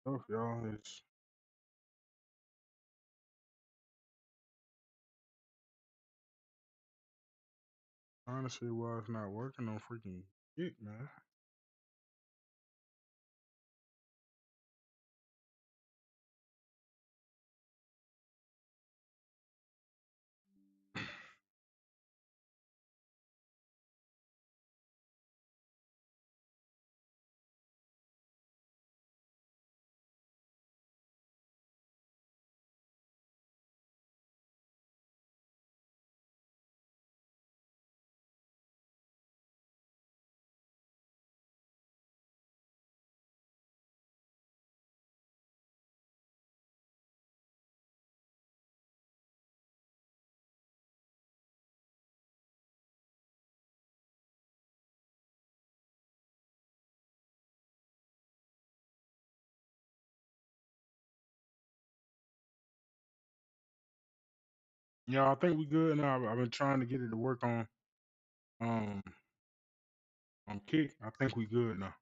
tough, y'all. It's honestly why it's not working on freaking Kick, man. Yeah, I think we good now. I've been trying to get it to work um on Kick. I think we good now.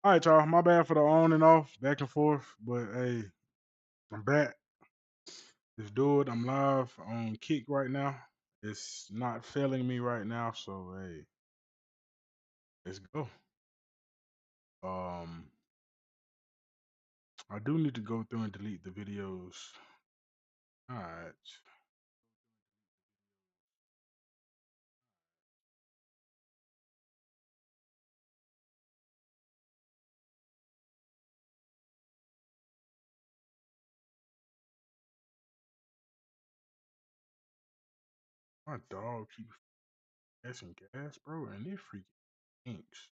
All right, y'all. My bad for the on and off, back and forth. But hey, I'm back. Let's do it. I'm live on Kick right now. It's not failing me right now, so hey, let's go. Um, I do need to go through and delete the videos. All right. My dog keeps passing gas, bro, and it freaking stinks.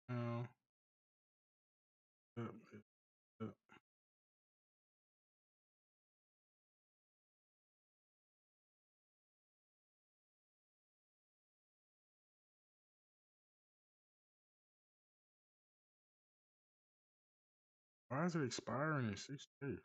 Uh, uh, uh, why is it expiring in 6 days?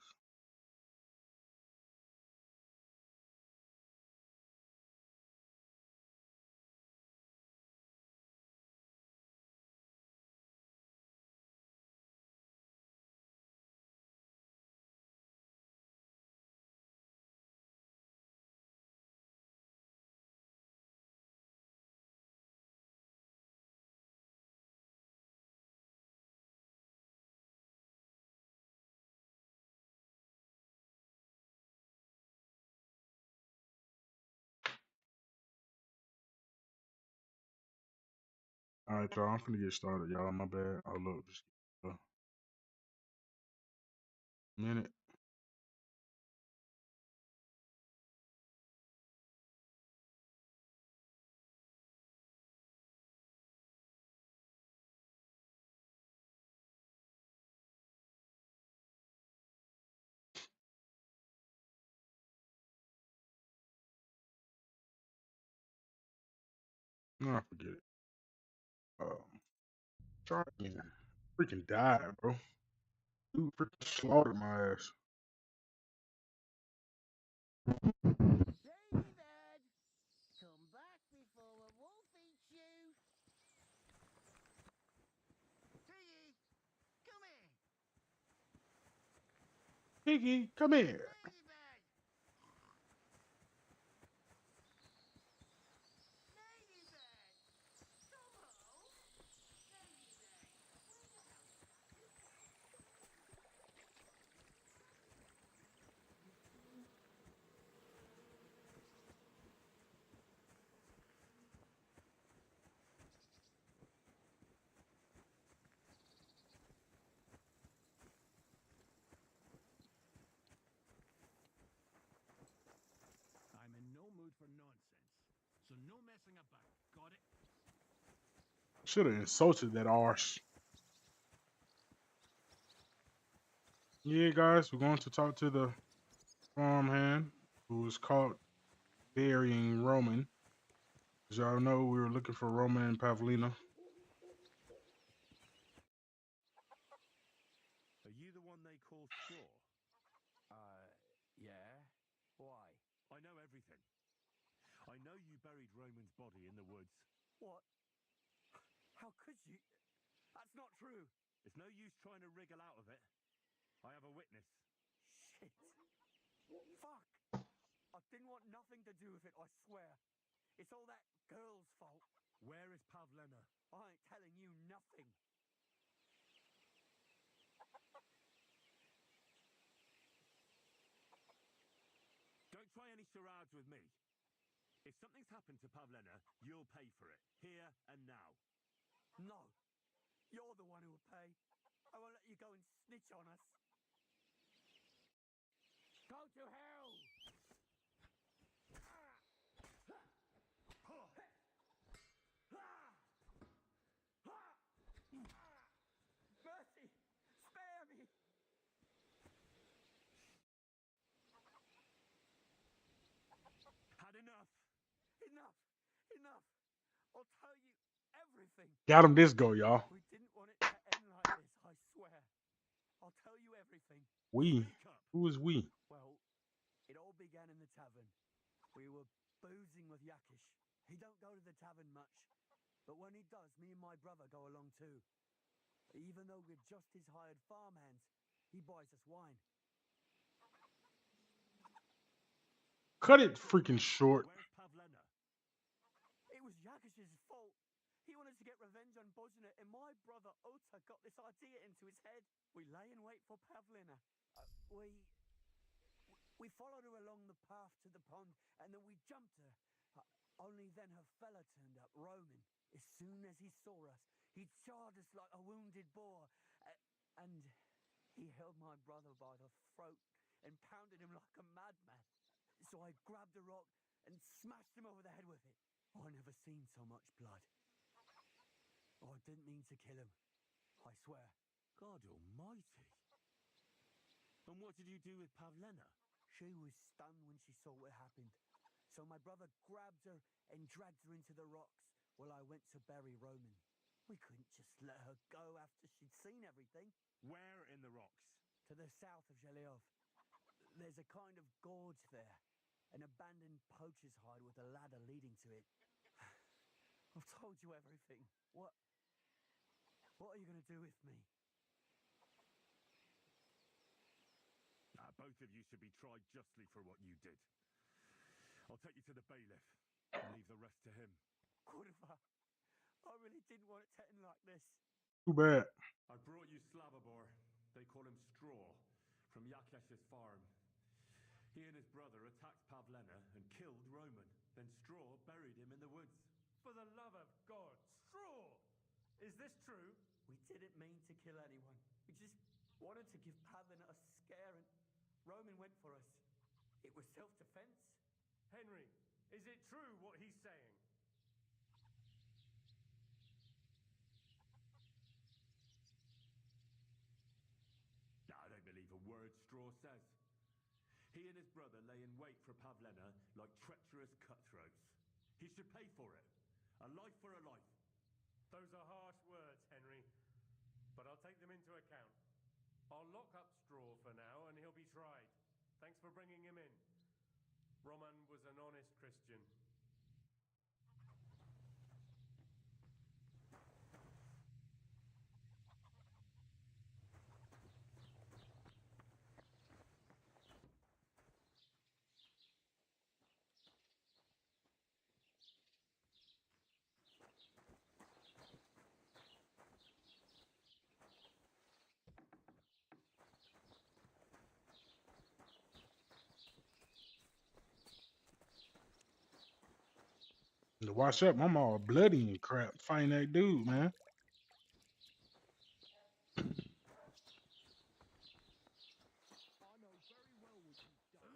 All right, y'all. I'm finna get started, y'all. My bad. Oh, look, just a minute. No, I forget it. Try again. Freaking died, bro. Dude freaking slaughtered my ass. David! Come back before a wolf eats you! Piggy! Come here! Piggy, come here. Ladybird! Ladybird! Come home! Ladybird! for nonsense. So no messing about. Got it? Should have insulted that arse. Yeah, guys, we're going to talk to the farmhand who was caught burying Roman. As y'all know, we were looking for Roman and Pavlina. Are you the one they call Straw? Yeah? Why? I know everything. I know you buried Roman's body in the woods. What? How could you? That's not true. It's no use trying to wriggle out of it. I have a witness. Shit. Fuck. I didn't want nothing to do with it, I swear. It's all that girl's fault. Where is Pavlena? I ain't telling you nothing. Don't try any charades with me. If something's happened to Pavlena, you'll pay for it, here and now. No. You're the one who will pay. I won't let you go and snitch on us. Go to hell! Mercy! Spare me! Had enough. Enough! Enough! I'll tell you everything. Got him this go, y'all. We didn't want it to end like this, I swear. I'll tell you everything. We. Speak up. Who is we? Well, it all began in the tavern. We were boozing with Yakish. He don't go to the tavern much, but when he does, me and my brother go along too. Even though we're just his hired farmhands, he buys us wine. Cut it freaking short. Where's Pavlena? It was Yakish's fault. He wanted to get revenge on Bojana, and my brother Ota got this idea into his head. We lay in wait for Pavlina. We followed her along the path to the pond, and then we jumped her. Only then her fella turned up, Roman. As soon as he saw us, he charged us like a wounded boar, and he held my brother by the throat and pounded him like a madman. So I grabbed a rock and smashed him over the head with it. I never seen so much blood. I didn't mean to kill him, I swear. God almighty. And what did you do with Pavlena? She was stunned when she saw what happened. So my brother grabbed her and dragged her into the rocks while I went to bury Roman. We couldn't just let her go after she'd seen everything. Where in the rocks? To the south of Zhelyov. There's a kind of gorge there. An abandoned poacher's hide with a ladder leading to it. I've told you everything. What are you going to do with me? Both of you should be tried justly for what you did. I'll take you to the bailiff and leave the rest to him. Kurva, I really didn't want it to end like this. Too bad. I brought you Slavobor. They call him Straw, from Yakesh's farm. He and his brother attacked Pavlena and killed Roman. Then Straw buried him in the woods. For the love of God, Straw! Is this true? We didn't mean to kill anyone. We just wanted to give Pavlina a scare, and Roman went for us. It was self-defense. Henry, is it true what he's saying? I don't believe a word Straw says. He and his brother lay in wait for Pavlena like treacherous cutthroats. He should pay for it. A life for a life. Those are harsh words, Henry, but I'll take them into account. I'll lock up Straw for now, and he'll be tried. Thanks for bringing him in. Roman was an honest Christian. Watch up, I'm all bloody and crap fighting that dude, man. I know very well what you've done.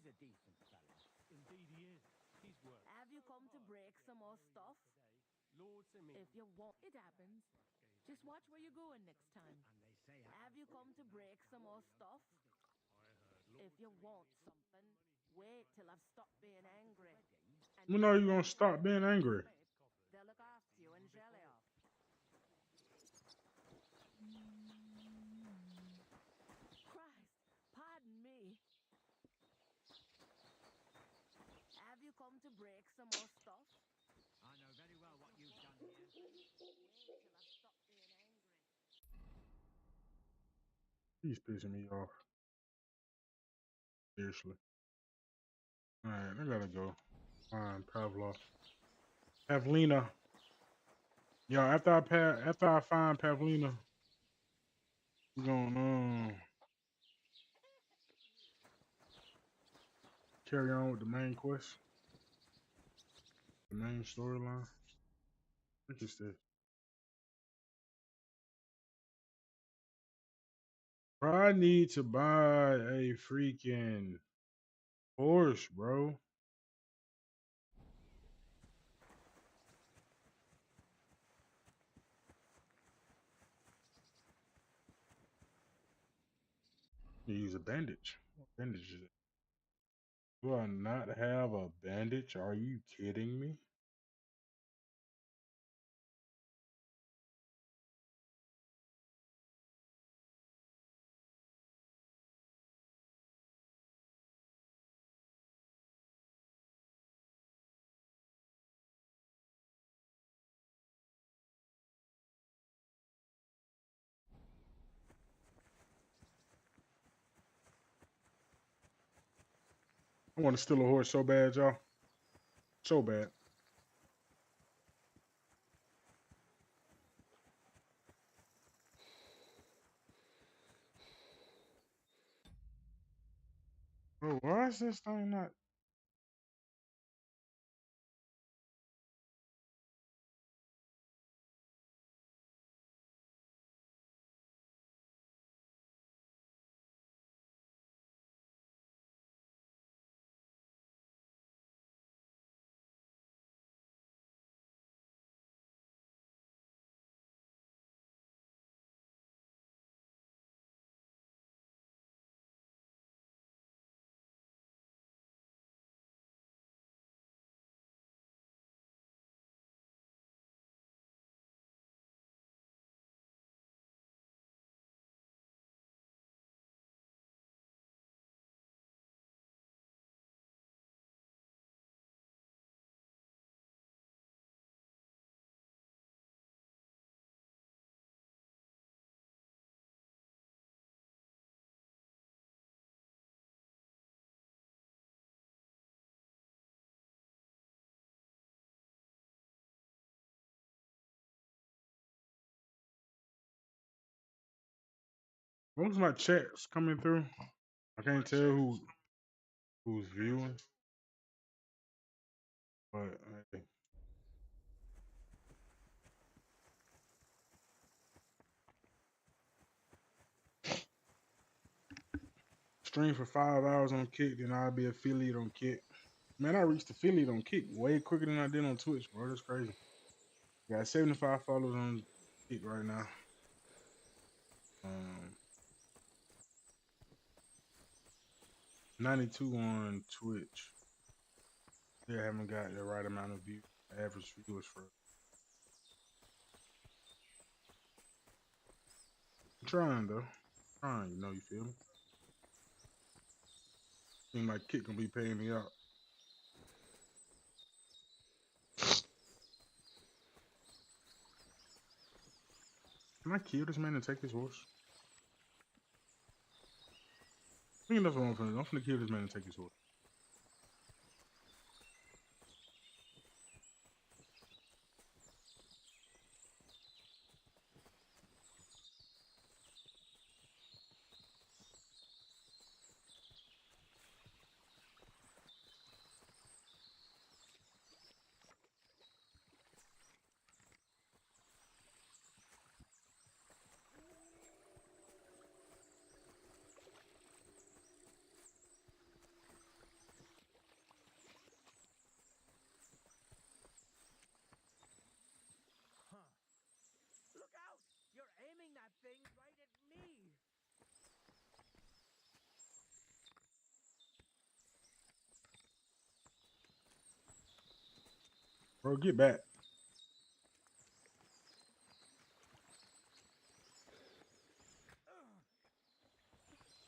He's a decent fella. Indeed he is. He's worked. Have you come to break some more stuff? Lord Simeon. If you want, it happens. Just watch where you're going next time. And they say Have you come to break some more stuff? If you want something, wait till I've stopped being angry. And When are you gonna stop being angry? they'll look after you and jelly off. Christ, pardon me. Have you come to break some more stuff? I know very well what you've done here. Wait till I've stopped being angry. He's pissing me off. Seriously. Alright, I gotta go. Fine, Pavlov. Pavlina. Yo, after I find Pavlina, we're gonna carry on with the main quest. The main storyline. I think it's this. I need to buy a freaking horse, bro. Use a bandage. What bandage is it? Do I not have a bandage? Are you kidding me? I want to steal a horse so bad, y'all. So bad. Bro, why is this thing not? Most of my checks coming through. I can't tell who's viewing, but hey. Stream for 5 hours on Kick, then I'll be affiliate on Kick. Man, I reached affiliate on Kick way quicker than I did on Twitch, bro. That's crazy. Got 75 followers on Kick right now. 92 on Twitch. Still haven't got the right amount of views. Average viewers for. I'm trying though. Trying, you feel me? Seem like Kick gonna be paying me out. Can I kill this man and take his horse? I think that's what I'm finna do. I'm finna kill this man and take his horse. thing right at me. Bro, get back.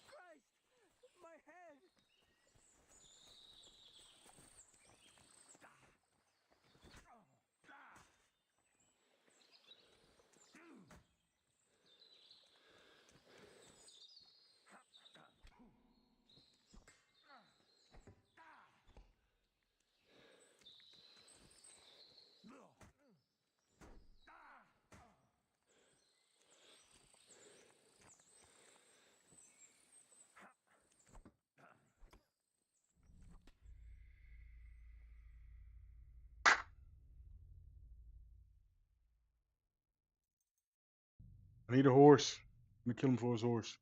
Christ, my head. I need a horse. I'm gonna kill him for his horse.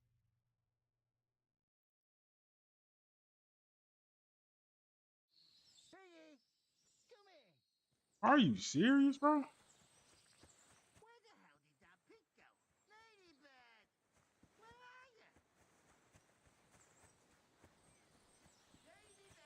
Piggy, come here. Are you serious, bro? Where the hell did that pig go? Ladybird, where are you? Ladybird.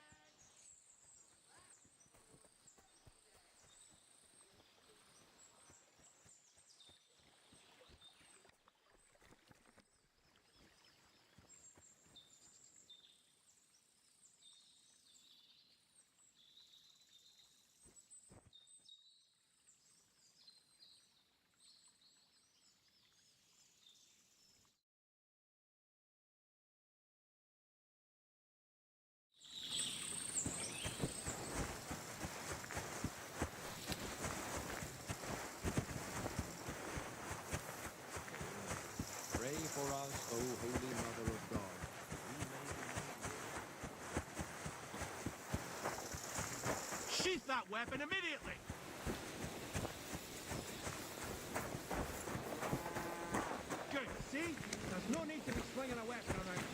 Pray for us, O Holy Mother of God. Sheath that weapon immediately! Good, see? There's no need to be swinging a weapon around.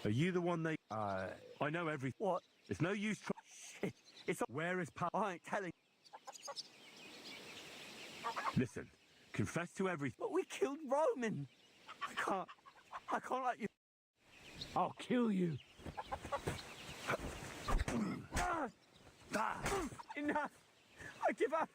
Are you the one they... I know everything. What? It's no use Shit, it's... Where is Pa... I ain't telling. Listen, confess to everything. But we killed Roman. I can't let you... I'll kill you. Enough. I give up.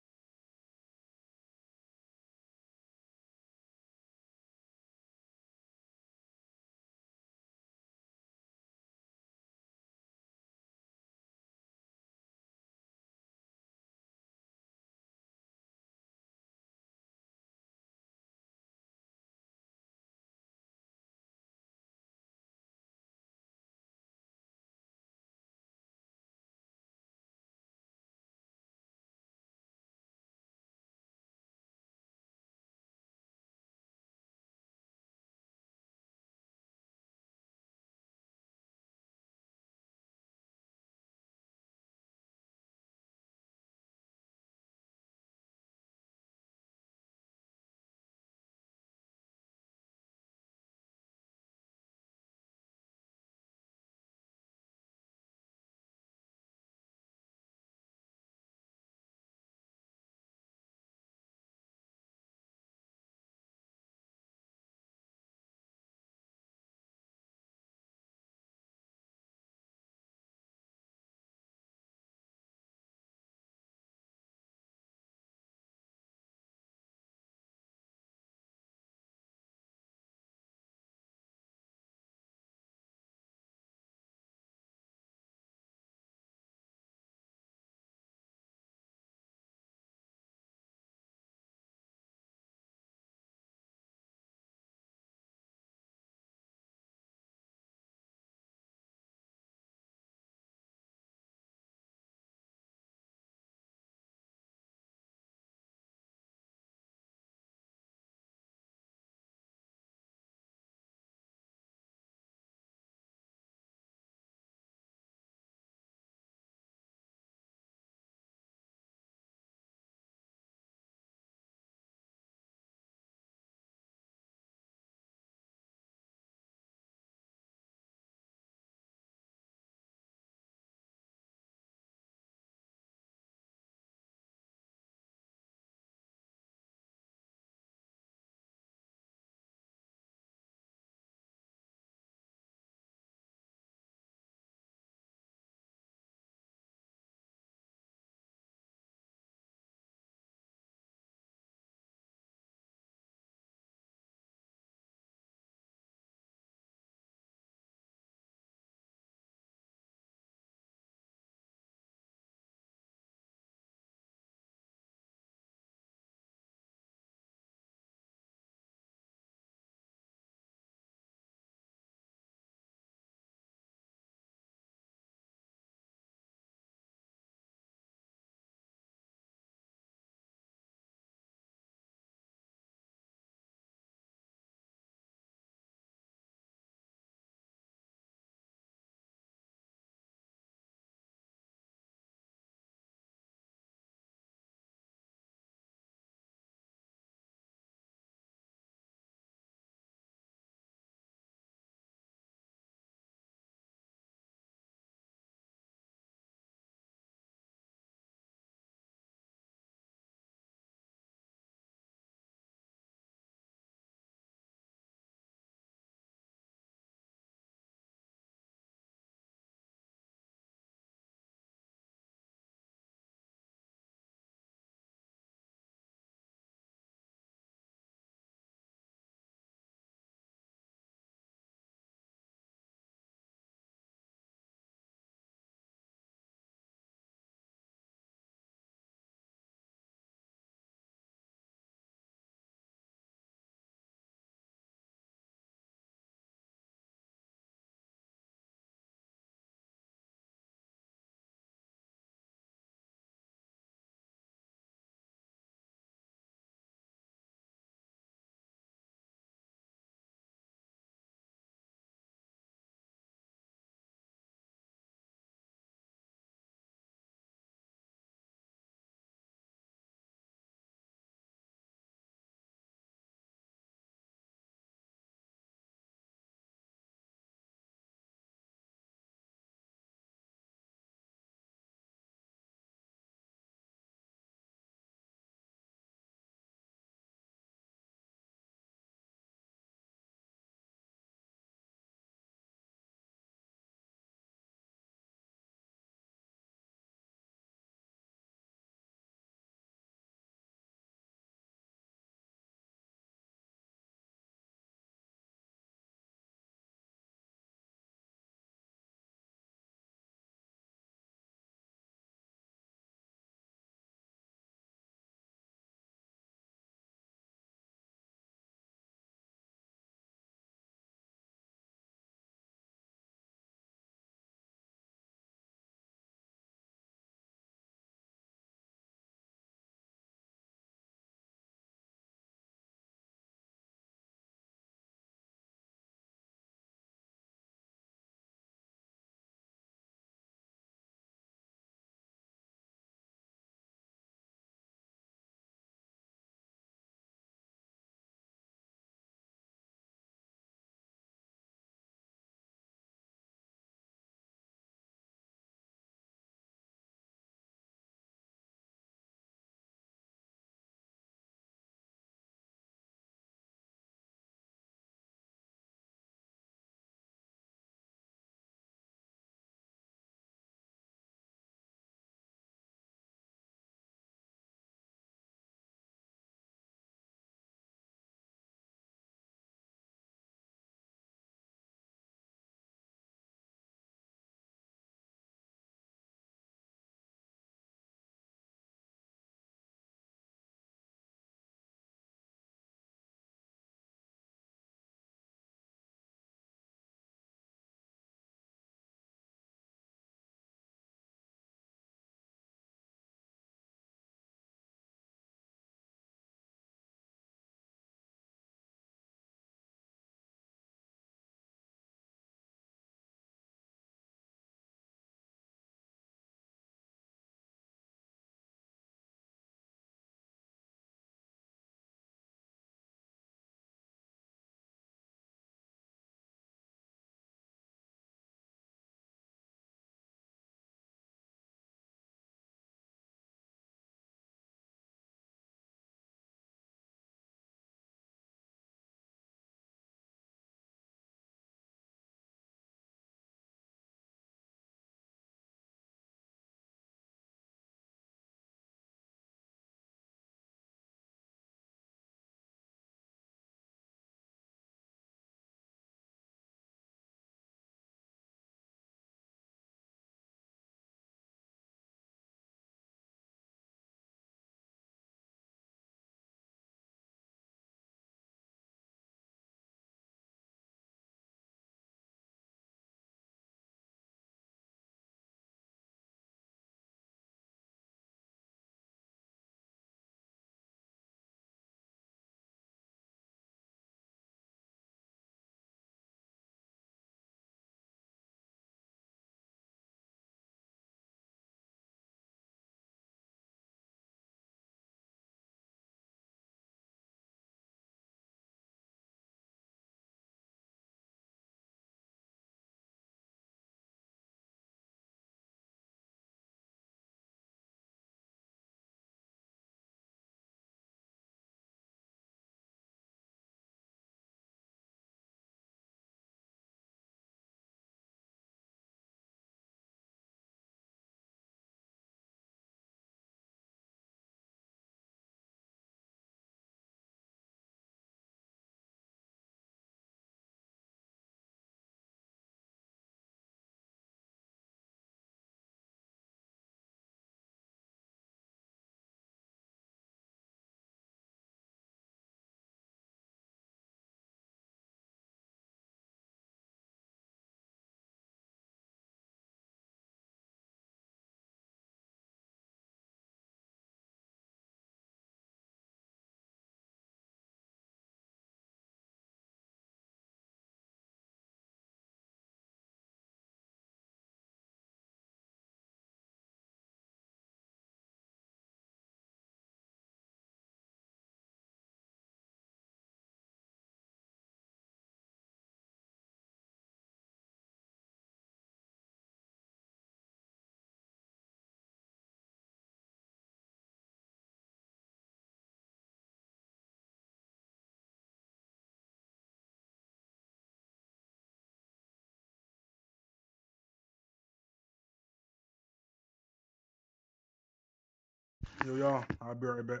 Yo, y'all, I'll be right back.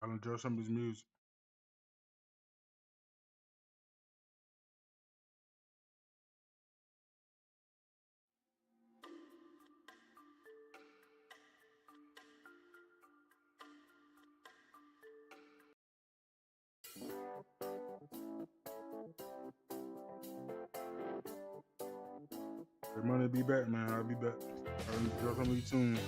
I'll enjoy some of his music. The money be back, man. I'll be back. I'll enjoy some of these tunes.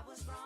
Was wrong.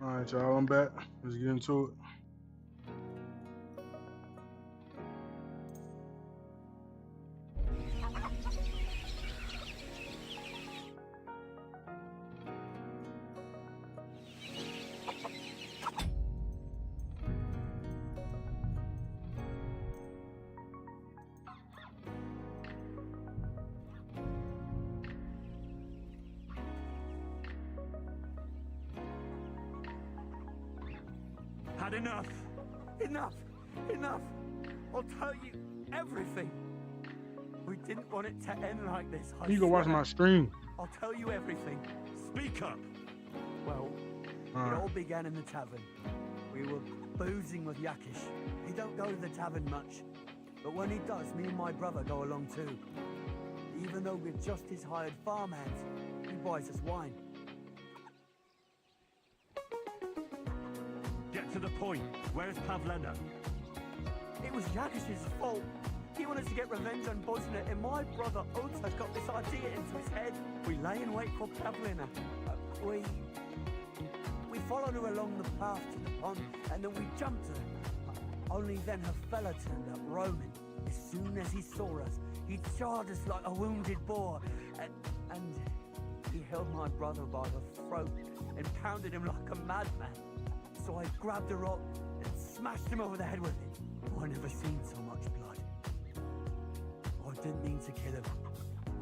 All right, y'all. I'm back. Let's get into it. Had enough. Enough. Enough. I'll tell you everything. We didn't want it to end like this. I You go watch swear. my stream. I'll tell you everything. Speak up! Well, All it right. all began in the tavern. We were boozing with Yakish. He don't go to the tavern much, but when he does, me and my brother go along too. Even though we're just his hired farmhands, he buys us wine. Get to the point. Where's Pavlena? It was Yakish's fault. He wanted to get revenge on Bosnia, and my brother Ota got this idea into his head. We lay in wait for Pavlina. We followed her along the path to the pond, and then we jumped her. Only then her fella turned up, Roman. As soon as he saw us, he charged us like a wounded boar, and he held my brother by the throat and pounded him like a madman. So I grabbed a rock and smashed him over the head with it. Oh, I never seen so much blood. Oh, I didn't mean to kill him.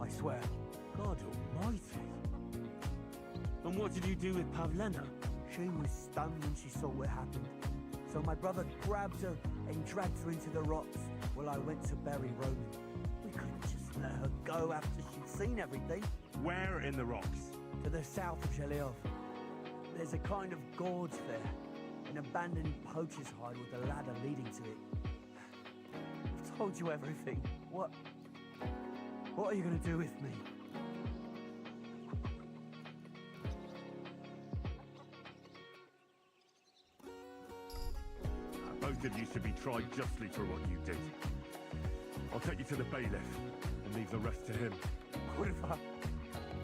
I swear. God almighty. And what did you do with Pavlena? She was stunned when she saw what happened. So my brother grabbed her and dragged her into the rocks while I went to bury Roman. We couldn't just let her go after she'd seen everything. Where in the rocks? To the south of Zhelyov. There's a kind of gorge there. An abandoned poacher's hide with a ladder leading to it. I've told you everything. What are you going to do with me? Both of you should be tried justly for what you did. I'll take you to the bailiff and leave the rest to him. What if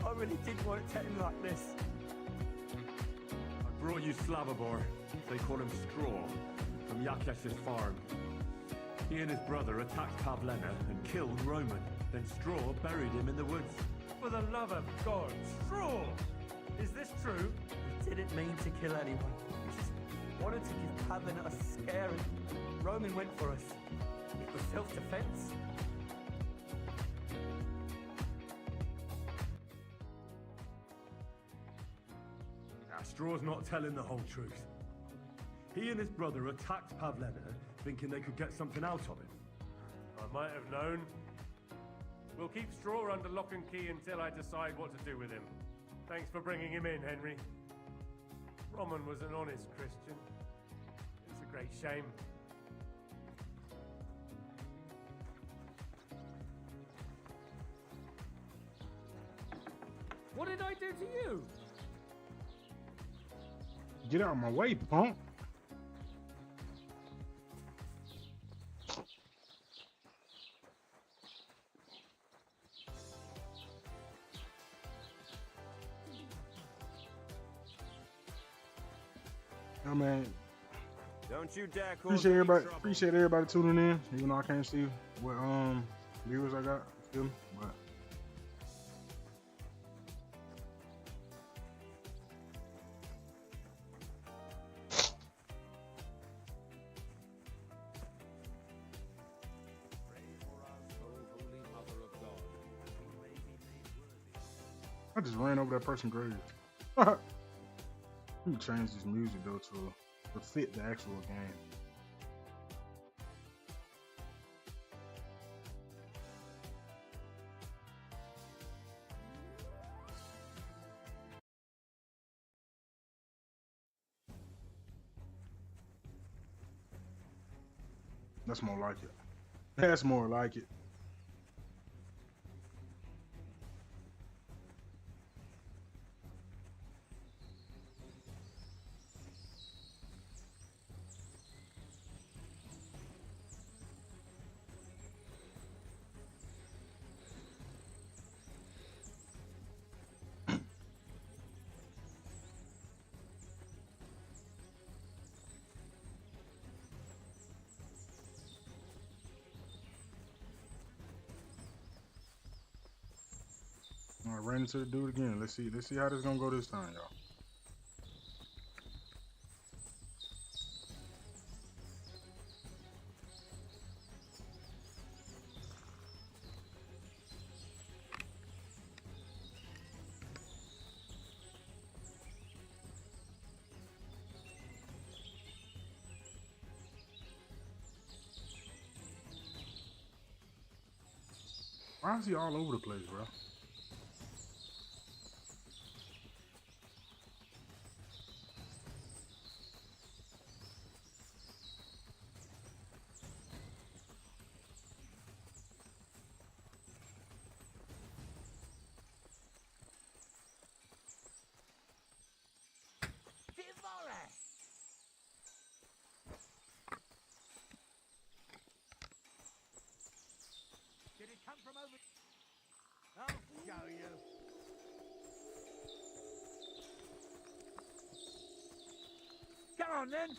I really did want it to end like this? I brought you Slavobor, they call him Straw, from Yakesh's farm. He and his brother attacked Pavlena and killed Roman. Then Straw buried him in the woods. For the love of God, Straw! Is this true? We didn't mean to kill anyone. We just wanted to give Pavlina a scare, and Roman went for us. It was self-defense. Straw's not telling the whole truth. He and his brother attacked Pavlena, thinking they could get something out of him. I might have known. We'll keep Straw under lock and key until I decide what to do with him. Thanks for bringing him in, Henry. Roman was an honest Christian. It's a great shame. What did I do to you? Get out of my way, punk. I mean, Don't you dare call appreciate everybody tuning in. Even though I can't see what viewers I got, you feel me? But I just ran over that person's grave. Let me change this music though to fit the actual game. That's more like it. That's more like it. ran into the dude again. Let's see how this gonna go this time, y'all. Why is he all over the place, bro? Did it come from over? I'll show you. Come on then.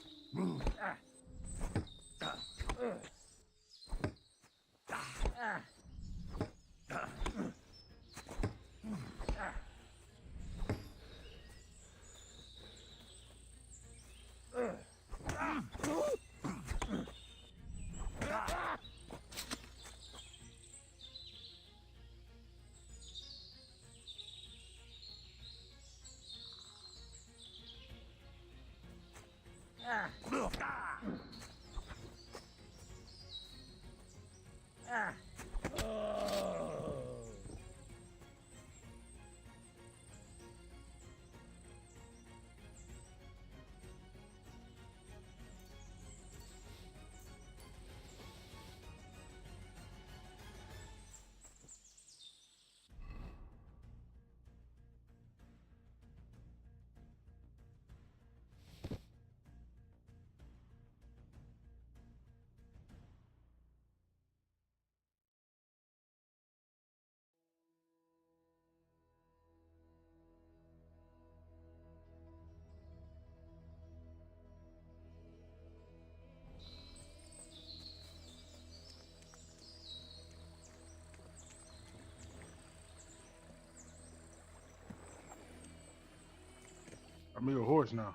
I'm a horse now.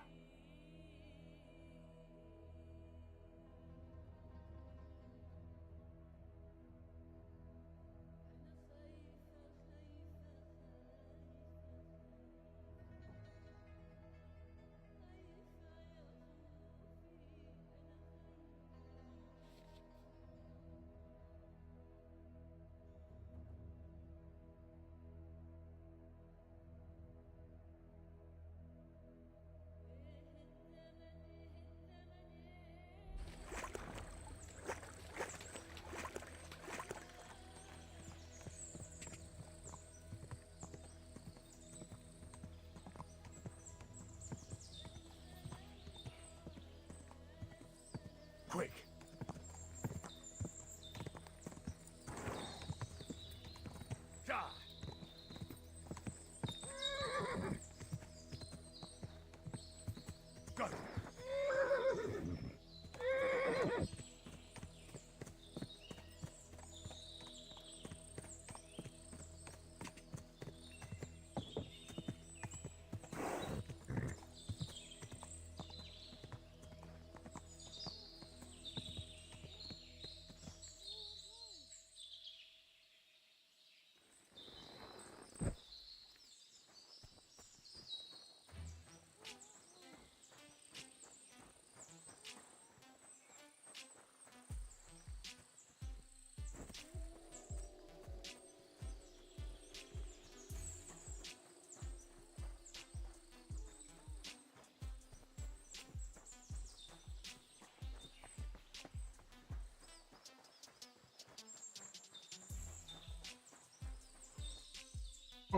Quick. Charge. Go.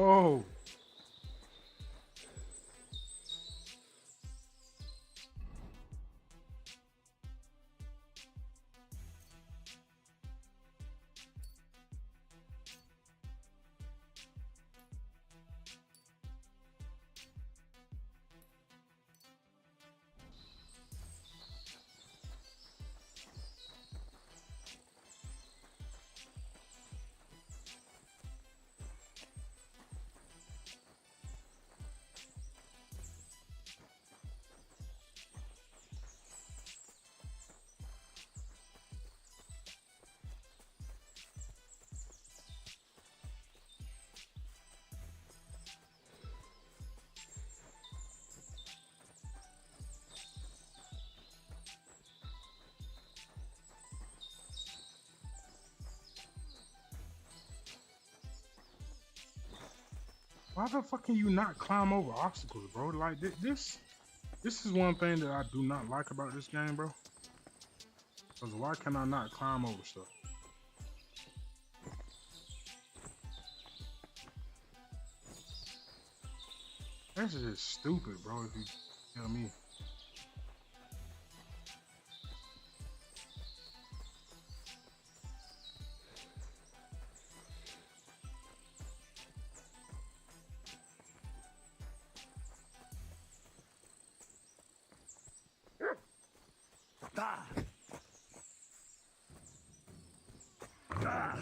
Oh, Why the fuck can you not climb over obstacles, bro? Like this is one thing that I do not like about this game, bro. Cause why can I not climb over stuff? That's just stupid, bro. If you tell me. Ah! Ah!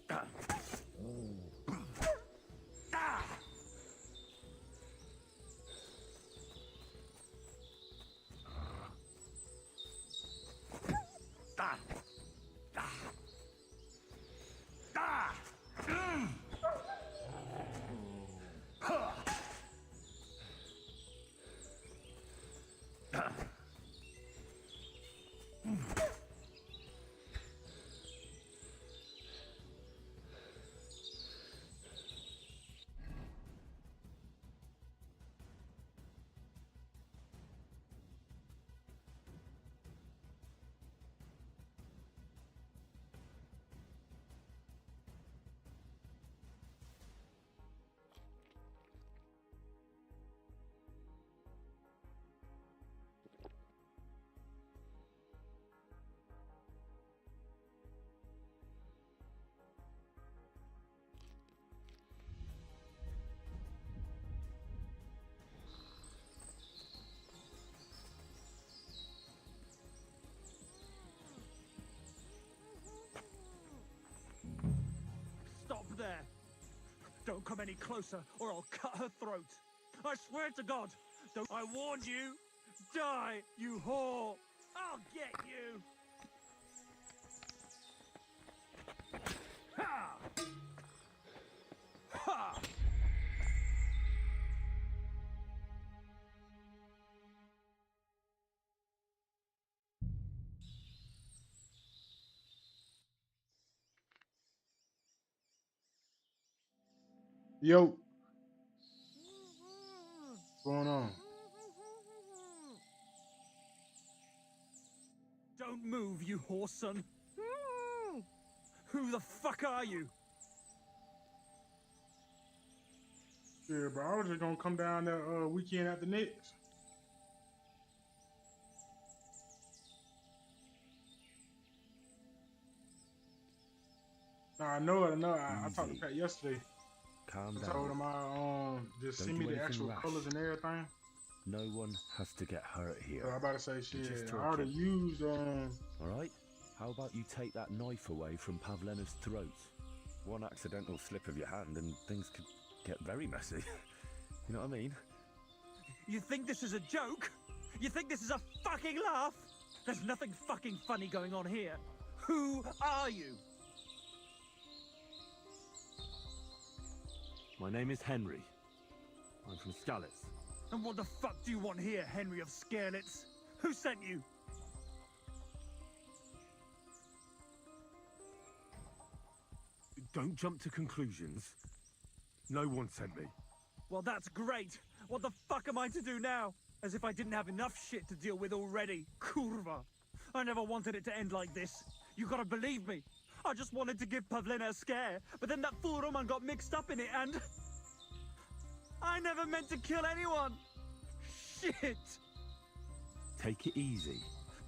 Ah! Ah! Ah! Ah! Mm! Huh! Ah! Stop there! Don't come any closer, or I'll cut her throat. I swear to God! Don't. I warned you! Die, you whore! I'll get you! Ha! Ha! Yo, what's going on? Don't move, you horse son! Who the fuck are you? Yeah, bro. I was just gonna come down the weekend after next. Nah, I know it. I know. I talked to Easy. Pat yesterday. Calm I told down. him I just Don't send me do the anything actual rash. colors and everything. No one has to get hurt So here. I about to say We're just shit. I already talking. used All right? How about you take that knife away from Pavlena's throat? One accidental slip of your hand and things could get very messy. You know what I mean? You think this is a joke? You think this is a fucking laugh? There's nothing fucking funny going on here. Who are you? My name is Henry. I'm from Skalitz. And what the fuck do you want here, Henry of Scarlets? Who sent you? Don't jump to conclusions. No one sent me. Well, that's great. What the fuck am I to do now? As if I didn't have enough shit to deal with already. Kurva. I never wanted it to end like this. You gotta believe me. I just wanted to give Pavlena a scare, but then that fool Roman got mixed up in it and... I never meant to kill anyone. Shit. Take it easy.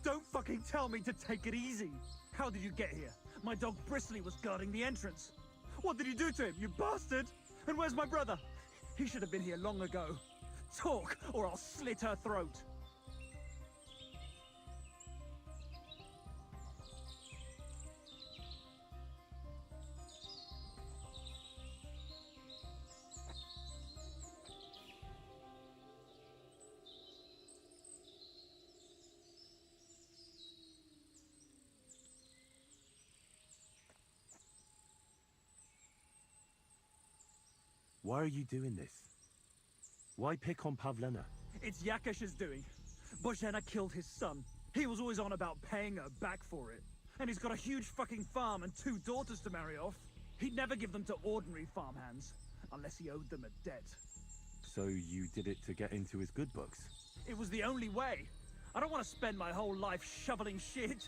Don't fucking tell me to take it easy. How did you get here? My dog Bristly was guarding the entrance. What did you do to him, you bastard? And where's my brother? He should have been here long ago. Talk, or I'll slit her throat. Why are you doing this? Why pick on Pavlena? It's Yakash's doing. Bozhena killed his son. He was always on about paying her back for it. And he's got a huge fucking farm and 2 daughters to marry off. He'd never give them to ordinary farmhands, unless he owed them a debt. So you did it to get into his good books? It was the only way. I don't want to spend my whole life shoveling shit.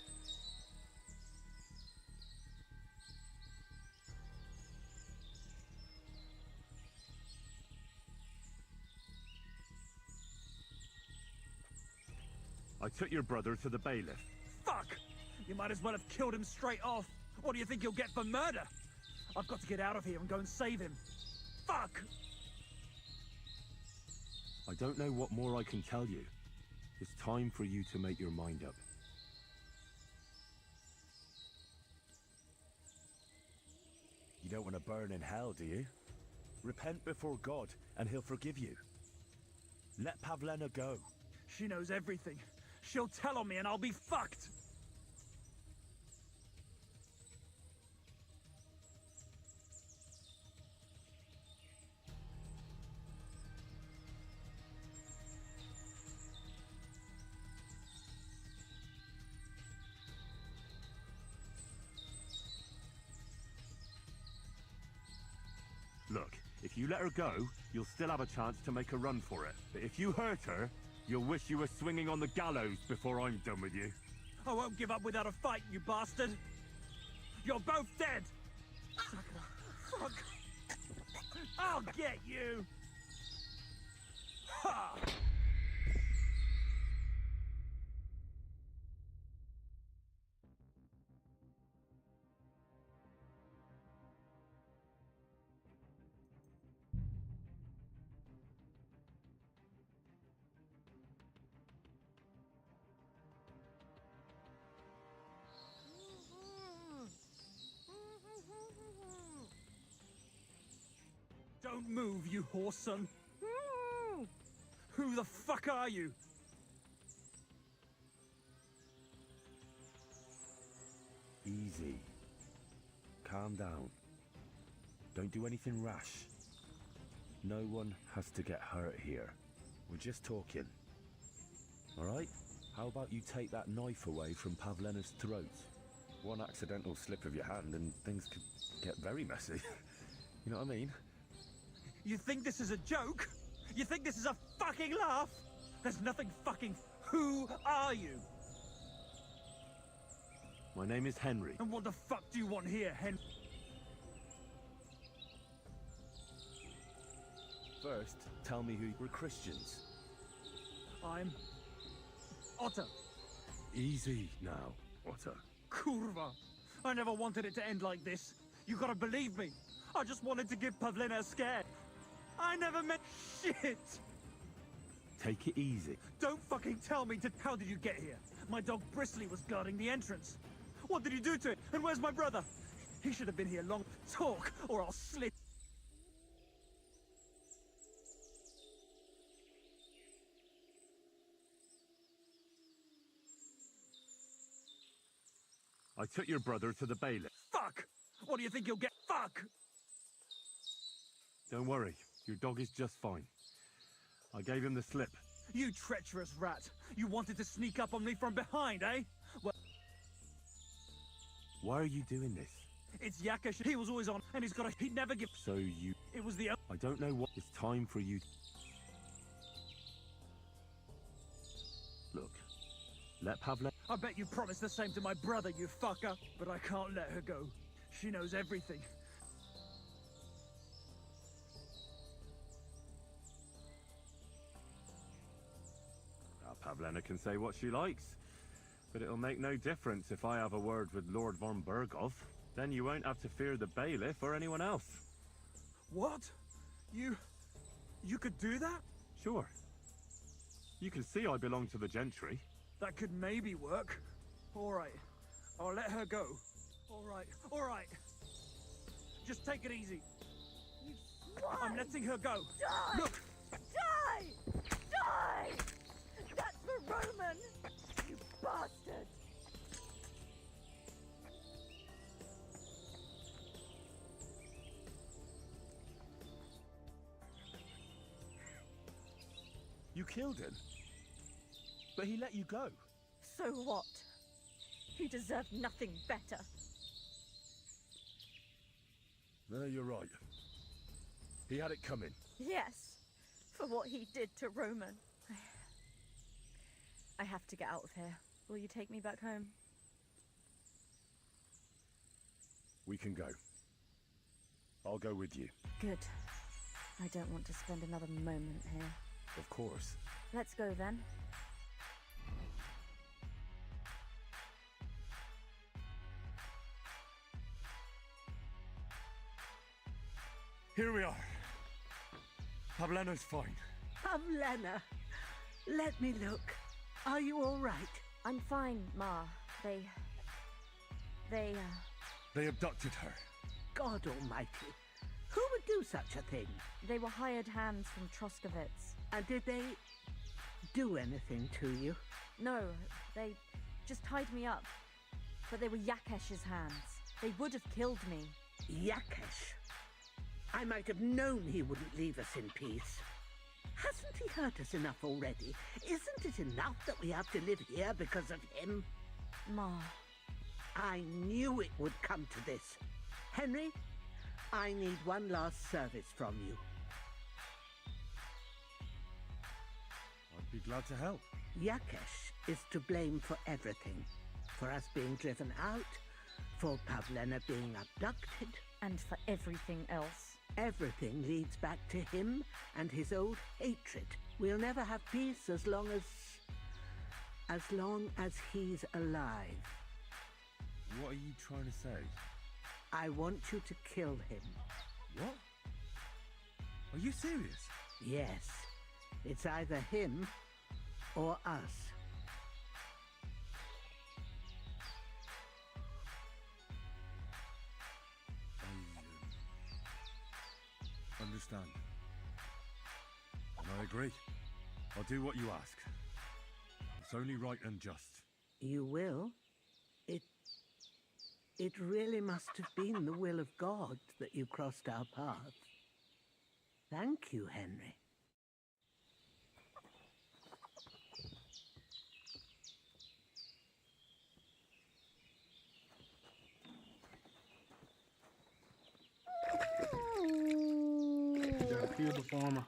I took your brother to the bailiff. Fuck! You might as well have killed him straight off. What do you think you'll get for murder? I've got to get out of here and go and save him. Fuck! I don't know what more I can tell you. It's time for you to make your mind up. You don't want to burn in hell, do you? Repent before God, and he'll forgive you. Let Pavlena go. She knows everything. She'll tell on me and I'll be fucked! Look, if you let her go, you'll still have a chance to make a run for it. But if you hurt her, you'll wish you were swinging on the gallows before I'm done with you. I won't give up without a fight, you bastard! You're both dead! Fuck! I'll get you! Ha! Don't move, you horse son! Who the fuck are you? Easy. Calm down. Don't do anything rash. No one has to get hurt here. We're just talking. Alright? How about you take that knife away from Pavlena's throat? One accidental slip of your hand and things could get very messy. You know what I mean? You think this is a joke? You think this is a fucking laugh? There's nothing fucking... Who are you? My name is Henry. And what the fuck do you want here, First, tell me who were Christians. I'm... Otter. Easy now, Otter. Kurva. I never wanted it to end like this. You gotta believe me. I just wanted to give Pavlena a scare. I never meant shit! Take it easy. Don't fucking tell me to... How did you get here? My dog Bristly was guarding the entrance. What did you do to it? And where's my brother? He should have been here long... Talk, or I'll slit... I took your brother to the bailiff. Fuck! What do you think you'll get? Fuck! Don't worry, your dog is just fine. I gave him the slip. You treacherous rat! You wanted to sneak up on me from behind, eh? Well... Why are you doing this? It's Yakesh. He was always on, and he's got a... He'd never give... So you... It was the... I don't know what... It's time for you... Look, let Pavle... I bet you promised the same to my brother, you fucker. But I can't let her go. She knows everything. Now, Pavlena can say what she likes. But it'll make no difference if I have a word with Lord von Berghoff. Then you won't have to fear the bailiff or anyone else. What? You could do that? Sure. You can see I belong to the gentry. That could maybe work. Alright. I'll let her go. Alright. Just take it easy. You swine! I'm letting her go. Die! Look! Die! Die! That's for Roman! You bastard! You killed him? But he let you go. So what? He deserved nothing better. No, you're right. He had it coming. Yes, for what he did to Roman. I have to get out of here. Will you take me back home? We can go. I'll go with you. Good. I don't want to spend another moment here. Of course. Let's go then. Here we are. Pavlena's fine. Pavlena, let me look. Are you all right? I'm fine, Ma. They They abducted her. God almighty. Who would do such a thing? they were hired hands from Troskovitz. And did they do anything to you? No, they just tied me up. But they were Yakesh's hands. They would have killed me. Yakesh. I might have known he wouldn't leave us in peace. Hasn't he hurt us enough already? Isn't it enough that we have to live here because of him? Ma, I knew it would come to this. Henry, I need one last service from you. I'd be glad to help. Yakesh is to blame for everything. For us being driven out, for Pavlena being abducted. and for everything else. Everything leads back to him and his old hatred. We'll never have peace as long as he's alive. What are you trying to say? I want you to kill him. What? Are you serious? Yes, it's either him or us. I understand. And I agree. I'll do what you ask. It's only right and just. You will? It really must have been the will of God that you crossed our path. Thank you, Henry. You gotta kill the farmer.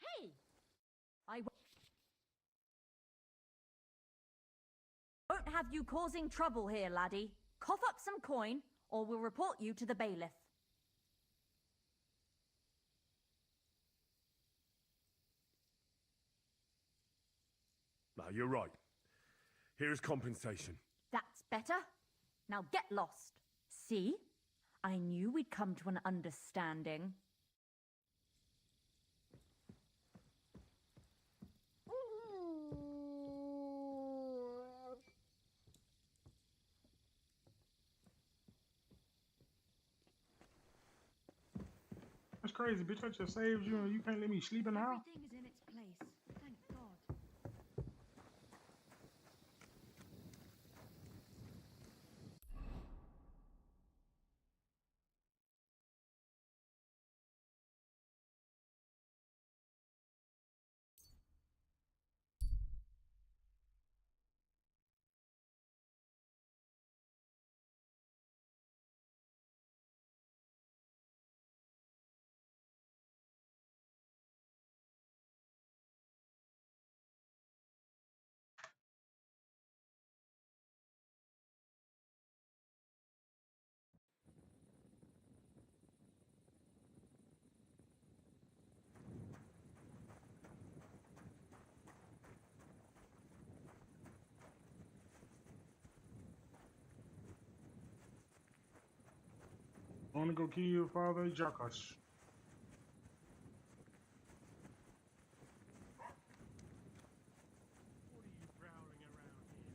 Hey! I won't have you causing trouble here, laddie. Cough up some coin, or we'll report you to the bailiff. Now, you're right. Here's compensation. That's better. Now get lost. See? I knew we'd come to an understanding. That's crazy, bitch. I just saved you and you can't let me sleep in the house. Everything is in its place. Thank wanna go kill your father, Jakash? What are you prowling around here?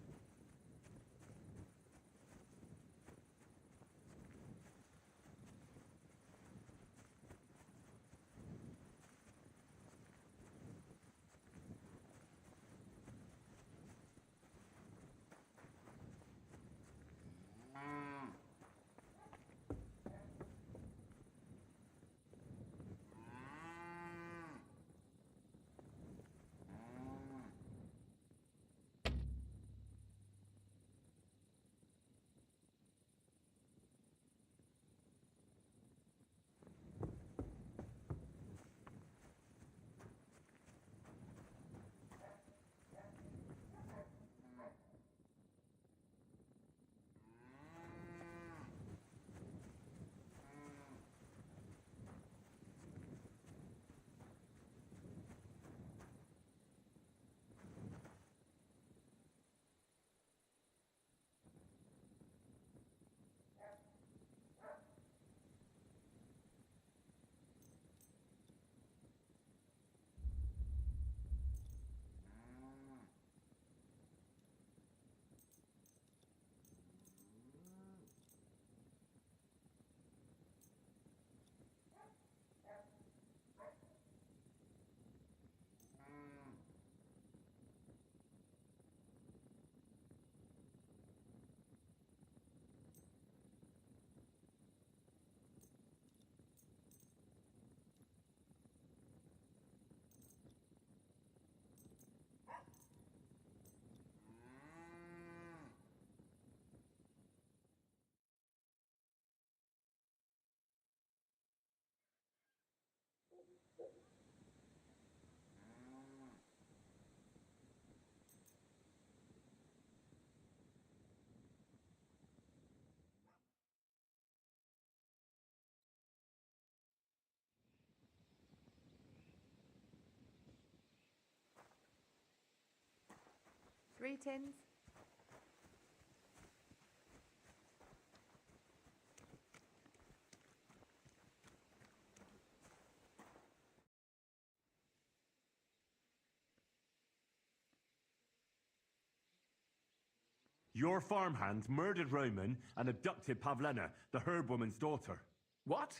Three tins. Your farmhands murdered Roman and abducted Pavlena, the herb woman's daughter. What?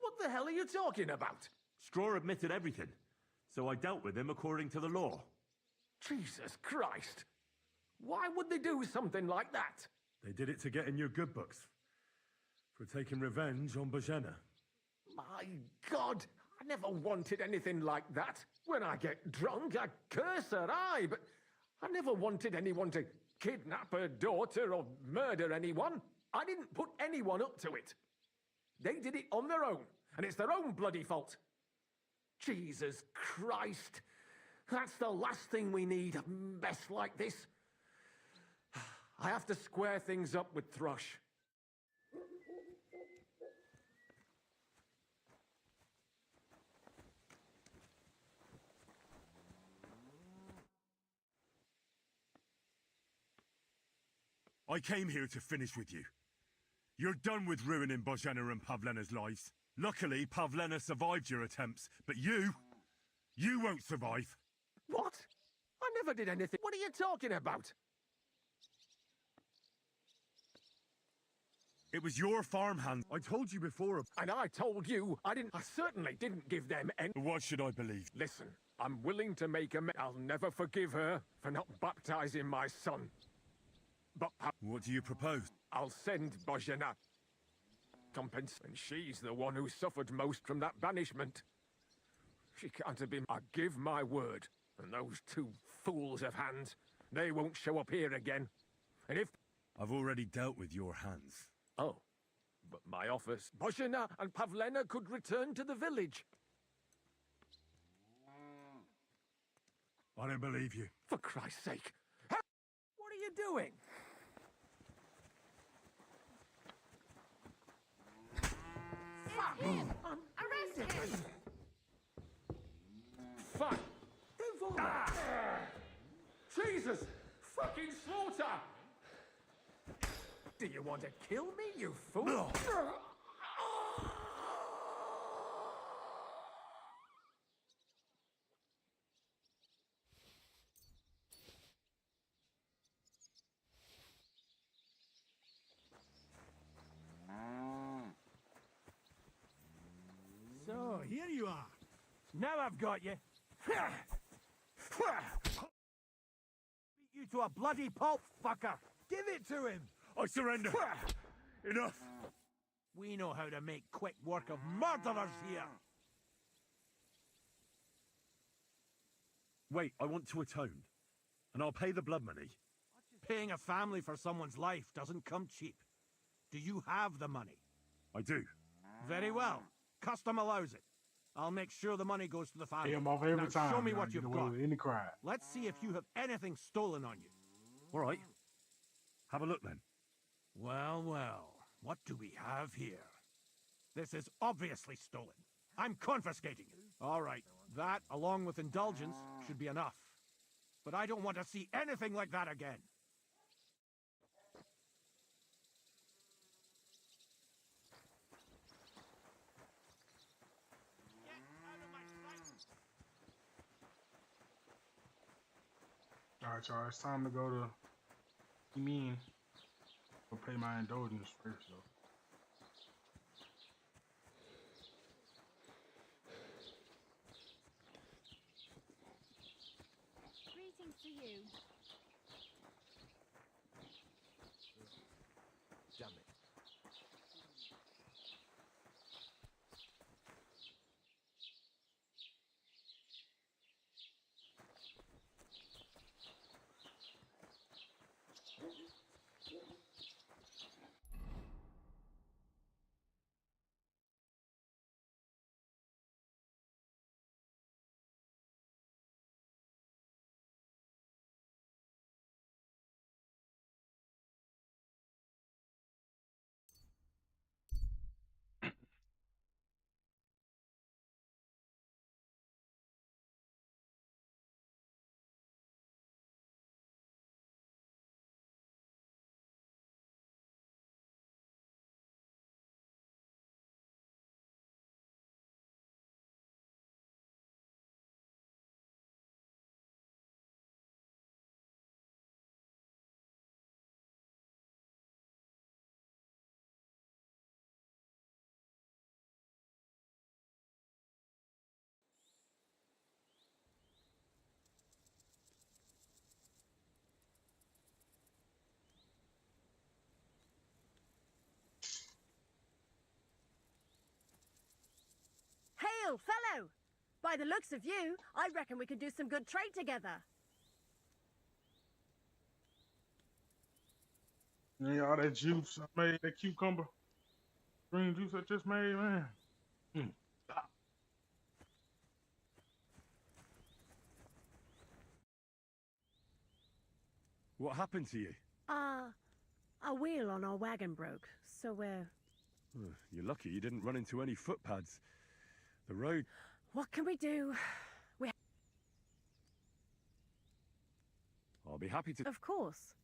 What the hell are you talking about? Straw admitted everything, so I dealt with him according to the law. Jesus Christ! Why would they do something like that? They did it to get in your good books. For taking revenge on Bojena. My God! I never wanted anything like that. When I get drunk, I curse her, aye, but I never wanted anyone to kidnap her daughter or murder anyone. I didn't put anyone up to it. They did it on their own, and it's their own bloody fault. Jesus Christ! That's the last thing we need, a mess like this. I have to square things up with Thrush. I came here to finish with you. You're done with ruining Bojena and Pavlena's lives. Luckily, Pavlena survived your attempts, but you won't survive. What? I never did anything. What are you talking about? It was your farmhand. I told you before. And I told you I certainly didn't give them any. What should I believe? Listen, I'm willing to make I'll never forgive her for not baptizing my son. But What do you propose? I'll send Bojena compensation. And she's the one who suffered most from that banishment. She can't have been. I give my word. And those two fools of hands, they won't show up here again. And if... I've already dealt with your hands. Oh, but my office... Bojena and Pavlena could return to the village. I don't believe you. For Christ's sake. What are you doing? Him! Arrest him! Fuck! Jesus! Fucking slaughter! Do you want to kill me, you fool? Now I've got you. Beat you to a bloody pulp, fucker. Give it to him. I surrender. Enough. We know how to make quick work of murderers here. Wait, I want to atone. And I'll pay the blood money. Paying a family for someone's life doesn't come cheap. Do you have the money? I do. Very well. Custom allows it. I'll make sure the money goes to the family. Pay him off every Now time. show me man. what Get you've away got. with any crime. Let's see if you have anything stolen on you. All right. Have a look then. Well, well. What do we have here? This is obviously stolen. I'm confiscating it. All right. That, along with indulgence, should be enough. But I don't want to see anything like that again. Alright, y'all. It's time to go to mean. I'll pay my indulgence first, though. Greetings to you. Damn it. Hail, fellow! By the looks of you, I reckon we could do some good trade together. Yeah, all that juice I made, that cucumber, green juice I just made, man. Mm. What happened to you? A wheel on our wagon broke, so we're... You're lucky you didn't run into any footpads. The road... What can we do? I'll be happy to... Of course.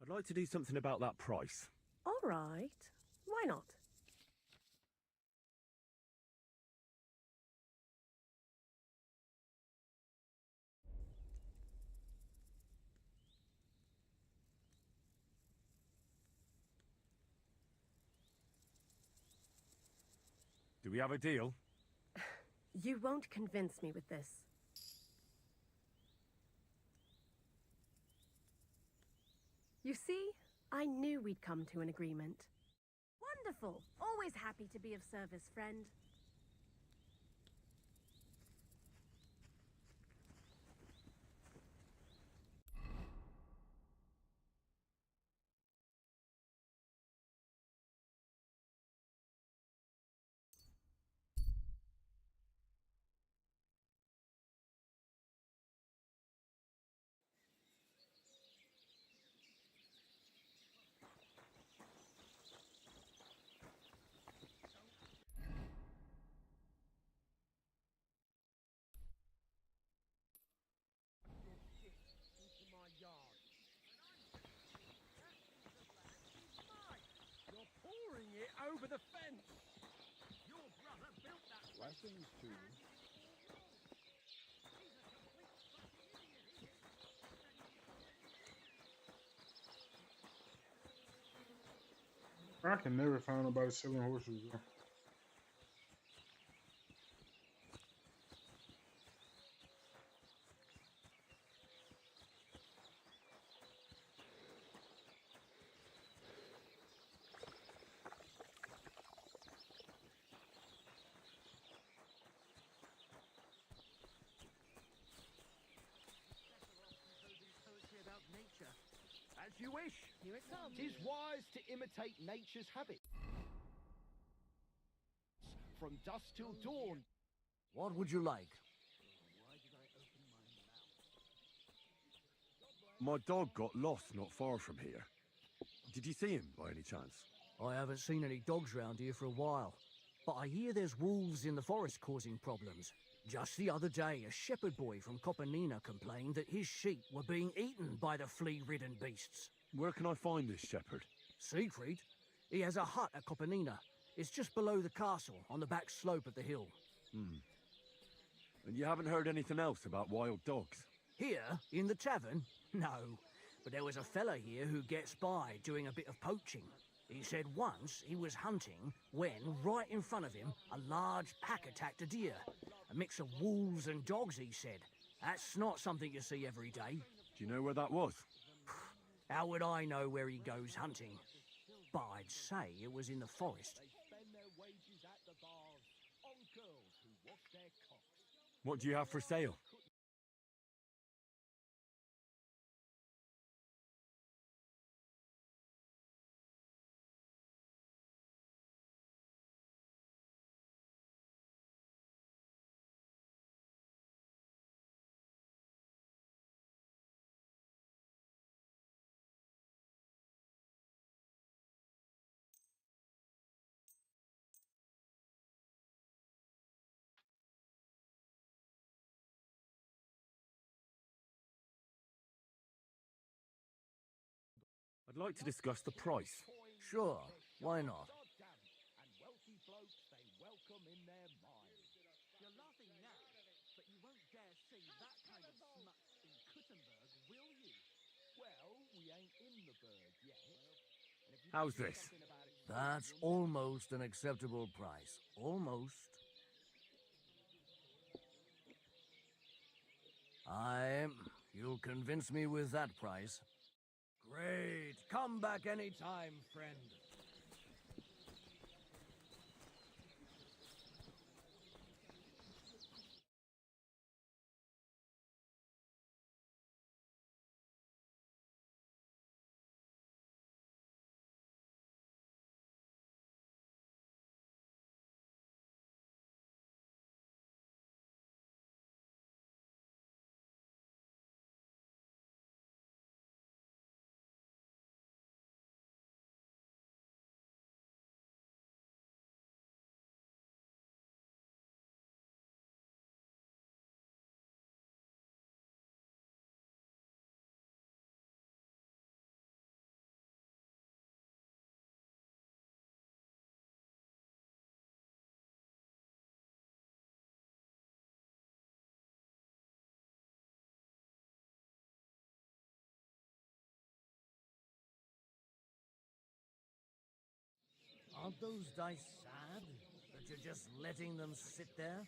I'd like to do something about that price. All right. Why not? Do we have a deal? You won't convince me with this. You see, I knew we'd come to an agreement. Wonderful. Always happy to be of service, friend. You're pouring it over the fence. Your brother built that. Lessons to I can never find nobody selling horses. Bro. Poetry about nature. As you wish. Here it comes. 'tis wise to imitate nature's habits. From dusk till dawn. What would you like? My dog got lost not far from here. Did you see him by any chance? I haven't seen any dogs round here for a while, but I hear there's wolves in the forest causing problems. Just the other day, a shepherd boy from Copenina complained that his sheep were being eaten by the flea-ridden beasts. Where can I find this shepherd? Siegfried? He has a hut at Copenina. It's just below the castle, on the back slope of the hill. And you haven't heard anything else about wild dogs? Here, in the tavern? No. But there was a fella here who gets by doing a bit of poaching. He said once he was hunting when, right in front of him, a large pack attacked a deer. A mix of wolves and dogs, he said. That's not something you see every day. Do you know where that was? How would I know where he goes hunting? But I'd say it was in the forest. They spend their wages at the bars on girls who wash their cocks. What do you have for sale? I'd like to discuss the price. Sure, why not? And wealthy blokes they welcome in their minds. You're laughing now, but you won't dare see that kind of smut in Kuttenberg, will you? Well, we ain't in the bird yet. And if you How's do this? something about it, That's almost an acceptable price. Almost. You'll convince me with that price. Great. Come back anytime, friend. Aren't those dice sad that you're just letting them sit there?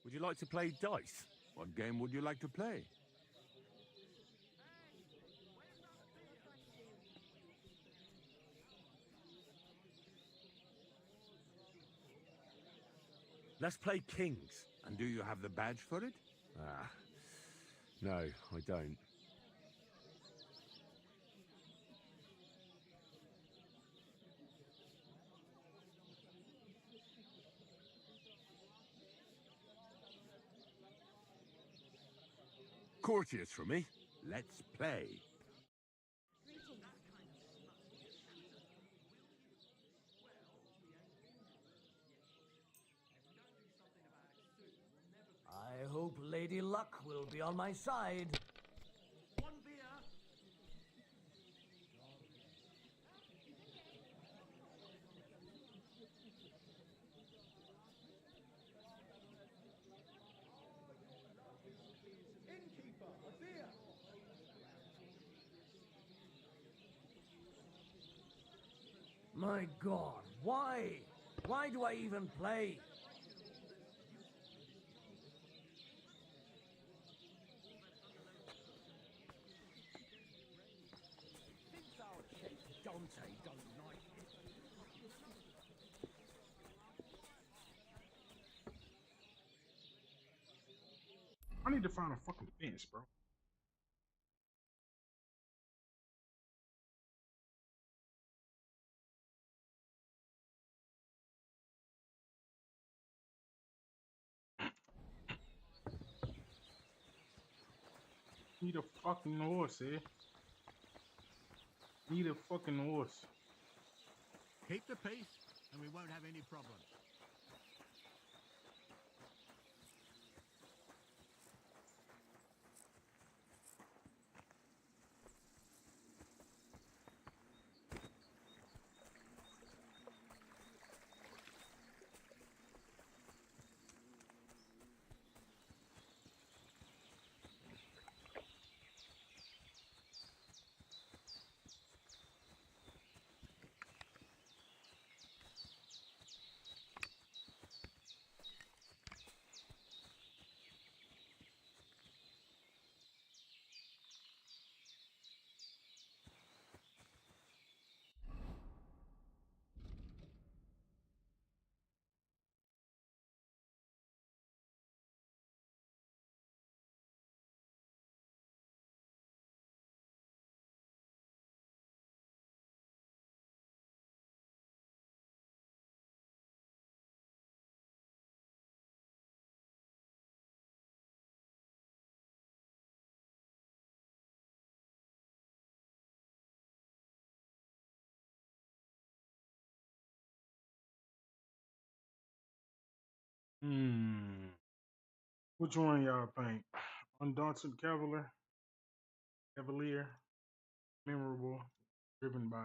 Would you like to play dice? What game would you like to play? Let's play Kings. And do you have the badge for it? Ah, no, I don't. Courteous for me. Let's play. I hope Lady Luck will be on my side. Innkeeper, a beer! My God, why? Why do I even play? Since our chief Dante don't like it. I need to find a fucking fence, bro. Need a fucking horse, eh? Need a fucking horse. Keep the peace, and we won't have any problems. Hmm. Which one y'all think? Undaunted Cavalier, memorable, driven by.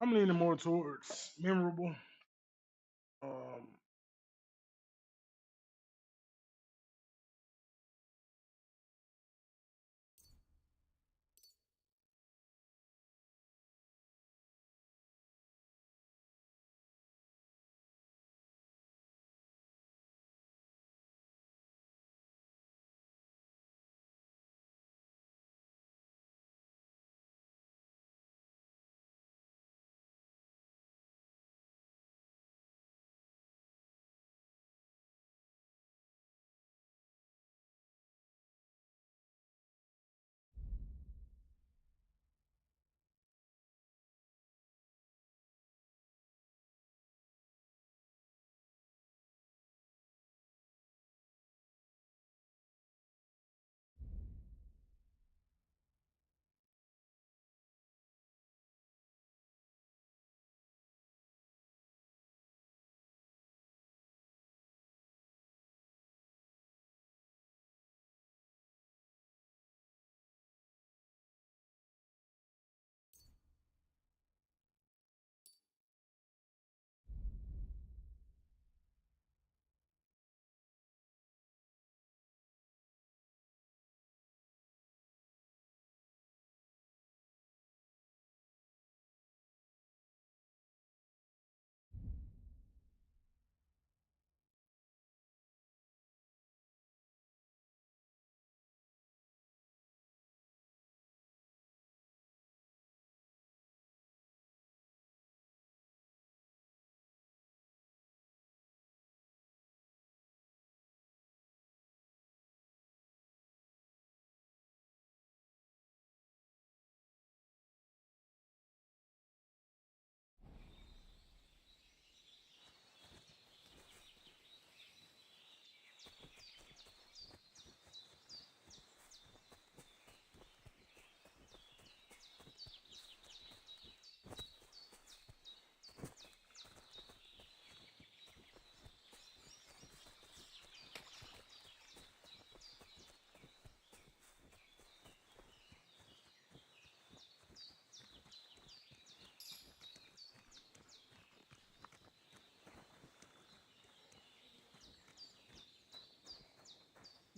I'm leaning more towards memorable. Um,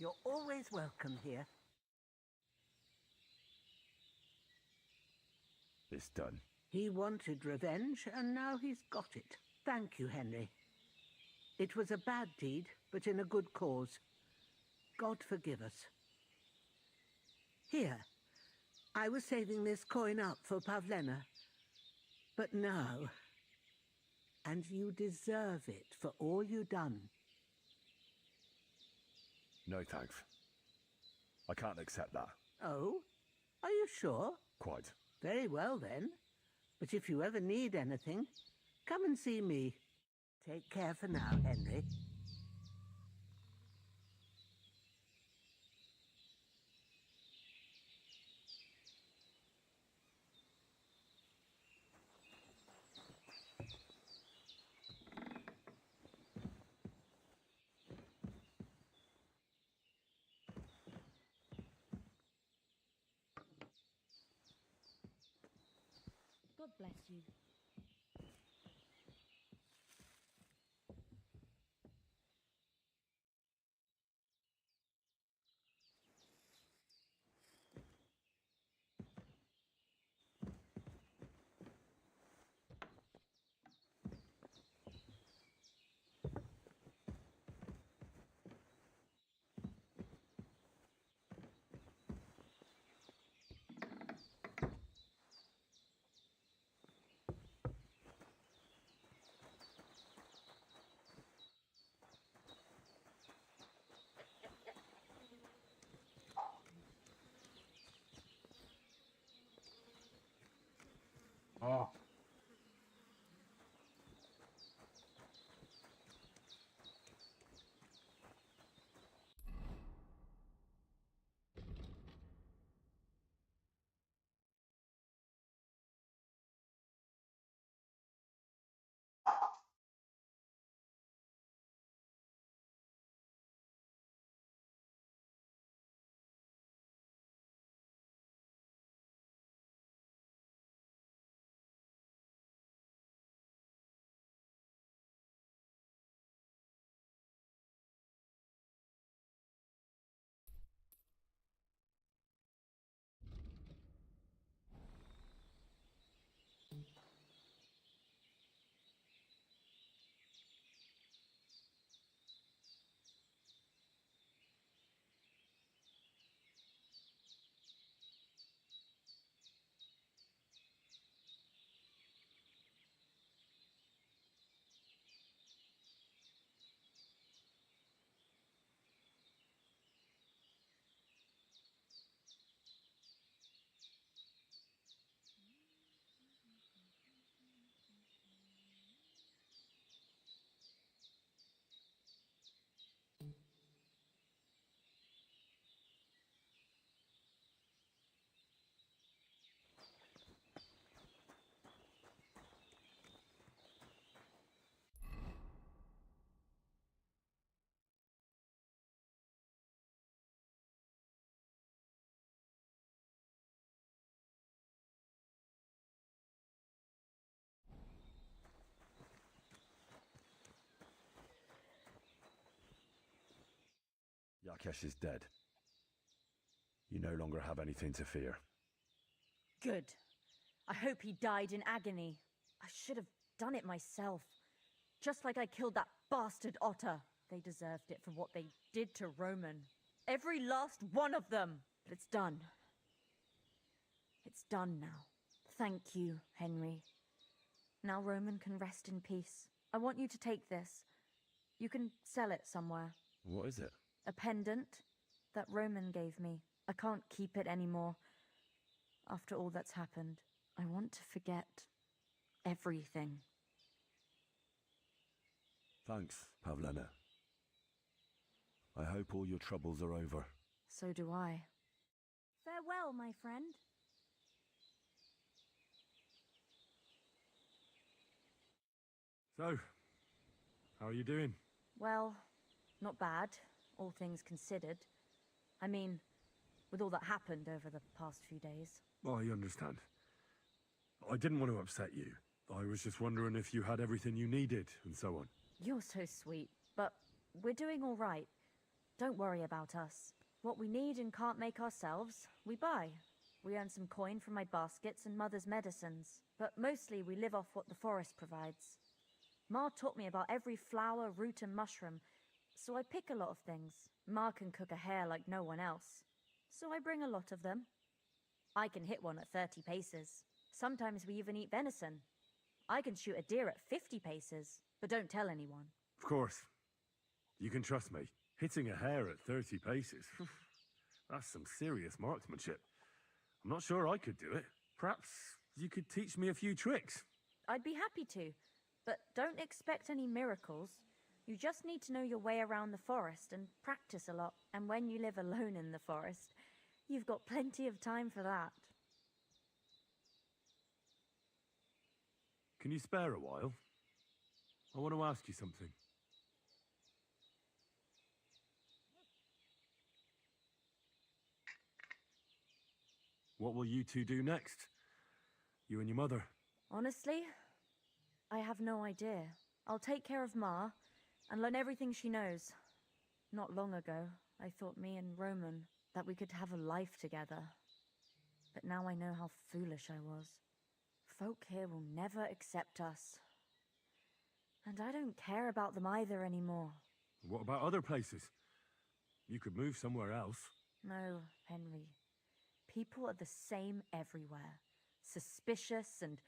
You're always welcome here. It's done. He wanted revenge, and now he's got it. Thank you, Henry. It was a bad deed, but in a good cause. God forgive us. Here, I was saving this coin up for Pavlena. But no. And you deserve it for all you done. No thanks. I can't accept that. Oh? Are you sure? Quite. Very well, then. But if you ever need anything, come and see me. Take care for now, Henry. God bless you. Oh. Yakesh is dead. You no longer have anything to fear. Good. I hope he died in agony. I should have done it myself. Just like I killed that bastard otter. They deserved it for what they did to Roman. Every last one of them. But it's done. It's done now. Thank you, Henry. Now Roman can rest in peace. I want you to take this. You can sell it somewhere. What is it? A pendant that Roman gave me. I can't keep it anymore. After all that's happened, I want to forget everything. Thanks, Pavlena. I hope all your troubles are over. So do I. Farewell, my friend. So, how are you doing? Well, not bad, all things considered. I mean, with all that happened over the past few days. I understand. I didn't want to upset you. I was just wondering if you had everything you needed and so on. You're so sweet, but we're doing all right. Don't worry about us. What we need and can't make ourselves, we buy. We earn some coin from my baskets and Mother's medicines, but mostly we live off what the forest provides. Ma taught me about every flower, root and mushroom, so I pick a lot of things. Ma can cook a hare like no one else, so I bring a lot of them. I can hit one at 30 paces. Sometimes we even eat venison. I can shoot a deer at 50 paces, but don't tell anyone. Of course. You can trust me. Hitting a hare at 30 paces. That's some serious marksmanship. I'm not sure I could do it. Perhaps you could teach me a few tricks. I'd be happy to, but don't expect any miracles. You just need to know your way around the forest and practice a lot. And when you live alone in the forest, you've got plenty of time for that. Can you spare a while? I want to ask you something. What will you two do next? You and your mother? Honestly, I have no idea. I'll take care of Ma and learn everything she knows. Not long ago, I thought me and Roman that we could have a life together. But now I know how foolish I was. Folk here will never accept us. And I don't care about them either anymore. What about other places? You could move somewhere else. No, Henry. People are the same everywhere. Suspicious and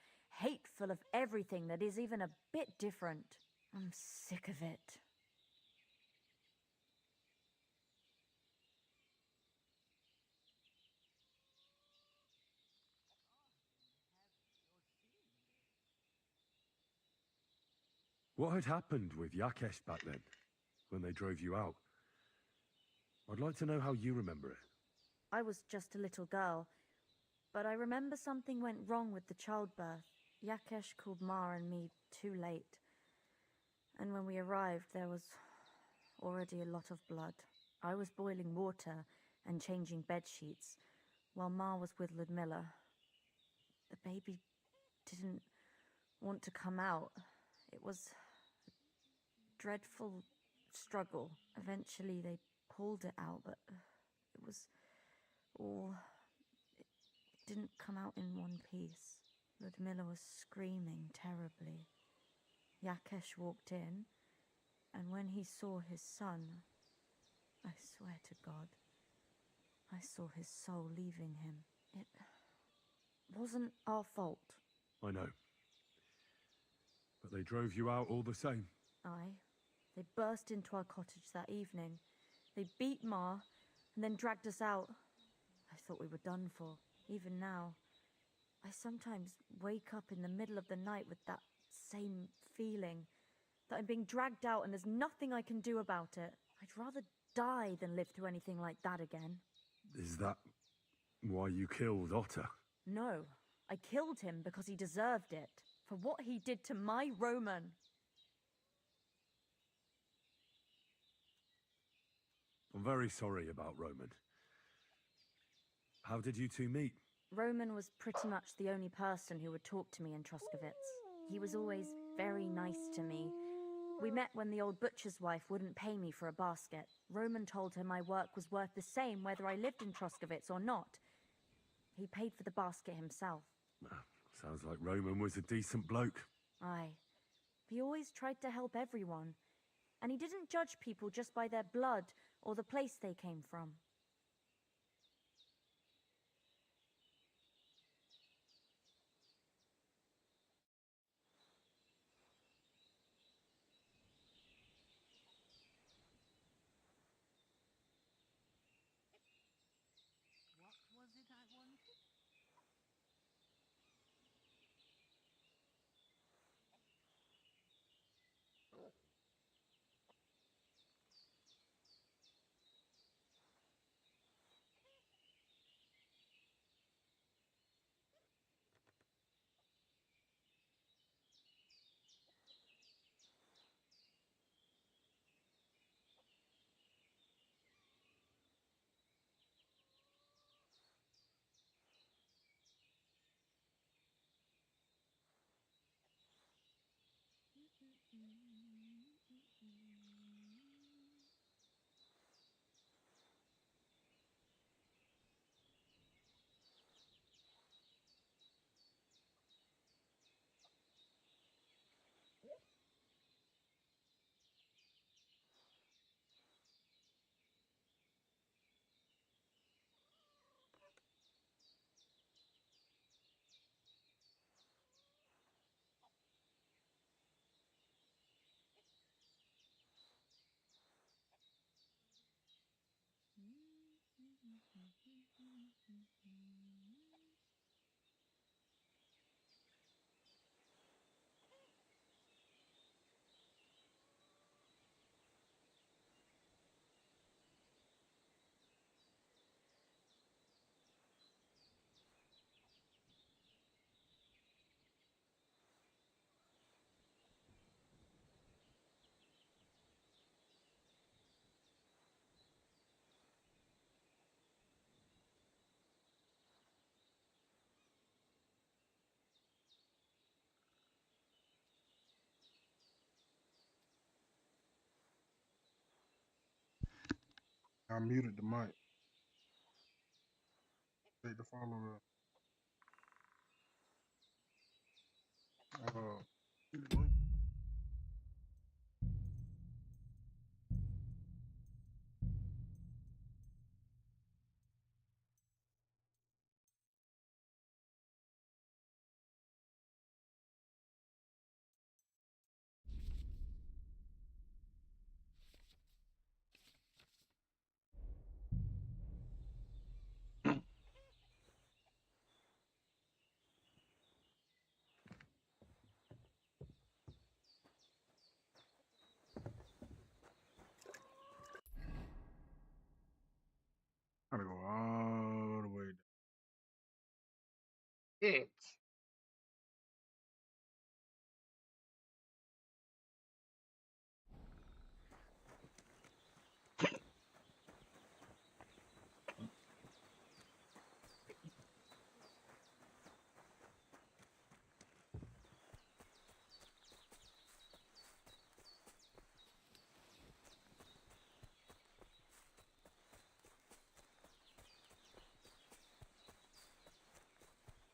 hateful of everything that is even a bit different. I'm sick of it. What had happened with Yakesh back then, when they drove you out? I'd like to know how you remember it. I was just a little girl, but I remember something went wrong with the childbirth. Yakesh called Ma and me too late. And when we arrived, there was already a lot of blood. I was boiling water and changing bed sheets, while Ma was with Ludmilla. The baby didn't want to come out. It was a dreadful struggle. Eventually they pulled it out, but it was all... It didn't come out in one piece. Ludmilla was screaming terribly. Yakesh walked in, and when he saw his son, I swear to God, I saw his soul leaving him. It wasn't our fault. I know. But they drove you out all the same. Aye. They burst into our cottage that evening. They beat Ma, and then dragged us out. I thought we were done for. Even now, I sometimes wake up in the middle of the night with that same feeling, that I'm being dragged out and there's nothing I can do about it. I'd rather die than live through anything like that again. Is that why you killed Otter? No, I killed him because he deserved it, for what he did to my Roman. I'm very sorry about Roman. How did you two meet? Roman was pretty much the only person who would talk to me in Troskovitz. He was always very nice to me. We met when the old butcher's wife wouldn't pay me for a basket. Roman told her my work was worth the same whether I lived in Troskovitz or not. He paid for the basket himself. Sounds like Roman was a decent bloke. Aye. He always tried to help everyone. And he didn't judge people just by their blood or the place they came from. What was it I wanted? I muted the mic. Take the follow the Gotta go all the way down.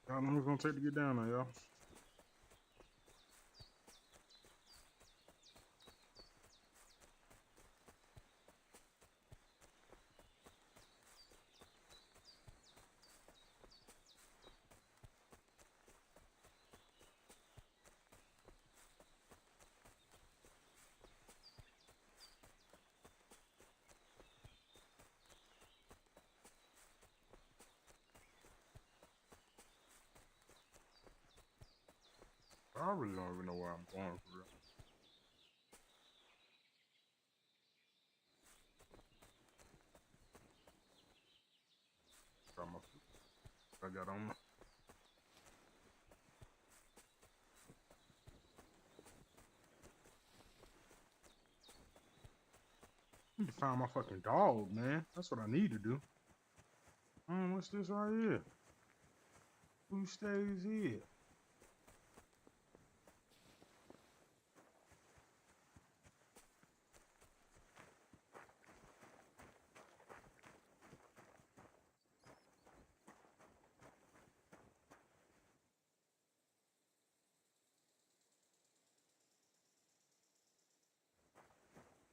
Y'all know who's gonna take to get down there, y'all. I really don't even know where I'm going for real. Got my I got on. Need to find my fucking dog, man. That's what I need to do. What's this right here? Who stays here?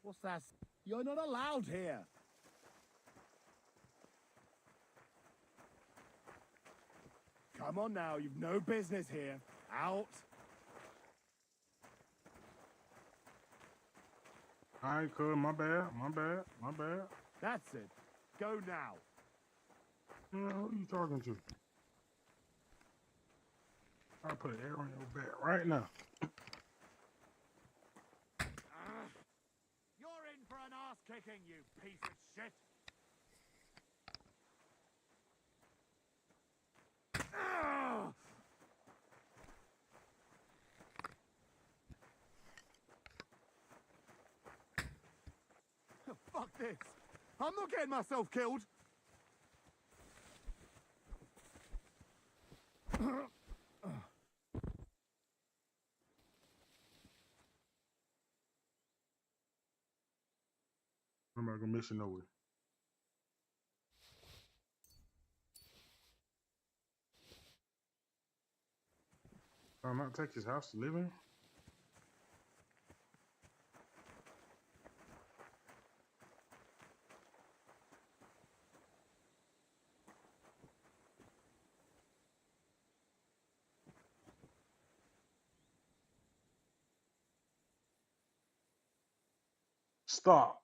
What's that? You're not allowed here. Come on now, you've no business here. Out. Alright, cuz, my bad, my bad, my bad. That's it. Go now. Who are you talking to? I'll put an arrow on your back right now. You're in for an ass kicking, you piece of shit. Fuck this. I'm not getting myself killed. I'm not gonna miss you nowhere. I'll not take his house to live in. Stop.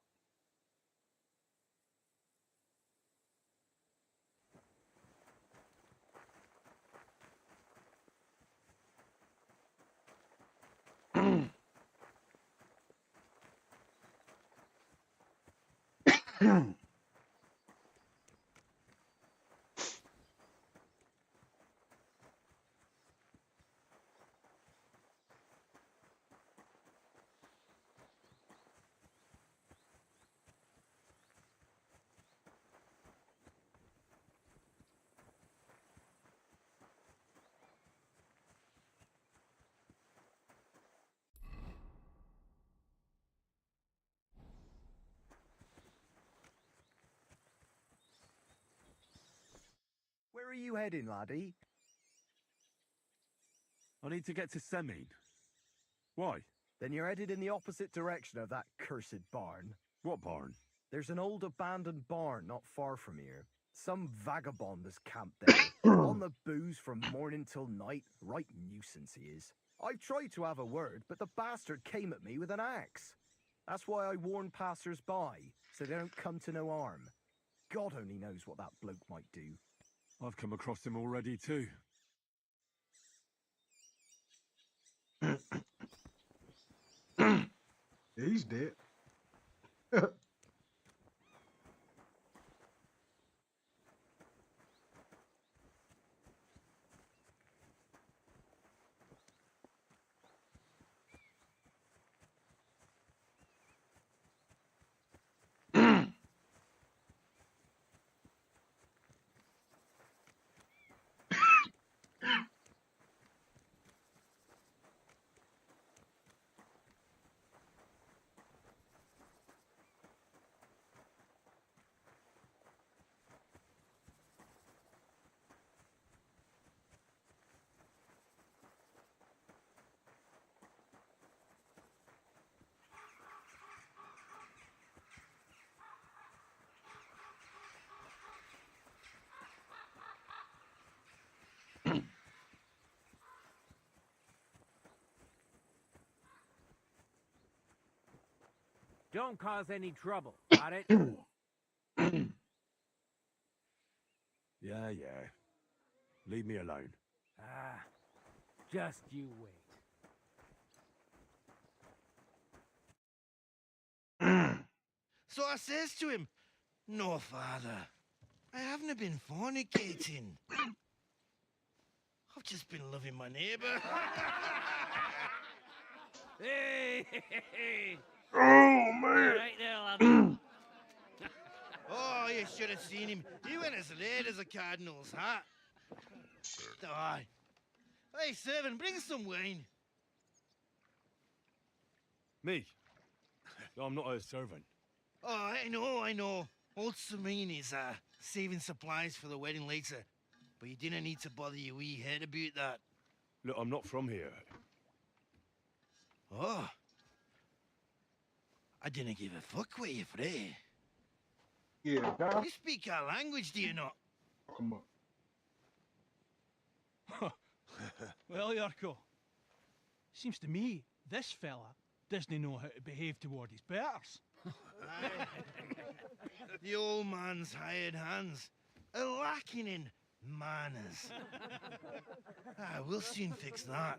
are you heading, laddie? I need to get to Semin. Why? Then you're headed in the opposite direction of that cursed barn. What barn? There's an old abandoned barn not far from here. Some vagabond has camped there, on the booze from morning till night. Right nuisance he is. I've tried to have a word, but the bastard came at me with an axe. That's why I warn passers-by, so they don't come to no harm. God only knows what that bloke might do. I've come across him already too. He's dead. Don't cause any trouble, got it? Yeah. Leave me alone. Ah, just you wait. So I says to him, "No, father, I haven't been fornicating. I've just been loving my neighbour." Hey! Oh man! Right there, laddie. Oh, you should have seen him. He went as red as a cardinal's hat. Aye. Hey, servant, bring some wine. Me? I'm not a servant. Oh, I know. Old Samine is saving supplies for the wedding later. But you didn't need to bother your wee head about that. Look, I'm not from here. Oh. I didn't give a fuck where you're from. Yeah, You speak our language, do you not? come on. Well, Yurko, seems to me this fella doesn't know how to behave toward his betters. Aye. The old man's hired hands are lacking in manners. We'll soon fix that.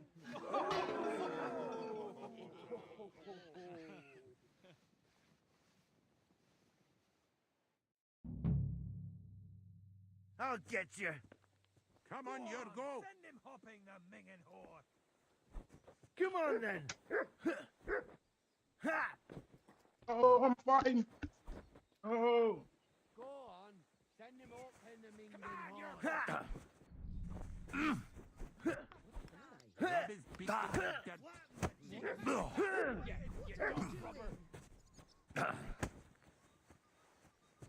I'll get you. Come on, Yurko. Send him hopping, the minging whore. Come on then. Ha! Oh, I'm fighting. Oh. Go on, send him up in the minging whore. Ha! Grab his beak and get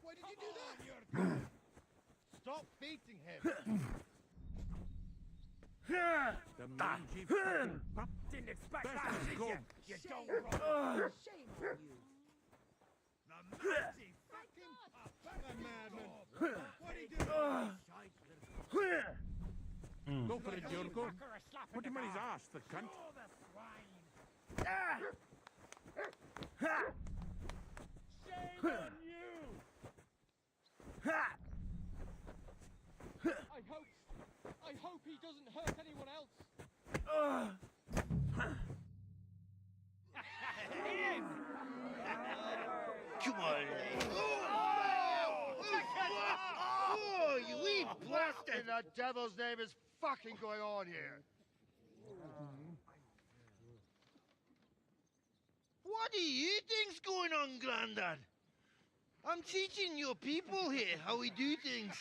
Why did you do that? Stop beating him. The mangy fucking pup. Didn't expect Best that, of did go. you? You don't roll. Shame on you. The mangy fucking pup. The madman. What are you doing? Go for it, Yurko. Put him on his ass, the cunt. Oh, the swine. Shame on you. I hope he doesn't hurt anyone else. Come on. Oh, you wee bastard! In the devil's name is fucking going on here? What do you think's going on, Grandad? I'm teaching your people here how we do things.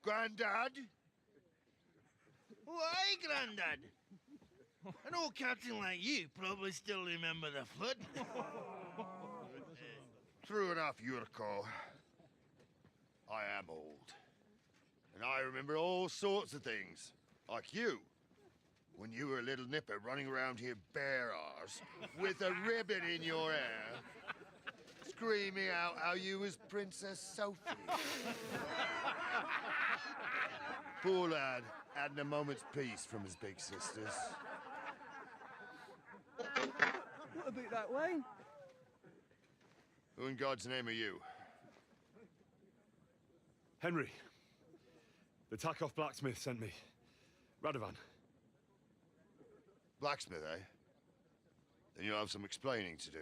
Grandad? Why, Grandad? An old captain like you probably still remember the flood. True enough, Yurko. I am old. And I remember all sorts of things. Like you. When you were a little nipper running around here bare arse, with a ribbon in your hair, screaming out how you was Princess Sophie. Poor lad, hadn't a moment's peace from his big sisters. What about that way? Who in God's name are you? Henry. The Takeoff blacksmith sent me. Radovan. Blacksmith, eh? Then you'll have some explaining to do.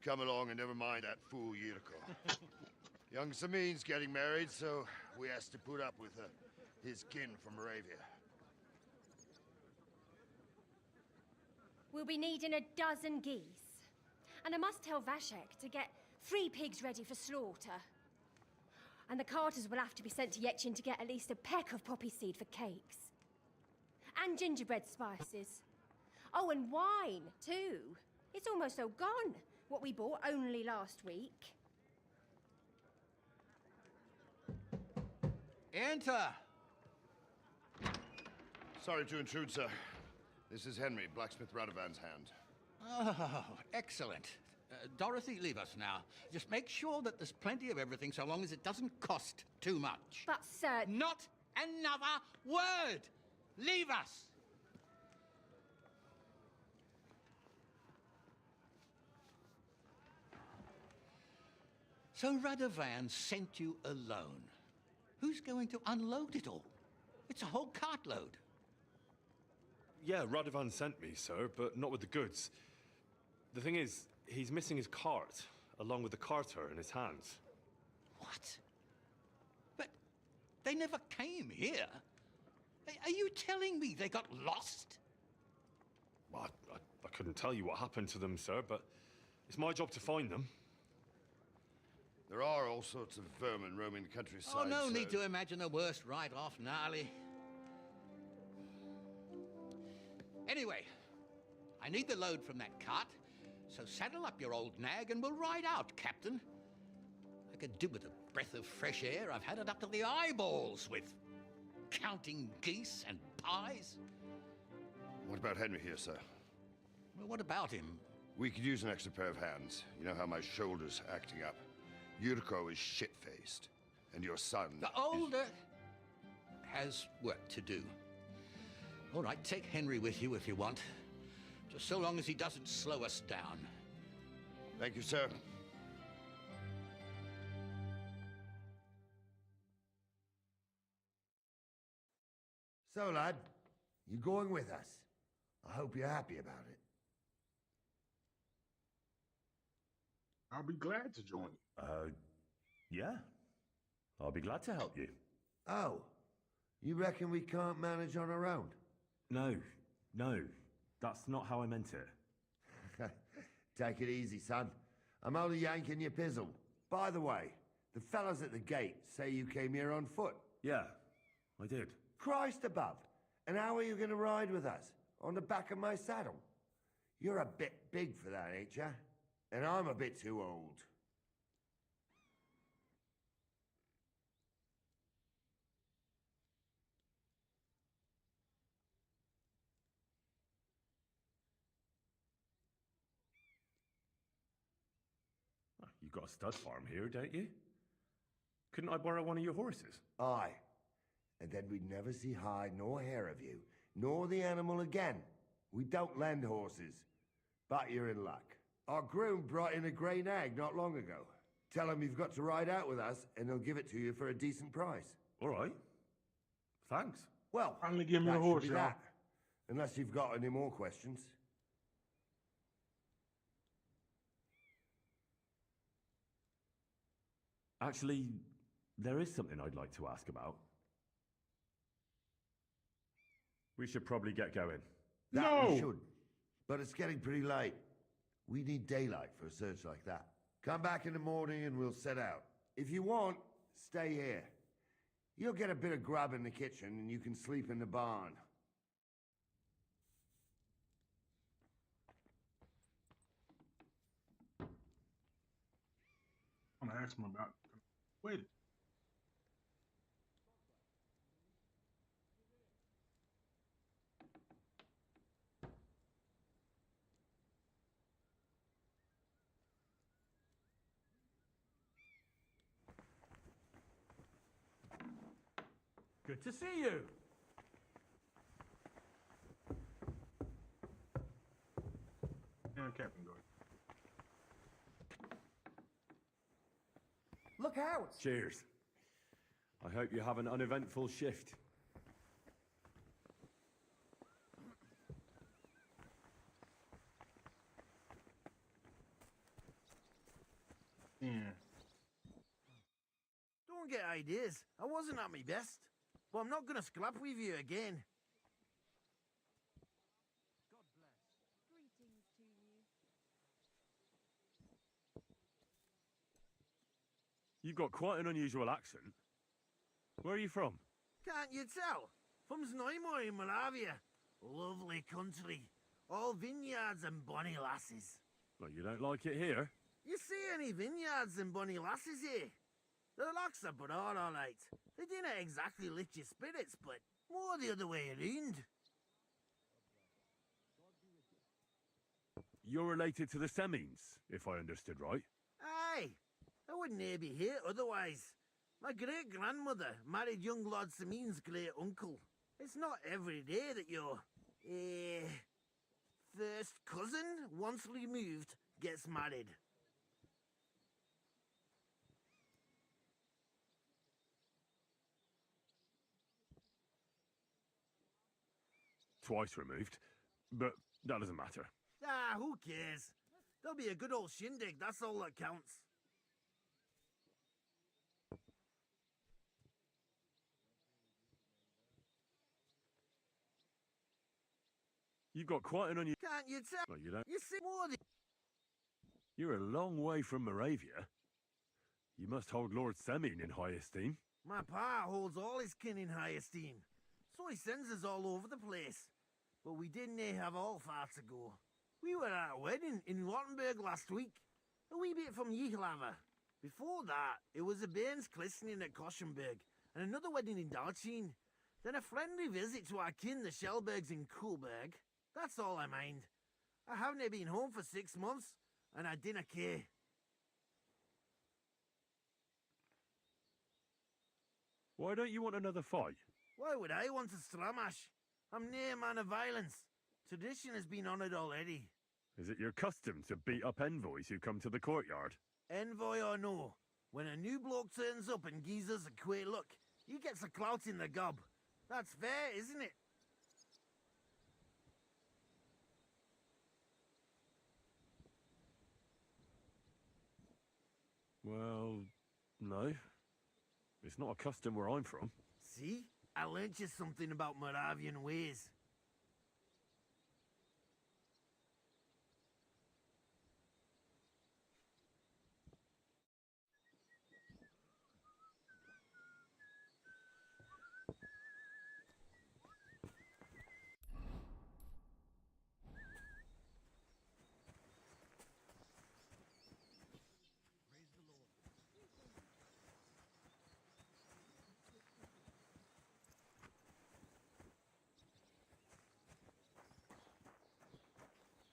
Come along and never mind that fool Yurko. Young Samin's getting married, so we has to put up with his kin from Moravia. We'll be needing a dozen geese. And I must tell Vashek to get 3 pigs ready for slaughter. And the carters will have to be sent to Yetchin to get at least a peck of poppy seed for cakes. And gingerbread spices. Oh, and wine, too. It's almost all gone, what we bought only last week. Enter! Sorry to intrude, sir. This is Henry, Blacksmith Radovan's hand. Oh, excellent. Dorothy, leave us now. Just make sure that there's plenty of everything so long as it doesn't cost too much. But, sir... Not another word! Leave us! So Radovan sent you alone. Who's going to unload it all? It's a whole cartload. Yeah, Radovan sent me, sir, but not with the goods. The thing is, he's missing his cart, along with the carter in his hands. What? But they never came here. Are you telling me they got lost? Well, I couldn't tell you what happened to them, sir, but it's my job to find them. There are all sorts of vermin roaming the countryside. Oh, no need to imagine the worst right off, gnarly. Anyway, I need the load from that cart, so saddle up your old nag and we'll ride out, Captain. I could do with a breath of fresh air. I've had it up to the eyeballs with counting geese and pies. What about Henry here, sir? Well, what about him? We could use an extra pair of hands. You know how my shoulder's acting up. Yurko is shit-faced, and your son... The older has work to do. All right, take Henry with you if you want. Just so long as he doesn't slow us down. Thank you, sir. So, lad, you going with us? I hope you're happy about it. I'll be glad to join you. Yeah. I'll be glad to help you. Oh, you reckon we can't manage on our own? No, that's not how I meant it. Take it easy, son. I'm only yanking your pizzle. By the way, the fellas at the gate say you came here on foot. Yeah, I did. Christ above. And how are you going to ride with us? On the back of my saddle? You're a bit big for that, ain't ya? And I'm a bit too old. You got a stud farm here, don't you? Couldn't I borrow one of your horses? Aye. And then we'd never see hide nor hair of you, nor the animal again. We don't lend horses. But you're in luck. Our groom brought in a grey nag not long ago. Tell him you've got to ride out with us, and he'll give it to you for a decent price. All right. Thanks. Well, finally give me a that horse, should be y'all. that. Unless you've got any more questions. Actually, there is something I'd like to ask about. We should probably get going. That we should. But it's getting pretty late. We need daylight for a search like that. Come back in the morning and we'll set out. If you want, stay here. You'll get a bit of grub in the kitchen and you can sleep in the barn. I'm gonna ask him about. Wait. Good to see you. And Captain Gordon. Look out! Cheers. I hope you have an uneventful shift. Yeah. Don't get ideas. I wasn't at my best. But I'm not gonna scrap with you again. Greetings to you. You've got quite an unusual accent. Where are you from? Can't you tell? From Znojmo in Moravia. Lovely country. All vineyards and bonny lasses. Well, you don't like it here? You see any vineyards and bonny lasses here? The locks are broad, all right. They didn't exactly lift your spirits, but more the other way around. You're related to the Semines, if I understood right. Aye, I wouldn't be here otherwise. My great-grandmother married young Lord Semin's great-uncle. It's not every day that your, first cousin, once removed, gets married. Twice removed, but that doesn't matter. Ah, who cares? There'll be a good old shindig, that's all that counts. You've got quite an unusual... Can't you tell? Well, you don't... You see more than... You're a long way from Moravia. You must hold Lord Semine in high esteem. My pa holds all his kin in high esteem, so he sends us all over the place. But we didn't have all far to go. We were at a wedding in Rottenburg last week, a wee bit from Yichlava. Before that, it was a bairn's christening at Koschenberg, and another wedding in Dalchin. Then a friendly visit to our kin, the Shellbergs in Kuhlberg. That's all I mind. I haven't been home for 6 months, and I didn't care. Why don't you want another fight? Why would I want a stramash? I'm near a man of violence. Tradition has been honoured already. Is it your custom to beat up envoys who come to the courtyard? Envoy or no, when a new bloke turns up and gives us a queer look, he gets a clout in the gob. That's fair, isn't it? Well, no. It's not a custom where I'm from. See? I learnt you something about Moravian ways.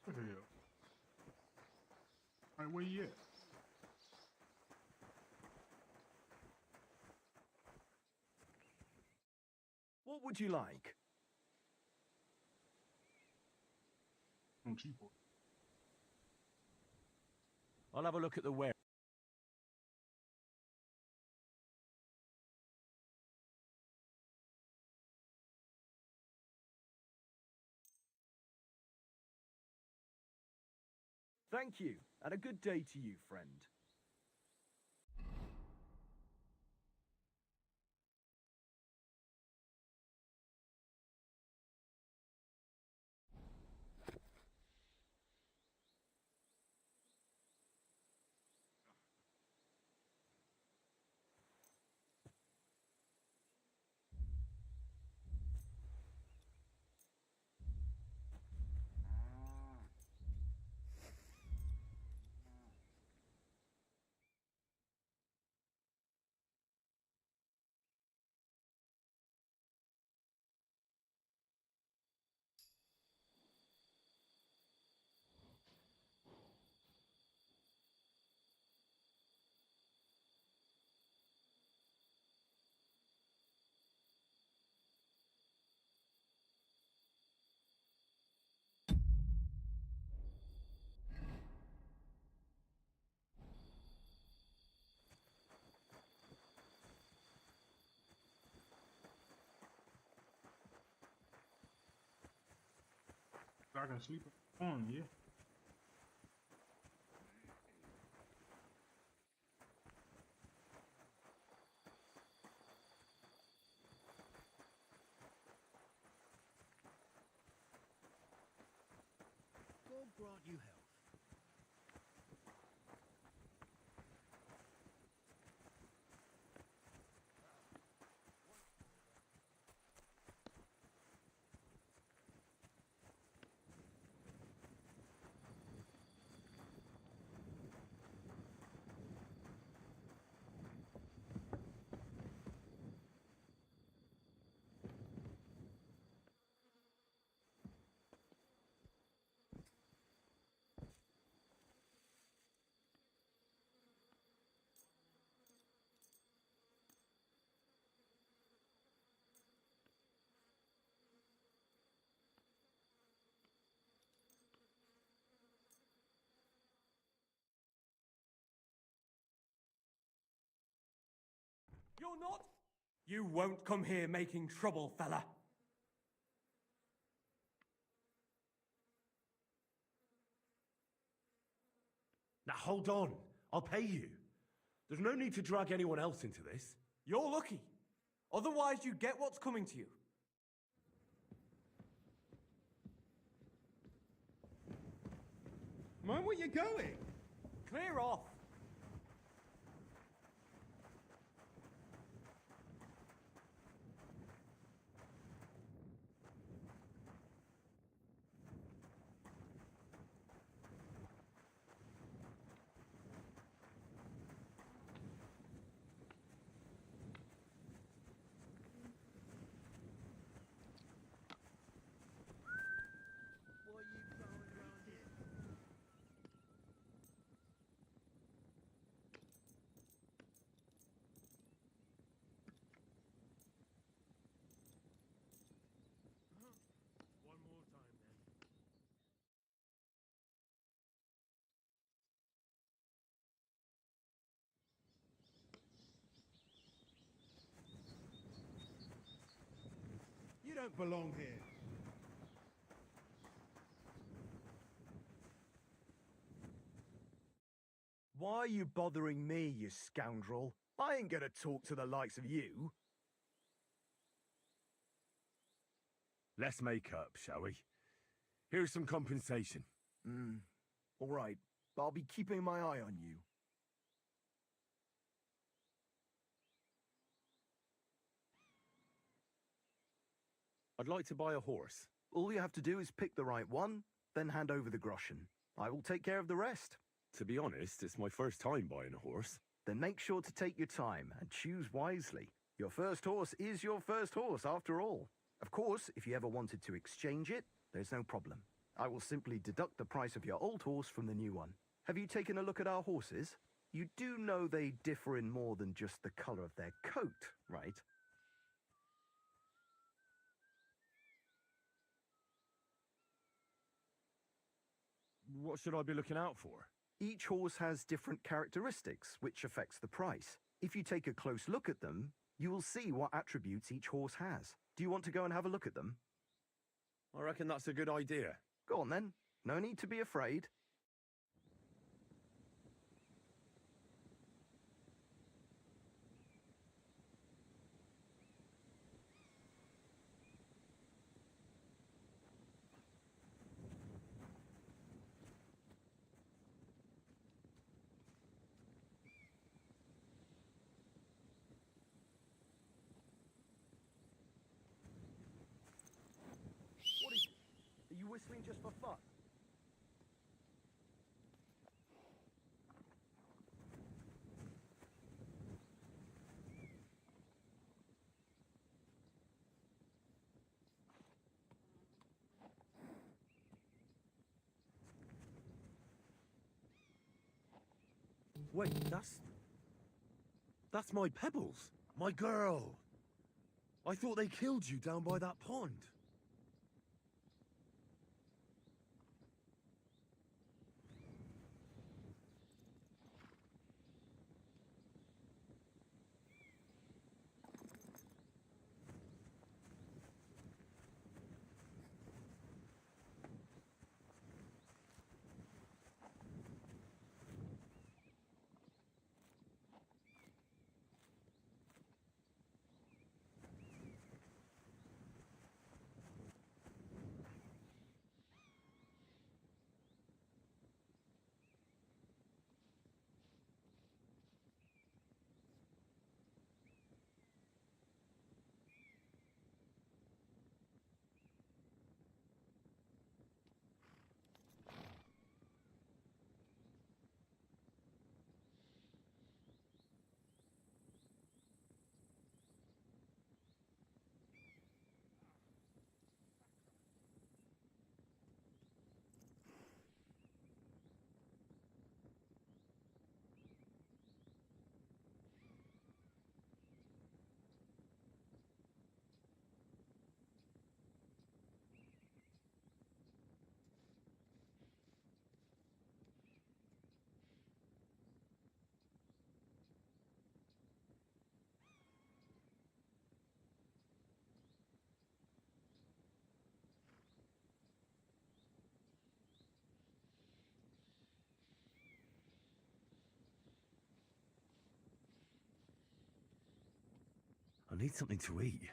What the hell? Alright, where you at? What would you like? On cheaper. I'll have a look at the ware. Thank you, and a good day to you, friend. I can sleep on, yeah. God grant you health. You're not? You won't come here making trouble, fella. Now hold on. I'll pay you. There's no need to drag anyone else into this. You're lucky. Otherwise, you get what's coming to you. Mind where you're going? Clear off. One more time then. You don't belong here. Why are you bothering me, you scoundrel? I ain't gonna talk to the likes of you. Let's make up, shall we? Here's some compensation. All right, but I'll be keeping my eye on you. I'd like to buy a horse. All you have to do is pick the right one, then hand over the groschen. I will take care of the rest. To be honest, it's my first time buying a horse. Then make sure to take your time and choose wisely. Your first horse is your first horse, after all. Of course, if you ever wanted to exchange it, there's no problem. I will simply deduct the price of your old horse from the new one. Have you taken a look at our horses? You do know they differ in more than just the color of their coat, right? What should I be looking out for? Each horse has different characteristics, which affects the price. If you take a close look at them, you will see what attributes each horse has. Do you want to go and have a look at them? I reckon that's a good idea. Go on then. No need to be afraid. Are you whistling just for fun? Wait, that's my Pebbles. My girl. I thought they killed you down by that pond. I need something to eat.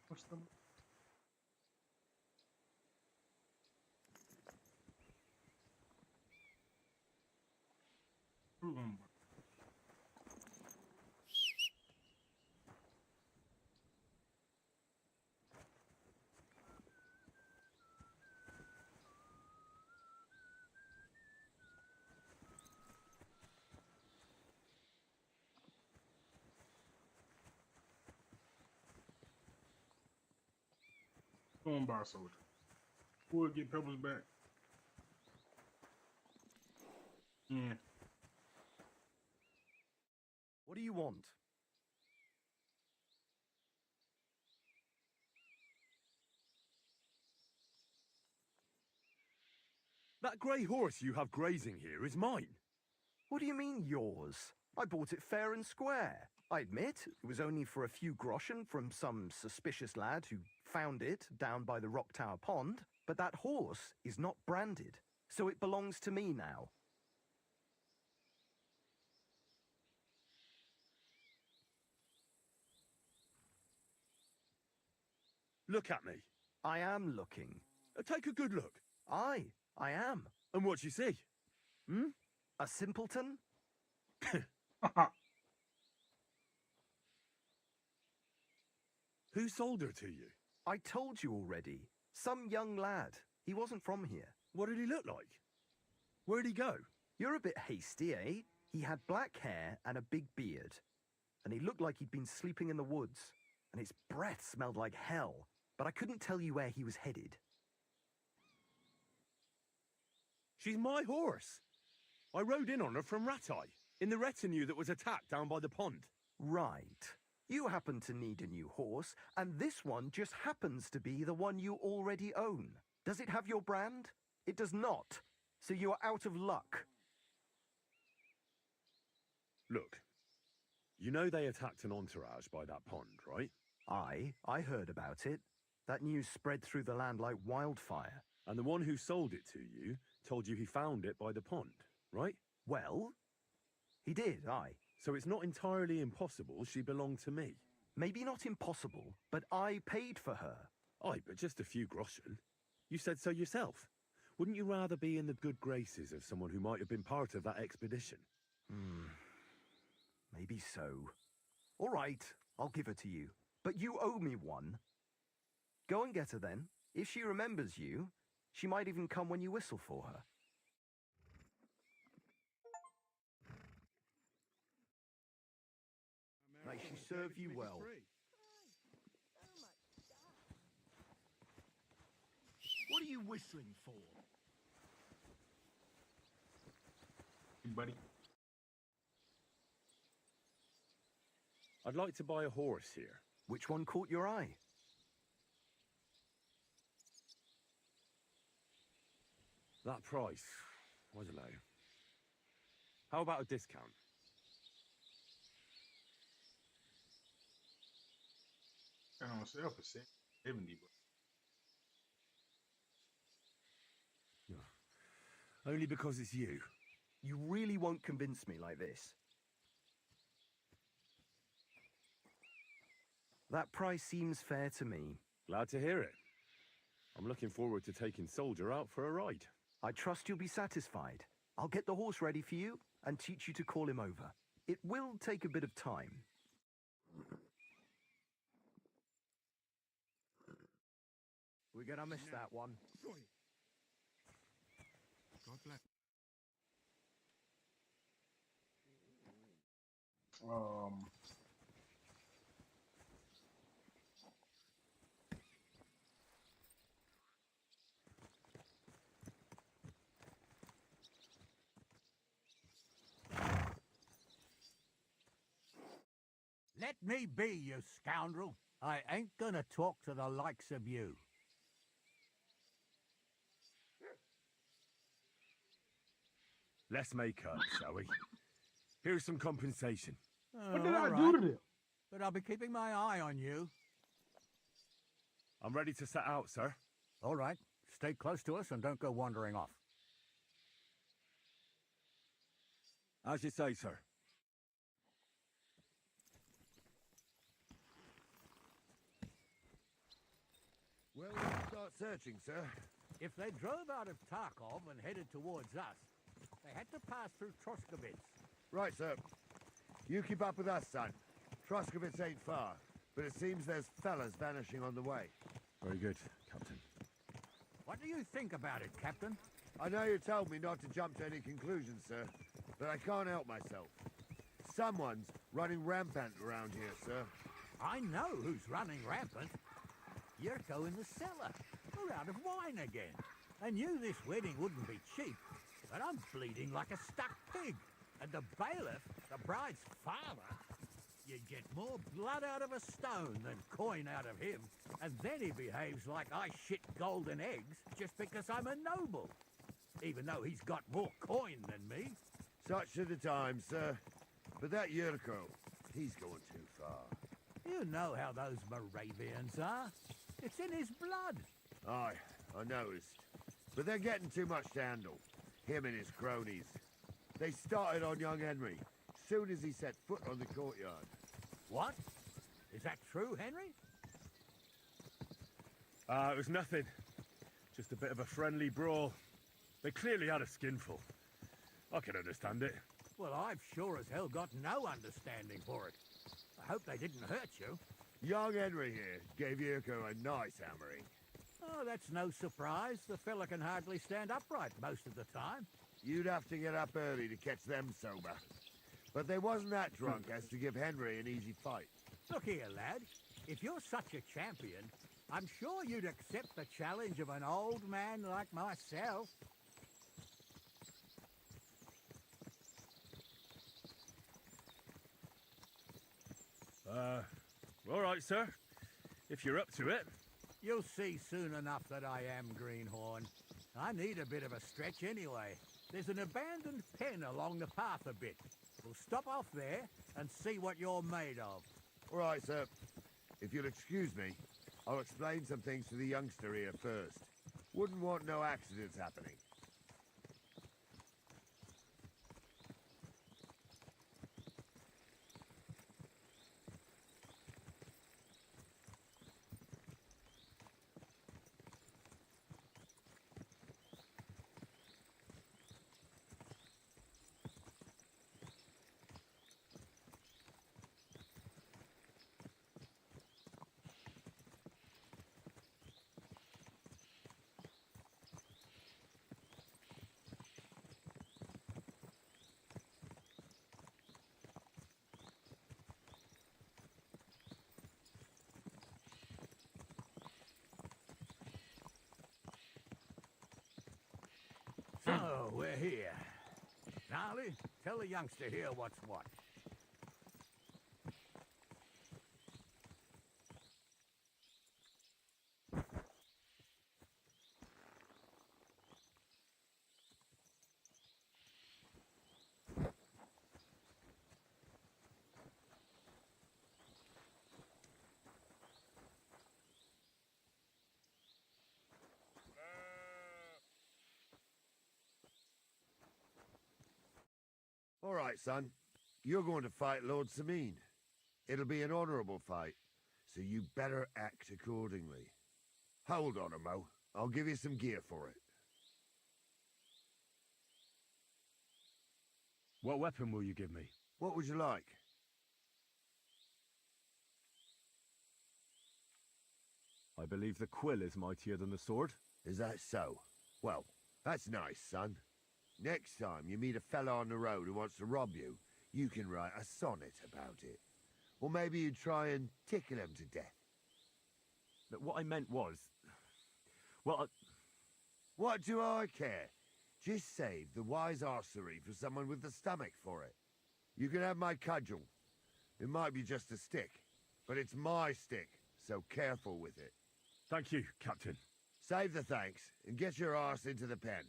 What's the proven? Go on, bar soldier. Who will get Pebbles back? Yeah. What do you want? That grey horse you have grazing here is mine. What do you mean, yours? I bought it fair and square. I admit, it was only for a few groschen from some suspicious lad who found it down by the Rock Tower Pond, but that horse is not branded, so it belongs to me now. Look at me. I am looking. Take a good look. Aye, I am. And what you see? A simpleton? Who sold her to you? I told you already. Some young lad. He wasn't from here. What did he look like? Where'd he go? You're a bit hasty, eh? He had black hair and a big beard. And he looked like he'd been sleeping in the woods. And his breath smelled like hell. But I couldn't tell you where he was headed. She's my horse. I rode in on her from Ratai, in the retinue that was attacked down by the pond. Right. You happen to need a new horse, and this one just happens to be the one you already own. Does it have your brand? It does not. So you are out of luck. Look, you know they attacked an entourage by that pond, right? I heard about it. That news spread through the land like wildfire. And the one who sold it to you told you he found it by the pond, right? Well, he did, aye. So it's not entirely impossible she belonged to me. Maybe not impossible, but I paid for her. Aye, but just a few groschen. You said so yourself. Wouldn't you rather be in the good graces of someone who might have been part of that expedition? Maybe so. All right, I'll give her to you. But you owe me one. Go and get her then. If she remembers you, she might even come when you whistle for her. May she serve you well. What are you whistling for? Hey, buddy. I'd like to buy a horse here. Which one caught your eye? That price, I don't know. How about a discount? And on sale for 70, but Only because it's you. You really won't convince me like this. That price seems fair to me. Glad to hear it. I'm looking forward to taking Soldier out for a ride. I trust you'll be satisfied. I'll get the horse ready for you and teach you to call him over. It will take a bit of time. We're gonna miss that one. God bless. Um, Let me be, you scoundrel. I ain't gonna talk to the likes of you. Let's make up, shall we? Here's some compensation. what did all I right. do to them? But I'll be keeping my eye on you. I'm ready to set out, sir. All right. Stay close to us and don't go wandering off. As you say, sir. Where will we start searching, sir? If they drove out of Tarkov and headed towards us, they had to pass through Troskovitz. Right, sir. You keep up with us, son. Troskovitz ain't far, but it seems there's fellas vanishing on the way. Very good, Captain. What do you think about it, Captain? I know you told me not to jump to any conclusions, sir, but I can't help myself. Someone's running rampant around here, sir. I know who's running rampant. Yurko in the cellar. We're out of wine again. I knew this wedding wouldn't be cheap, but I'm bleeding like a stuck pig. And the bailiff, the bride's father, you'd get more blood out of a stone than coin out of him. And then he behaves like I shit golden eggs just because I'm a noble. Even though he's got more coin than me. Such are the times, sir. But that Yurko, he's going too far. You know how those Moravians are. It's in his blood. Aye, I noticed. But they're getting too much to handle. Him and his cronies. They started on young Henry, soon as he set foot on the courtyard. What? Is that true, Henry? It was nothing. Just a bit of a friendly brawl. They clearly had a skinful. I can understand it. Well, I've sure as hell got no understanding for it. I hope they didn't hurt you. Young Henry here gave Yurko a nice hammering. Oh, that's no surprise. The fella can hardly stand upright most of the time. You'd have to get up early to catch them sober. But they wasn't that drunk as to give Henry an easy fight. Look here, lad. If you're such a champion, I'm sure you'd accept the challenge of an old man like myself. All right, sir. If you're up to it. You'll see soon enough that I am Greenhorn. I need a bit of a stretch anyway. There's an abandoned pen along the path a bit. We'll stop off there and see what you're made of. All right, sir. If you'll excuse me, I'll explain some things to the youngster here first. Wouldn't want no accidents happening. So, we're here. Gnarly, tell the youngster here what's what. All right, son. You're going to fight Lord Sameen. It'll be an honorable fight, so you better act accordingly. Hold on, Mo. I'll give you some gear for it. What weapon will you give me? What would you like? I believe the quill is mightier than the sword. Is that so? Well, that's nice, son. Next time you meet a fella on the road who wants to rob you, you can write a sonnet about it. Or maybe you try and tickle him to death. But what I meant was... Well, What do I care? Just save the wise arsery for someone with the stomach for it. You can have my cudgel. It might be just a stick, but it's my stick, so careful with it. Thank you, Captain. Save the thanks, and get your arse into the pen.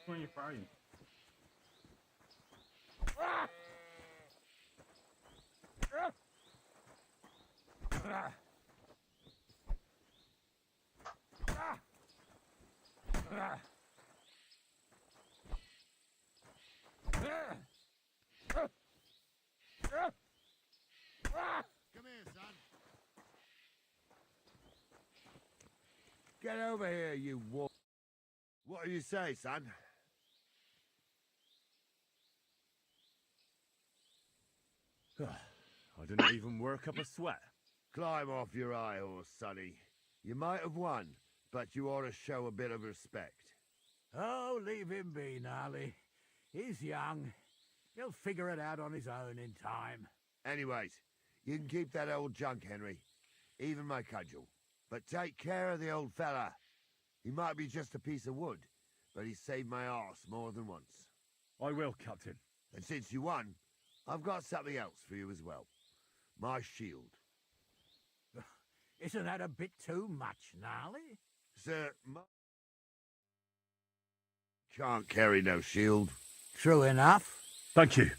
When you're fighting. Come here, son. Get over here, you wolf. What do you say, son? I didn't even work up a sweat. Climb off your high horse, sonny. You might have won, but you ought to show a bit of respect. Oh, leave him be, Gnarly. He's young. He'll figure it out on his own in time. Anyways, you can keep that old junk, Henry. Even my cudgel. But take care of the old fella. He might be just a piece of wood, but he saved my arse more than once. I will, Captain. And since you won, I've got something else for you as well. My shield. Isn't that a bit too much, Gnarly? Sir, can't carry no shield. True enough. Thank you.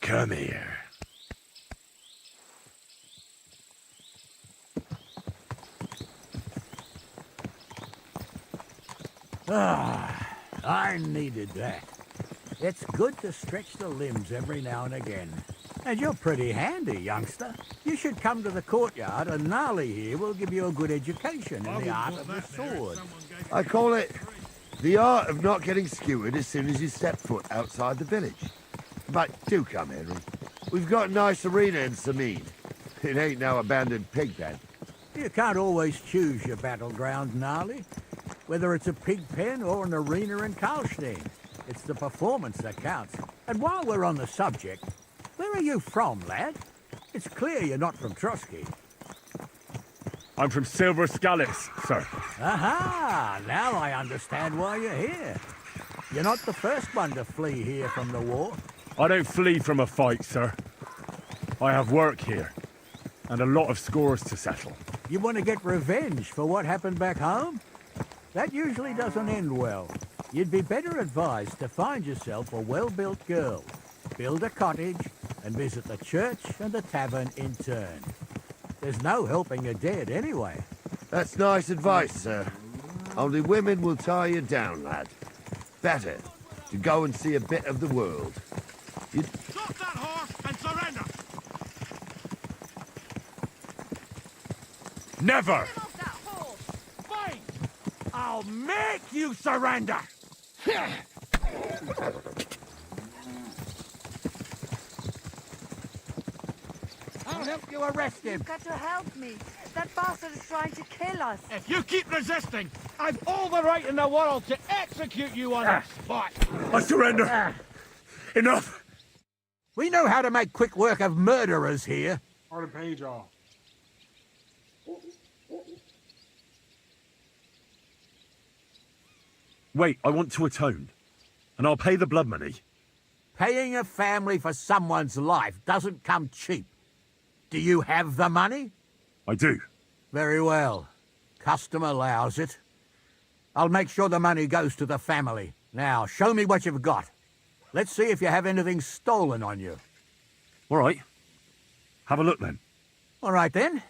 Come here. Ah, I needed that. It's good to stretch the limbs every now and again. And you're pretty handy, youngster. You should come to the courtyard, and Gnarly here will give you a good education in the art of the sword. I call it the art of not getting skewered as soon as you step foot outside the village. But do come, Henry. We've got a nice arena in Sameen. It ain't no abandoned pig pen. You can't always choose your battleground, Gnarly. Whether it's a pig pen or an arena in Karlstein, it's the performance that counts. And while we're on the subject, where are you from, lad? It's clear you're not from Trotsky. I'm from Silver Scallops, sir. Aha! Now I understand why you're here. You're not the first one to flee here from the war. I don't flee from a fight, sir. I have work here, and a lot of scores to settle. You want to get revenge for what happened back home? That usually doesn't end well. You'd be better advised to find yourself a well-built girl, build a cottage, and visit the church and the tavern in turn. There's no helping a dead anyway. That's nice advice, sir. Only women will tie you down, lad. Better to go and see a bit of the world. Stop that horse and surrender! Never! Fine! I'll make you surrender! I'll help you arrest him. You've got to help me. That bastard is trying to kill us. If you keep resisting, I've all the right in the world to execute you on the spot. I surrender! Enough! We know how to make quick work of murderers here. Already paid y'all. Wait, I want to atone. And I'll pay the blood money. Paying a family for someone's life doesn't come cheap. Do you have the money? I do. Very well. Custom allows it. I'll make sure the money goes to the family. Now, show me what you've got. Let's see if you have anything stolen on you. All right. Have a look then. All right then.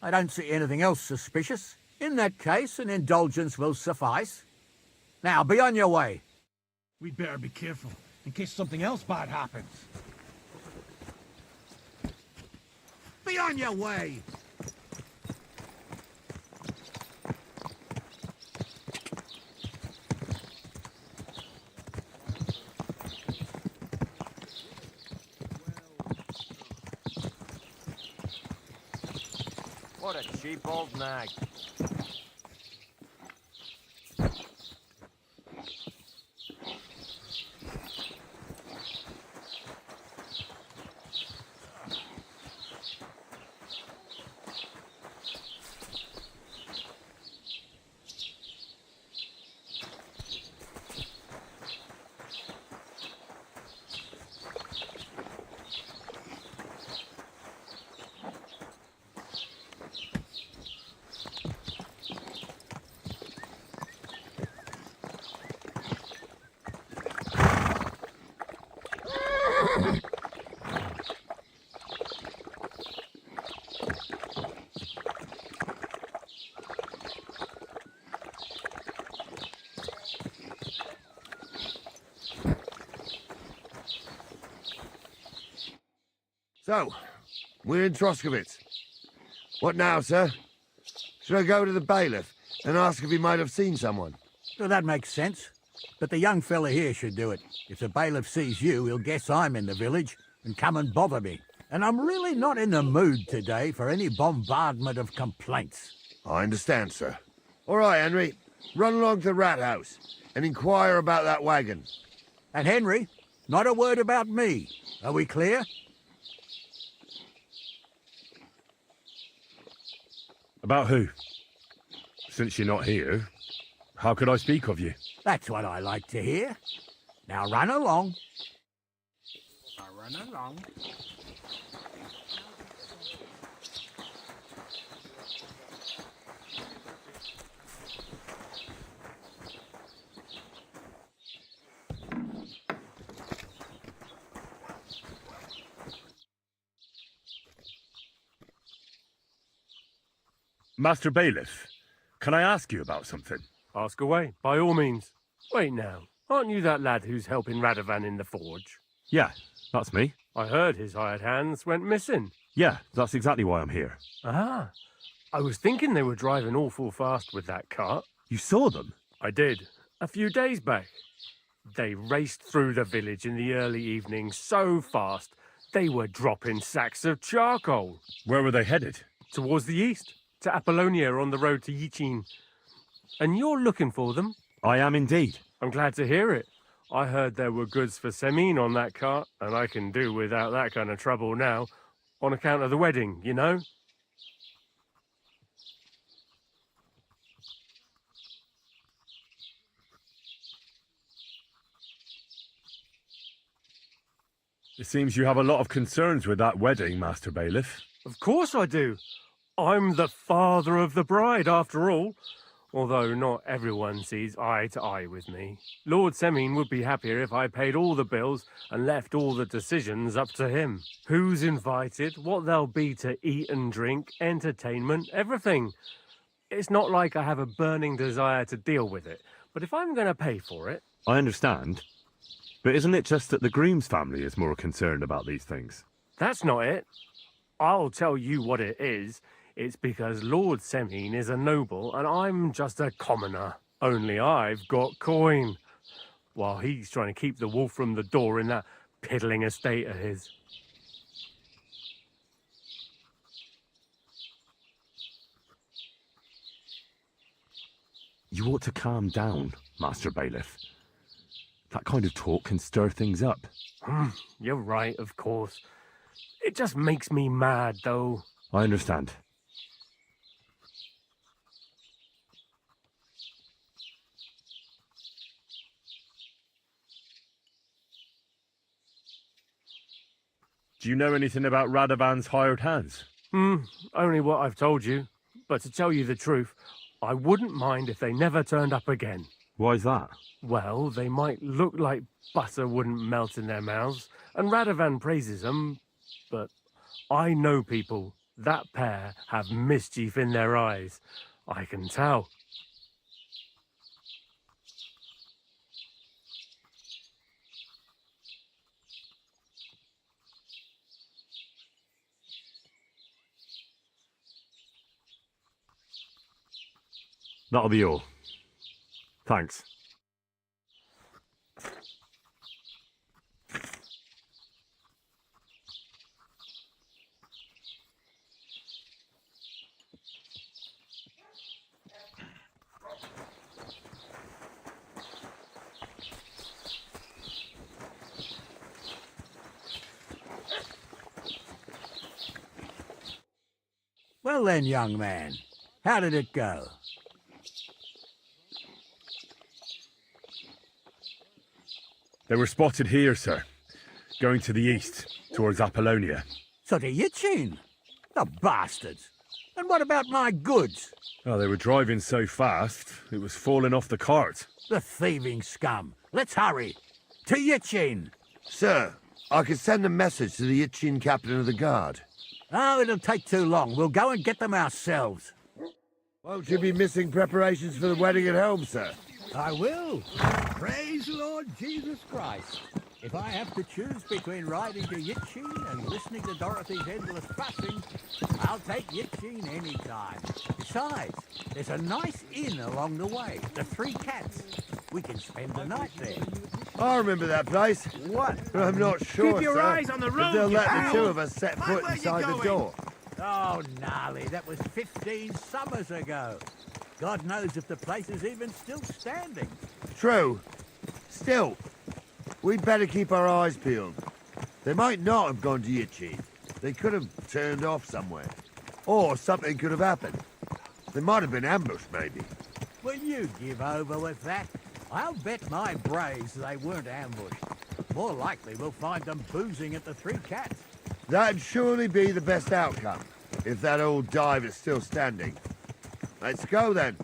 I don't see anything else suspicious. In that case, an indulgence will suffice. Now, be on your way. We'd better be careful, in case something else bad happens. Be on your way! What a cheap old nag. So, we're in Troskovitz. What now, sir? Should I go to the bailiff and ask if he might have seen someone? Well, that makes sense. But the young fella here should do it. If the bailiff sees you, he'll guess I'm in the village and come and bother me. And I'm really not in the mood today for any bombardment of complaints. I understand, sir. All right, Henry. Run along to the rat house and inquire about that wagon. And Henry, not a word about me. Are we clear? About who? Since you're not here, how could I speak of you? That's what I like to hear. Now run along. Now run along. Master Bailiff, can I ask you about something? Ask away, by all means. Wait now, aren't you that lad who's helping Radovan in the forge? Yeah, that's me. I heard his hired hands went missing. Yeah, that's exactly why I'm here. Ah, I was thinking they were driving awful fast with that cart. You saw them? I did, a few days back. They raced through the village in the early evening so fast, they were dropping sacks of charcoal. Where were they headed? Towards the east, to Apollonia on the road to Yichin. And you're looking for them? I am indeed. I'm glad to hear it. I heard there were goods for Semin on that cart, and I can do without that kind of trouble now, on account of the wedding, you know? It seems you have a lot of concerns with that wedding, Master Bailiff. Of course I do. I'm the father of the bride, after all. Although not everyone sees eye to eye with me. Lord Semin would be happier if I paid all the bills and left all the decisions up to him. Who's invited, what there'll be to eat and drink, entertainment, everything. It's not like I have a burning desire to deal with it, but if I'm going to pay for it... I understand. But isn't it just that the groom's family is more concerned about these things? That's not it. I'll tell you what it is. It's because Lord Semin is a noble and I'm just a commoner. Only I've got coin. While he's trying to keep the wolf from the door in that piddling estate of his. You ought to calm down, Master Bailiff. That kind of talk can stir things up. You're right, of course. It just makes me mad, though. I understand. Do you know anything about Radovan's hired hands? Only what I've told you. But to tell you the truth, I wouldn't mind if they never turned up again. Why's that? Well, they might look like butter wouldn't melt in their mouths, and Radovan praises them, but I know people. That pair have mischief in their eyes. I can tell. That'll be all. Thanks. Well then, young man, how did it go? They were spotted here, sir. Going to the east, towards Apollonia. So to Yitchin? The bastards! And what about my goods? Oh, they were driving so fast, it was falling off the cart. The thieving scum! Let's hurry! To Yitchin! Sir, I could send a message to the Itchin captain of the guard. Oh, it'll take too long. We'll go and get them ourselves. Won't you be missing preparations for the wedding at home, sir? I will. Praise Lord Jesus Christ. If I have to choose between riding to Yitchin and listening to Dorothy's endless fussing, I'll take Yitchin any time. Besides, there's a nice inn along the way, the Three Cats. We can spend the night there. I remember that place. What? But I'm not sure, Keep your sir, eyes on the road, if they'll you let the fool. two of us set Mind foot where inside you're the going. door. Oh, gnarly, that was 15 summers ago. God knows if the place is even still standing. True. Still, we'd better keep our eyes peeled. They might not have gone to Yitchin. They could have turned off somewhere. Or something could have happened. They might have been ambushed, maybe. Will you give over with that? I'll bet my braves they weren't ambushed. More likely we'll find them boozing at the Three Cats. That'd surely be the best outcome, if that old dive is still standing. Let's go, then.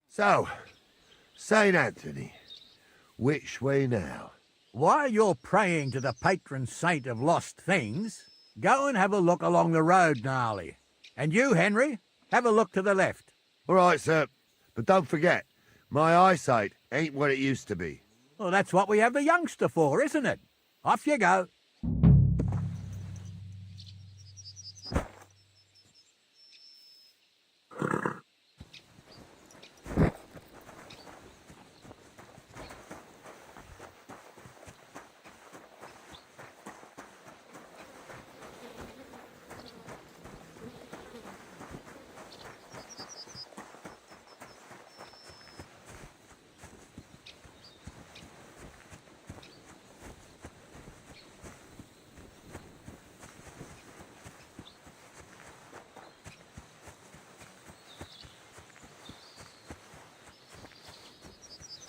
So, St. Anthony, which way now? While you're praying to the patron saint of lost things, go and have a look along the road, Gnarly. And you, Henry, have a look to the left. All right, sir. But don't forget, my eyesight ain't what it used to be. Well, that's what we have the youngster for, isn't it? Off you go.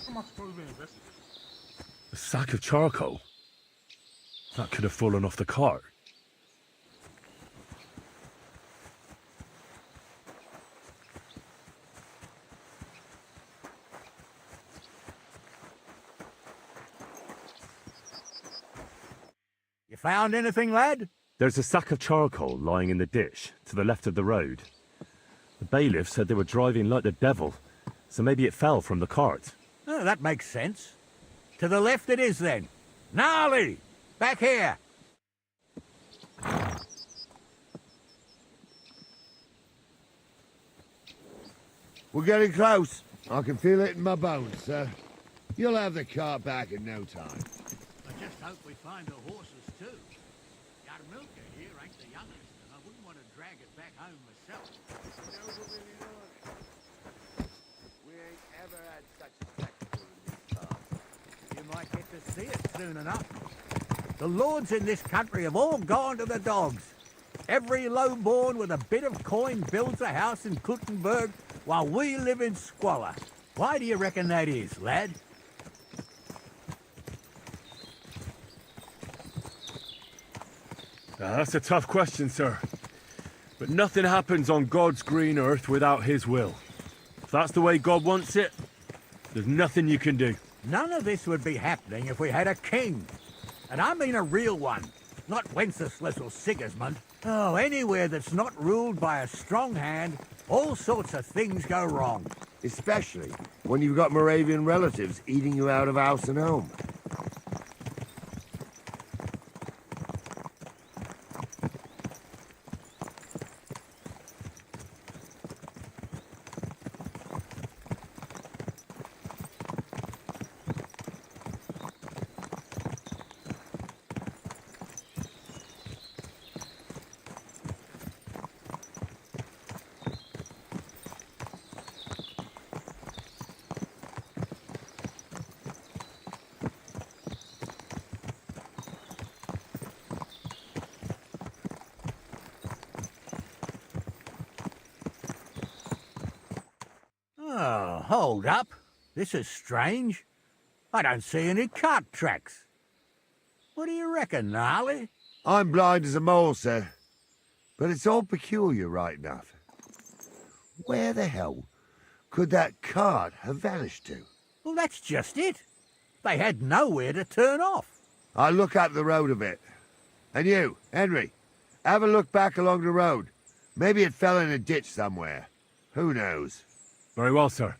How am I supposed to be invested? A sack of charcoal? That could have fallen off the cart. You found anything, lad? There's a sack of charcoal lying in the ditch to the left of the road. The bailiff said they were driving like the devil, so maybe it fell from the cart. Oh, that makes sense. To the left it is then. Gnarly! Back here! We're getting close. I can feel it in my bones, sir. You'll have the cart back in no time. I just hope we find the horses too. Our milker here ain't the youngest, and I wouldn't want to drag it back home myself. We ain't ever had such a spectacle in these parts. You might get to see it soon enough. The lords in this country have all gone to the dogs. Every lowborn with a bit of coin builds a house in Kuttenberg while we live in squalor. Why do you reckon that is, lad? That's a tough question, sir. But nothing happens on God's green earth without his will. If that's the way God wants it, there's nothing you can do. None of this would be happening if we had a king. And I mean a real one, not Wenceslas or Sigismund. Oh, anywhere that's not ruled by a strong hand, all sorts of things go wrong. Especially when you've got Moravian relatives eating you out of house and home. Oh, hold up. This is strange. I don't see any cart tracks. What do you reckon, Gnarly? I'm blind as a mole, sir. But it's all peculiar right enough. Where the hell could that cart have vanished to? Well, that's just it. They had nowhere to turn off. I'll look up the road a bit. And you, Henry, have a look back along the road. Maybe it fell in a ditch somewhere. Who knows? Very well, sir.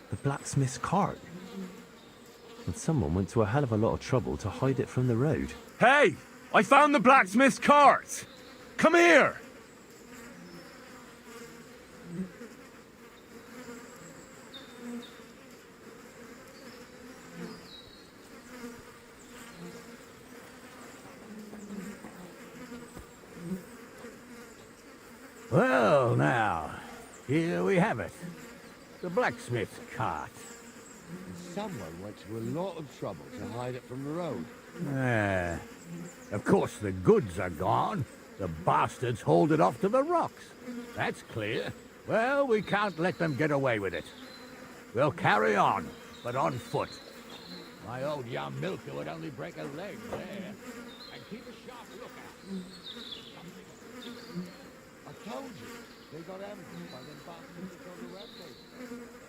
The blacksmith's cart. And someone went to a hell of a lot of trouble to hide it from the road. Hey! I found the blacksmith's cart! Come here! Well, now, here we have it. The blacksmith's cart. Someone went to a lot of trouble to hide it from the road. Of course the goods are gone, The bastards hauled it off to the rocks. That's clear. Well, we can't let them get away with it. We'll carry on, but on foot. My old young milker would only break a leg there. And keep a sharp lookout. I told you, they got ambushed by them bastards on the rampage.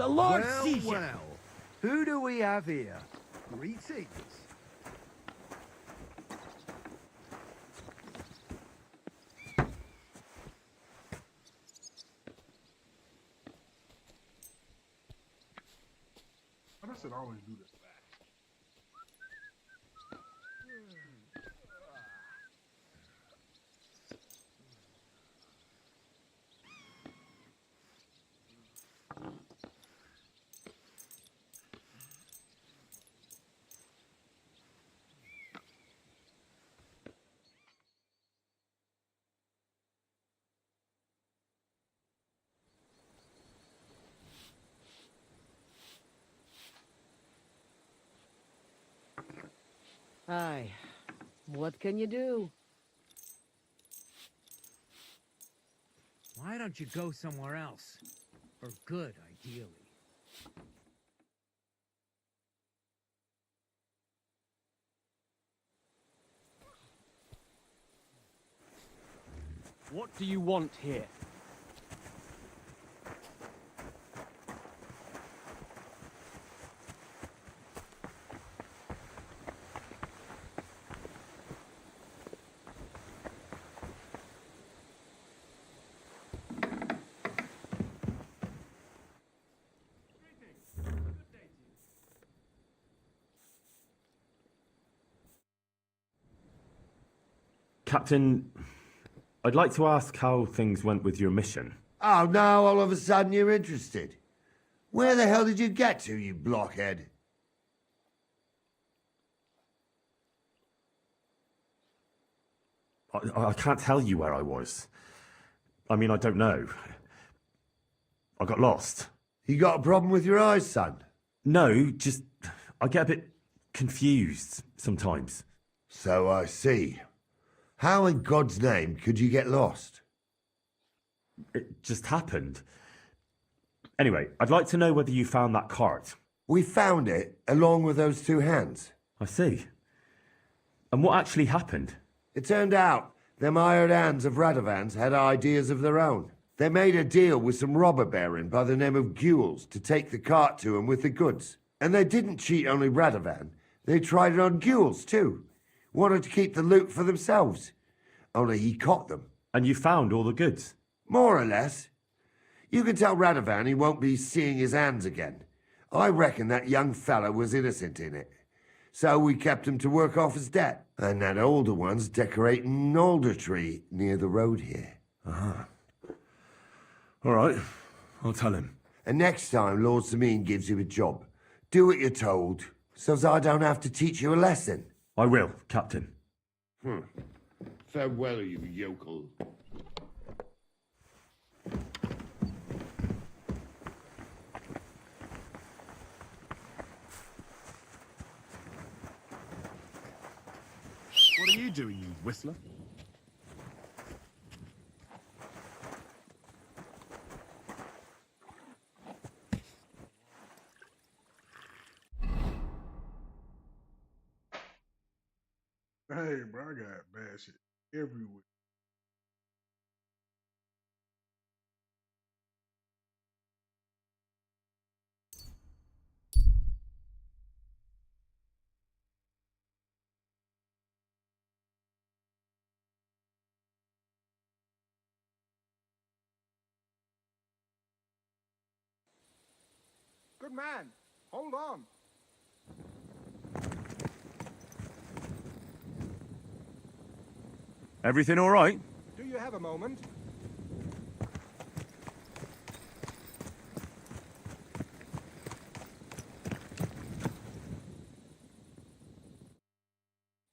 The Lord Well, sees you. well. Who do we have here? Greetings. Why does it always do this? Aye. What can you do? Why don't you go somewhere else? For good, ideally. What do you want here? Captain, I'd like to ask how things went with your mission. Oh, now all of a sudden you're interested. Where the hell did you get to, you blockhead? I can't tell you where I was. I mean, I don't know. I got lost. You got a problem with your eyes, son? No, just I get a bit confused sometimes. So I see. How in God's name could you get lost? It just happened. Anyway, I'd like to know whether you found that cart. We found it, along with those two hands. I see. And what actually happened? It turned out them hired hands of Radovans had ideas of their own. They made a deal with some robber baron by the name of Gules to take the cart to him with the goods. And they didn't cheat only Radovan, they tried it on Gules too. Wanted to keep the loot for themselves. Only he caught them. And you found all the goods? More or less. You can tell Radovan he won't be seeing his hands again. I reckon that young fella was innocent in it. So we kept him to work off his debt. And that older one's decorating an alder tree near the road here. Ah. All right, I'll tell him. And next time Lord Sameen gives you a job, do what you're told, so I don't have to teach you a lesson. I will, Captain. Farewell, you yokel. What are you doing, you whistler? Hey, bro, I got bad shit everywhere. Good man. Hold on. Everything all right? Do you have a moment?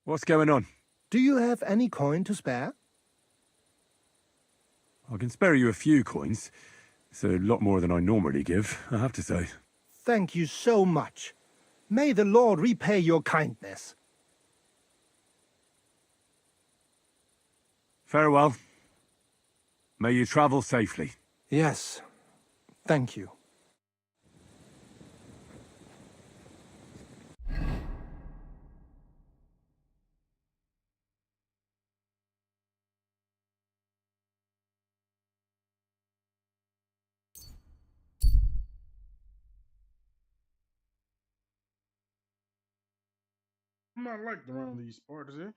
What's going on? Do you have any coin to spare? I can spare you a few coins. It's a lot more than I normally give, I have to say. Thank you so much. May the Lord repay your kindness. Farewell. May you travel safely. Yes. Thank you. I'm not liked around these parts, eh?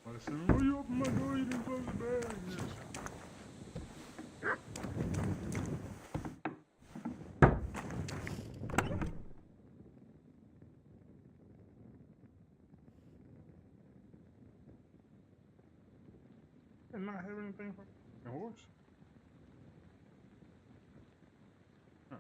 I said, "Will you open my door? You didn't close the bag." Yes. And not have anything for a horse. Huh.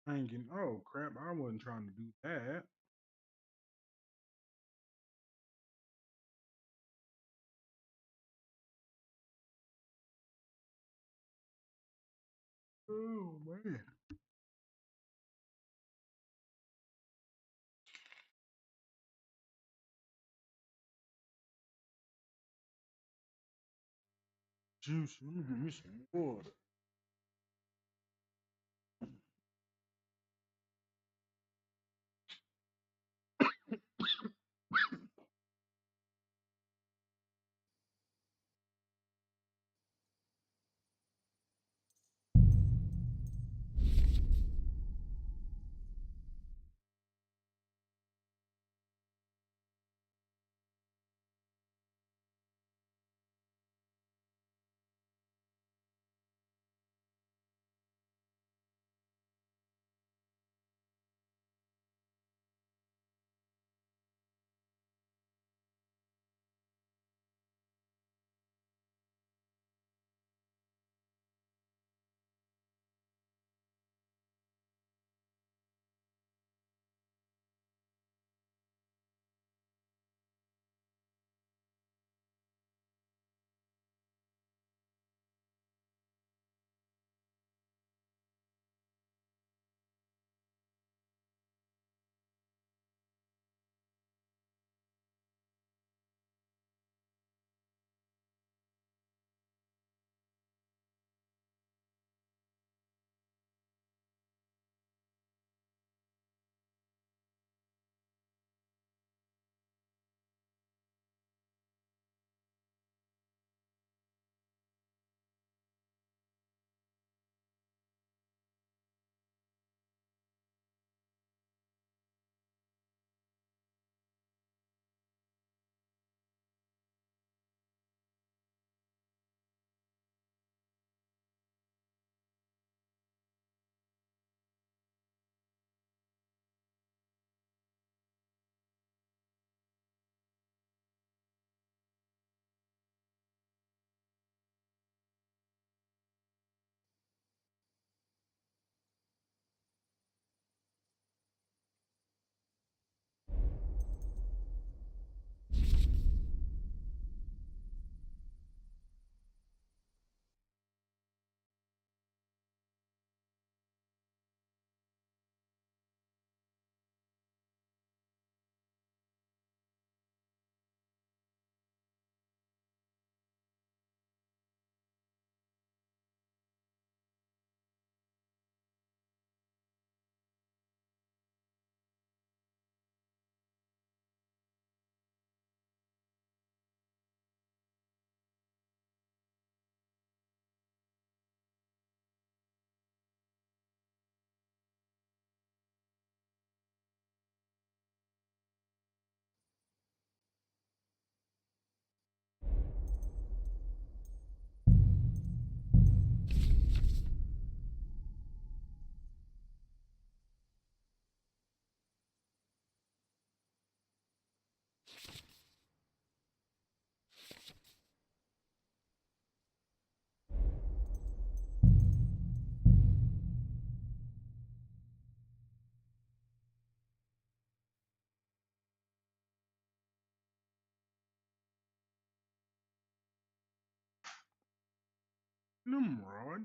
I ain't getting. Oh crap! I wasn't trying to do that. Oh man. Juice. Let me get me some water. Nimrod.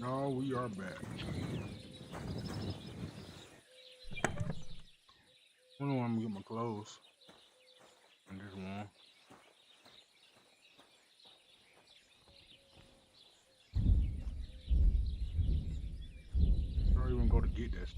No, we are back. I don't know I'm gonna get my clothes. And just one. Don't even go to get that.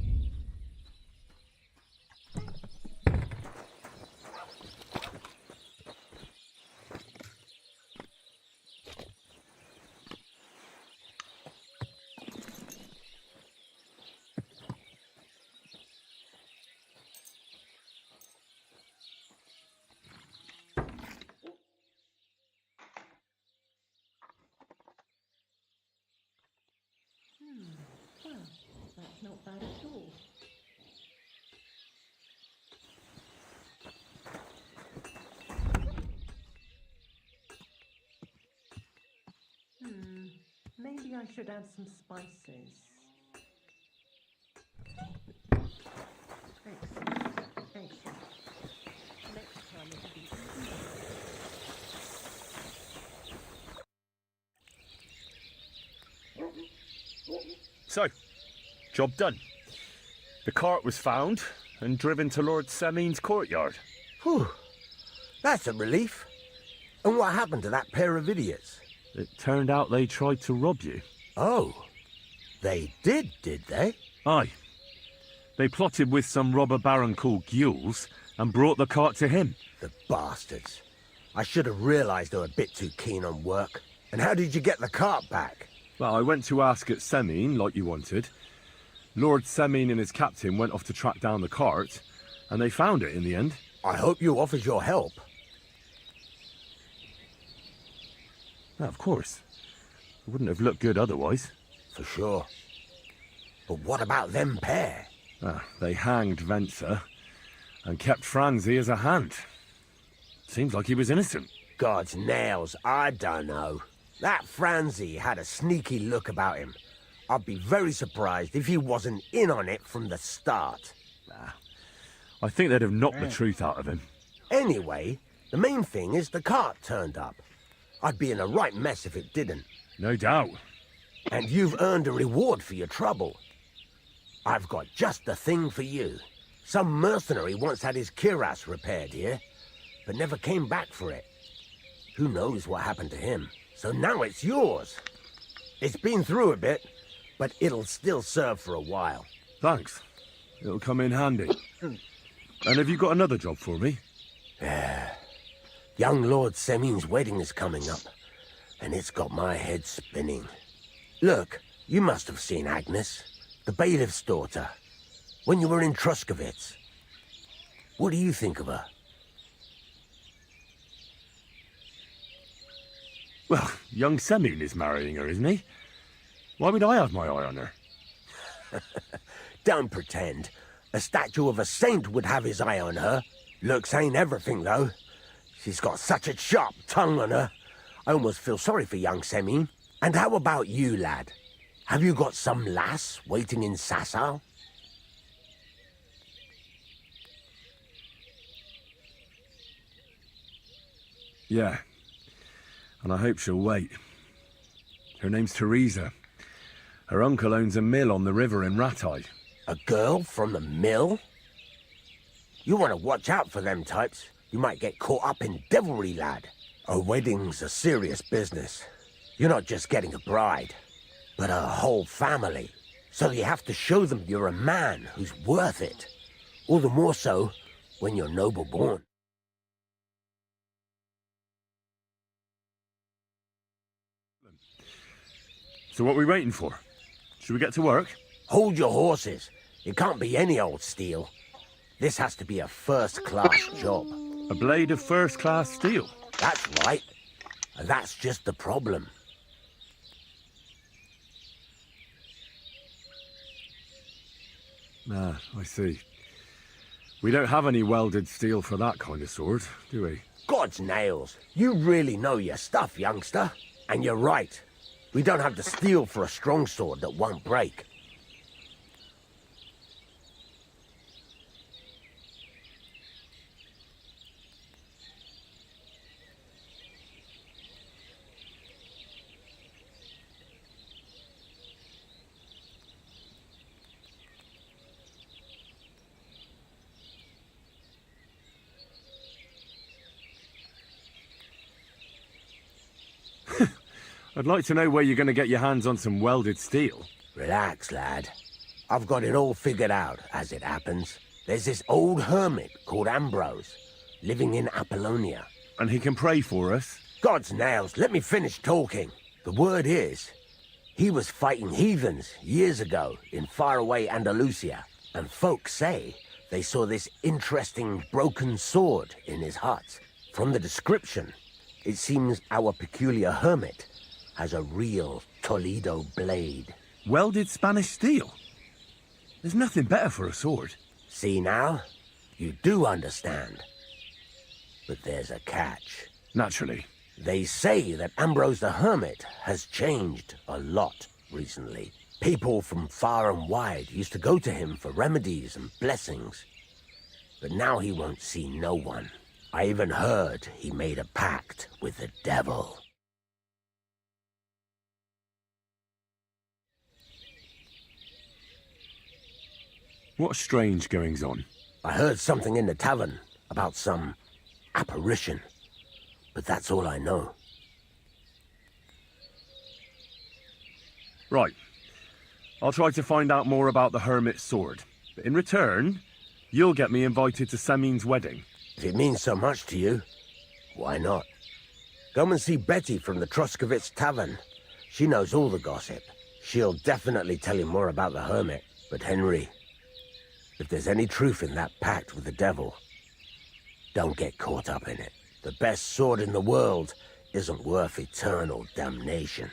Well, that's not bad at all. Maybe I should add some spices. Excellent. Excellent. Next time it'll be easy. So, job done. The cart was found and driven to Lord Semin's courtyard. Whew. That's a relief. And what happened to that pair of idiots? It turned out they tried to rob you. Oh. They did they? Aye. They plotted with some robber baron called Gules and brought the cart to him. The bastards. I should have realised they were a bit too keen on work. And how did you get the cart back? Well, I went to ask at Semin, like you wanted. Lord Semin and his captain went off to track down the cart, and they found it in the end. I hope you offered your help. Well, of course. It wouldn't have looked good otherwise. For sure. But what about them pair? They hanged Venser and kept Franzi as a hand. Seems like he was innocent. God's nails, I don't know. That Franzi had a sneaky look about him. I'd be very surprised if he wasn't in on it from the start. I think they'd have knocked the truth out of him. Anyway, the main thing is the cart turned up. I'd be in a right mess if it didn't. No doubt. And you've earned a reward for your trouble. I've got just the thing for you. Some mercenary once had his cuirass repaired here, but never came back for it. Who knows what happened to him? So now it's yours. It's been through a bit, but it'll still serve for a while. Thanks. It'll come in handy. And have you got another job for me? Young Lord Semin's wedding is coming up, and it's got my head spinning. Look, you must have seen Agnes, the bailiff's daughter, when you were in Truskovitz. What do you think of her? Well, young Semin is marrying her, isn't he? Why would I have my eye on her? Don't pretend. A statue of a saint would have his eye on her. Looks ain't everything, though. She's got such a sharp tongue on her. I almost feel sorry for young Semin. And how about you, lad? Have you got some lass waiting in Sasau? Yeah. And I hope she'll wait. Her name's Teresa. Her uncle owns a mill on the river in Ratai. A girl from the mill? You want to watch out for them types. You might get caught up in devilry, lad. A wedding's a serious business. You're not just getting a bride, but a whole family. So you have to show them you're a man who's worth it. All the more so when you're noble born. So what are we waiting for? Should we get to work? Hold your horses. It can't be any old steel. This has to be a first-class job. A blade of first-class steel? That's right. And that's just the problem. Ah, I see. We don't have any welded steel for that kind of sword, do we? God's nails. You really know your stuff, youngster. And you're right. We don't have the steel for a strong sword that won't break. I'd like to know where you're going to get your hands on some welded steel. Relax, lad. I've got it all figured out, as it happens. There's this old hermit called Ambrose, living in Apollonia. And he can pray for us? God's nails, let me finish talking. The word is, he was fighting heathens years ago in faraway Andalusia, and folks say they saw this interesting broken sword in his hut. From the description, it seems our peculiar hermit has a real Toledo blade. Welded Spanish steel? There's nothing better for a sword. See now? You do understand. But there's a catch. Naturally. They say that Ambrose the Hermit has changed a lot recently. People from far and wide used to go to him for remedies and blessings. But now he won't see no one. I even heard he made a pact with the devil. What strange goings on? I heard something in the tavern about some apparition. But that's all I know. Right. I'll try to find out more about the Hermit's sword. But in return, you'll get me invited to Samin's wedding. If it means so much to you, why not? Come and see Betty from the Truscovitz Tavern. She knows all the gossip. She'll definitely tell you more about the Hermit. But Henry, if there's any truth in that pact with the devil, don't get caught up in it. The best sword in the world isn't worth eternal damnation.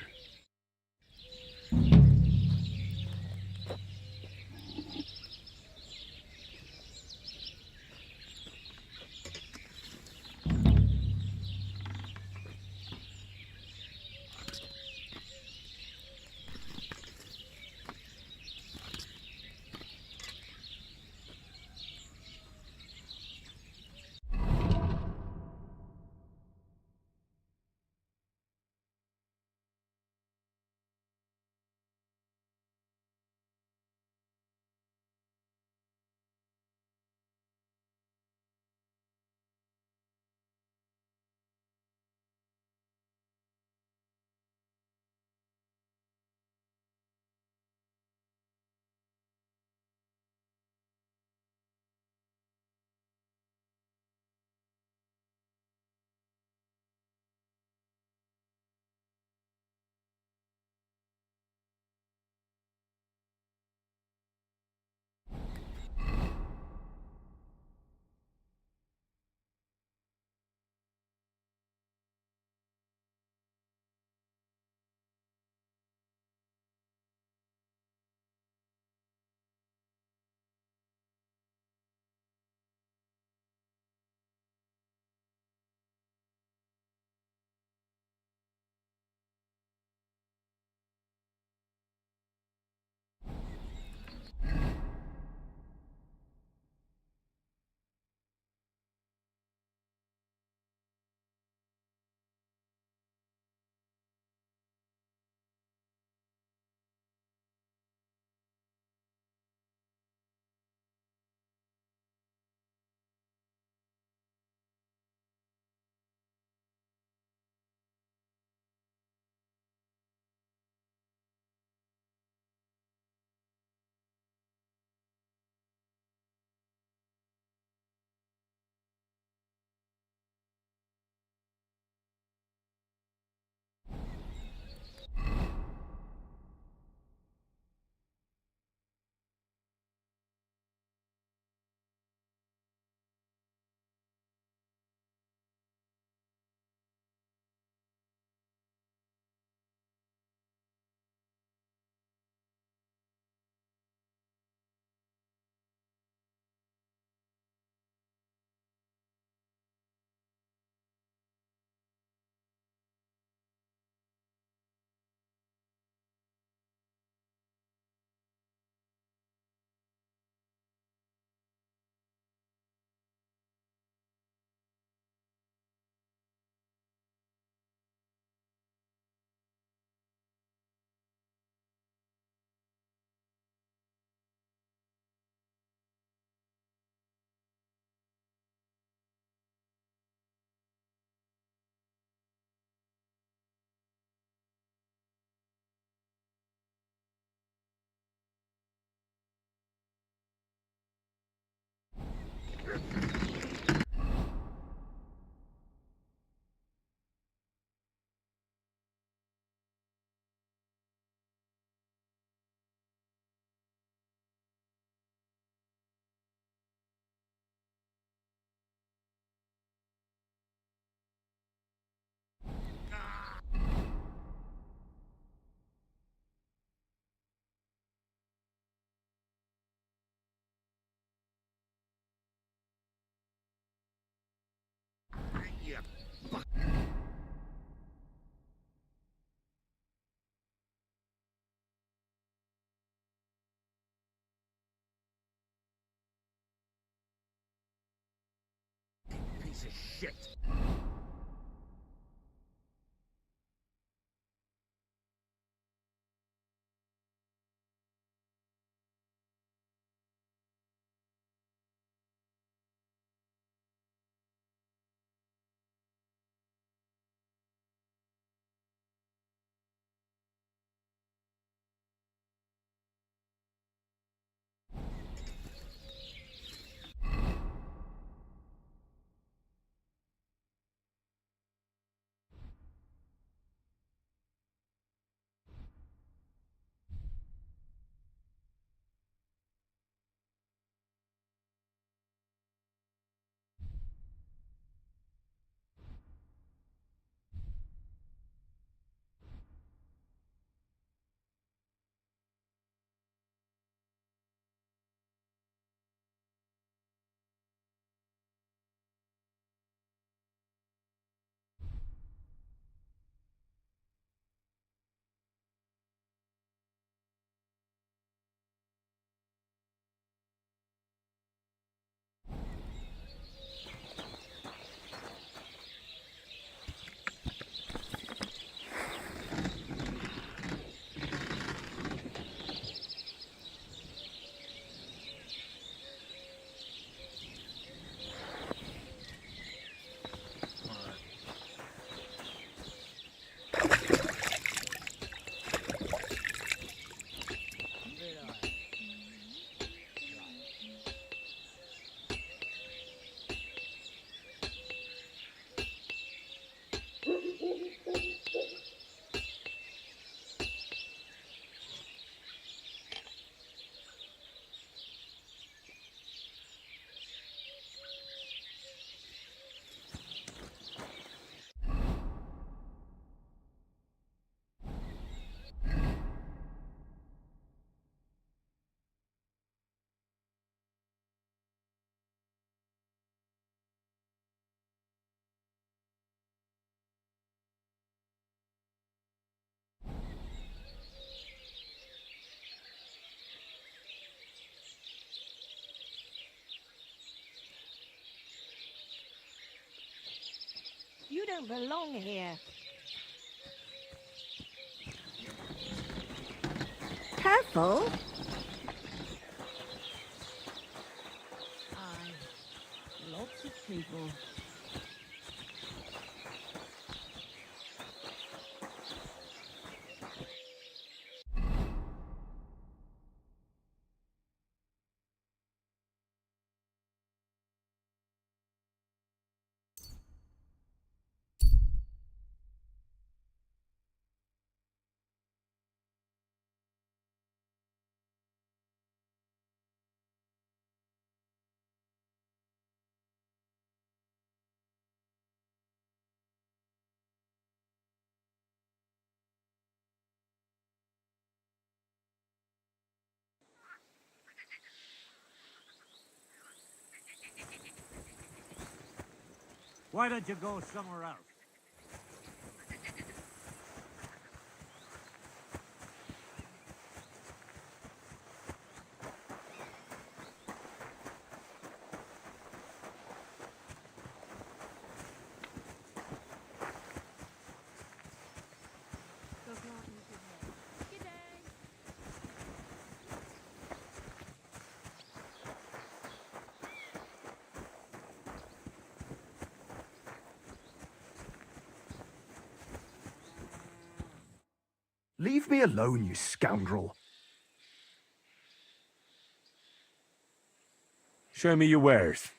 piece of shit. You don't belong here. Careful. Aye. Lots of people. Why don't you go somewhere else? Good day. Leave me alone, you scoundrel. Show me your wares.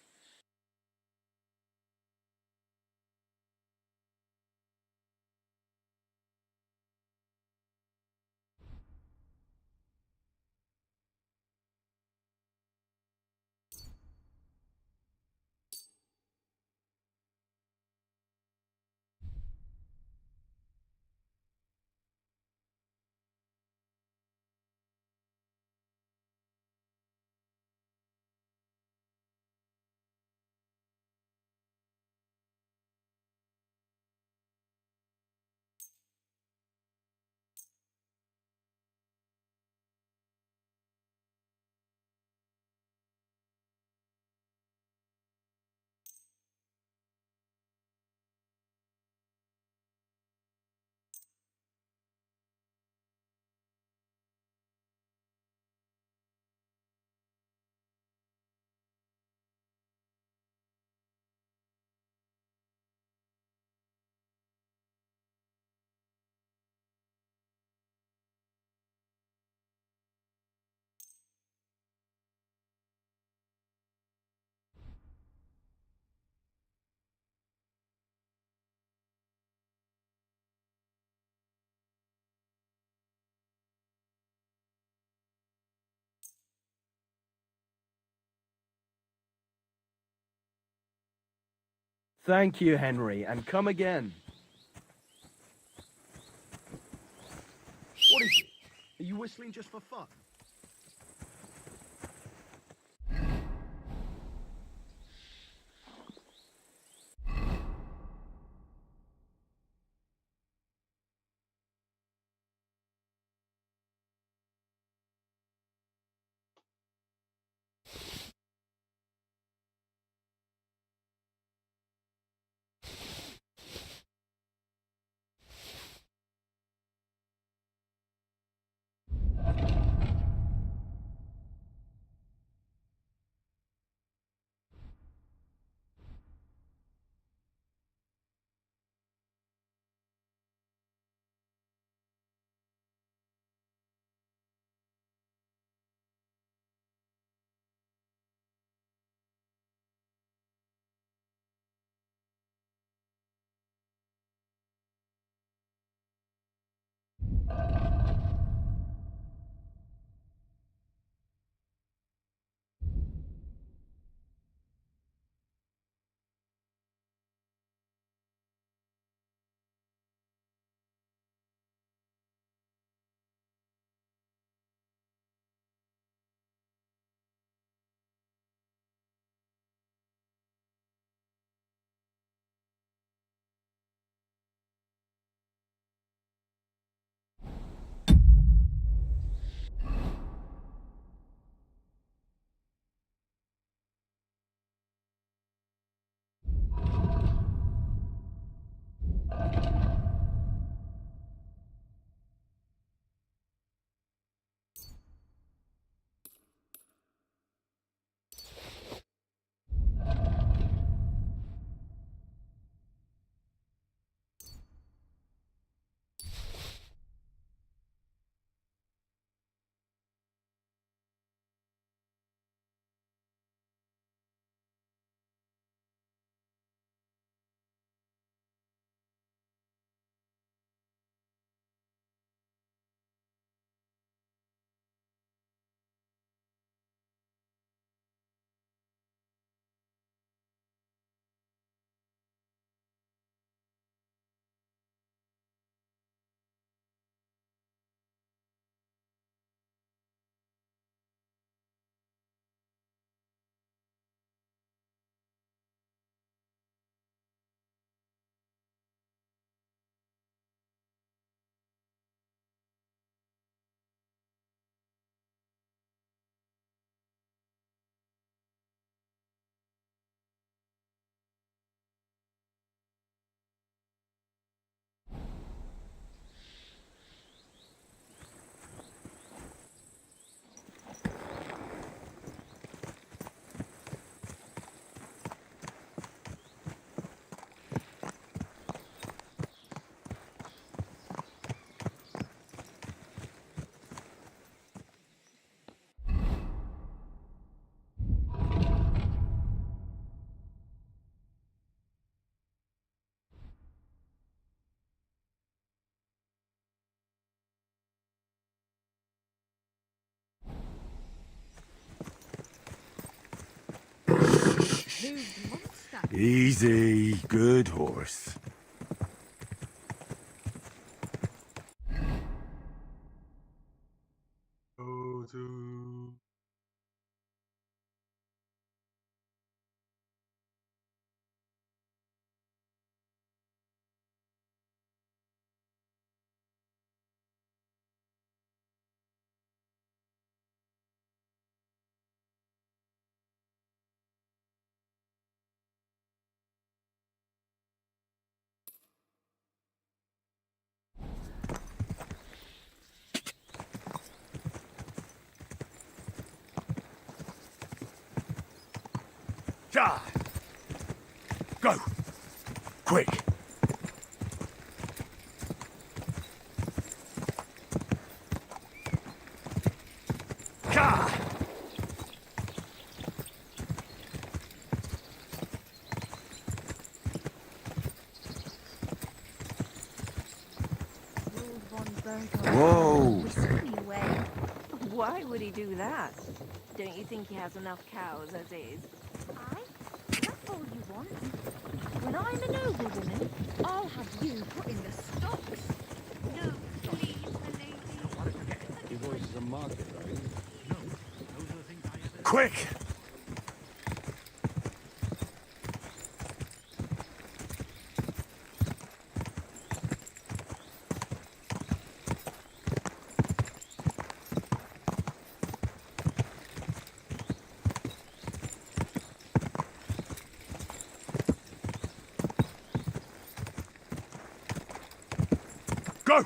Thank you, Henry, and come again. What is it? Are you whistling just for fun? Who's the monster? Easy, good horse. Go to. Ja! Go! Quick! Ja! Whoa! Anyway, why would he do that? Don't you think he has enough cows as is? I told you want. When I'm a noblewoman, I'll have you put in the stocks. No, please, my lady. Your voice is a market, right? No, those are the things I ever... Quick! Go!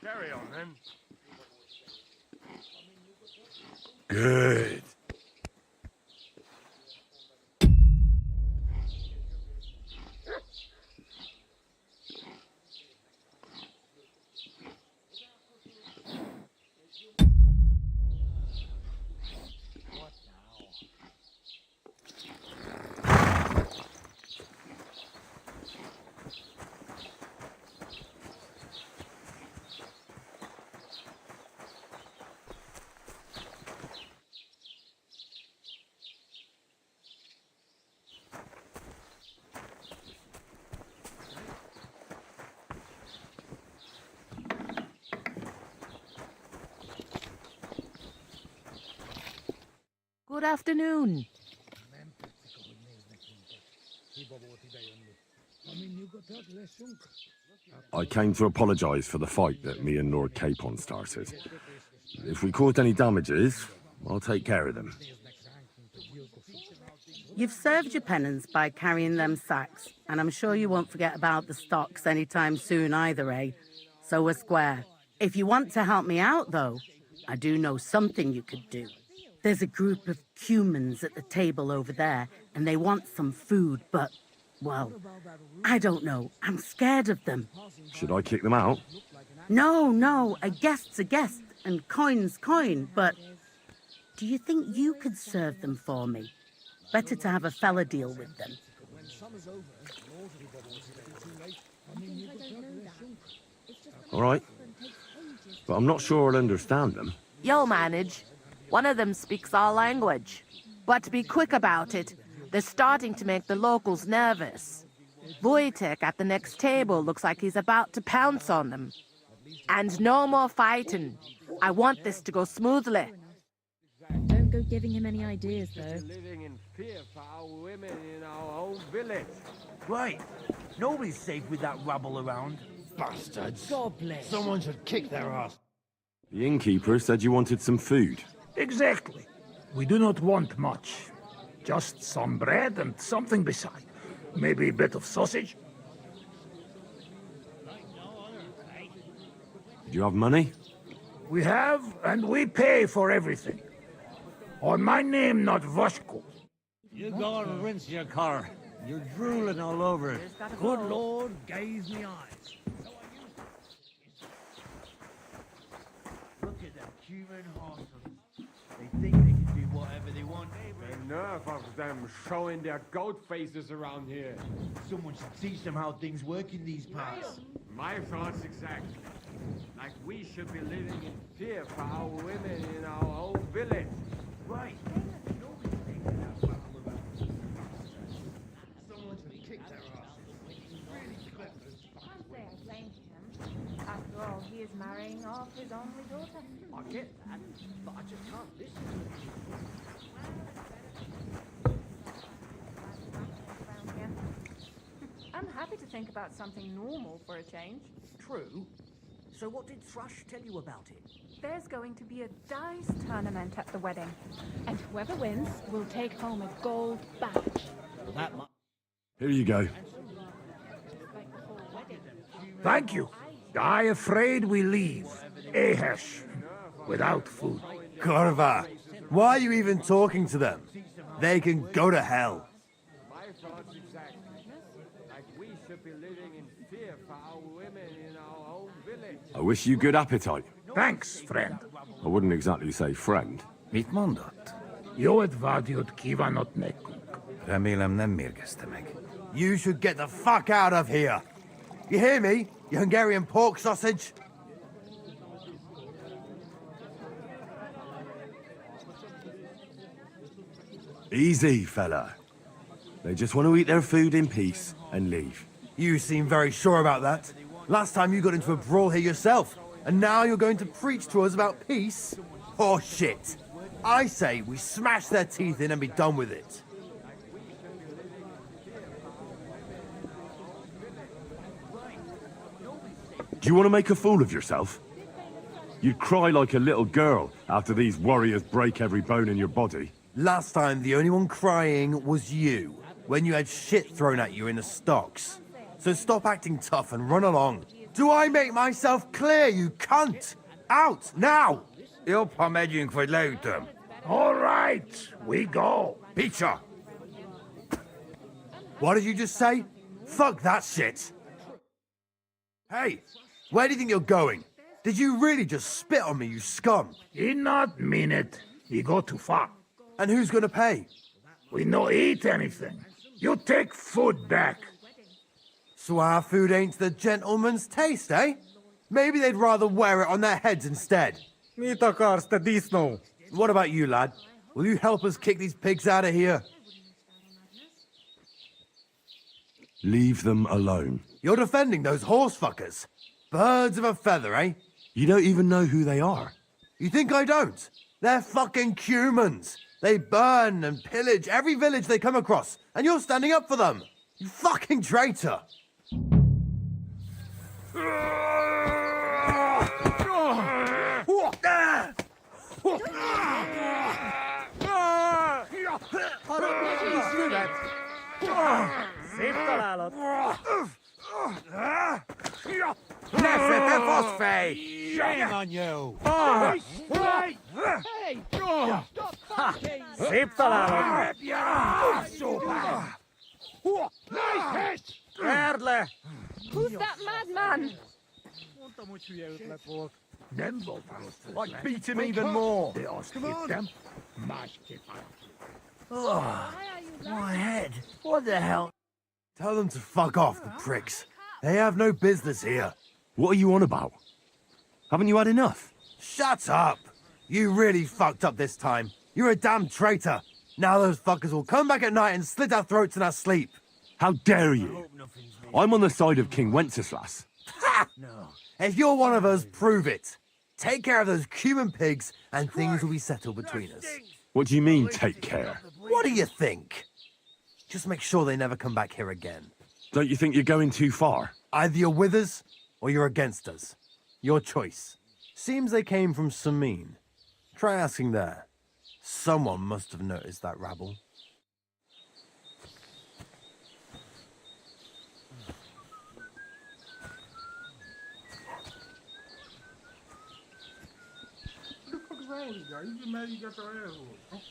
Carry on then. Good. Good afternoon. I came to apologise for the fight that me and Lord Capon started. If we caused any damages, I'll take care of them. You've served your penance by carrying them sacks, and I'm sure you won't forget about the stocks anytime soon either, eh? So we're square. If you want to help me out, though, I do know something you could do. There's a group of humans at the table over there, and they want some food, but, well, I don't know. I'm scared of them. Should I kick them out? No, a guest's a guest, and coin's coin, but do you think you could serve them for me? Better to have a fella deal with them. All right. But I'm not sure I'll understand them. You'll manage. One of them speaks our language. But be quick about it. They're starting to make the locals nervous. Wojtek at the next table looks like he's about to pounce on them. And no more fighting. I want this to go smoothly. Don't go giving him any ideas, though. Living in fear for our women in our own village. Right. Nobody's safe with that rabble around. Bastards. God bless. Someone should kick their ass. The innkeeper said you wanted some food. Exactly. We do not want much. Just some bread and something beside. Maybe a bit of sausage. Do you have money? We have, and we pay for everything. On my name, not Vashko. You go and rinse your car. You're drooling all over it. Good Lord, gaze me eyes. Look at them human horses. They think they can do whatever they want. The nerve of them showing their goat faces around here. Someone should teach them how things work in these parts. My thoughts exactly. Like we should be living in fear for our women in our own village. Right. Someone should kick their asses. Really clever. Can't say I blame him. After all, he is marrying off his only daughter. I get that, but I just can't listen to it. I'm happy to think about something normal for a change. True. So what did Thrush tell you about it? There's going to be a dice tournament at the wedding, and whoever wins will take home a gold badge. Here you go. Thank you. I afraid we leave. Ahesh. Without food. Corva, why are you even talking to them? They can go to hell. My thoughts exactly. Like I wish you good appetite. Thanks, friend. I wouldn't exactly say friend. Mit mondott? Jót vágyót kívánott nekünk. Remélem nem mérgezte meg. You should get the fuck out of here. You hear me, you Hungarian pork sausage? Easy, fella. They just want to eat their food in peace and leave. You seem very sure about that. Last time you got into a brawl here yourself, and now you're going to preach to us about peace? Oh shit. I say we smash their teeth in and be done with it. Do you want to make a fool of yourself? You'd cry like a little girl after these warriors break every bone in your body. Last time, the only one crying was you, when you had shit thrown at you in the stocks. So stop acting tough and run along. Do I make myself clear, you cunt? Out, now! Jobb, ha megyünk, vagy leütöm. All right, we go. Picsa! What did you just say? Fuck that shit! Hey, where do you think you're going? Did you really just spit on me, you scum? He not mean it. He go too far. And who's gonna pay? We no eat anything. You take food back. So our food ain't the gentleman's taste, eh? Maybe they'd rather wear it on their heads instead. Mit akarsz, te disznó? What about you, lad? Will you help us kick these pigs out of here? Leave them alone. You're defending those horse fuckers. Birds of a feather, eh? You don't even know who they are. You think I don't? They're fucking humans. They burn and pillage every village they come across, and you're standing up for them. You fucking traitor. Szép találat! Nesze, te faszfej! Shame on you! Szép találat! Nice hit! Verd le! Who's that madman? Mondtam, hogy hülye ötlet volt. Nem volt rossz. I beat him even more. De azt hittem, másképp. My head. What the hell? Tell them to fuck off, the pricks. They have no business here. What are you on about? Haven't you had enough? Shut up! You really fucked up this time. You're a damn traitor. Now those fuckers will come back at night and slit our throats in our sleep. How dare you? I'm on the side of King Wenceslas. Ha! No. If you're one of us, prove it. Take care of those Cuban pigs and things will be settled between us. What do you mean, take care? What do you think? Just make sure they never come back here again. Don't you think you're going too far? Either you're with us, or you're against us. Your choice. Seems they came from Samin. Try asking there. Someone must have noticed that rabble. What the fuck is wrong with you guys? You just mad you got your ass whooped.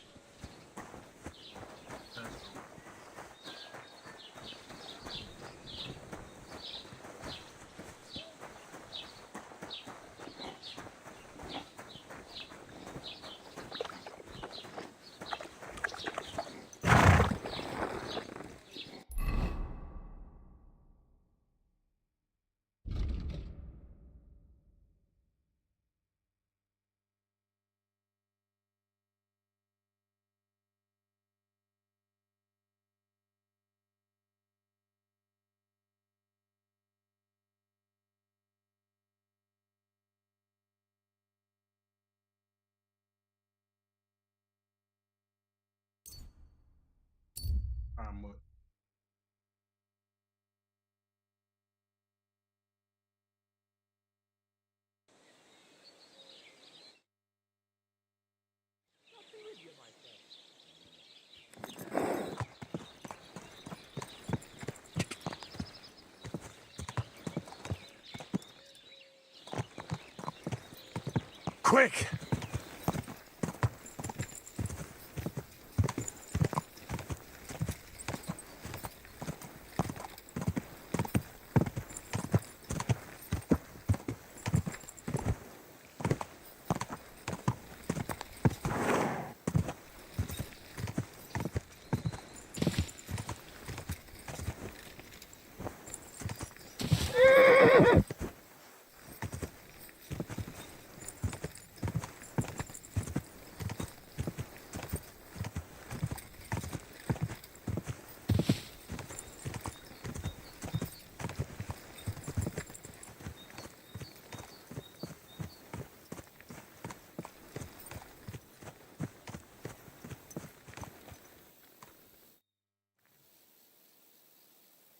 How much? Quick!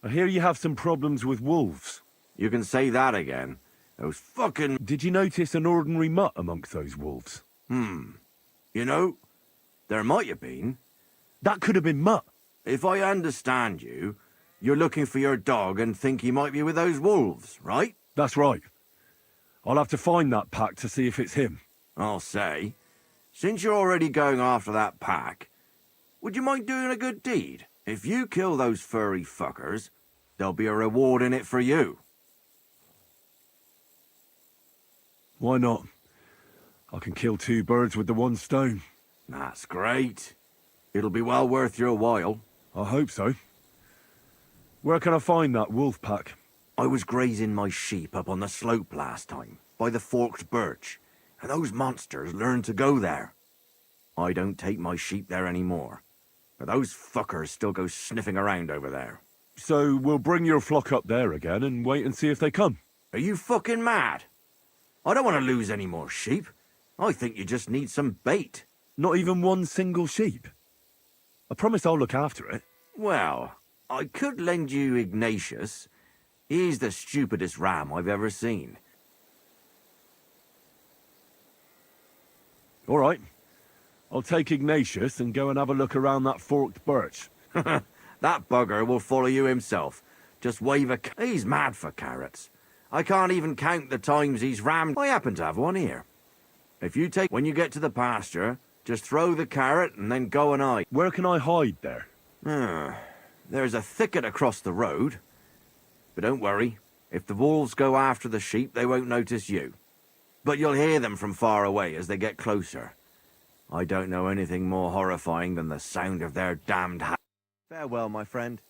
I hear you have some problems with wolves. You can say that again. Those fucking... Did you notice an ordinary mutt amongst those wolves? You know, there might have been. That could have been Mutt. If I understand you, you're looking for your dog and think he might be with those wolves, right? That's right. I'll have to find that pack to see if it's him. I'll say, since you're already going after that pack, would you mind doing a good deed? If you kill those furry fuckers, there'll be a reward in it for you. Why not? I can kill 2 birds with the 1 stone. That's great. It'll be well worth your while. I hope so. Where can I find that wolf pack? I was grazing my sheep up on the slope last time, by the forked birch, and those monsters learned to go there. I don't take my sheep there anymore, but those fuckers still go sniffing around over there. So we'll bring your flock up there again and wait and see if they come. Are you fucking mad? I don't want to lose any more sheep. I think you just need some bait. Not even 1 single sheep? I promise I'll look after it. Well, I could lend you Ignatius. He's the stupidest ram I've ever seen. All right. I'll take Ignatius and go and have a look around that forked birch. That bugger will follow you himself. Just wave a... He's mad for carrots. I can't even count the times he's rammed. I happen to have one here. If you take... When you get to the pasture, just throw the carrot and then go and hide. Where can I hide there? There's a thicket across the road. But don't worry. If the wolves go after the sheep, they won't notice you. But you'll hear them from far away as they get closer. I don't know anything more horrifying than the sound of their damned Farewell, my friend.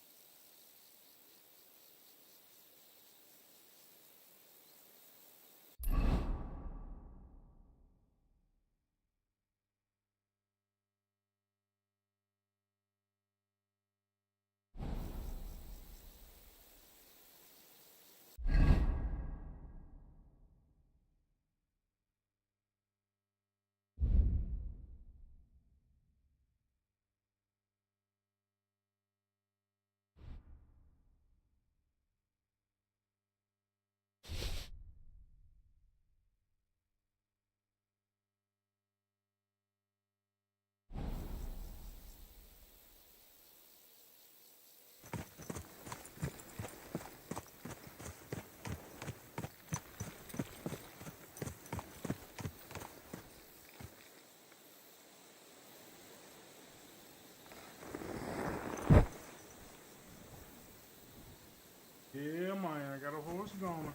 Yeah, man, I got a horse going.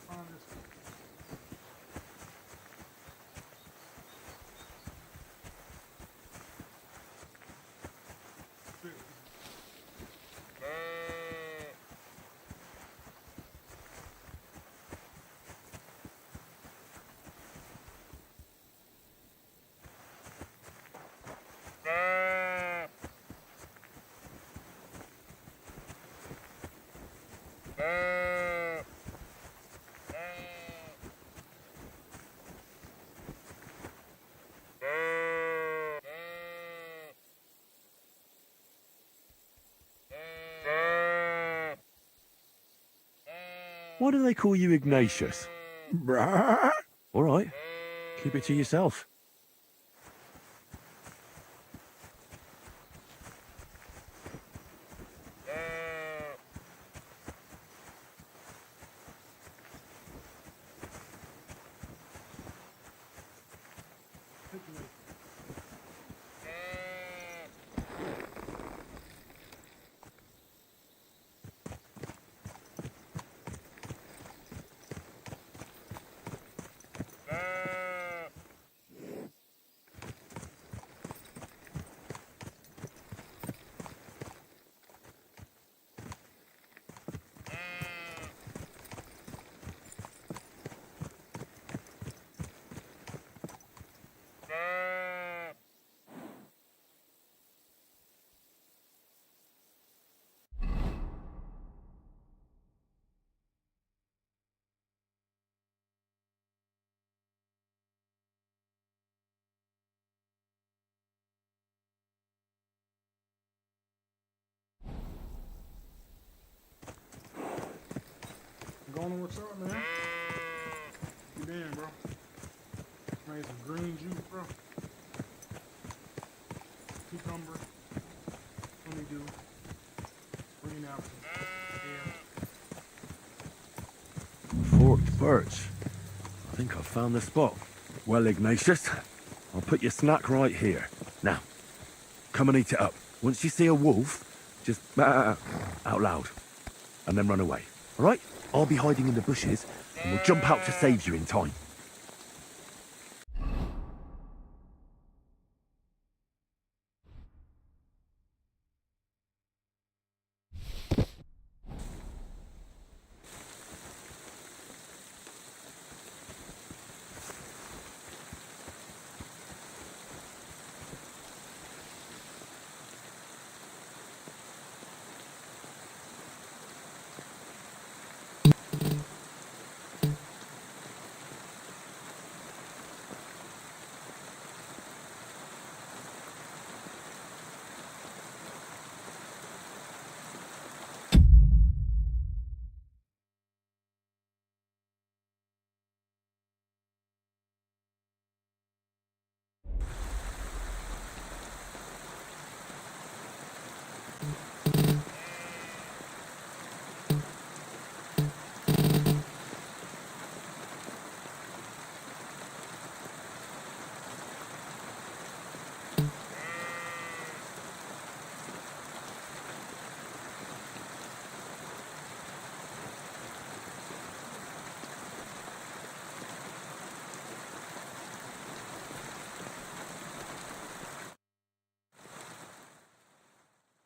Find this. Why do they call you Ignatius? Brah. All right. Keep it to yourself. Bona, what's up, man? You been, bro? Made some green juice, bro. Cucumber, honeydew, green apple, yeah. Forked birch. I think I've found the spot. Well, Ignatius, I'll put your snack right here. Now, come and eat it up. Once you see a wolf, just out loud, and then run away. All right? I'll be hiding in the bushes, and we'll jump out to save you in time.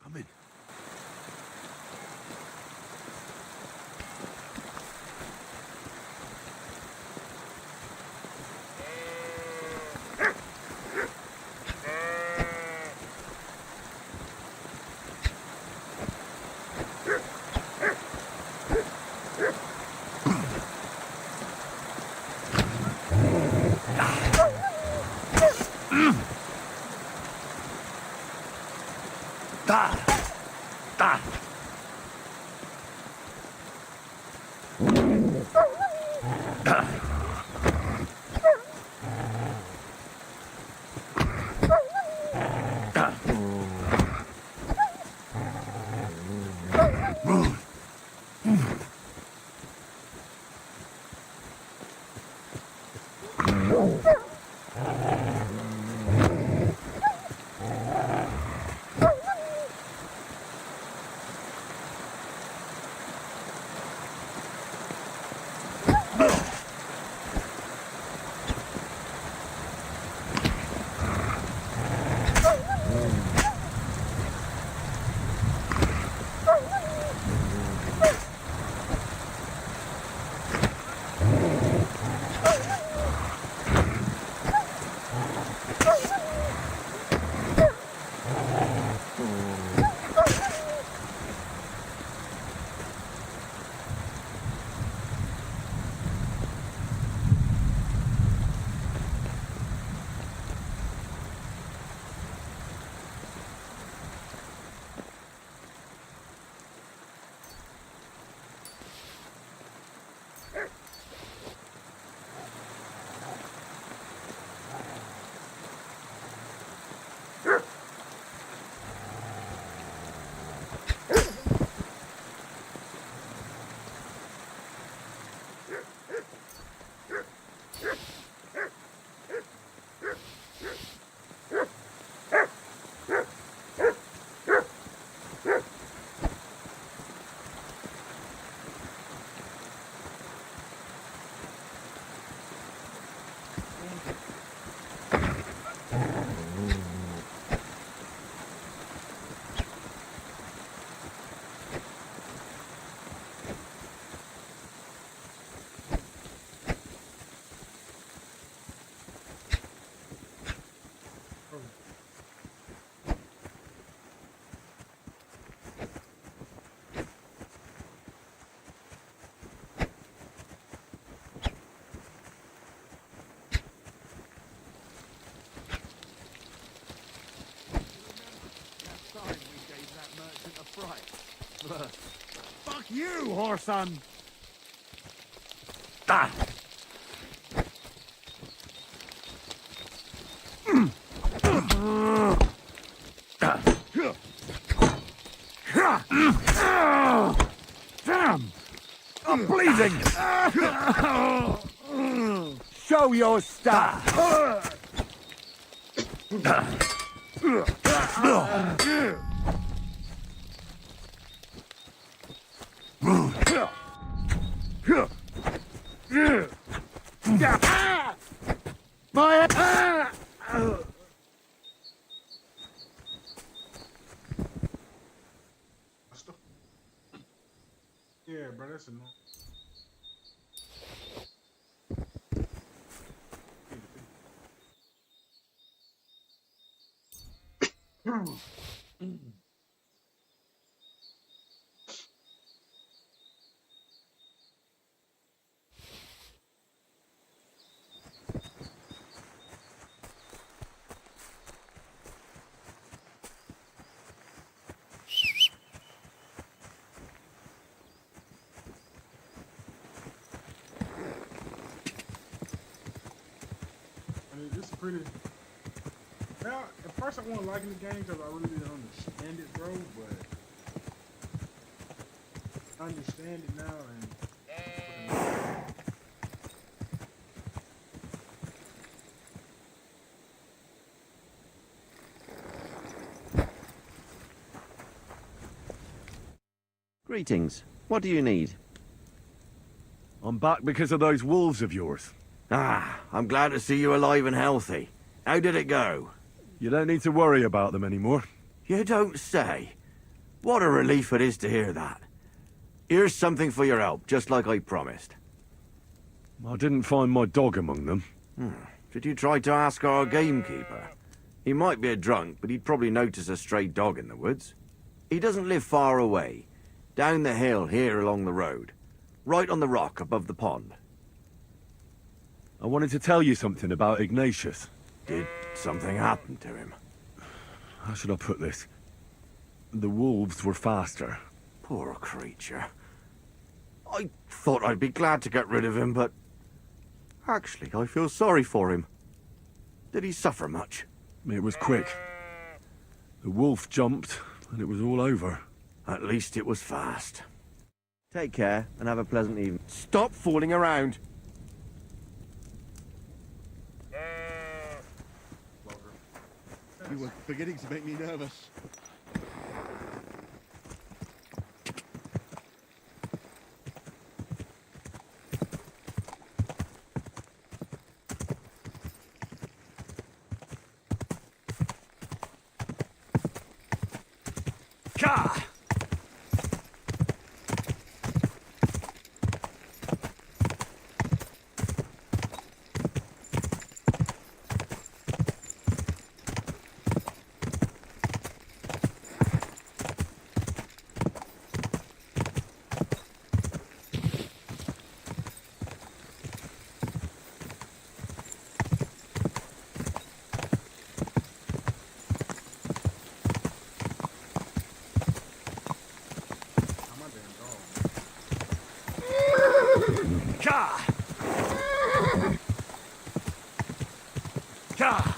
Come in. Fuck you, whoreson! Damn! I'm bleeding! Show your stuff! Yeah, bro, that's annoying. I mean, this is pretty. Now, at first I wasn't liking the game because I really didn't understand it, bro. But I understand it now, and Greetings. What do you need? I'm back because of those wolves of yours. Ah, I'm glad to see you alive and healthy. How did it go? You don't need to worry about them anymore. You don't say. What a relief it is to hear that. Here's something for your help, just like I promised. I didn't find my dog among them. Did you try to ask our gamekeeper? He might be a drunk, but he'd probably notice a stray dog in the woods. He doesn't live far away. Down the hill here along the road. Right on the rock above the pond. I wanted to tell you something about Ignatius. Did something happen to him? How should I put this? The wolves were faster. Poor creature. I thought I'd be glad to get rid of him, but... Actually, I feel sorry for him. Did he suffer much? It was quick. The wolf jumped, and it was all over. At least it was fast. Take care, and have a pleasant evening. Stop fooling around. You were beginning to make me nervous. Ka!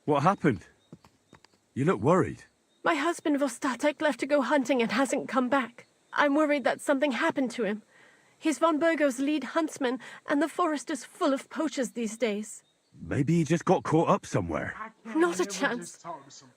What happened? You look worried. My husband Vostatek left to go hunting and hasn't come back. I'm worried that something happened to him. He's von Burgo's lead huntsman, and the forest is full of poachers these days. Maybe he just got caught up somewhere. Not a chance.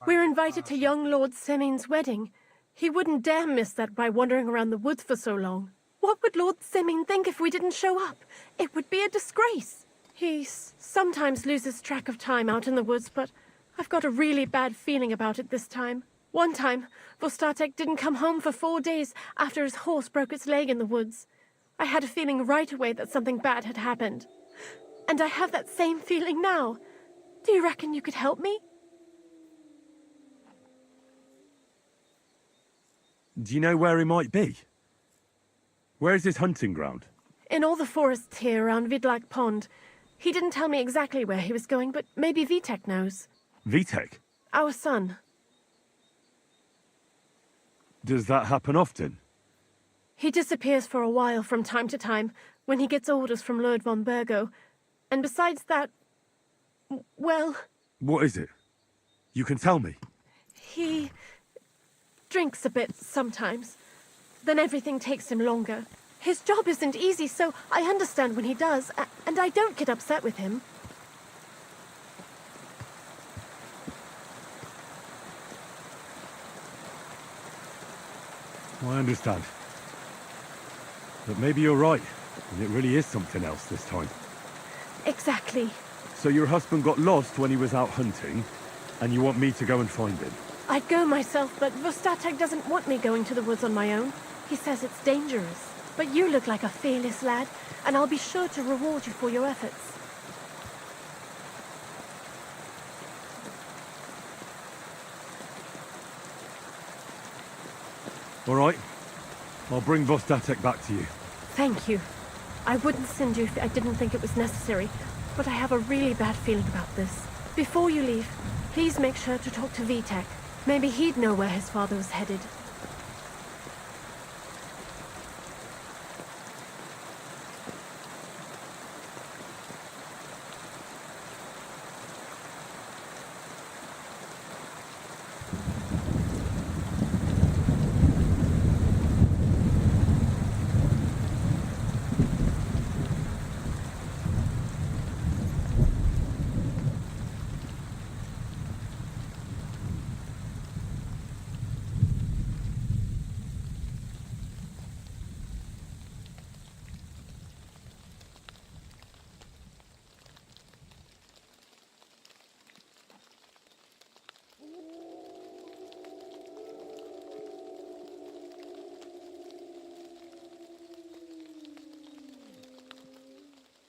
We're invited to young Lord Semin's wedding. He wouldn't dare miss that by wandering around the woods for so long. What would Lord Semin think if we didn't show up? It would be a disgrace. He sometimes loses track of time out in the woods, but I've got a really bad feeling about it this time. One time, Vostatek didn't come home for 4 days after his horse broke its leg in the woods. I had a feeling right away that something bad had happened. And I have that same feeling now. Do you reckon you could help me? Do you know where he might be? Where's his hunting ground? In all the forests here around Vidlak Pond. He didn't tell me exactly where he was going, but maybe Vitek knows. Vitek? Our son. Does that happen often? He disappears for a while from time to time when he gets orders from Lord von Burgo. And besides that, well... What is it? You can tell me. He drinks a bit sometimes. Then everything takes him longer. His job isn't easy, so I understand when he does, and I don't get upset with him. I understand. But maybe you're right, and it really is something else this time. Exactly. So your husband got lost when he was out hunting, and you want me to go and find him? I'd go myself, but Vostatek doesn't want me going to the woods on my own. He says it's dangerous. But you look like a fearless lad, and I'll be sure to reward you for your efforts. All right. I'll bring Vostatek back to you. Thank you. I wouldn't send you if I didn't think it was necessary, but I have a really bad feeling about this. Before you leave, please make sure to talk to Vitek. Maybe he'd know where his father was headed.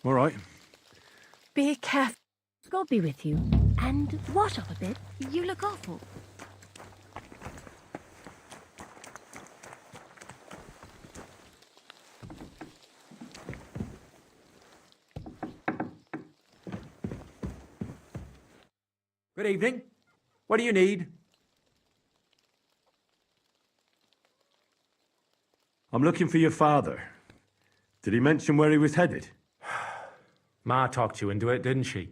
All right. Be careful. God be with you. And wash up a bit. You look awful. Good evening. What do you need? I'm looking for your father. Did he mention where he was headed? Ma talked you into it, didn't she?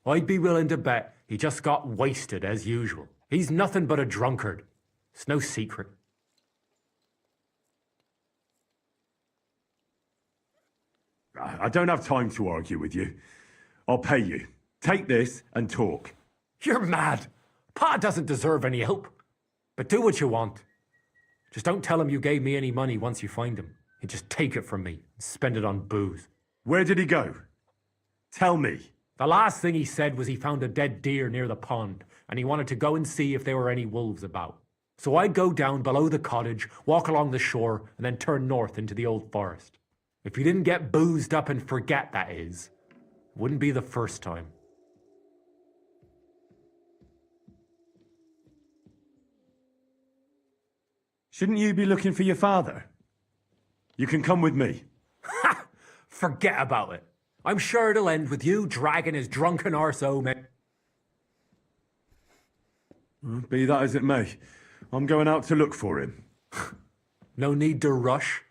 I'd be willing to bet he just got wasted as usual. He's nothing but a drunkard. It's no secret. I don't have time to argue with you. I'll pay you. Take this and talk. You're mad. Pa doesn't deserve any help. But do what you want. Just don't tell him you gave me any money once you find him. And just take it from me and spend it on booze. Where did he go? Tell me. The last thing he said was he found a dead deer near the pond, and he wanted to go and see if there were any wolves about. So I'd go down below the cottage, walk along the shore, and then turn north into the old forest. If you didn't get boozed up and forget, that is, it wouldn't be the first time. Shouldn't you be looking for your father? You can come with me. Ha! Forget about it. I'm sure it'll end with you dragging his drunken arse home. Be that as it may, I'm going out to look for him. No need to rush.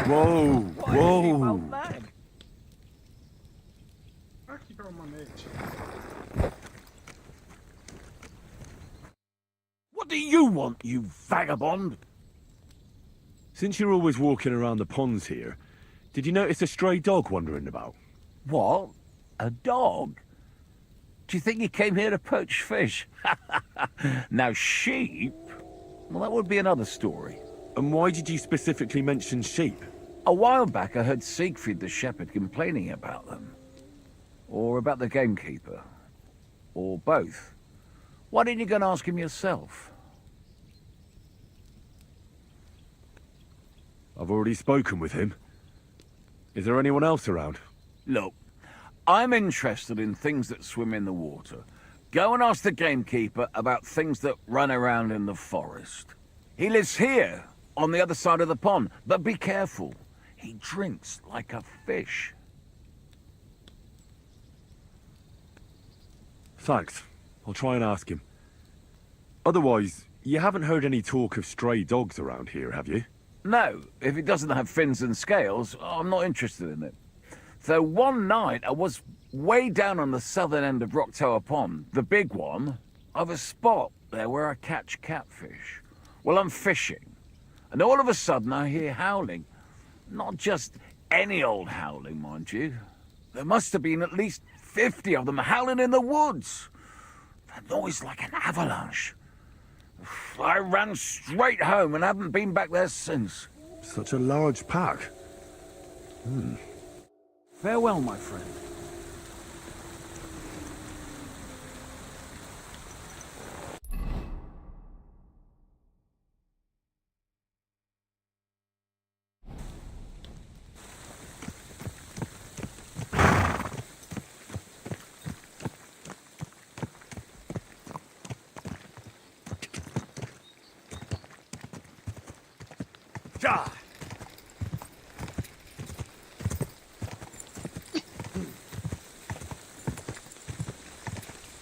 Whoa, whoa. I keep on my neck. What do you want, you vagabond? Since you're always walking around the ponds here, did you notice a stray dog wandering about? What? A dog? Do you think he came here to poach fish? Now, sheep? Well, that would be another story. And why did you specifically mention sheep? A while back, I heard Siegfried the shepherd complaining about them. Or about the gamekeeper. Or both. Why didn't you go and ask him yourself? I've already spoken with him. Is there anyone else around? Look, I'm interested in things that swim in the water. Go and ask the gamekeeper about things that run around in the forest. He lives here, on the other side of the pond, but be careful. He drinks like a fish. Thanks. I'll try and ask him. Otherwise, you haven't heard any talk of stray dogs around here, have you? No, if it doesn't have fins and scales, I'm not interested in it. Though one night I was way down on the southern end of Rock Tower Pond, the big one, I've a spot there where I catch catfish. Well, I'm fishing, and all of a sudden I hear howling. Not just any old howling, mind you. There must have been at least 50 of them howling in the woods. A noise like an avalanche. I ran straight home and haven't been back there since. Such a large pack. Farewell, my friend.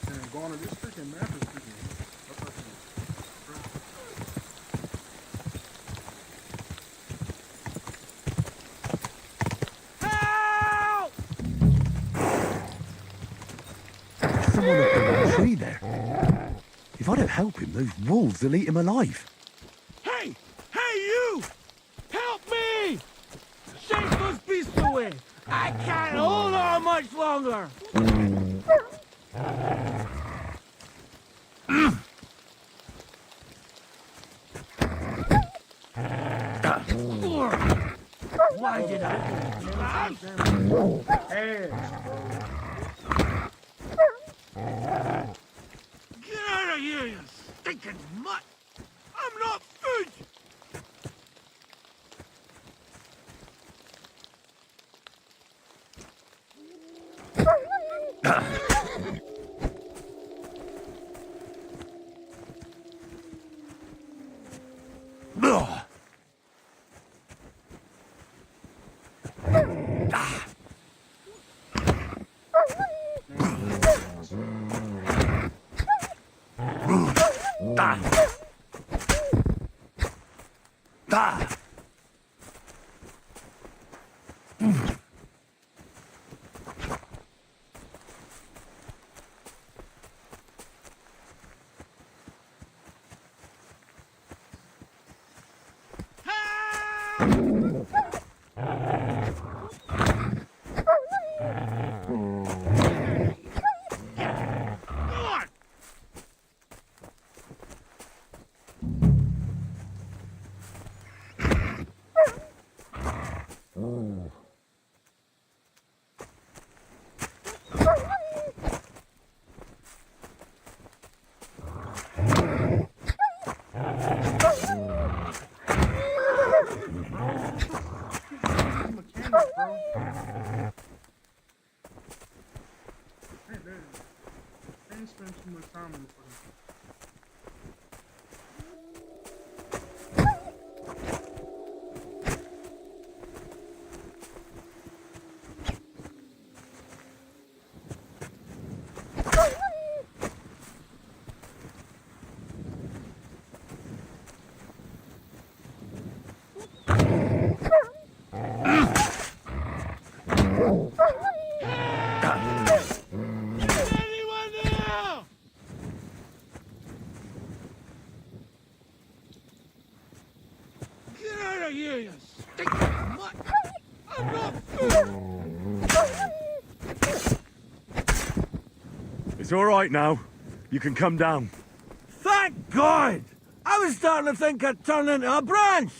And going to this freaking map is freaking. Someone up in that tree there. If I don't help him, those wolves will eat him alive. Hey! Hey, you! Help me! Shake those beasts away! I can't hold on much longer! Why did I do that? Get out of here, you stinking mutt! I'm not food! Spend too much time on the It's all right now. You can come down. Thank God! I was starting to think I'd turn into a branch!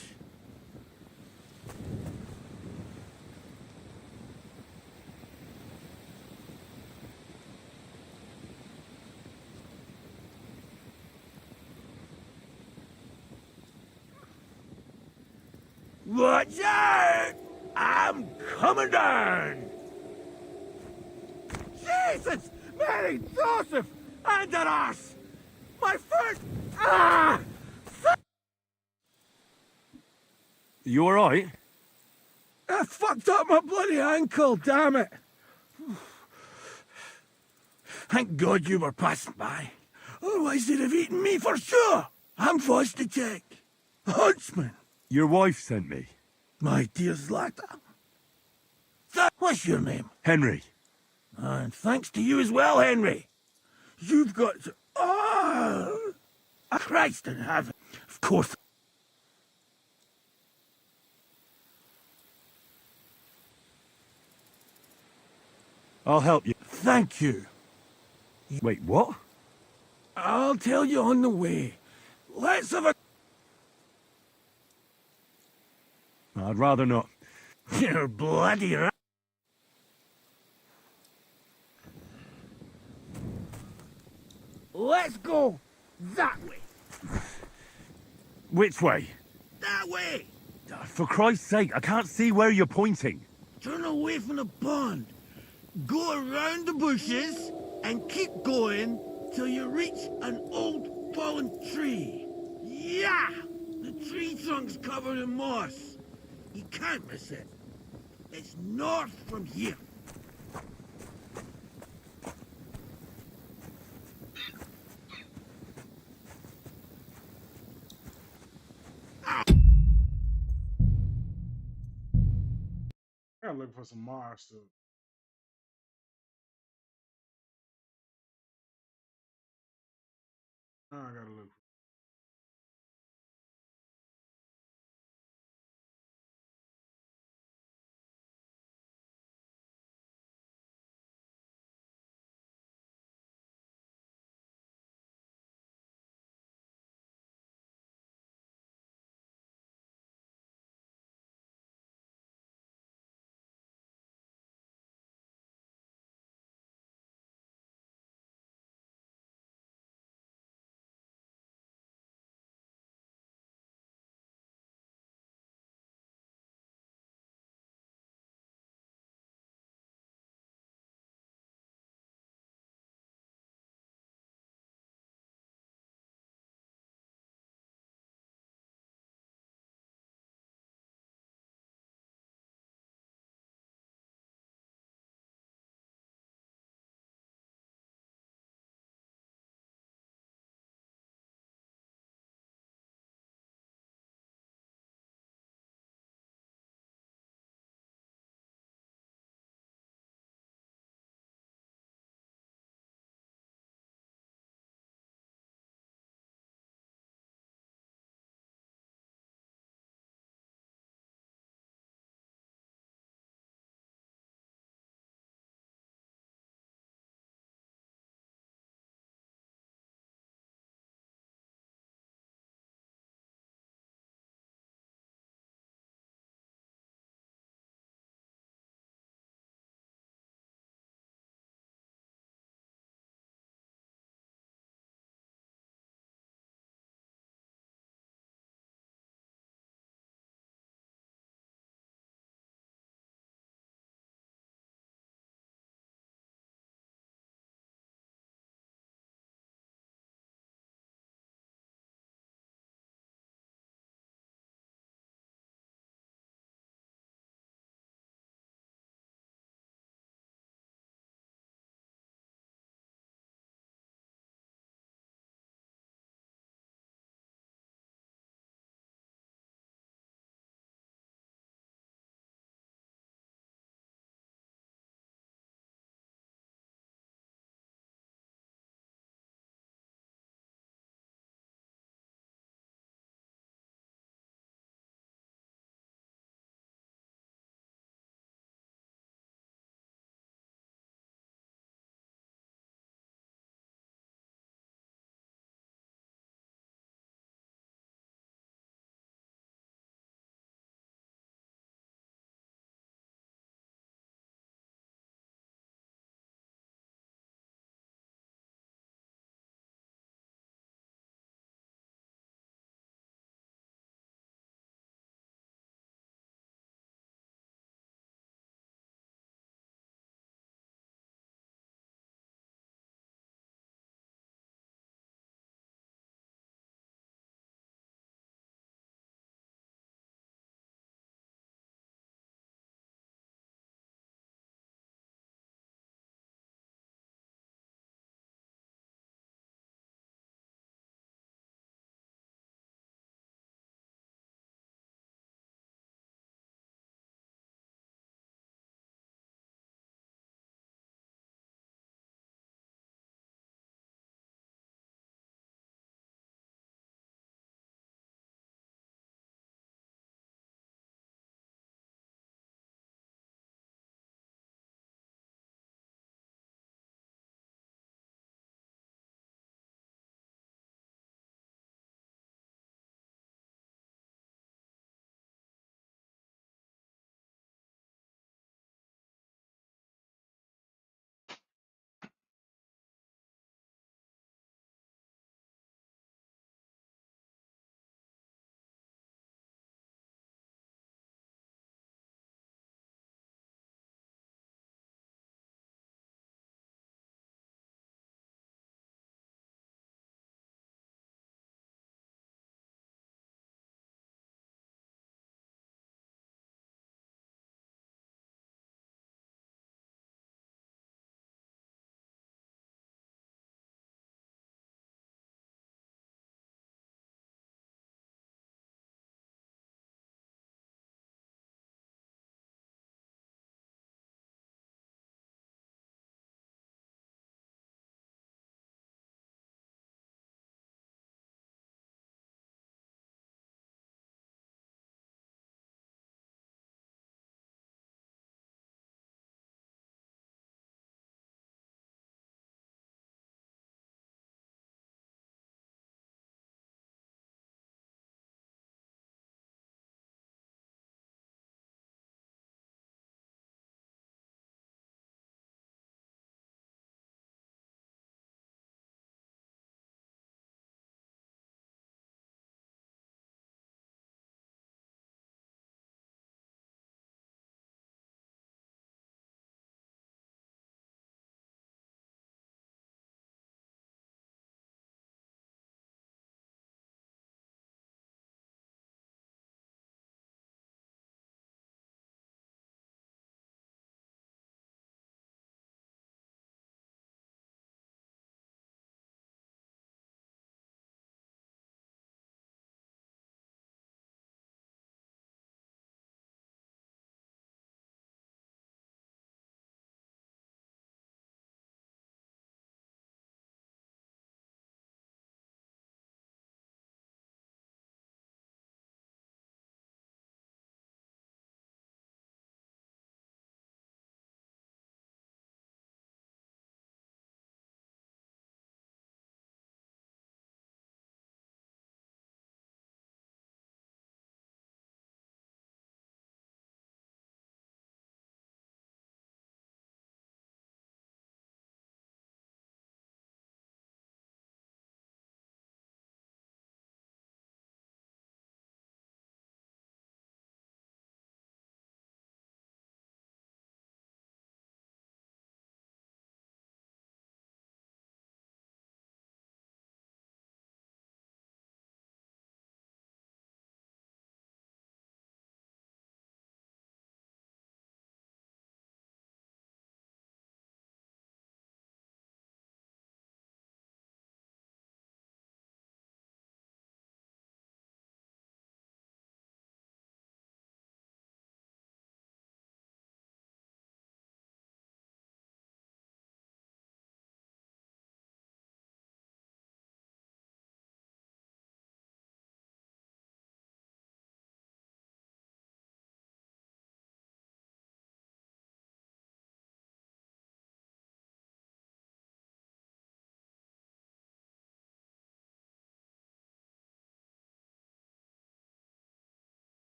Watch out! I'm coming down! Jesus! Mary Joseph! And an arse! My foot! Ah! You all right? I fucked up my bloody ankle, damn it! Thank God you were passing by. Otherwise they'd have eaten me for sure! I'm forced to check. Huntsman! Your wife sent me. My dear Zlata. What's your name? Henry. And thanks to you as well, Henry. You've got to... Oh! Christ in heaven. Of course. I'll help you. Thank you. Wait, what? I'll tell you on the way. Let's have a... I'd rather not. You're bloody right. Let's go that way. Which way? That way. For Christ's sake, I can't see where you're pointing. Turn away from the pond. Go around the bushes and keep going till you reach an old fallen tree. Yeah! The tree trunk's covered in moss. You can't miss it. It's north from here. I gotta look for some Mars stuff. Now I gotta look.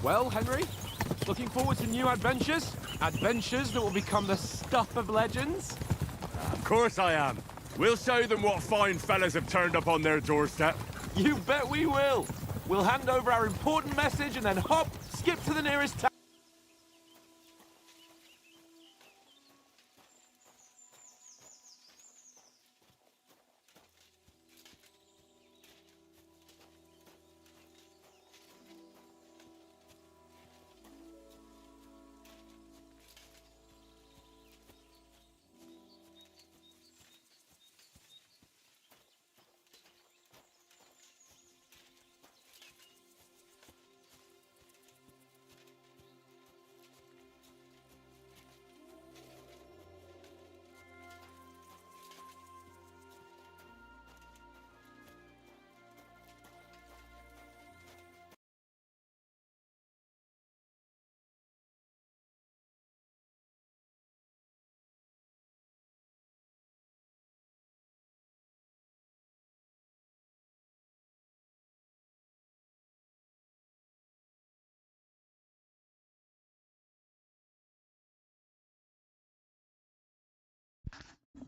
Well, Henry, looking forward to new adventures? Adventures that will become the stuff of legends? Of course I am. We'll show them what fine fellas have turned up on their doorstep. You bet we will. We'll hand over our important message and then hop, skip to the nearest town.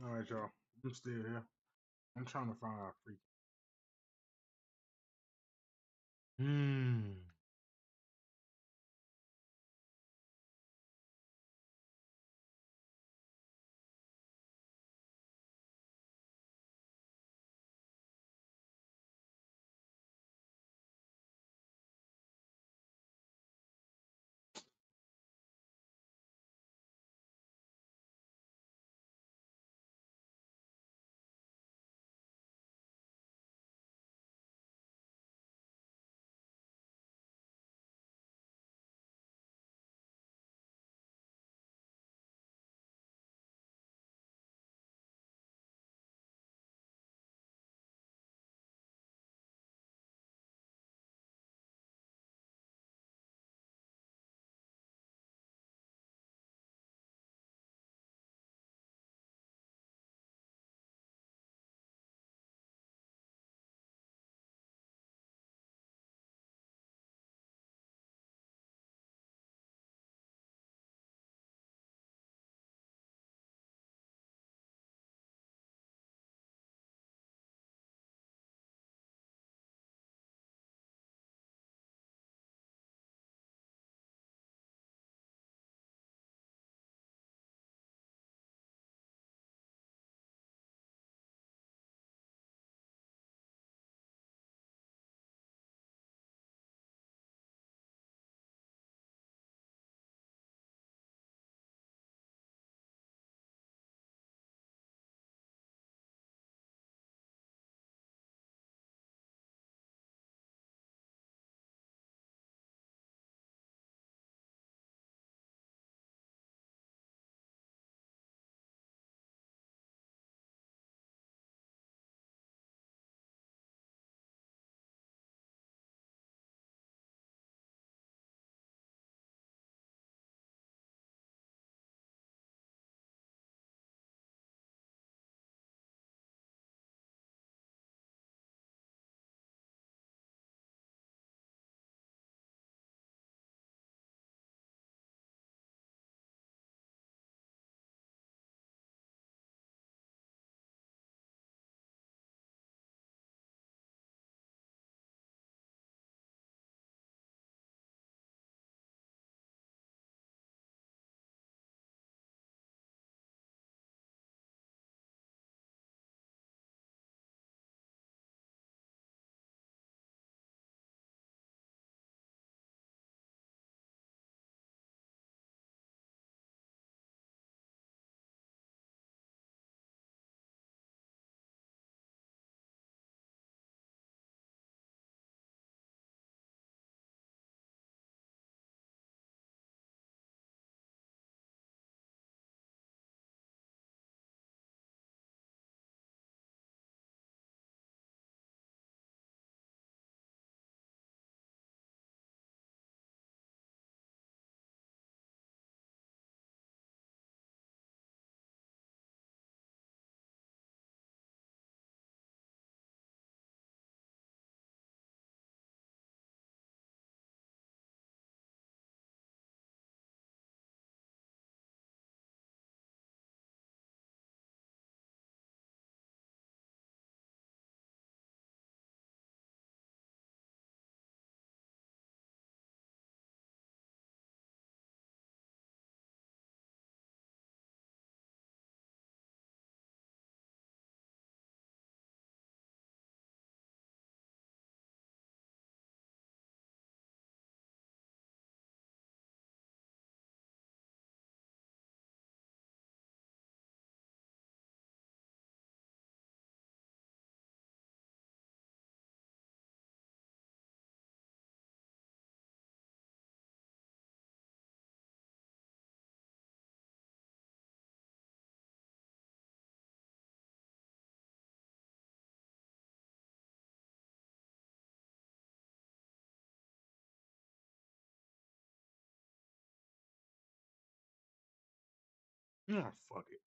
All right, y'all. I'm still here. I'm trying to find out free. Hmm. Oh, fuck it.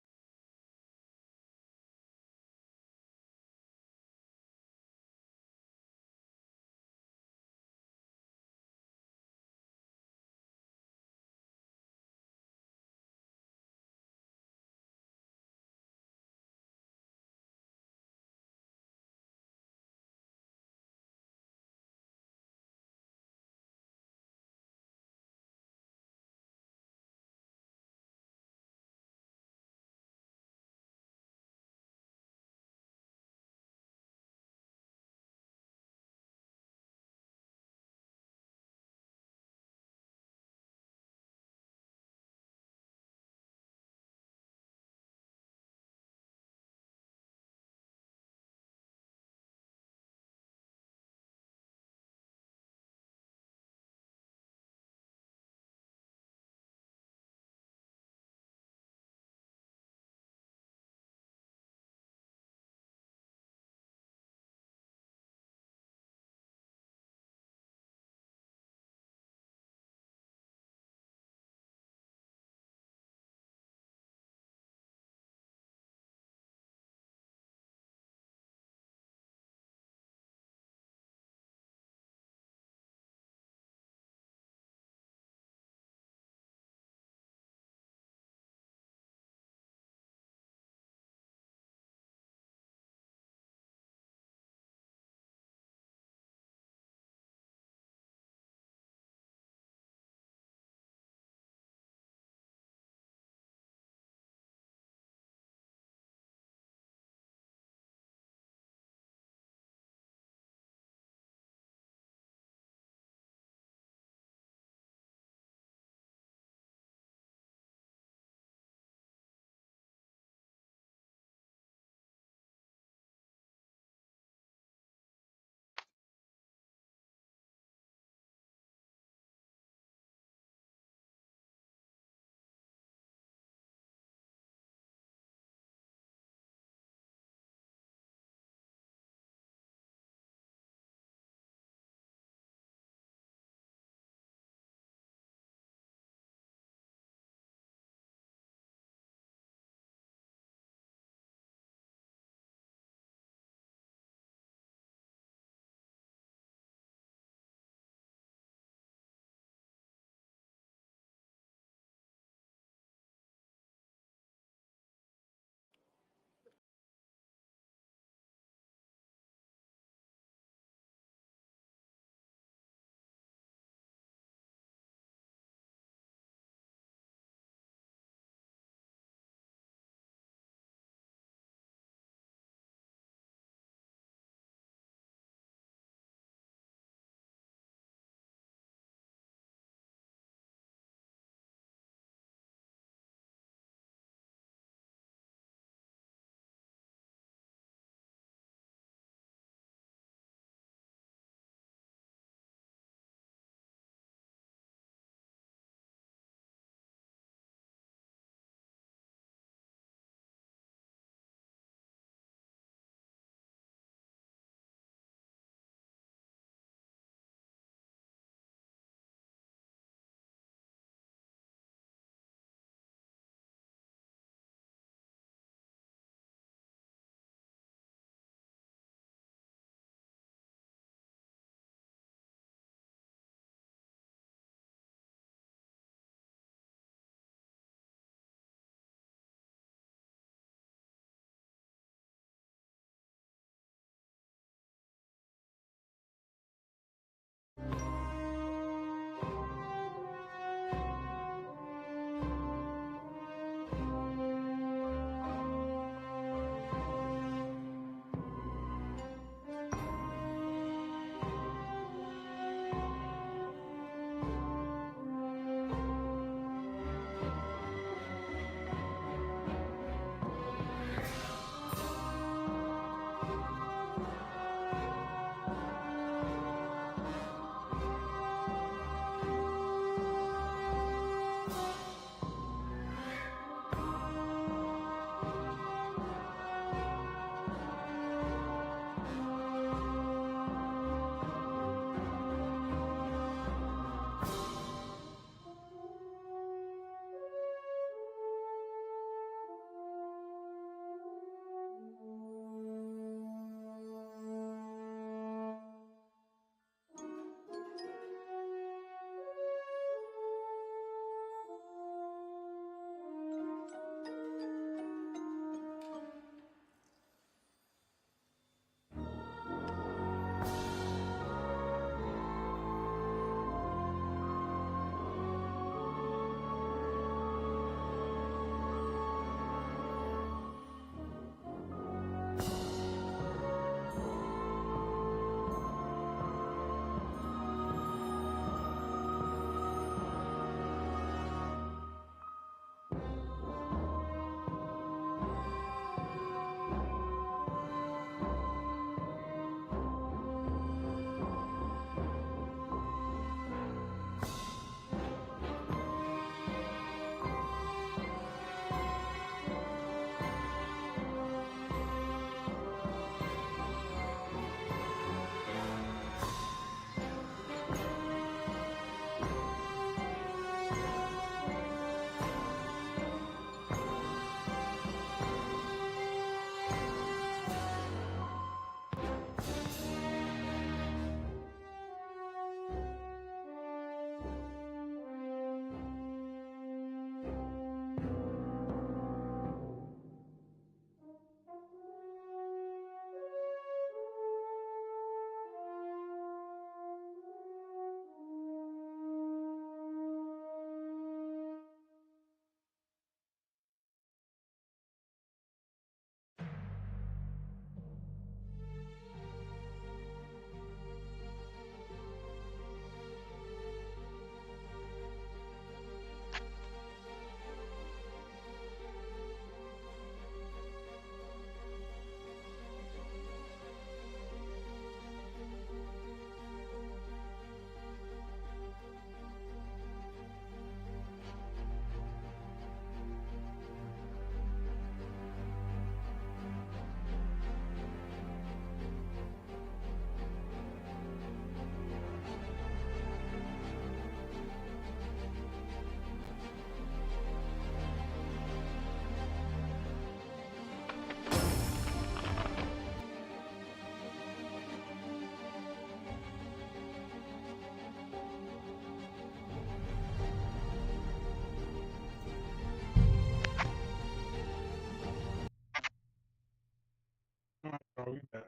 Oh, we back.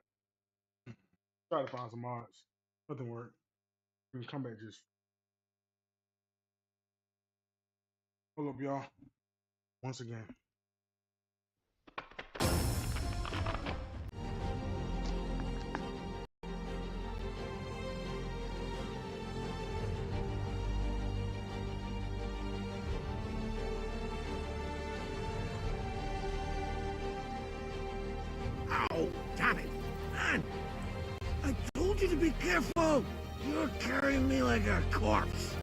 Try to find some mods. Nothing worked. We can come back just hold up, y'all. Once again. Ow! Damn it! Man! I told you to be careful! You're carrying me like a corpse!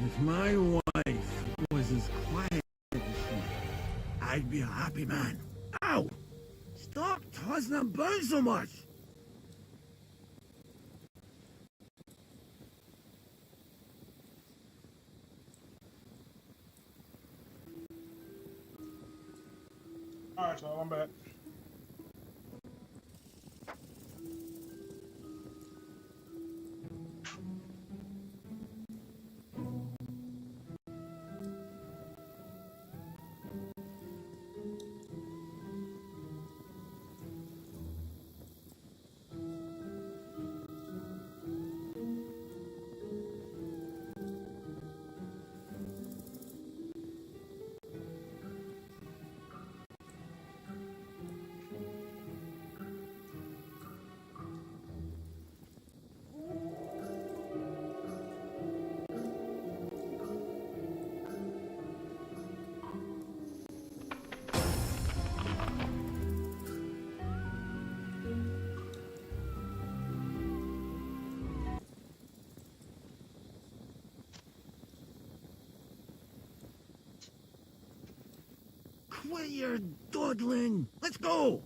If my wife was as quiet as she, I'd be a happy man. Ow! Stop tossing about so much! Alright, y'all, I'm back. Quit your dawdling! Let's go!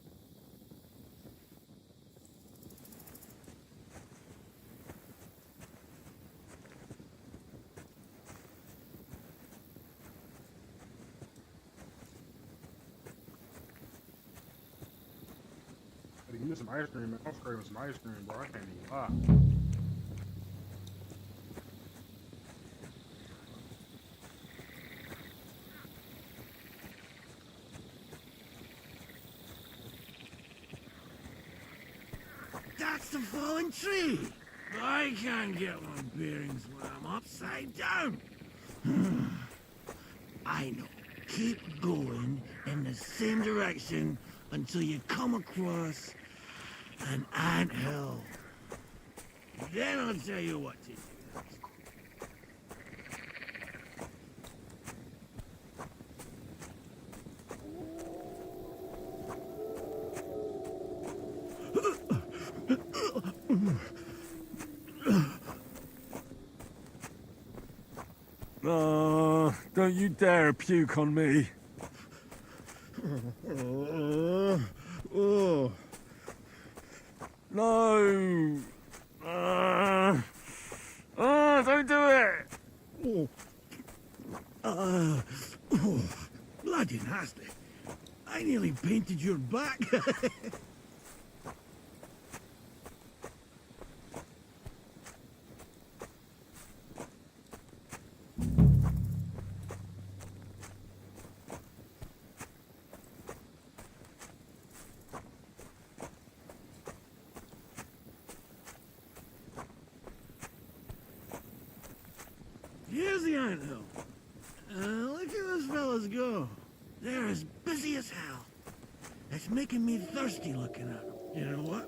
Hey, give me some ice cream, man. I'm craving some ice cream, bro. I can't even lie. That's the fallen tree! I can't get my bearings when I'm upside down. I know. Keep going in the same direction until you come across an anthill. Then I'll tell you what to do. Oh, don't you dare puke on me. Oh. No. Oh, don't do it. Bloody nasty. I nearly painted your back. Here's the anthill. Look at those fellas go. They're as busy as hell. It's making me thirsty looking at them. You know what?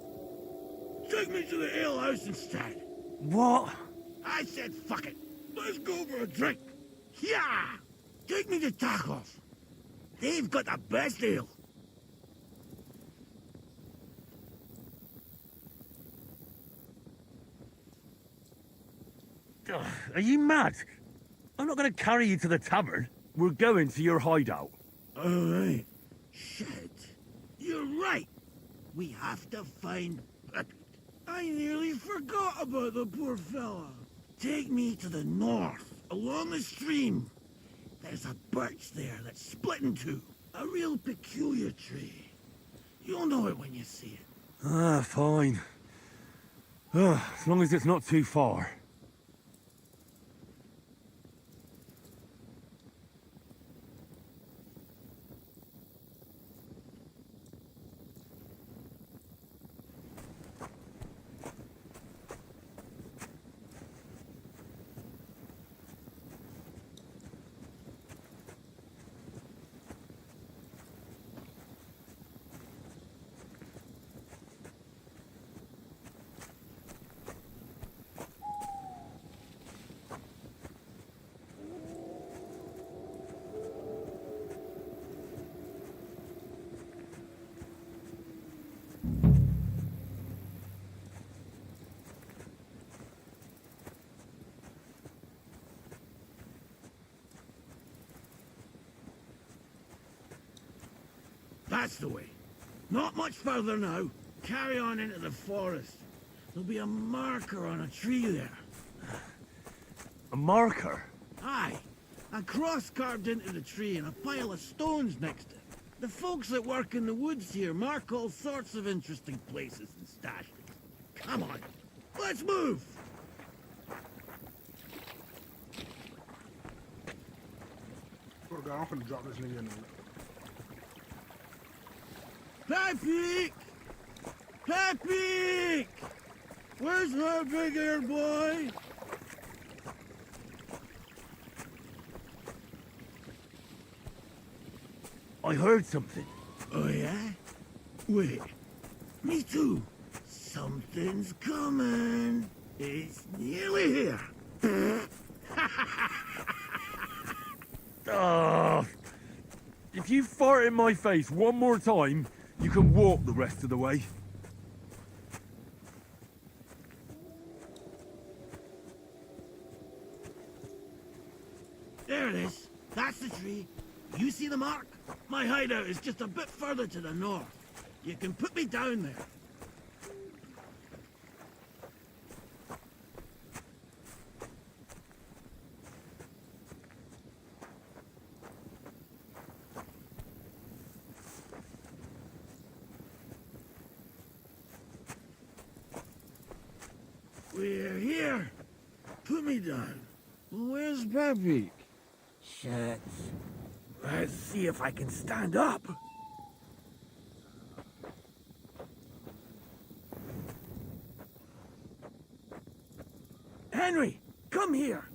Take me to the ale house instead. What? I said fuck it. Let's go for a drink. Yeah! Take me to tacos. They've got the best ale. Ugh, are you mad? I'm not going to carry you to the tavern. We're going to your hideout. All right. Shit. You're right. We have to find Peppy. I nearly forgot about the poor fella. Take me to the north, along the stream. There's a birch there that's split in two. A real peculiar tree. You'll know it when you see it. Ah, fine. As long as it's not too far. That's the way. Not much further now. Carry on into the forest. There'll be a marker on a tree there. A marker? Aye. A cross carved into the tree and a pile of stones next to it. The folks that work in the woods here mark all sorts of interesting places and stashes. Come on, let's move! Oh God, I'm finna drop this nigga in there. Pepe! Pepe! Where's my big air boy? I heard something. Oh yeah? Wait. Me too. Something's coming. It's nearly here. If you fart in my face one more time, you can walk the rest of the way. There it is. That's the tree. You see the mark? My hideout is just a bit further to the north. You can put me down there. We're here. Put me down. Where's Pepe? Shit. Let's see if I can stand up. Henry, come here.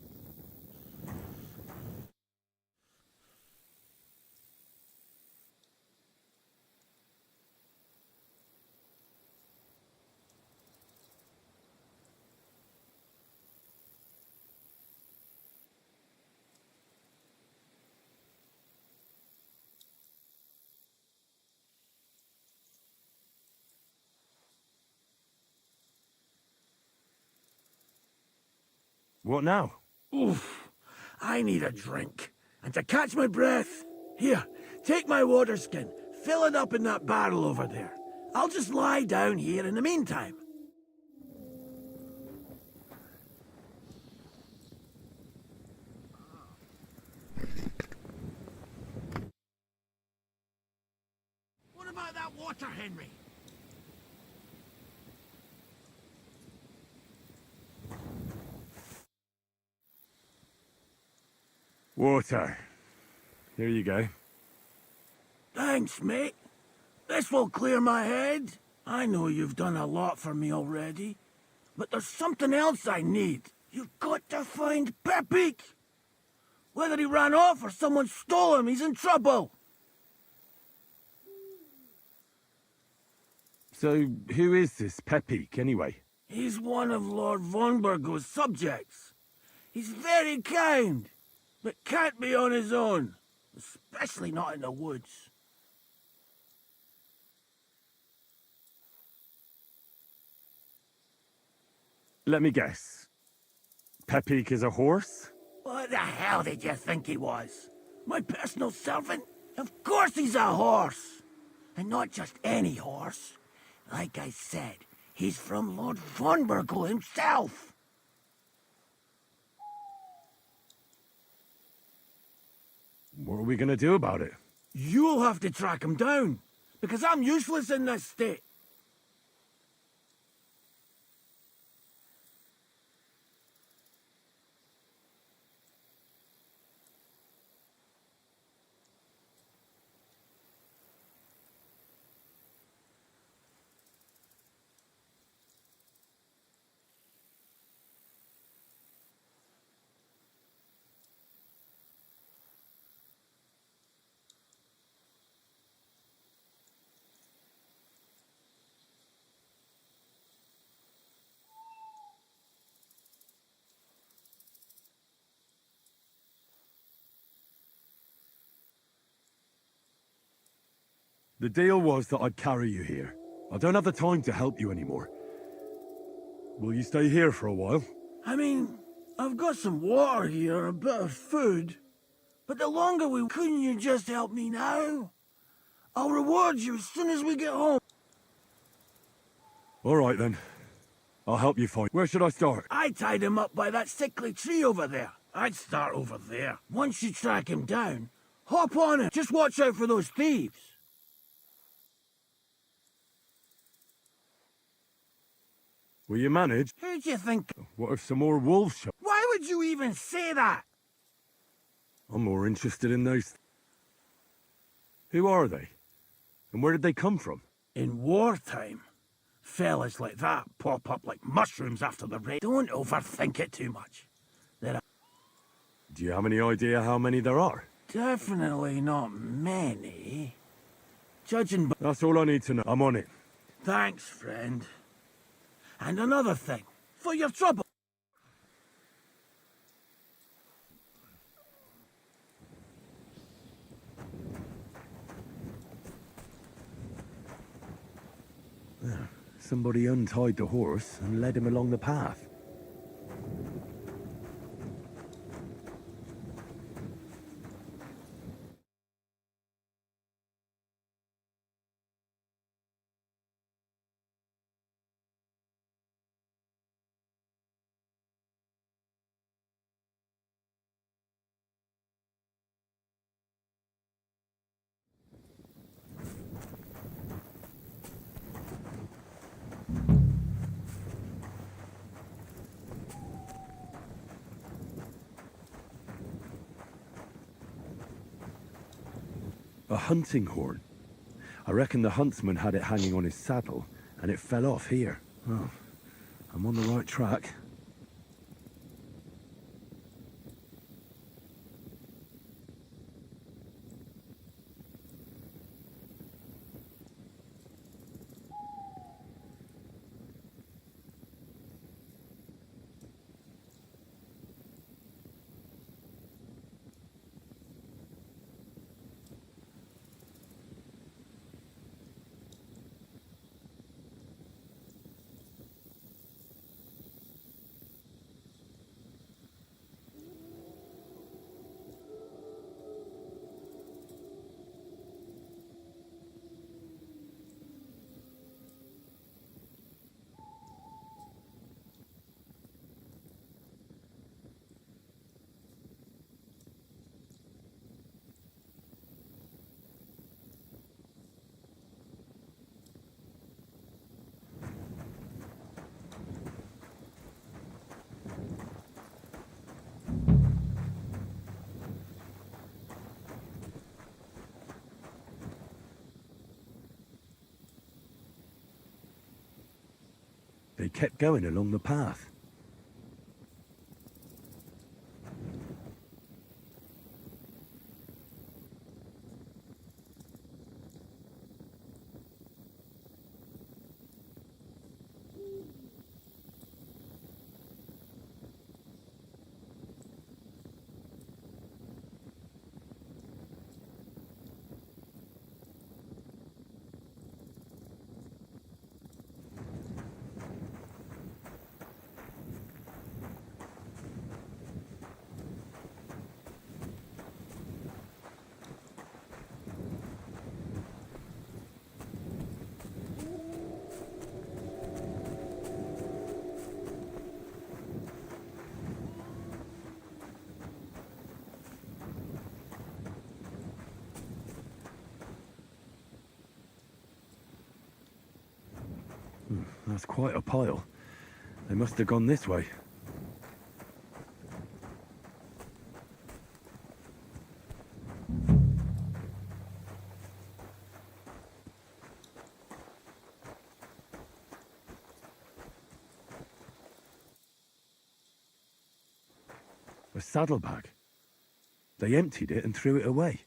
What now? Oof. I need a drink. And to catch my breath, here, take my water skin. Fill it up in that barrel over there. I'll just lie down here in the meantime. What about that water, Henry? Water. Here you go. Thanks, mate. This will clear my head. I know you've done a lot for me already, but there's something else I need. You've got to find Pepe. Whether he ran off or someone stole him, he's in trouble. So, who is this Pepe, anyway? He's one of Lord Vonbergo's subjects. He's very kind, but can't be on his own, especially not in the woods. Let me guess. Pepe is a horse? What the hell did you think he was? My personal servant? Of course he's a horse! And not just any horse. Like I said, he's from Lord Vonbergo himself! What are we gonna do about it? You'll have to track him down, because I'm useless in this state. The deal was that I'd carry you here. I don't have the time to help you anymore. Will you stay here for a while? I mean, I've got some water here, a bit of food. But the longer we... Couldn't you just help me now? I'll reward you as soon as we get home. All right, then. I'll help you find... Where should I start? I tied him up by that sickly tree over there. I'd start over there. Once you track him down, hop on him. Just watch out for those thieves. Will you manage? Who do you think... What if some more wolves show? Why would you even say that? I'm more interested in those... Who are they? And where did they come from? In wartime, fellas like that pop up like mushrooms after the raid. Don't overthink it too much. There are Do you have any idea how many there are? definitely not many. Judging by... That's all I need to know. I'm on it. Thanks, friend. And another thing, for your trouble. Somebody untied the horse and led him along the path. A hunting horn. I reckon the huntsman had it hanging on his saddle, and it fell off here. Oh, I'm on the right track. They kept going along the path. That's quite a pile. They must have gone this way. A saddlebag. They emptied it and threw it away.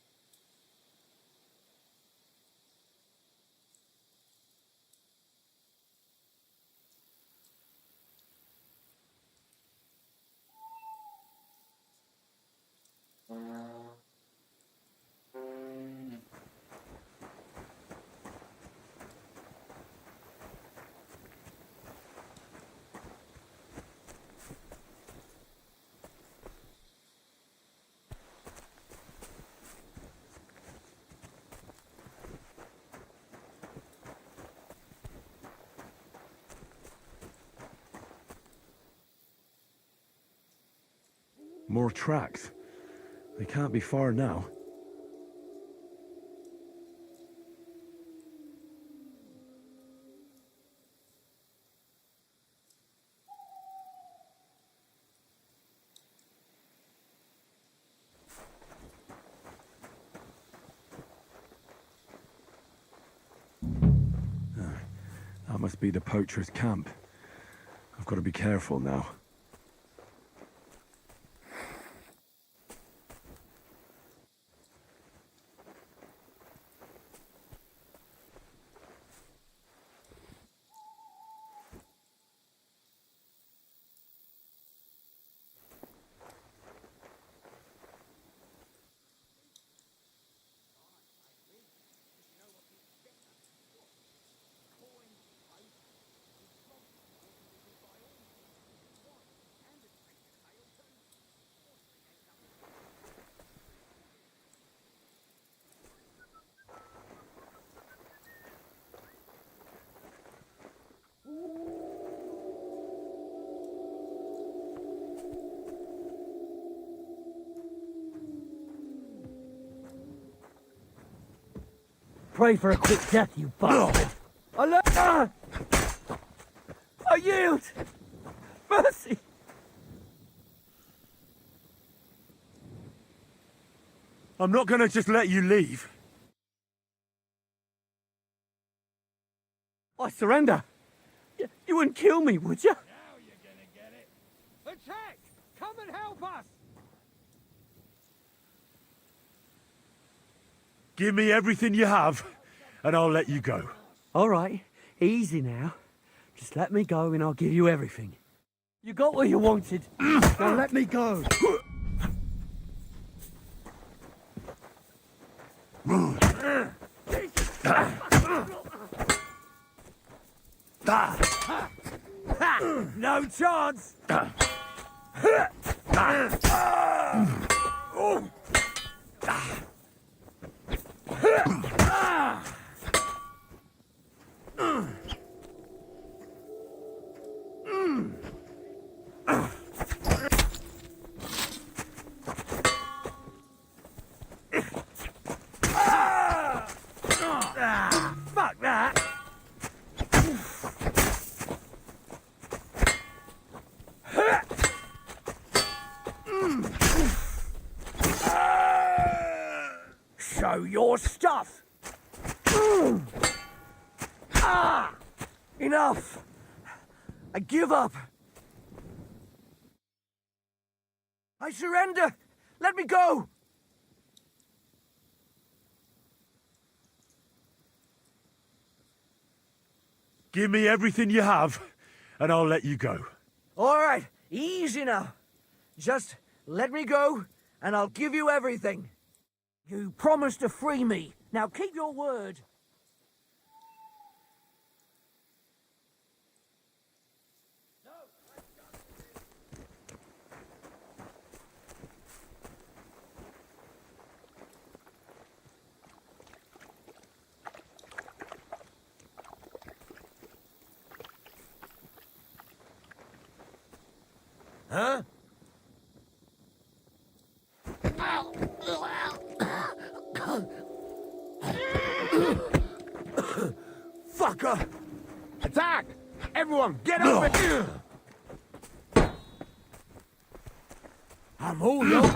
More tracks. They can't be far now. That must be the poacher's camp. I've got to be careful now. Pray for a quick death, you bastard! Allah! I yield! Mercy! I'm not gonna just let you leave. I surrender! You wouldn't kill me, would you? Now you're gonna get it. Attack! Come and help us! Give me everything you have, and I'll let you go. All right, easy now. Just let me go and I'll give you everything. You got what you wanted. Now let me go. No chance! Fuck that! Show your stuff! Enough! I give up! I surrender! Let me go! Give me everything you have, and I'll let you go. All right, easy now. Just let me go, and I'll give you everything. You promised to free me. Now keep your word. Huh? Fucker! Attack! Everyone, get over here! I'm all yours.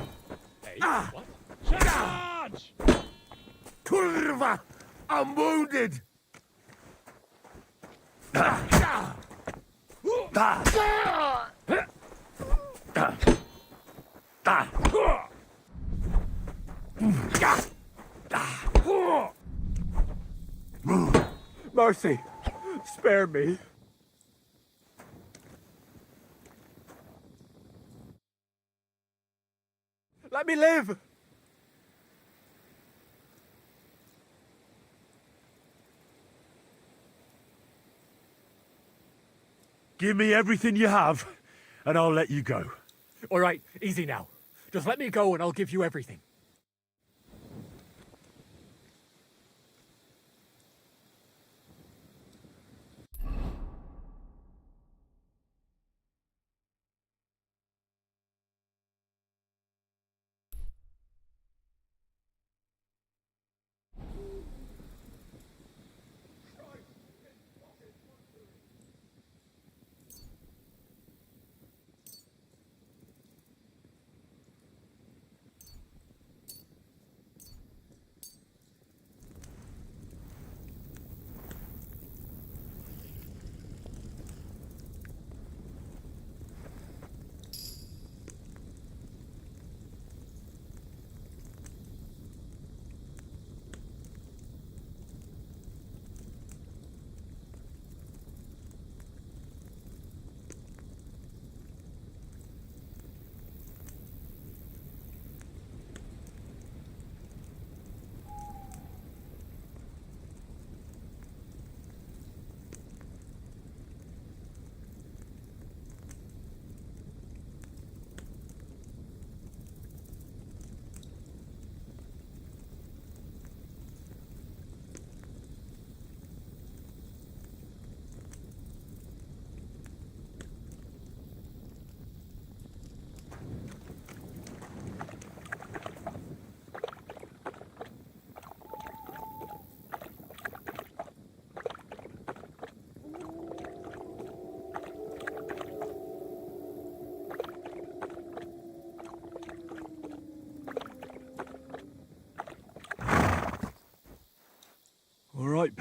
What? Charge! Turva! I'm wounded! Mercy, spare me. Let me live. Give me everything you have, and I'll let you go. All right, easy now. Just let me go and I'll give you everything.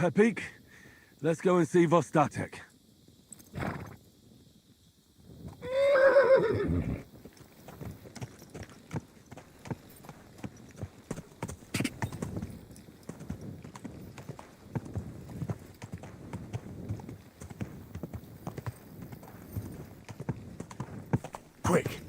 Pepik. Let's go and see Vostatek. Quick!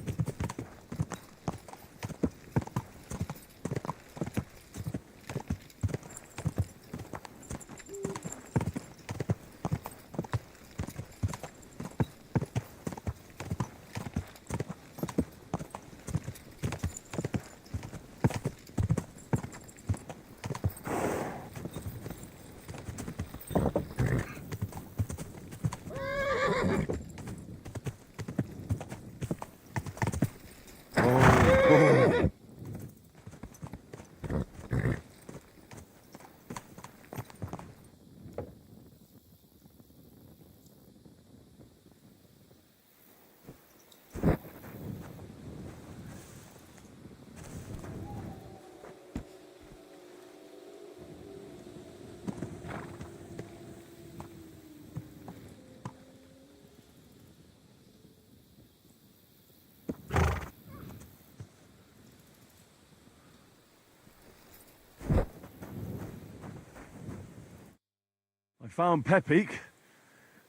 I found Pepik.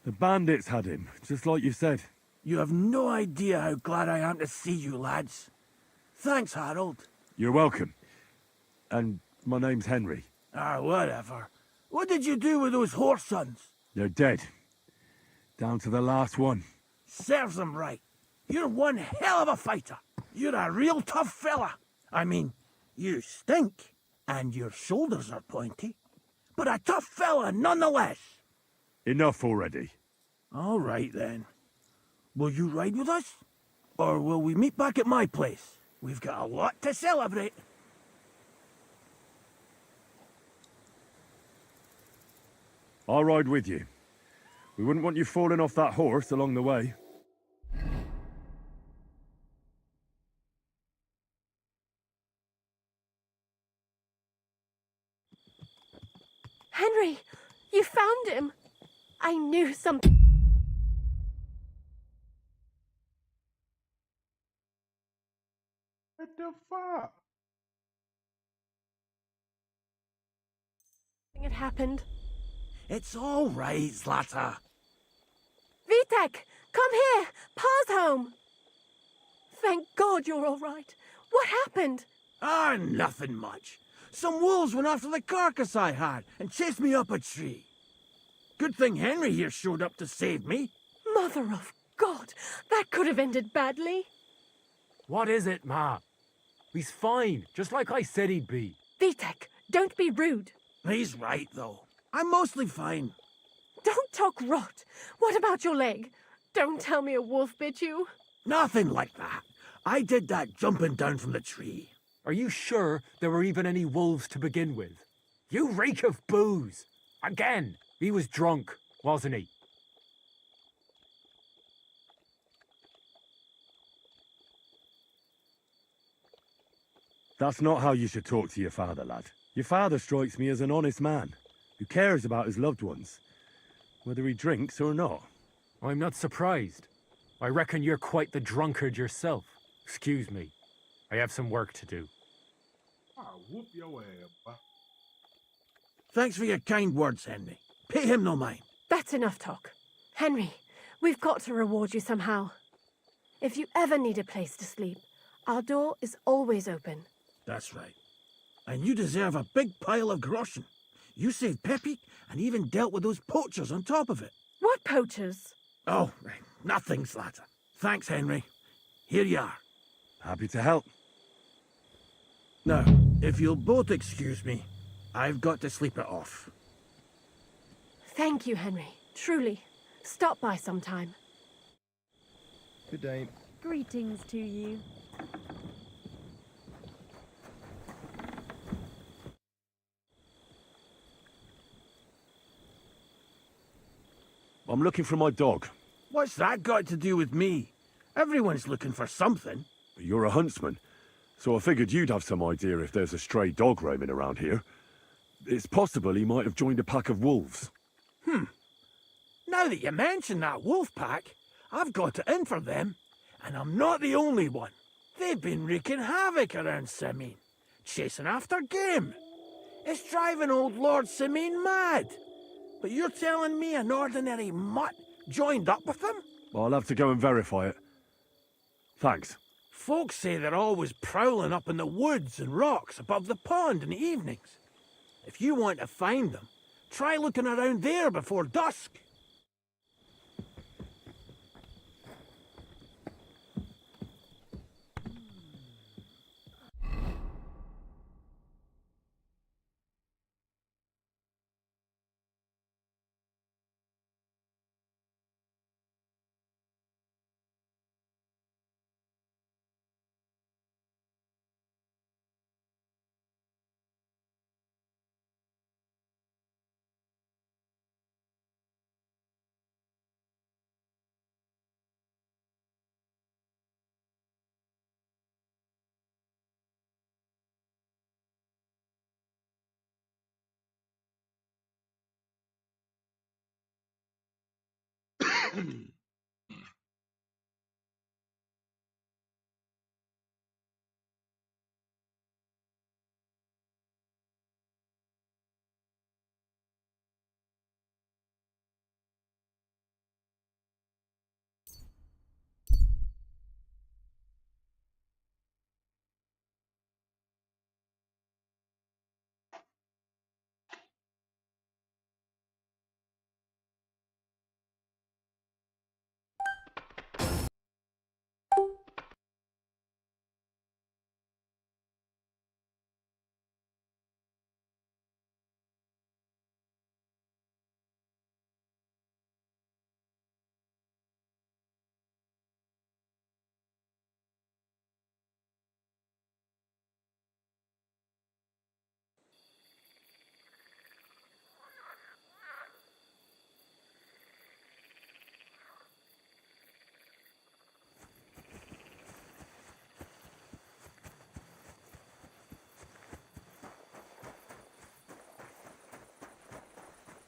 The bandits had him, just like you said. You have no idea how glad I am to see you, lads. Thanks, Harold. You're welcome. And my name's Henry. Ah, whatever. What did you do with those horse sons? They're dead. Down to the last one. Serves them right. You're one hell of a fighter. You're a real tough fella. I mean, you stink, and your shoulders are pointy. But a tough fella nonetheless. Enough already. All right, then. Will you ride with us? Or will we meet back at my place? We've got a lot to celebrate. I'll ride with you. We wouldn't want you falling off that horse along the way. Henry, you found him. I knew something. What the fuck? It happened. It's all right, Zlata. Vitek, come here. Pa's home. Thank God you're all right. What happened? Ah, nothing much. Some wolves went after the carcass I had and chased me up a tree. Good thing Henry here showed up to save me. Mother of God, that could have ended badly. What is it, Ma? He's fine, just like I said he'd be. Vitek, don't be rude. He's right, though. I'm mostly fine. Don't talk rot. What about your leg? Don't tell me a wolf bit you. Nothing like that. I did that jumping down from the tree. Are you sure there were even any wolves to begin with? You reek of booze. Again, he was drunk, wasn't he? That's not how you should talk to your father, lad. Your father strikes me as an honest man, who cares about his loved ones, whether he drinks or not. I'm not surprised. I reckon you're quite the drunkard yourself. Excuse me. I have some work to do. I'll whoop your ass, boy. Thanks for your kind words, Henry. Pay him no mind. That's enough talk. Henry, we've got to reward you somehow. If you ever need a place to sleep, our door is always open. That's right. And you deserve a big pile of groschen. You saved Peppy and even dealt with those poachers on top of it. What poachers? Oh, nothing, Slatter. Thanks, Henry. Here you are. Happy to help. Now, if you'll both excuse me, I've got to sleep it off. Thank you, Henry. Truly. Stop by sometime. Good day. Greetings to you. I'm looking for my dog. What's that got to do with me? Everyone's looking for something. You're a huntsman, so I figured you'd have some idea if there's a stray dog roaming around here. It's possible he might have joined a pack of wolves. Now that you mention that wolf pack, I've got it in for them, and I'm not the only one. They've been wreaking havoc around Simene, chasing after game. It's driving old Lord Simene mad. But you're telling me an ordinary mutt joined up with them? I'll have to go and verify it. Thanks. Folks say they're always prowling up in the woods and rocks above the pond in the evenings. If you want to find them, try looking around there before dusk.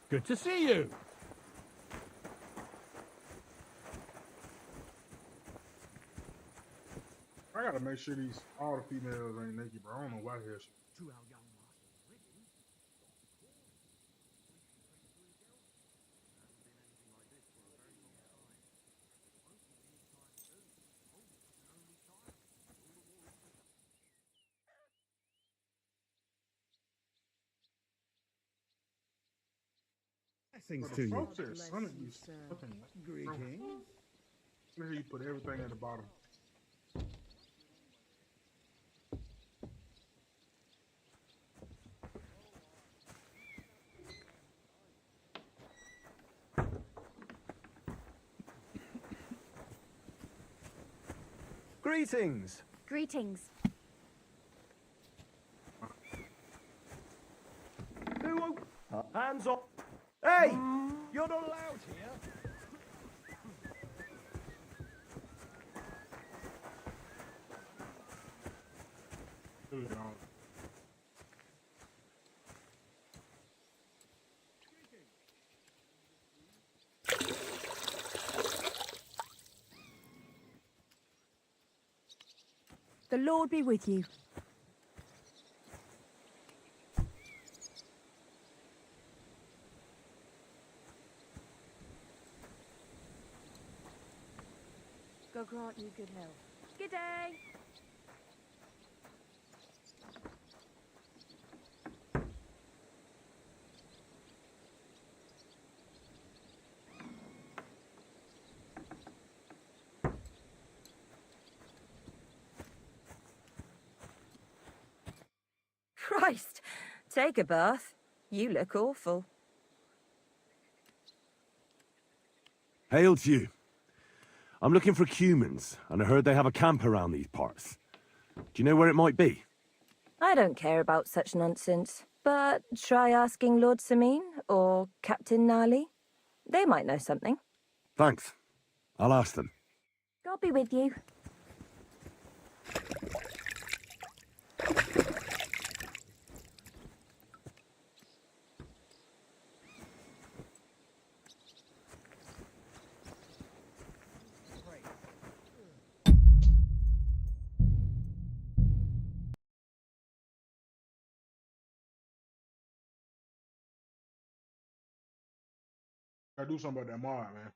Good to see you. I gotta make sure all the females ain't naked, bro. I don't know why the hell she. Blessings But to the you. folks at Summit use fucking. Greetings. Where you put everything at the bottom. Greetings. Greetings. Hands up. Hey! You're not allowed here. The Lord be with you. God grant you good health. Good day. Christ, take a bath. You look awful. Hail to you. I'm looking for humans, and I heard they have a camp around these parts. Do you know where it might be? I don't care about such nonsense, but try asking Lord Samine or Captain Nali. They might know something. Thanks. I'll ask them. God be with you. Gotta do something about that mod, man.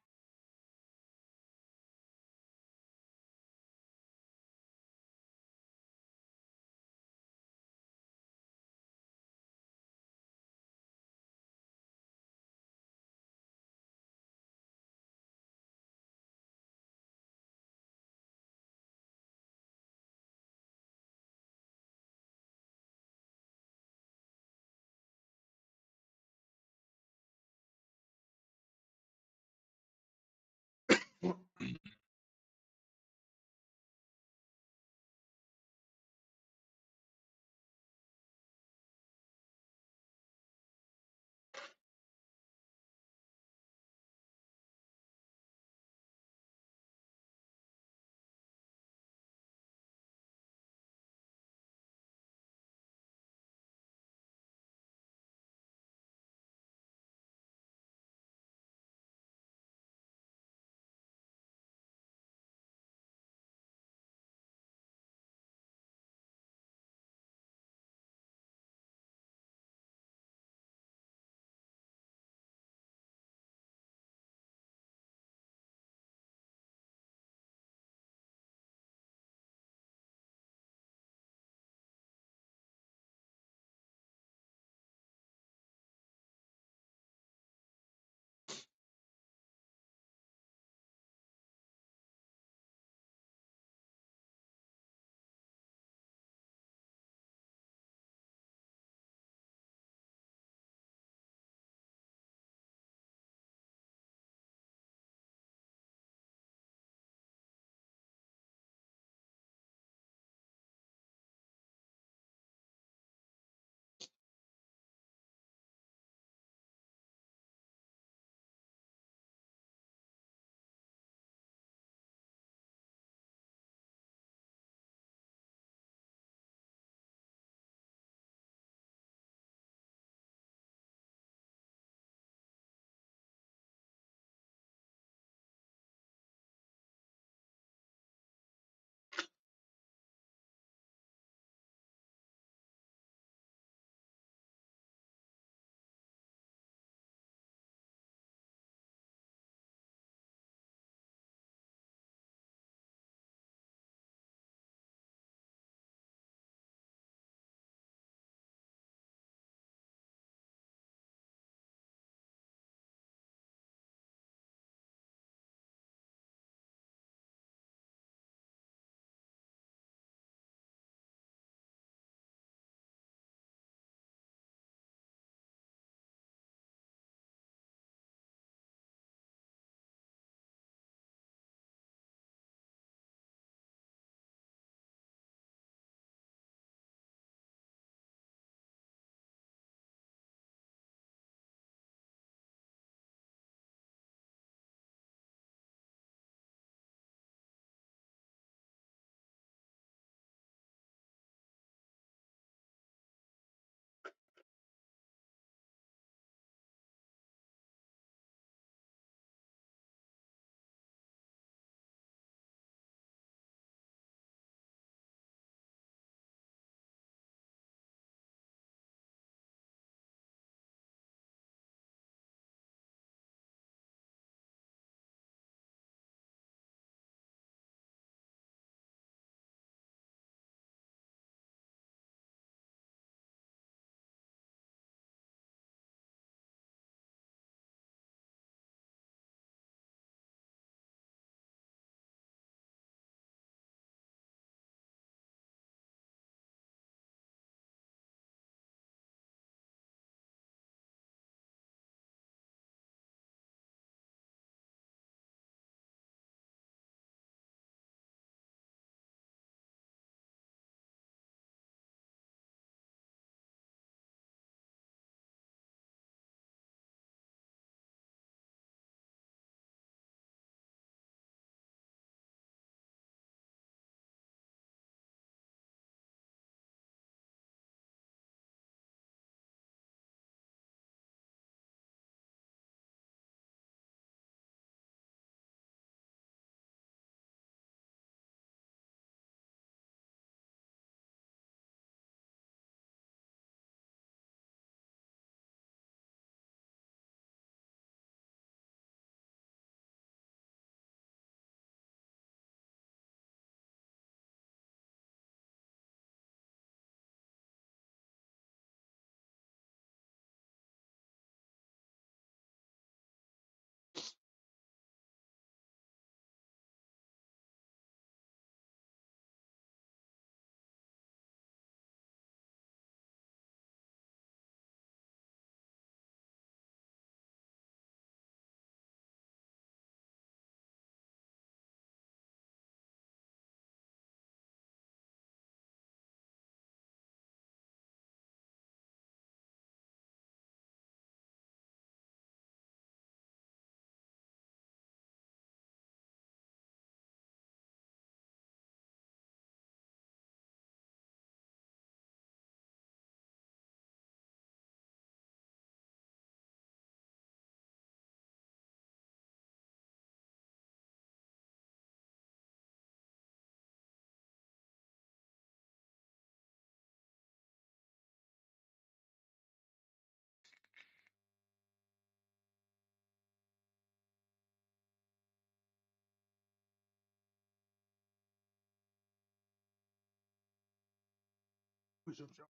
Push up, y'all.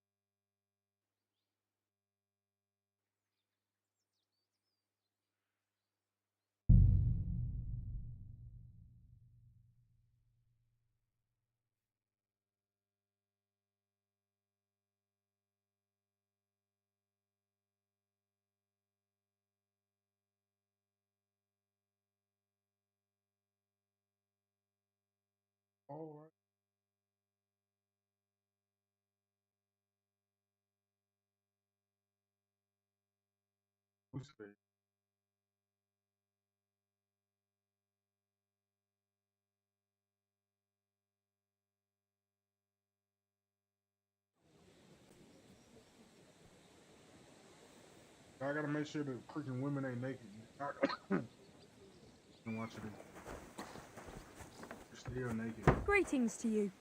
All right. Who's that? I gotta make sure the freaking women ain't naked. And watch it. They're still naked. Greetings to you.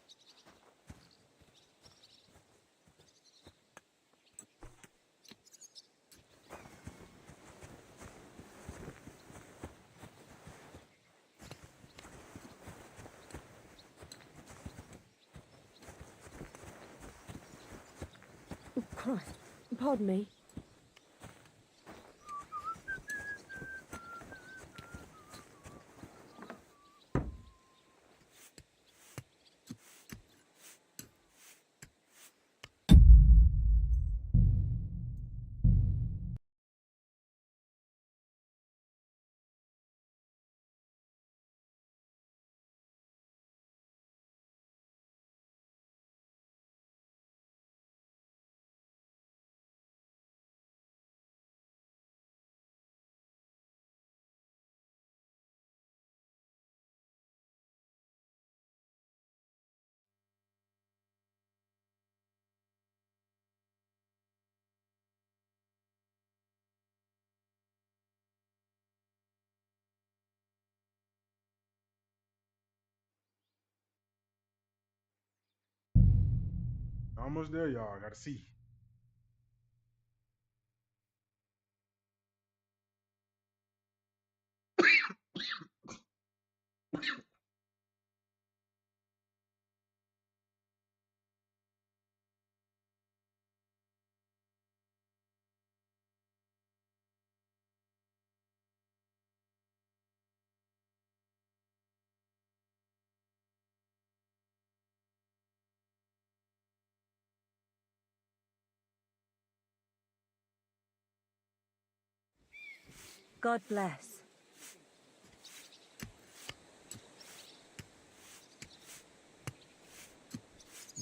Oh, Christ. Pardon me. Almost there, y'all. I gotta see. God bless.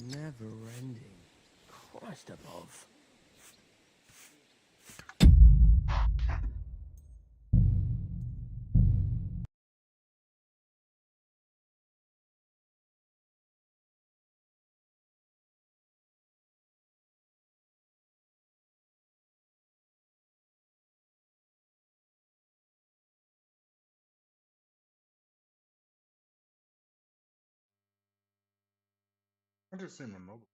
Never ending. Christ above. I just seen my mobile.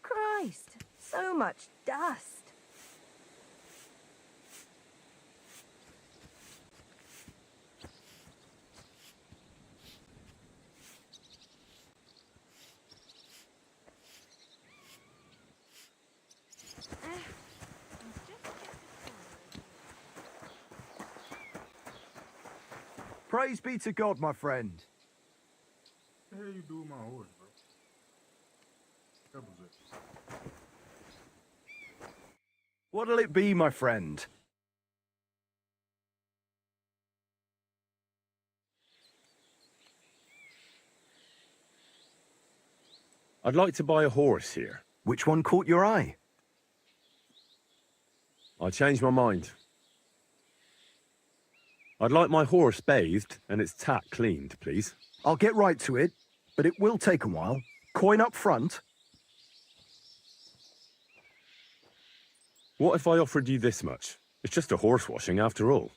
Christ, so much dust. Praise be to God, my friend. What the hell you do with my horse, bro? That was it. What'll it be, my friend? I'd like to buy a horse here. Which one caught your eye? I changed my mind. I'd like my horse bathed and its tack cleaned, please. I'll get right to it, but it will take a while. Coin up front. What if I offered you this much? It's just a horse washing after all.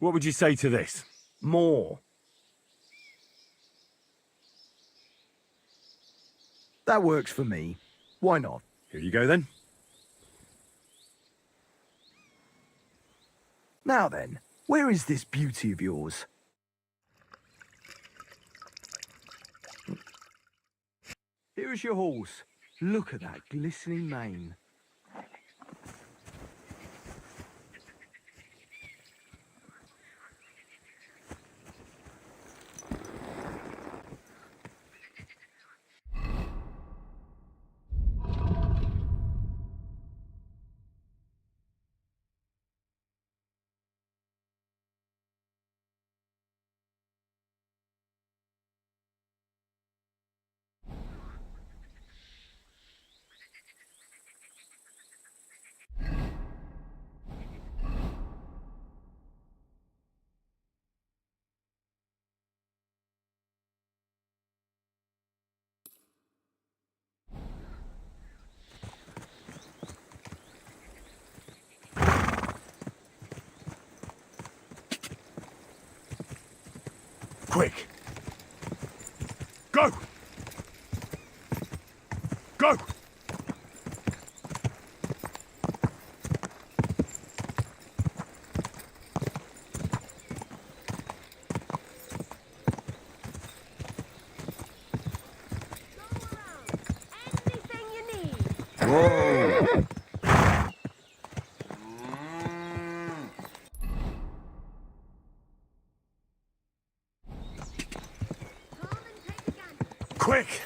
What would you say to this? More. That works for me. Why not? Here you go then. Now then, where is this beauty of yours? Here's your horse. Look at that glistening mane. Quick! Go! Go! Whoa! Quick!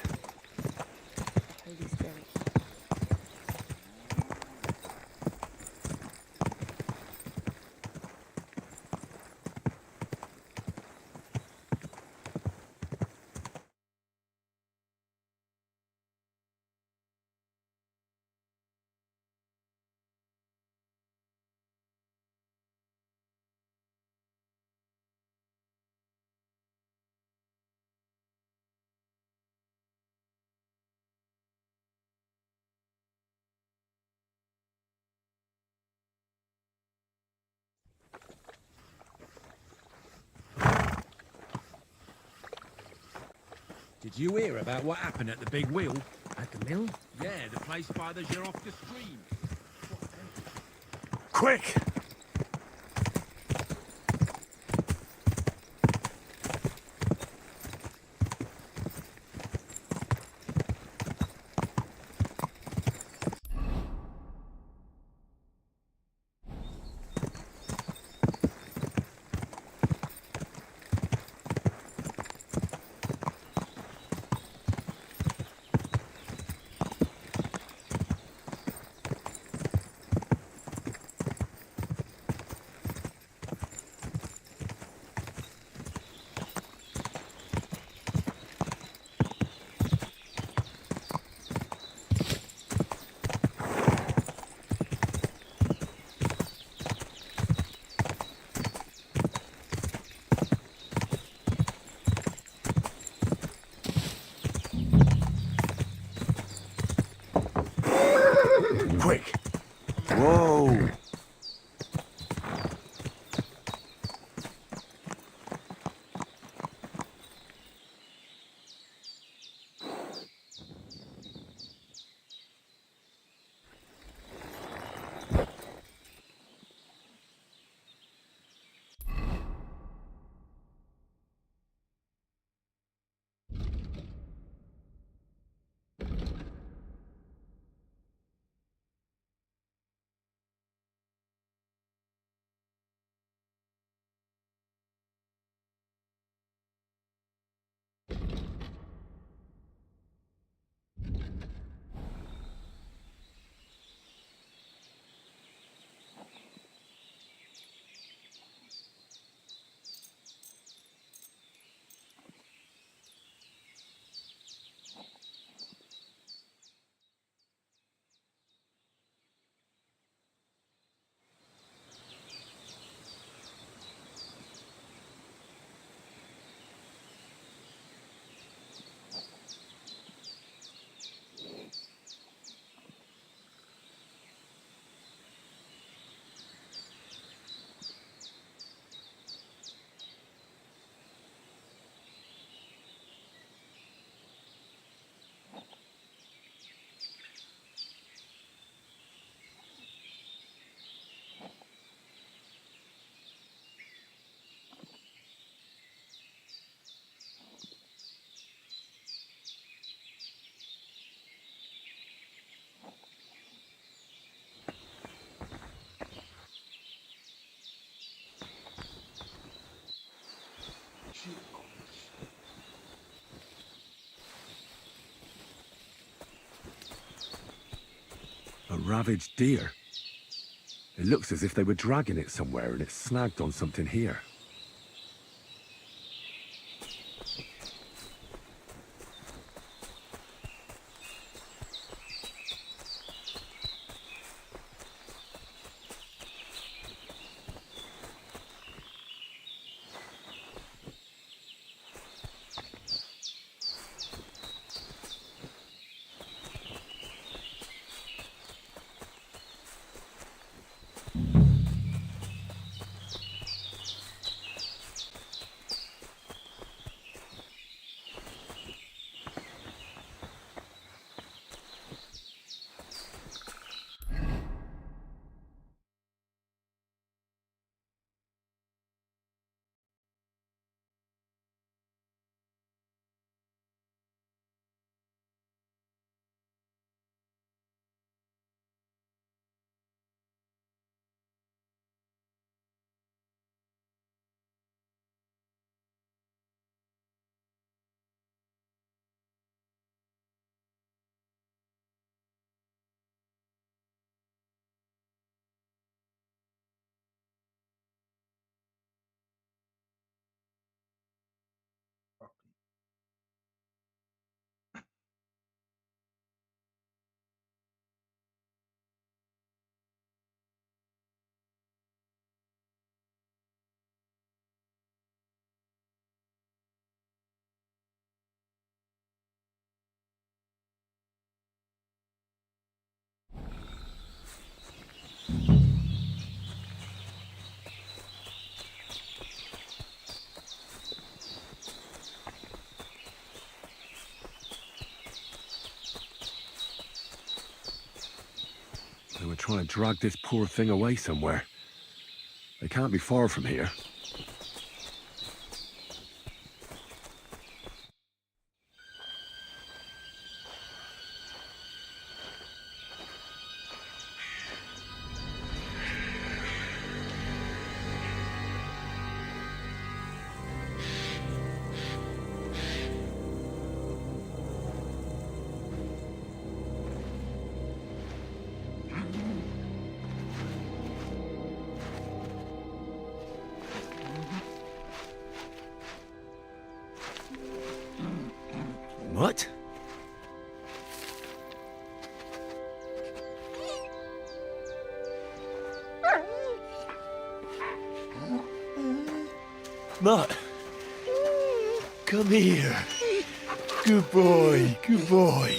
Did you hear about what happened at the big wheel? At the mill? Yeah, the place by the Girofka stream. Quick! ravaged deer. It looks as if they were dragging it somewhere and it snagged on something here. They were trying to drag this poor thing away somewhere. They can't be far from here. What? Mutt, come here. Good boy, good boy.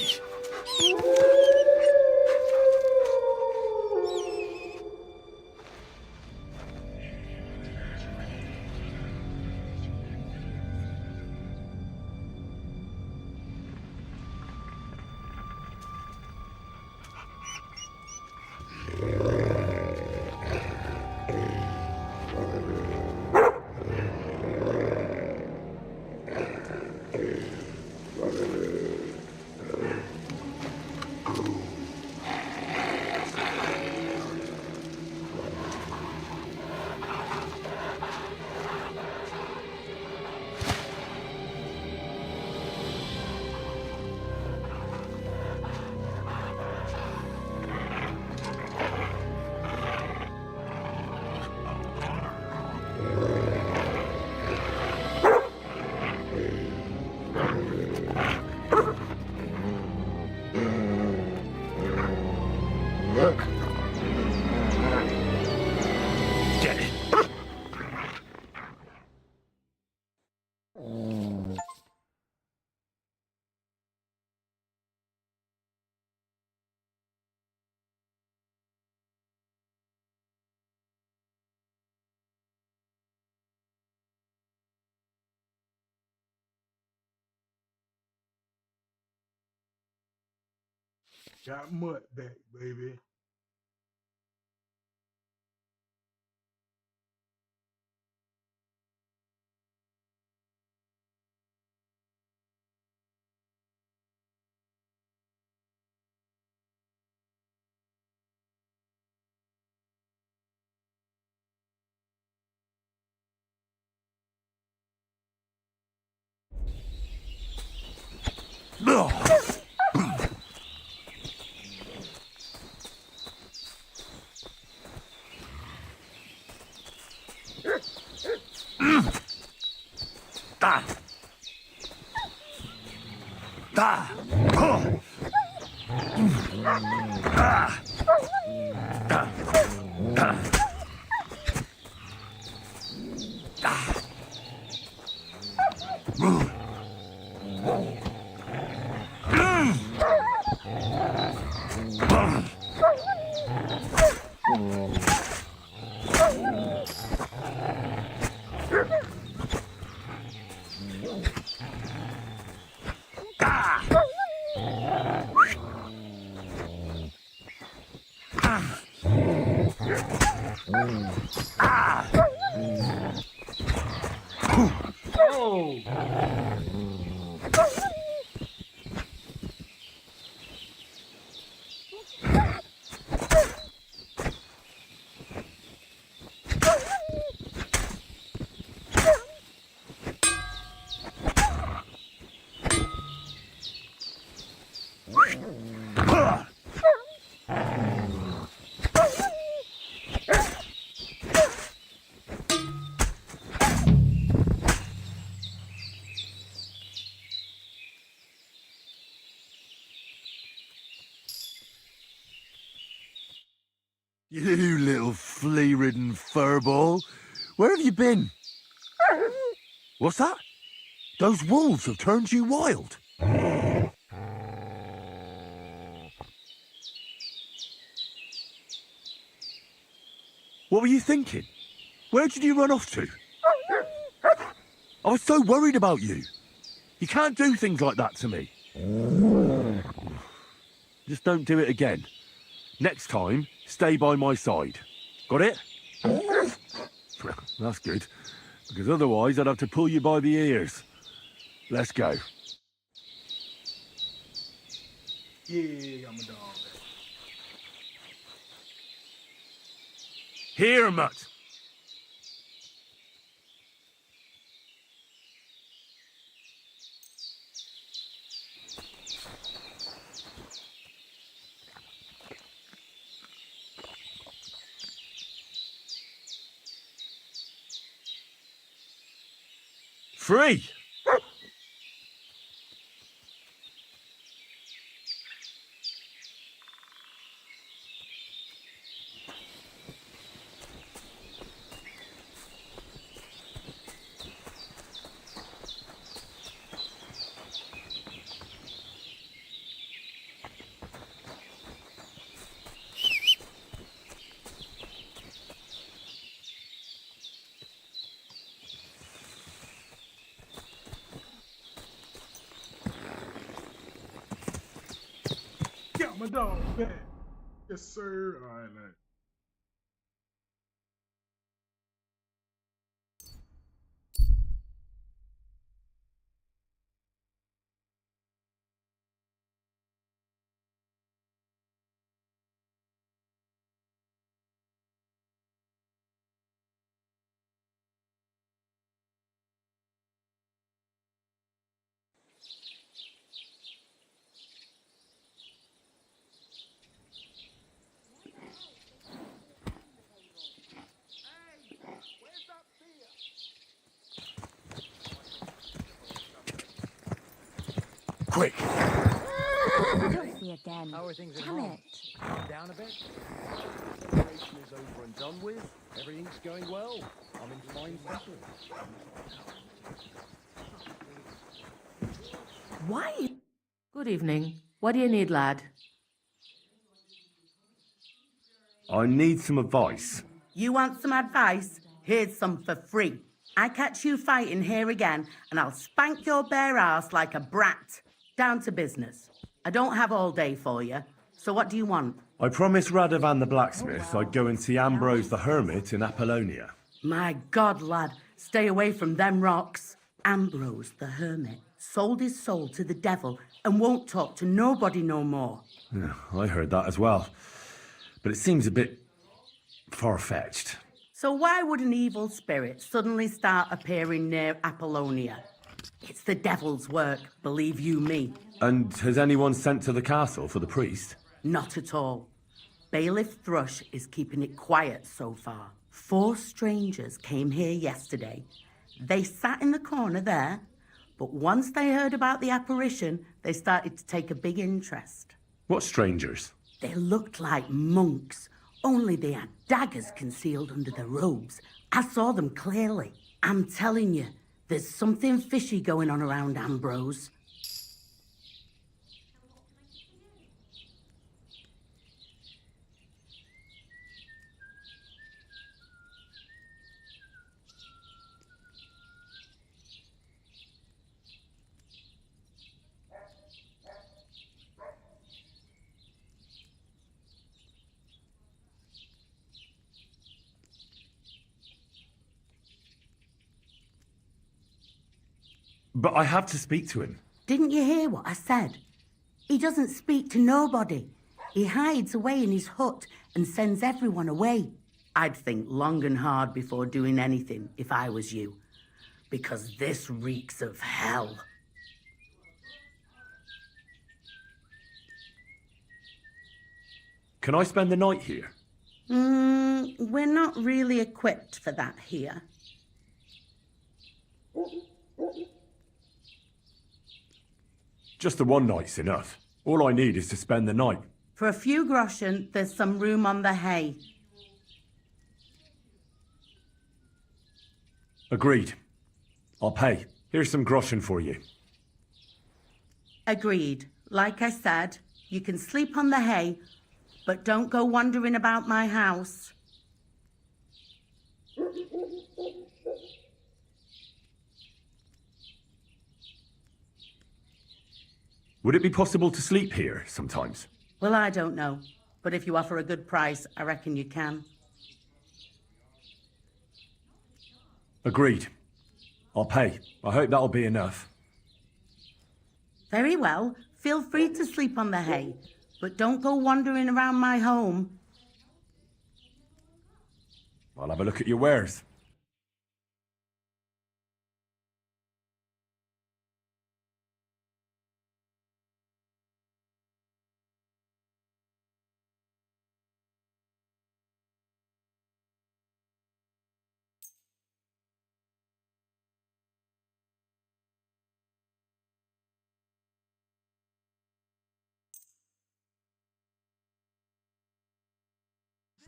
Get it. Got Mutt back, baby. You little flea-ridden furball. Where have you been? What's that? Those wolves have turned you wild. What were you thinking? Where did you run off to? I was so worried about you. You can't do things like that to me. Just don't do it again. Next time, stay by my side. Got it? That's good, because otherwise I'd have to pull you by the ears. Let's go. Yeah, I'm a dog. Here, mutt. Free! Got my dog back. Yes, sir. All right, man. Quick! Filthy again. How are things at Damn home? it. Calm down a bit. Preparation is over and done with. Everything's going well. I'm in fine fettle. Why? Good evening. What do you need, lad? I need some advice. You want some advice? Here's some for free. I catch you fighting here again, and I'll spank your bare ass like a brat. Down to business. I don't have all day for you, so what do you want? I promised Radovan the blacksmith I'd go and see Ambrose the hermit in Apollonia. My God, lad, stay away from them rocks. Ambrose the hermit sold his soul to the devil and won't talk to nobody no more. Yeah, I heard that as well. But it seems a bit far-fetched. So why would an evil spirit suddenly start appearing near Apollonia? It's the devil's work, believe you me. And has anyone sent to the castle for the priest? Not at all. Bailiff Thrush is keeping it quiet so far. 4 strangers came here yesterday. They sat in the corner there, But once they heard about the apparition, they started to take a big interest. What strangers? They looked like monks, only they had daggers concealed under their robes. I saw them clearly. I'm telling you, there's something fishy going on around Ambrose. But I have to speak to him. Didn't you hear what I said? He doesn't speak to nobody. He hides away in his hut and sends everyone away. I'd think long and hard before doing anything if I was you, because this reeks of hell. Can I spend the night here? We're not really equipped for that here. Just the one night's enough. All I need is to spend the night. For a few groschen, there's some room on the hay. Agreed. I'll pay. Here's some groschen for you. Agreed. Like I said, you can sleep on the hay, but don't go wandering about my house. Would it be possible to sleep here sometimes? Well, I don't know. But if you offer a good price, I reckon you can. Agreed. I'll pay. I hope that'll be enough. Very well. Feel free to sleep on the hay, but don't go wandering around my home. I'll have a look at your wares.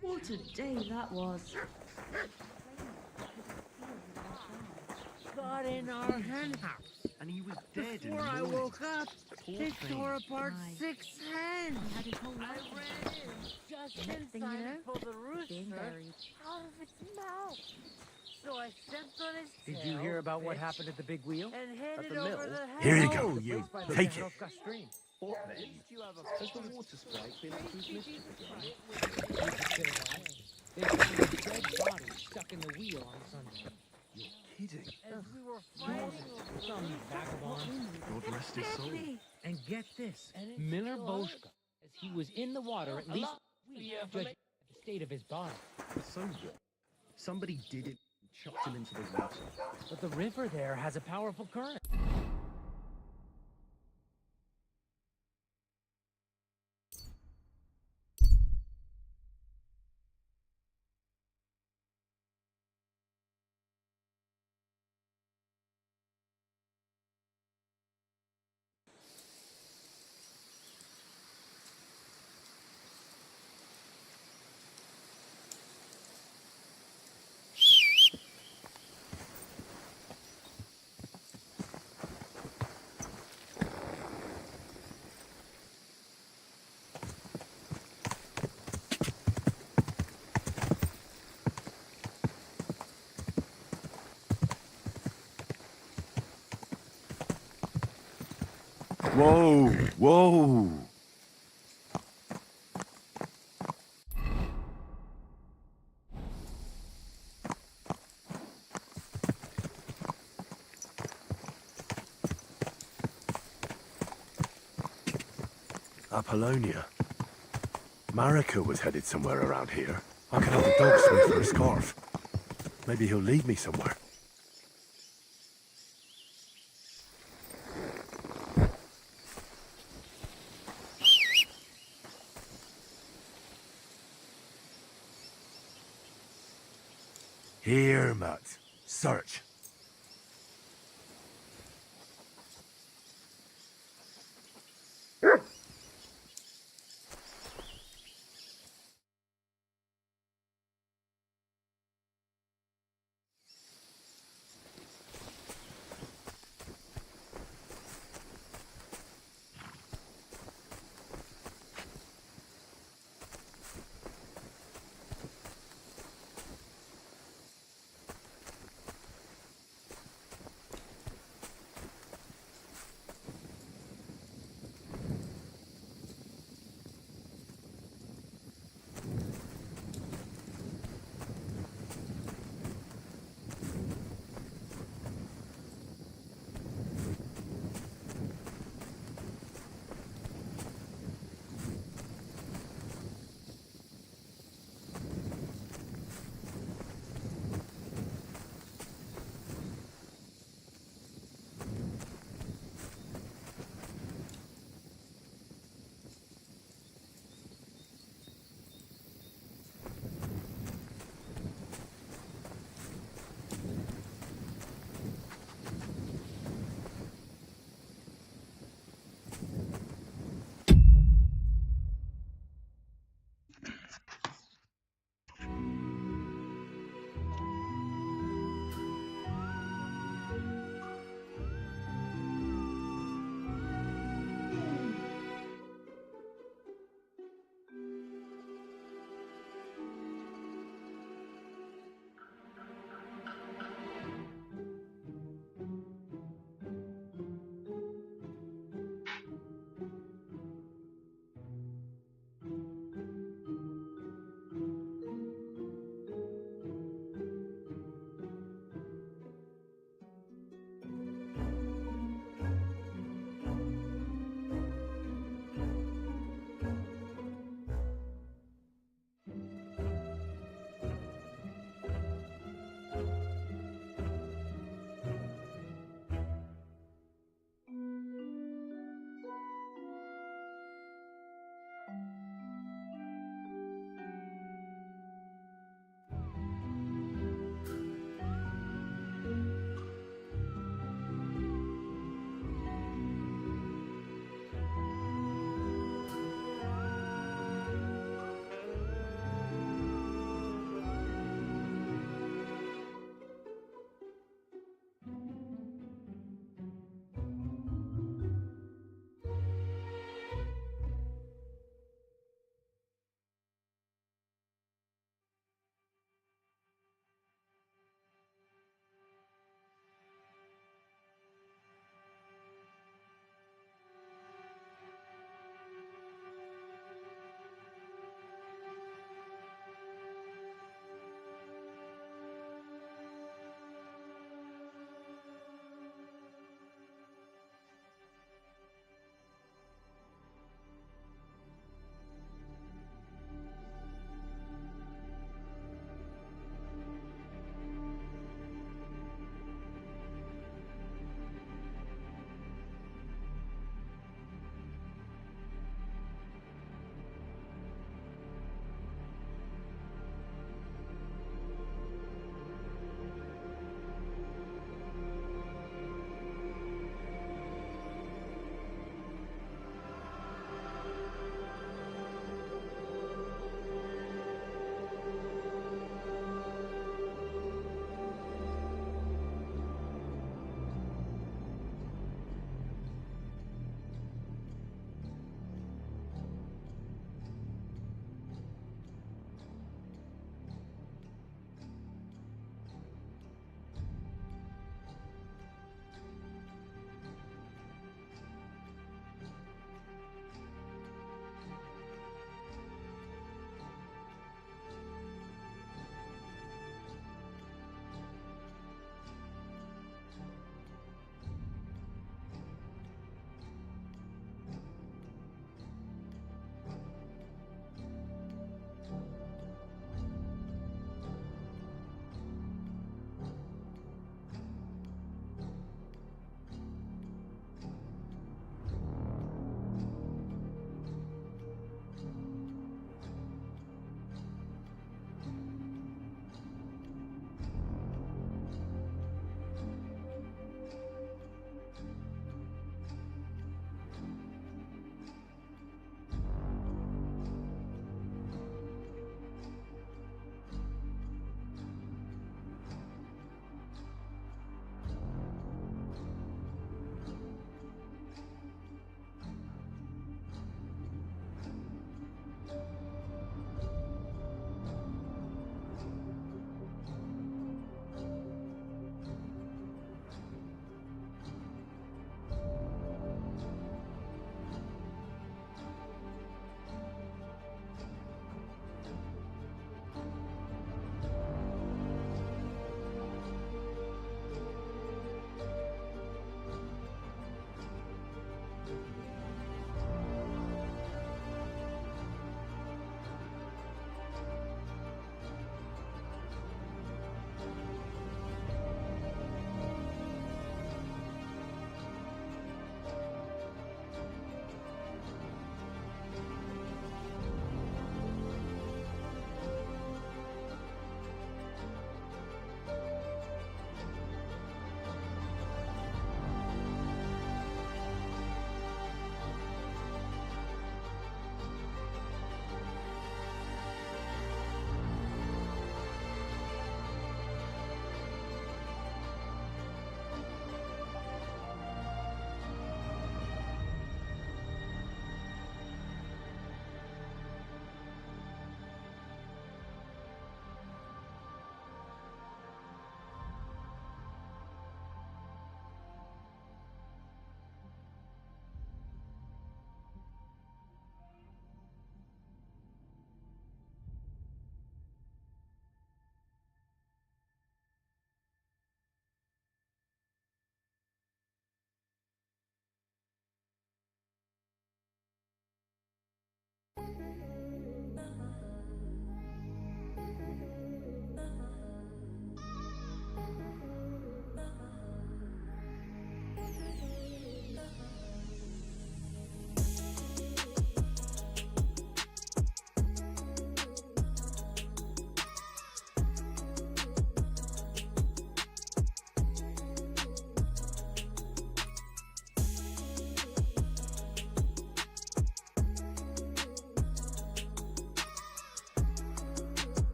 What a day that was. Got in our hen house, and he was dead. Before I woke up, they tore apart 6 hens. Had his whole life. I ran in just in time to pull the rooster out of its mouth. So I stepped on his tail. Did you hear about what happened at the big wheel? And headed the over mill? the hill. Here you go. Oh, you Take it. stream. What then? Has the water sprite been approved again? They found a dead body stuck in the wheel on Sunday. You're kidding. As we were fighting over Some vagabond. God rest his soul. And get this, Miller Boschka, as he was in the water at least judging the state of his body. So what? Somebody did it and chucked him into the water. But the river there has a powerful current. Whoa, whoa. Apollonia. Marika was headed somewhere around here. I can have the dog swing for a scarf. Maybe he'll lead me somewhere. Here, Matt. Search.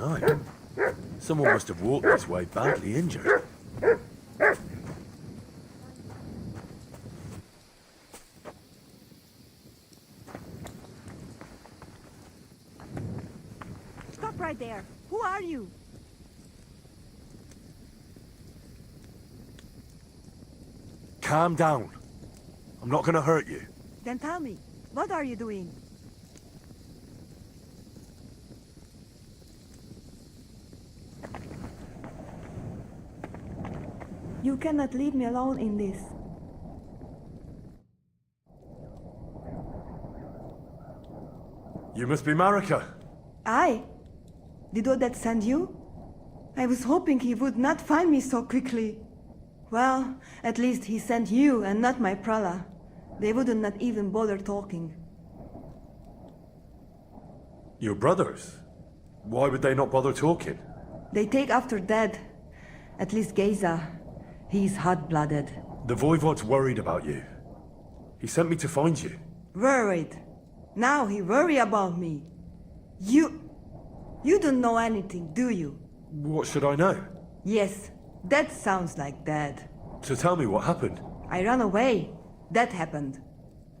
night. Someone must have walked this way badly injured. Stop right there. Who are you? Calm down. I'm not gonna hurt you. Then tell me, what are you doing? You cannot leave me alone in this. You must be Marika. I? Did Odette send you? I was hoping he would not find me so quickly. Well, at least he sent you and not my prala. They wouldn't not even bother talking. Your brothers? Why would they not bother talking? They take after dead. At least Geza. He's hot-blooded. The Voivod's worried about you. He sent me to find you. Worried. Now he worry about me. You don't know anything, do you? What should I know? Yes, that sounds like Dad. So tell me what happened. I ran away. That happened.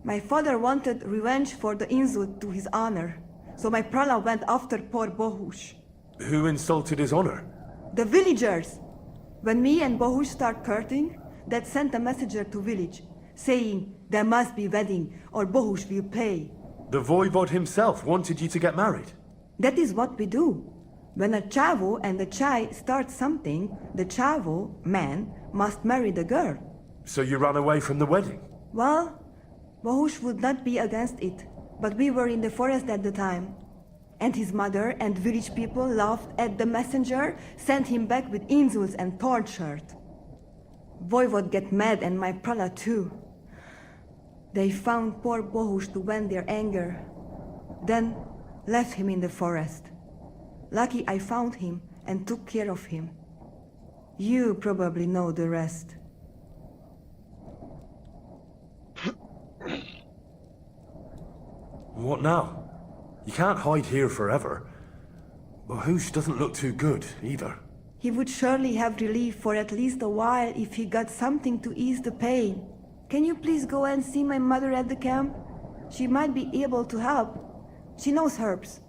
My father wanted revenge for the insult to his honor, so my prala went after poor Bohush. Who insulted his honor? The villagers! When me and Bohush start courting, Dad sent a messenger to village, saying there must be wedding or Bohush will pay. The Voivod himself wanted you to get married. That is what we do. When a chavo and a chai start something, the chavo, man, must marry the girl. So you ran away from the wedding? Well, Bohush would not be against it, but we were in the forest at the time. And his mother and village people laughed at the messenger, sent him back with insults and torn shirt. Voivod get mad and my prala too. They found poor Bohush to vent their anger, then left him in the forest. Lucky I found him and took care of him. You probably know the rest. What now? You can't hide here forever. Bohush doesn't look too good, either. He would surely have relief for at least a while if he got something to ease the pain. Can you please go and see my mother at the camp? She might be able to help. She knows herbs.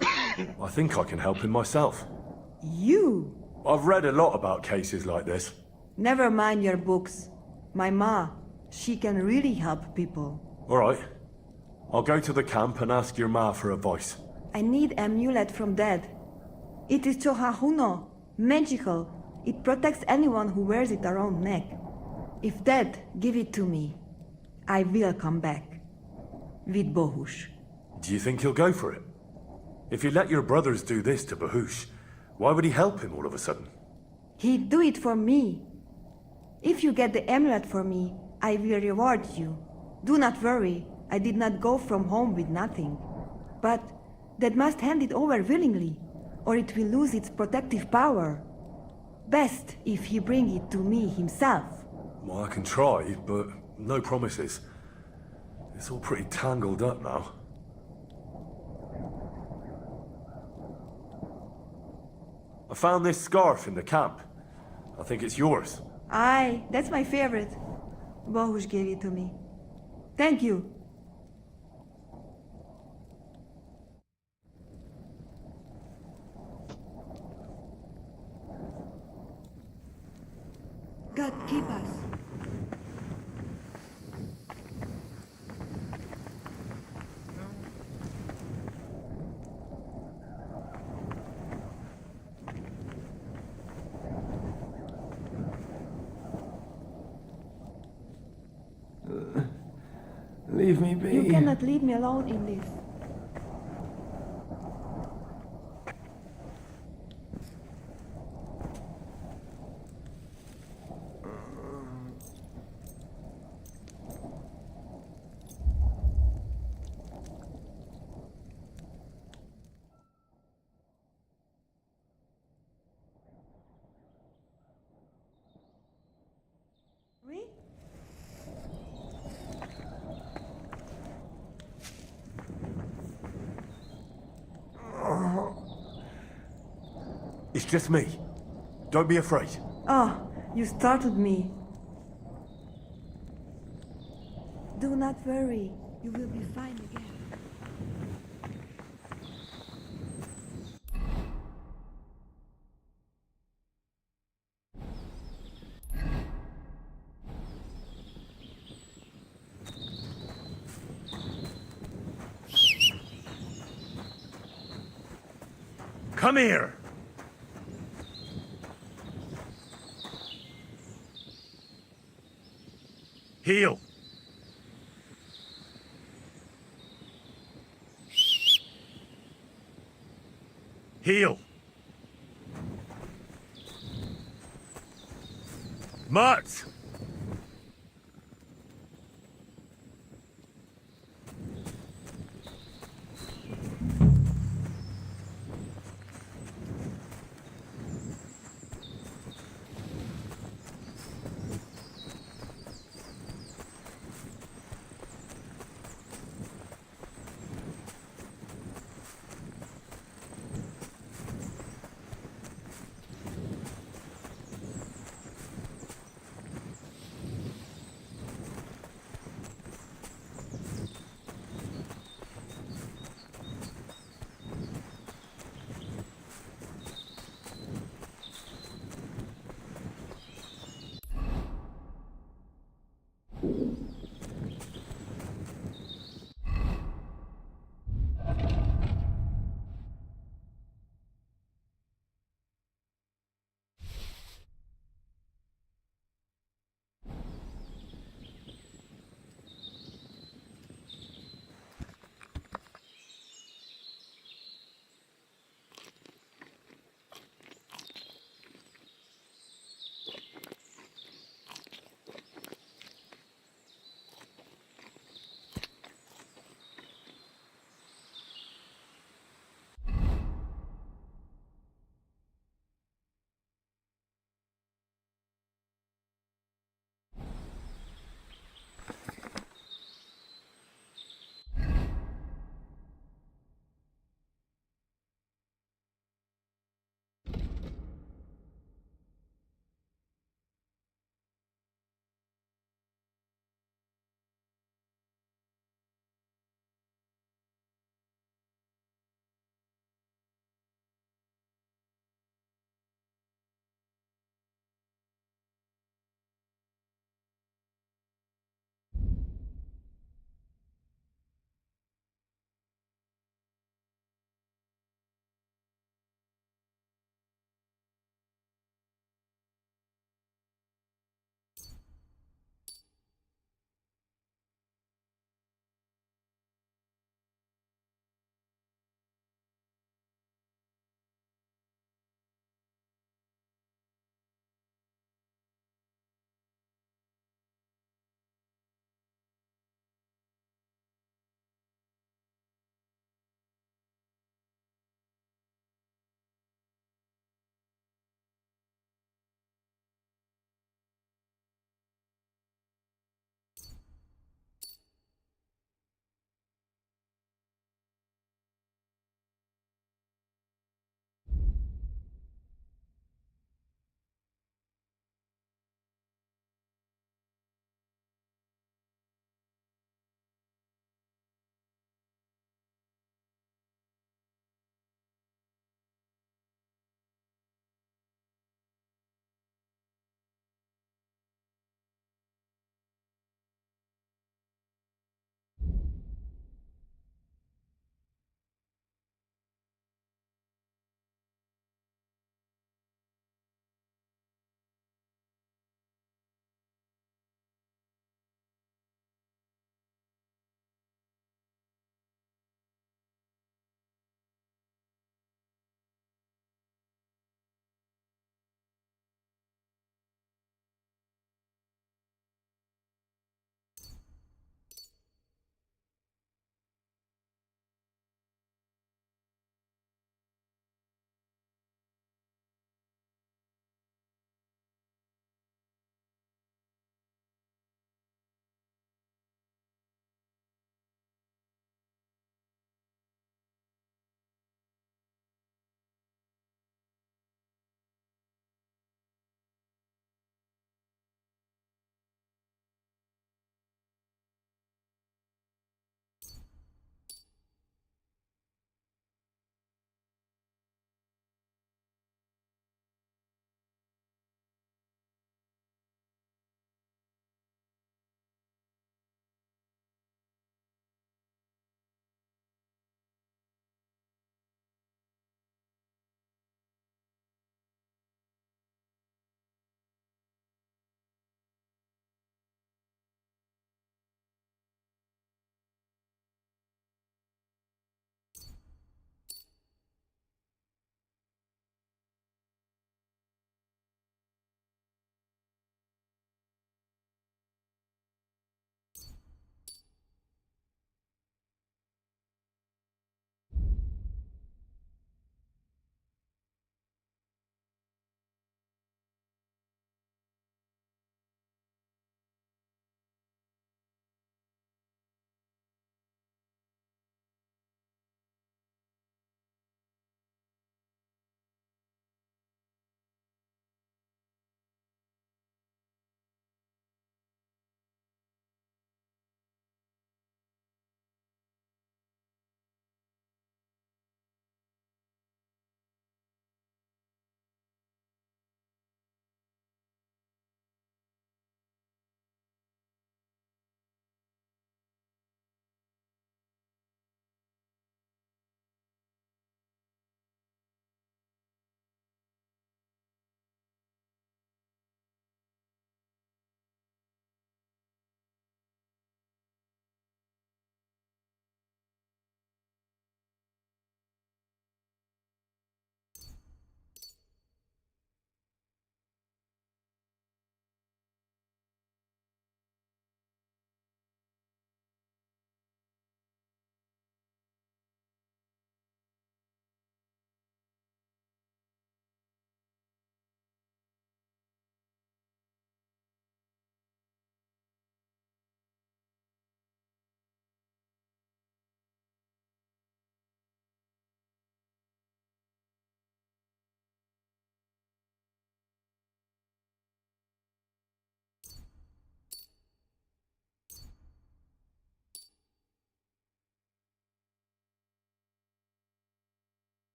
I think I can help him myself. You? I've read a lot about cases like this. Never mind your books. My ma, she can really help people. All right. I'll go to the camp and ask your ma for advice. I need amulet from Dad. It is Chohahuno, magical. It protects anyone who wears it around neck. If Dad give it to me, I will come back. With Bohush. Do you think he'll go for it? If you let your brothers do this to Bohush, why would he help him all of a sudden? He'd do it for me. If you get the amulet for me, I will reward you. Do not worry, I did not go from home with nothing. But Dad must hand it over willingly, or it will lose its protective power. Best if he bring it to me himself. Well, I can try, but no promises. It's all pretty tangled up now. I found this scarf in the camp. I think it's yours. Aye, that's my favorite. Bohush gave it to me. Thank you. God keep us. Leave me be. You cannot leave me alone in this. It's just me. Don't be afraid. Ah, you startled me. Do not worry. You will be fine again. Come here! Heel! Heel! Mutt!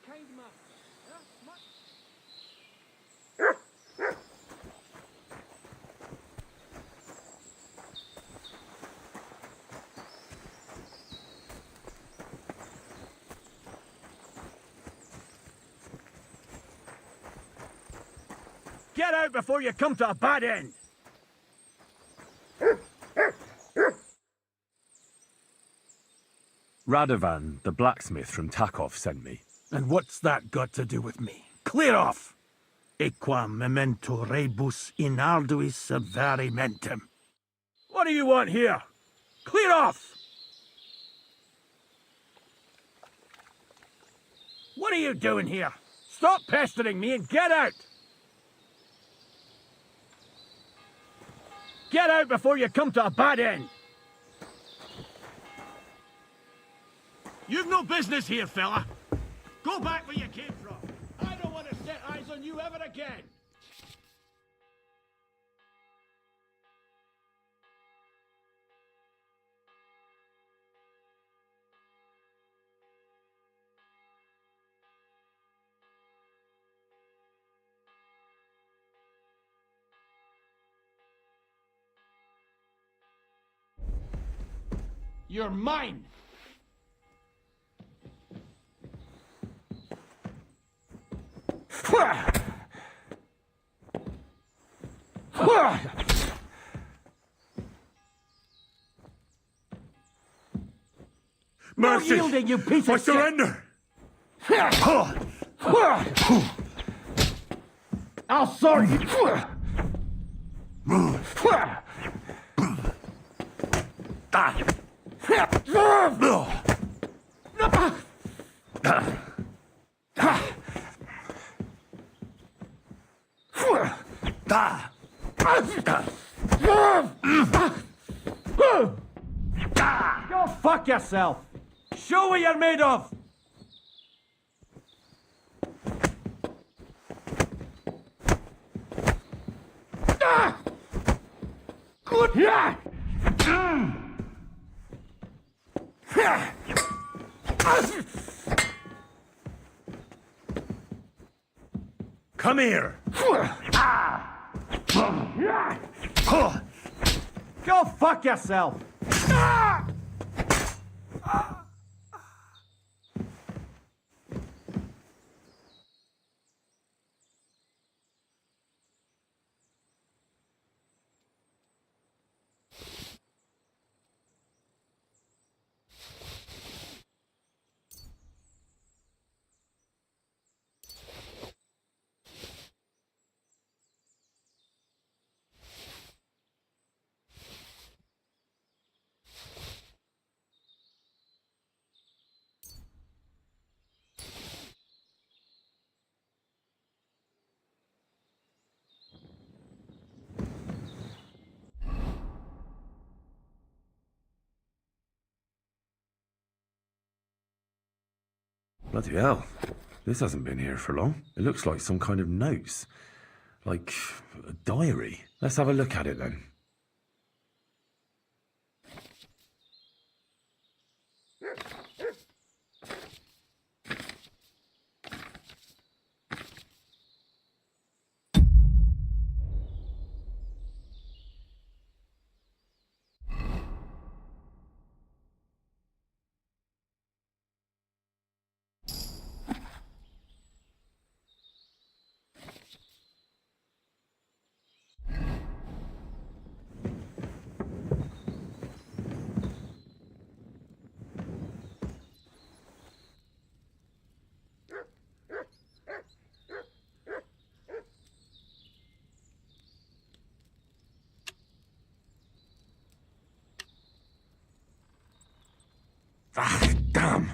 kind man. Yeah? Get out before you come to a bad end! Radovan, the blacksmith from Takov, sent me. And what's that got to do with me? Clear off! Equa memento rebus in arduis severimentem. What do you want here? Clear off! What are you doing here? Stop pestering me and get out! Get out before you come to a bad end! You've no business here, fella. Go back where you came from. I don't want to set eyes on you ever again. You're mine! Mercy! No yielding, you piece I of surrender! I'll sort you! Go fuck yourself! Show what you're made of! Good! Yeah! Come here! Go fuck yourself! Bloody hell. This hasn't been here for long. It looks like some kind of notes. Like a diary. Let's have a look at it then. Ah, damn!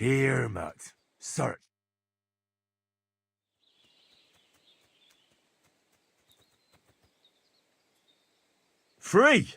Here, Mutt. Search. Free!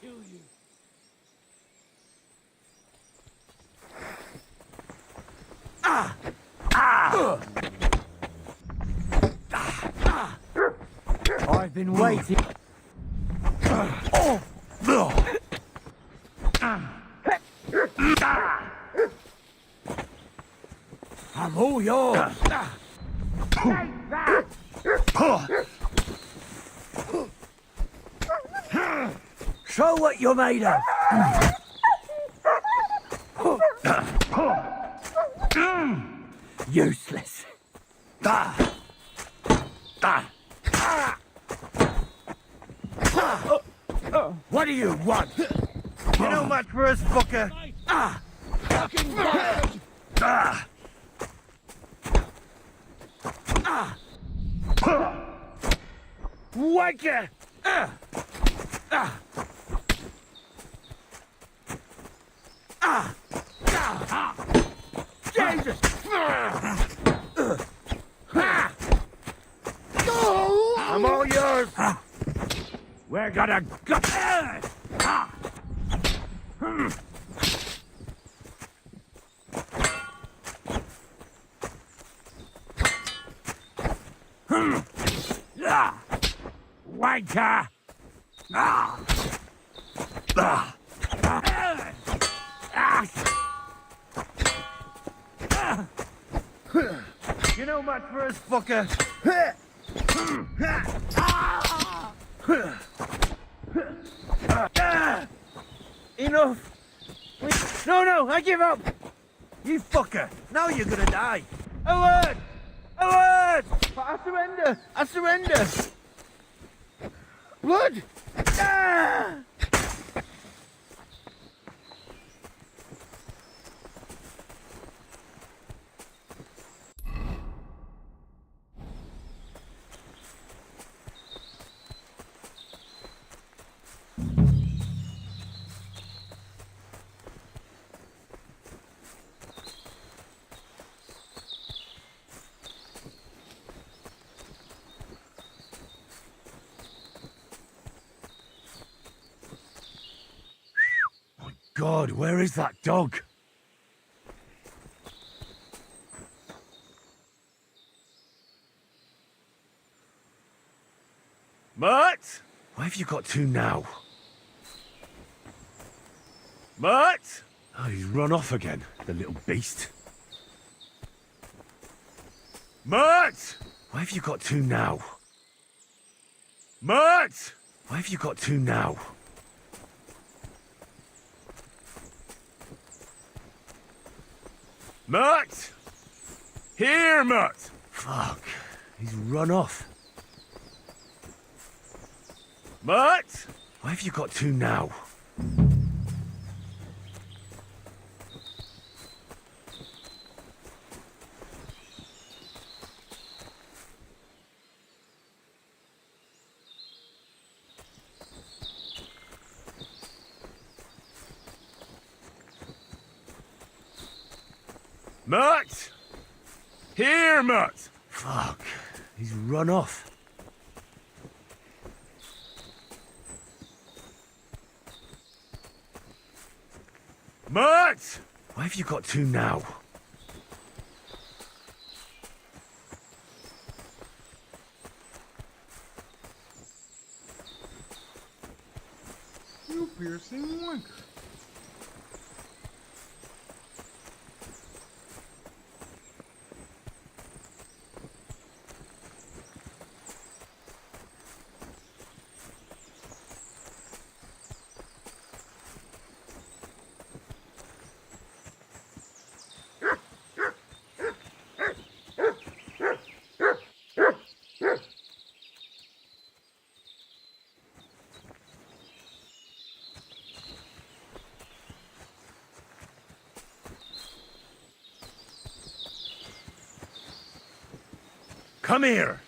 Kill you. I've been waiting. I'm all yours. Show what you're made of. Useless. What do you want? You know much for us, fucker. Fucking bastard! Wanker! Jesus! I'm all yours. We're gonna go. Wanker! You know much for us, fucker. Enough. No, I give up. You fucker. Now you're gonna die. A word. I surrender. Blood. God, where is that dog? Mutt! Why have you got to now? Mutt! Oh, he's run off again, the little beast. Mutt! Why have you got to now? Mutt! Why have you got to now? Mutt! Here, Mutt! Fuck, he's run off. Mutt! Why have you got to now? Mutt! Here, Mutt! Fuck, he's run off. Mutt! Why have you got to now? You piercing wanker. Come here!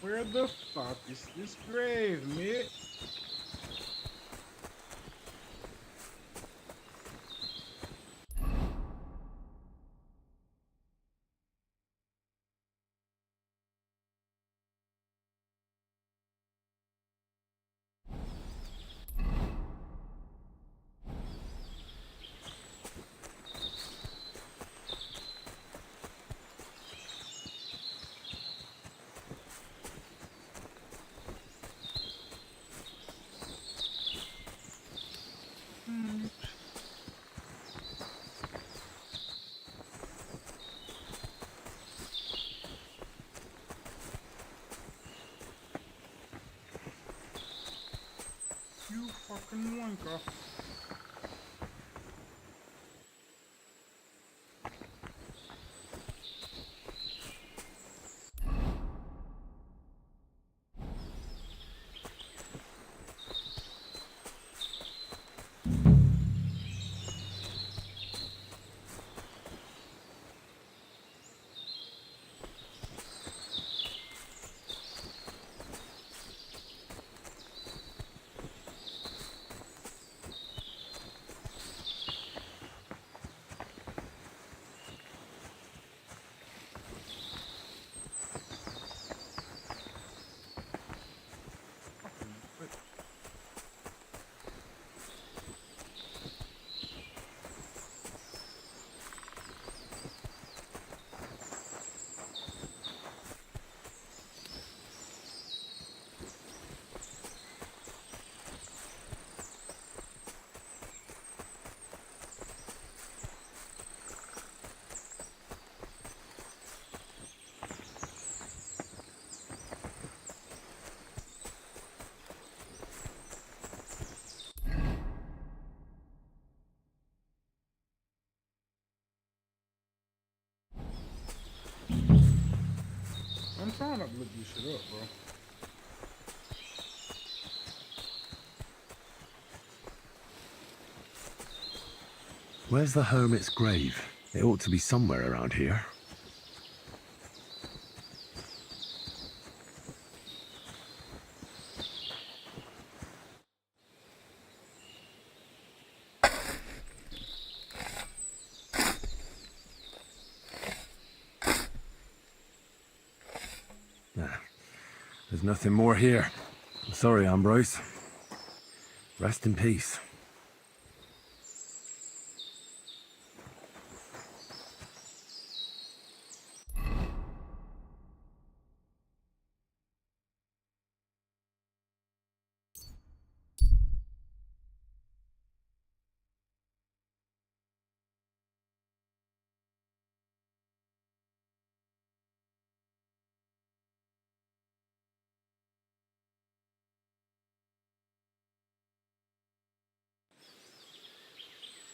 Where the fuck is this grave, mate? You fucking wanker. I'm trying to look this shit up, bro. Where's the hermit's grave? It ought to be somewhere around here. There's nothing more here. I'm sorry, Ambrose. Rest in peace.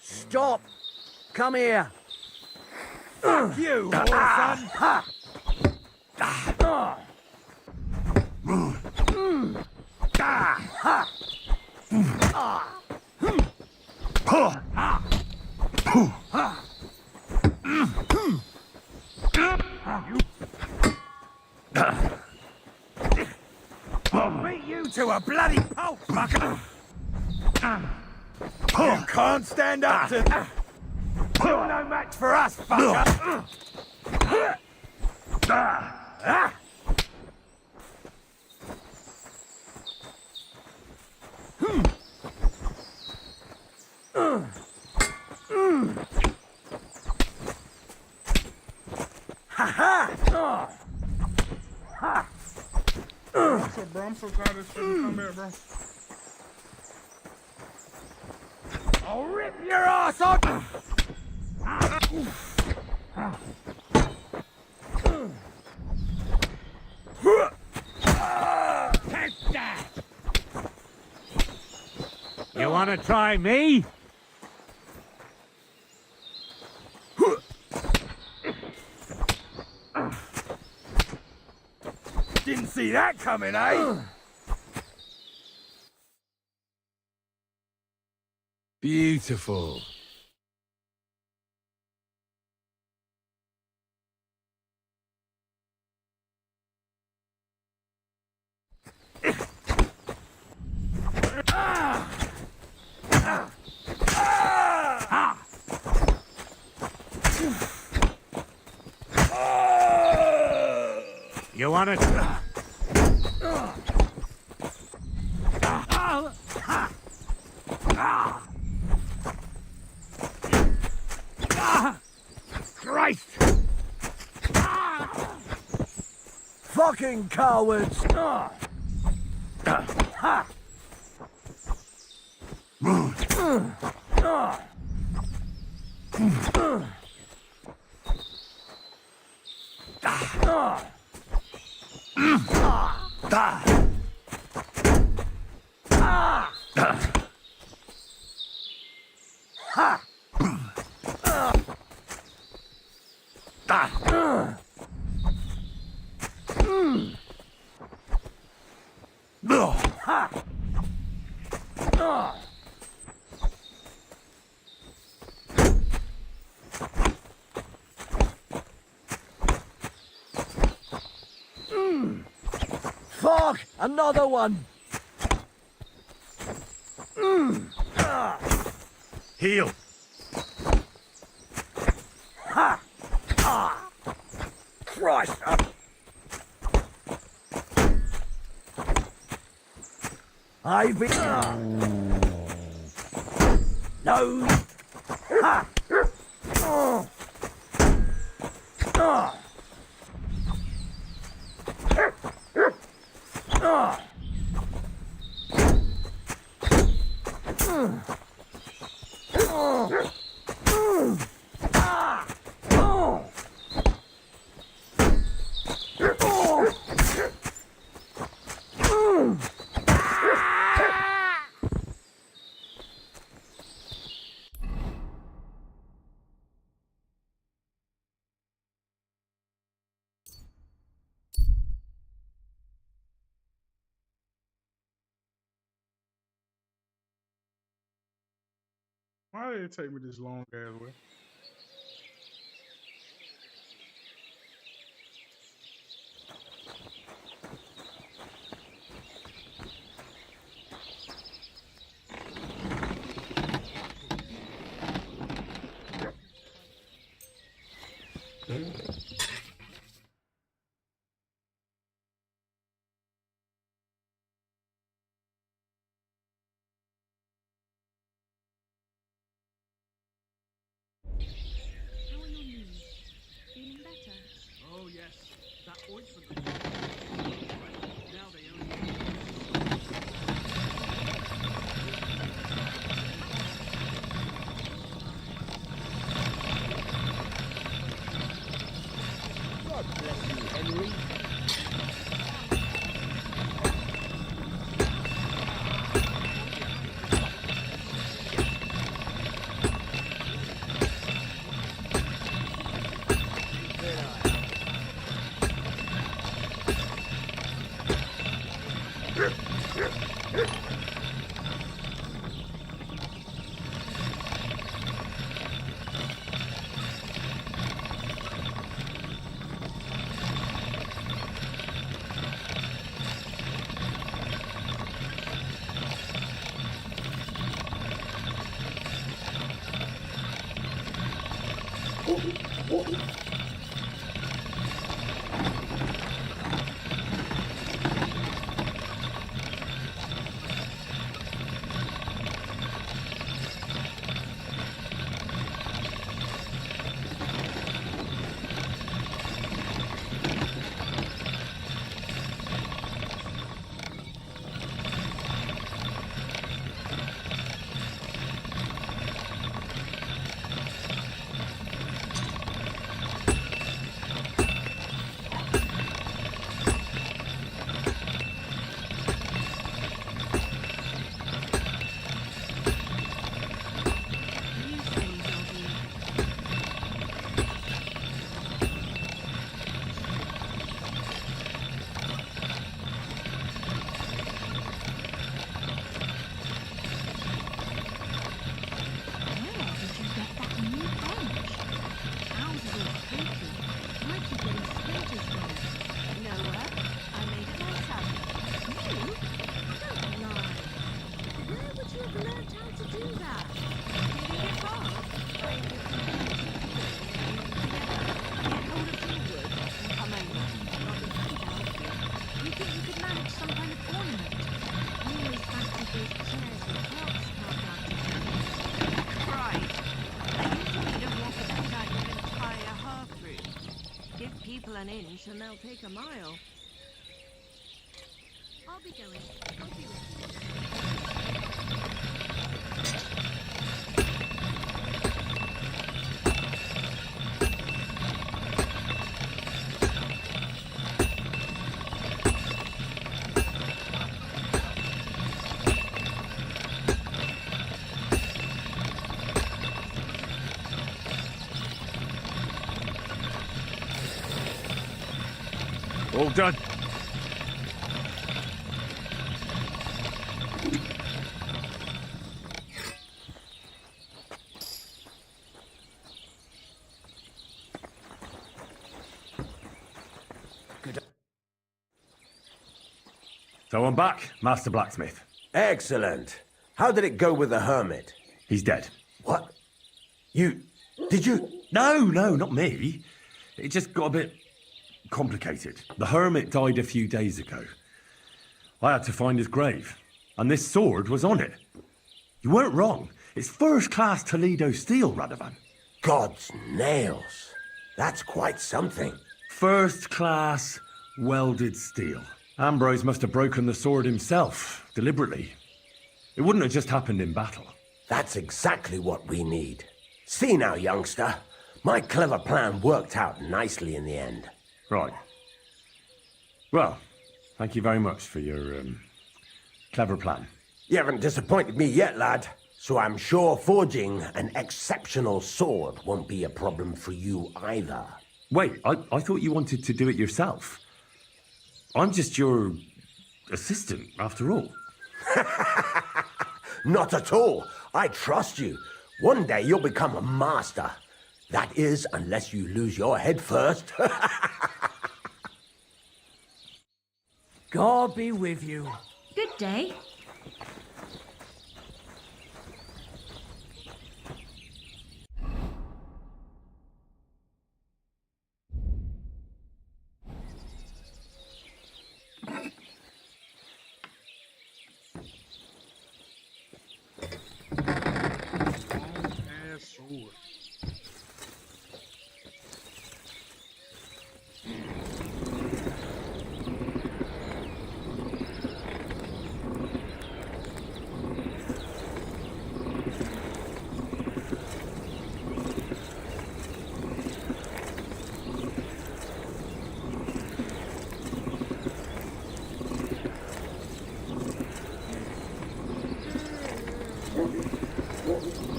Stop! Come here! Fuck you, orphan! I'll beat you to a bloody pulp, fucker! You can't stand up to... You're no match for us, fucker! What's up, bro? I'm so tired of this shit. Come back, bro. I'll rip your ass up! Take that! You want to try me? Didn't see that coming, eh? Beautiful. You want to... Christ! Fucking cowards! Fuck! Another one! Heal. Ha! Ah! Christ! I've been... No! Ha! Why did it take me this long ass way? How are your knees? Feeling better? Oh, yes. That ointment. Now they only. God bless you, Henry. people an inch and they'll take a mile. I'll be going. I'll be with you. All done. Good. So I'm back, Master Blacksmith. Excellent. How did it go with the hermit? He's dead. What? Did you? No, not me. It just got a bit complicated. The hermit died a few days ago. I had to find his grave, and this sword was on it. You weren't wrong. It's first-class Toledo steel, Radovan. God's nails. That's quite something. First-class welded steel. Ambrose must have broken the sword himself, deliberately. It wouldn't have just happened in battle. That's exactly what we need. See now, youngster. My clever plan worked out nicely in the end. Right. Well, thank you very much for your clever plan. You haven't disappointed me yet, lad. So I'm sure forging an exceptional sword won't be a problem for you either. Wait, I thought you wanted to do it yourself. I'm just your assistant, after all. Not at all. I trust you. One day you'll become a master. That is, unless you lose your head first. God be with you. Good day. Sword.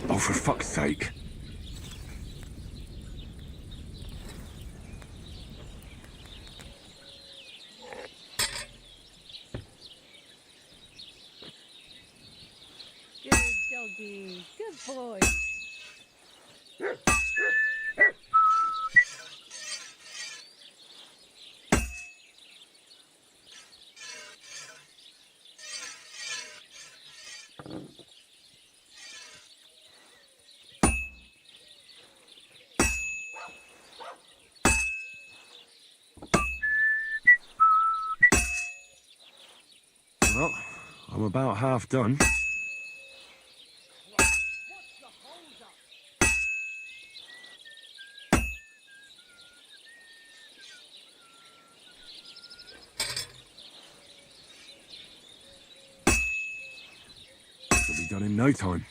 Oh, for fuck's sake. Good doggy. Good boy. Well, I'm about half done. It'll be done in no time.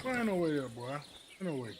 Ain't no way there, boy. Ain't no way.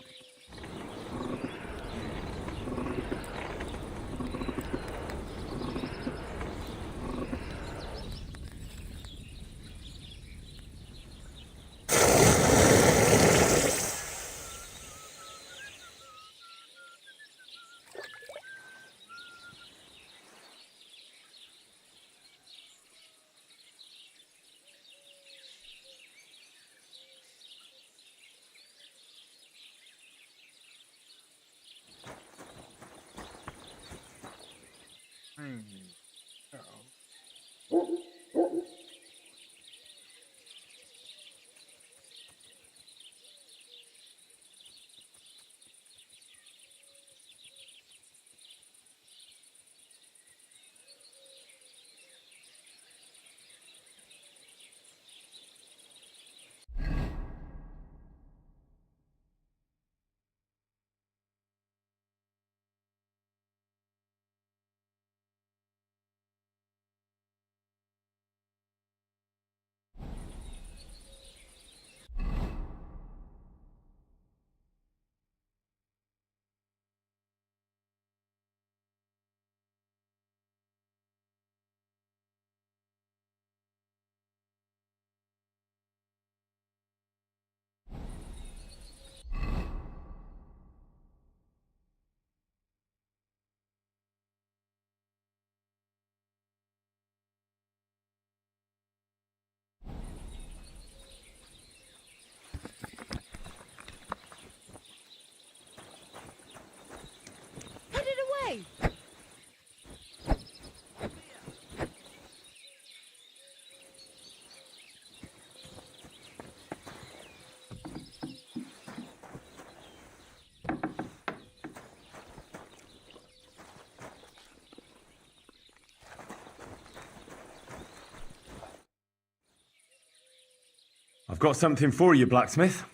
got something for you, blacksmith.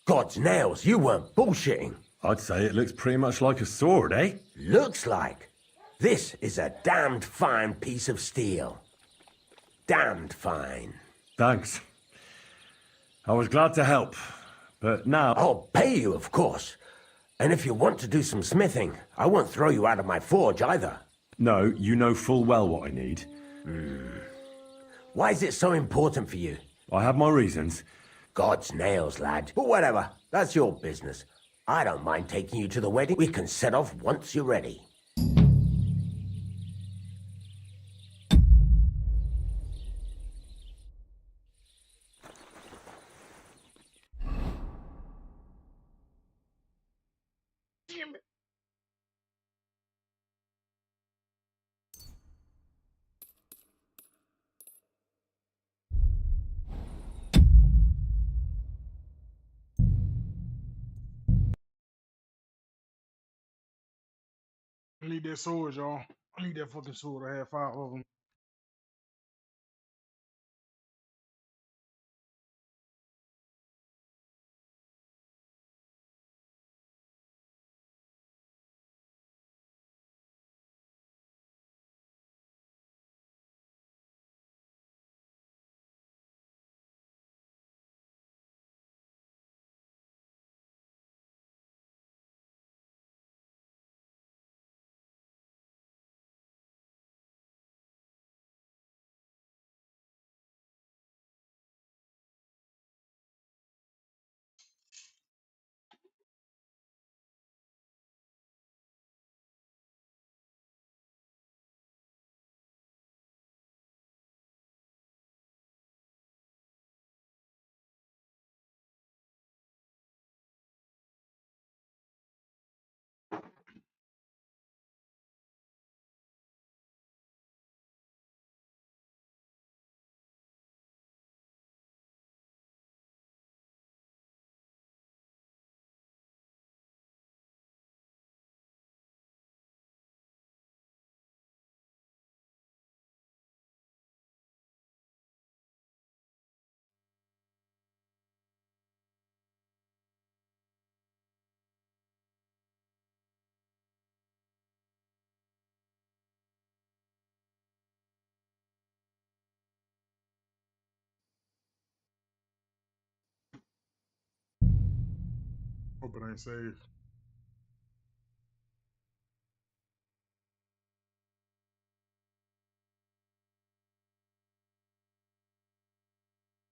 God's nails, you weren't bullshitting. I'd say it looks pretty much like a sword, eh? Looks like. This is a damned fine piece of steel. Damned fine. Thanks. I was glad to help, but now... I'll pay you, of course. And if you want to do some smithing, I won't throw you out of my forge either. No, you know full well what I need. Why is it so important for you? I have my reasons. God's nails, lad. But whatever, that's your business. I don't mind taking you to the wedding. We can set off once you're ready. Damn it. I need that sword, y'all. I need that fucking sword. I have 5 of them. Hope it ain't saved.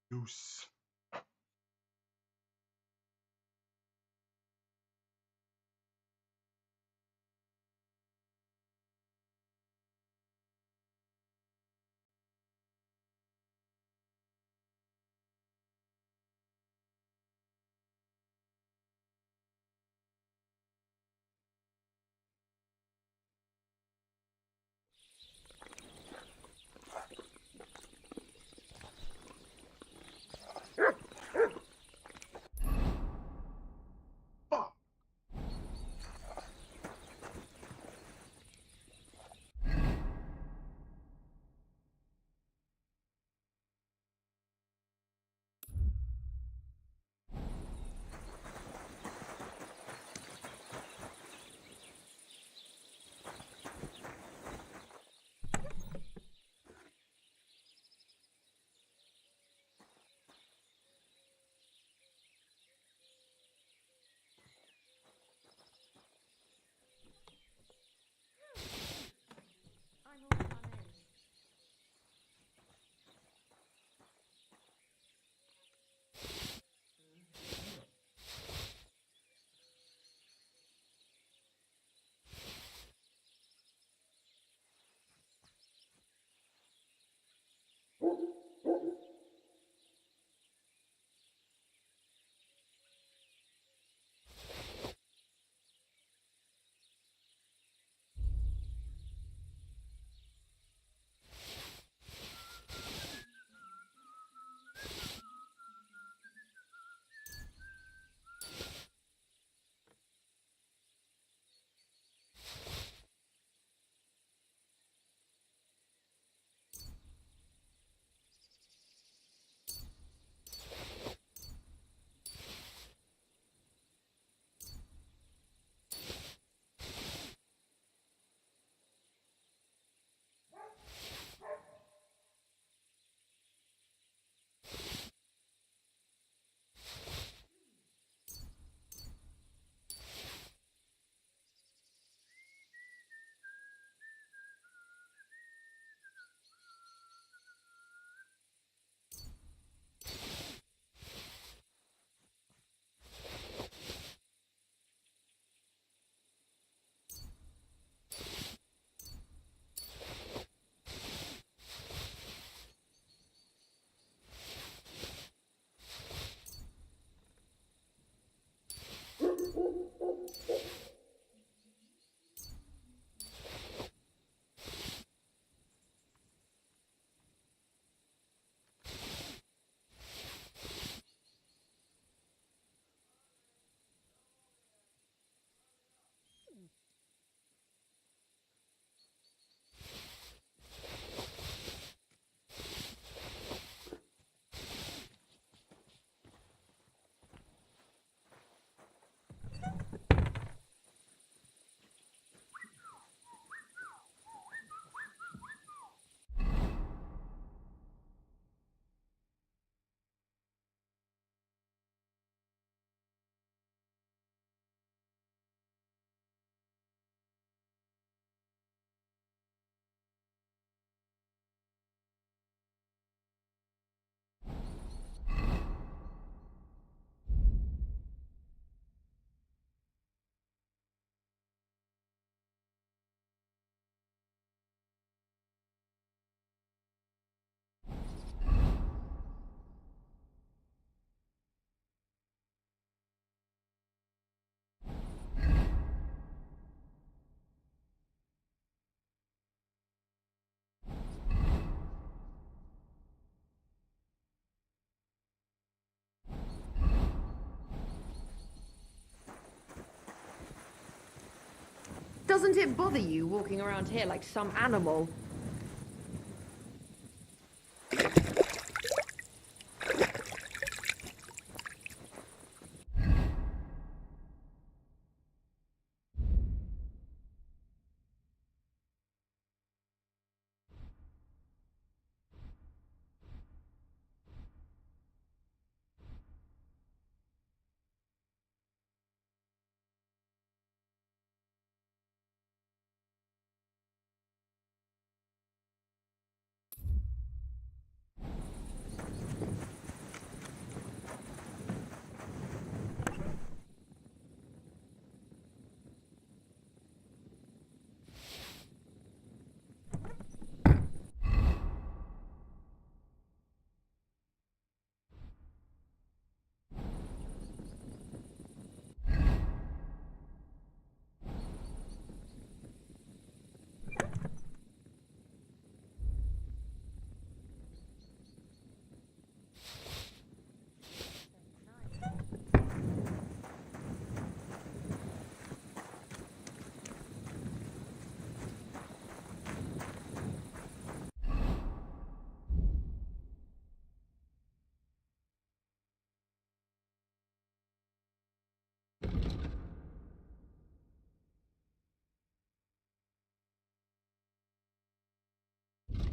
Deuce. Doesn't it bother you walking around here like some animal?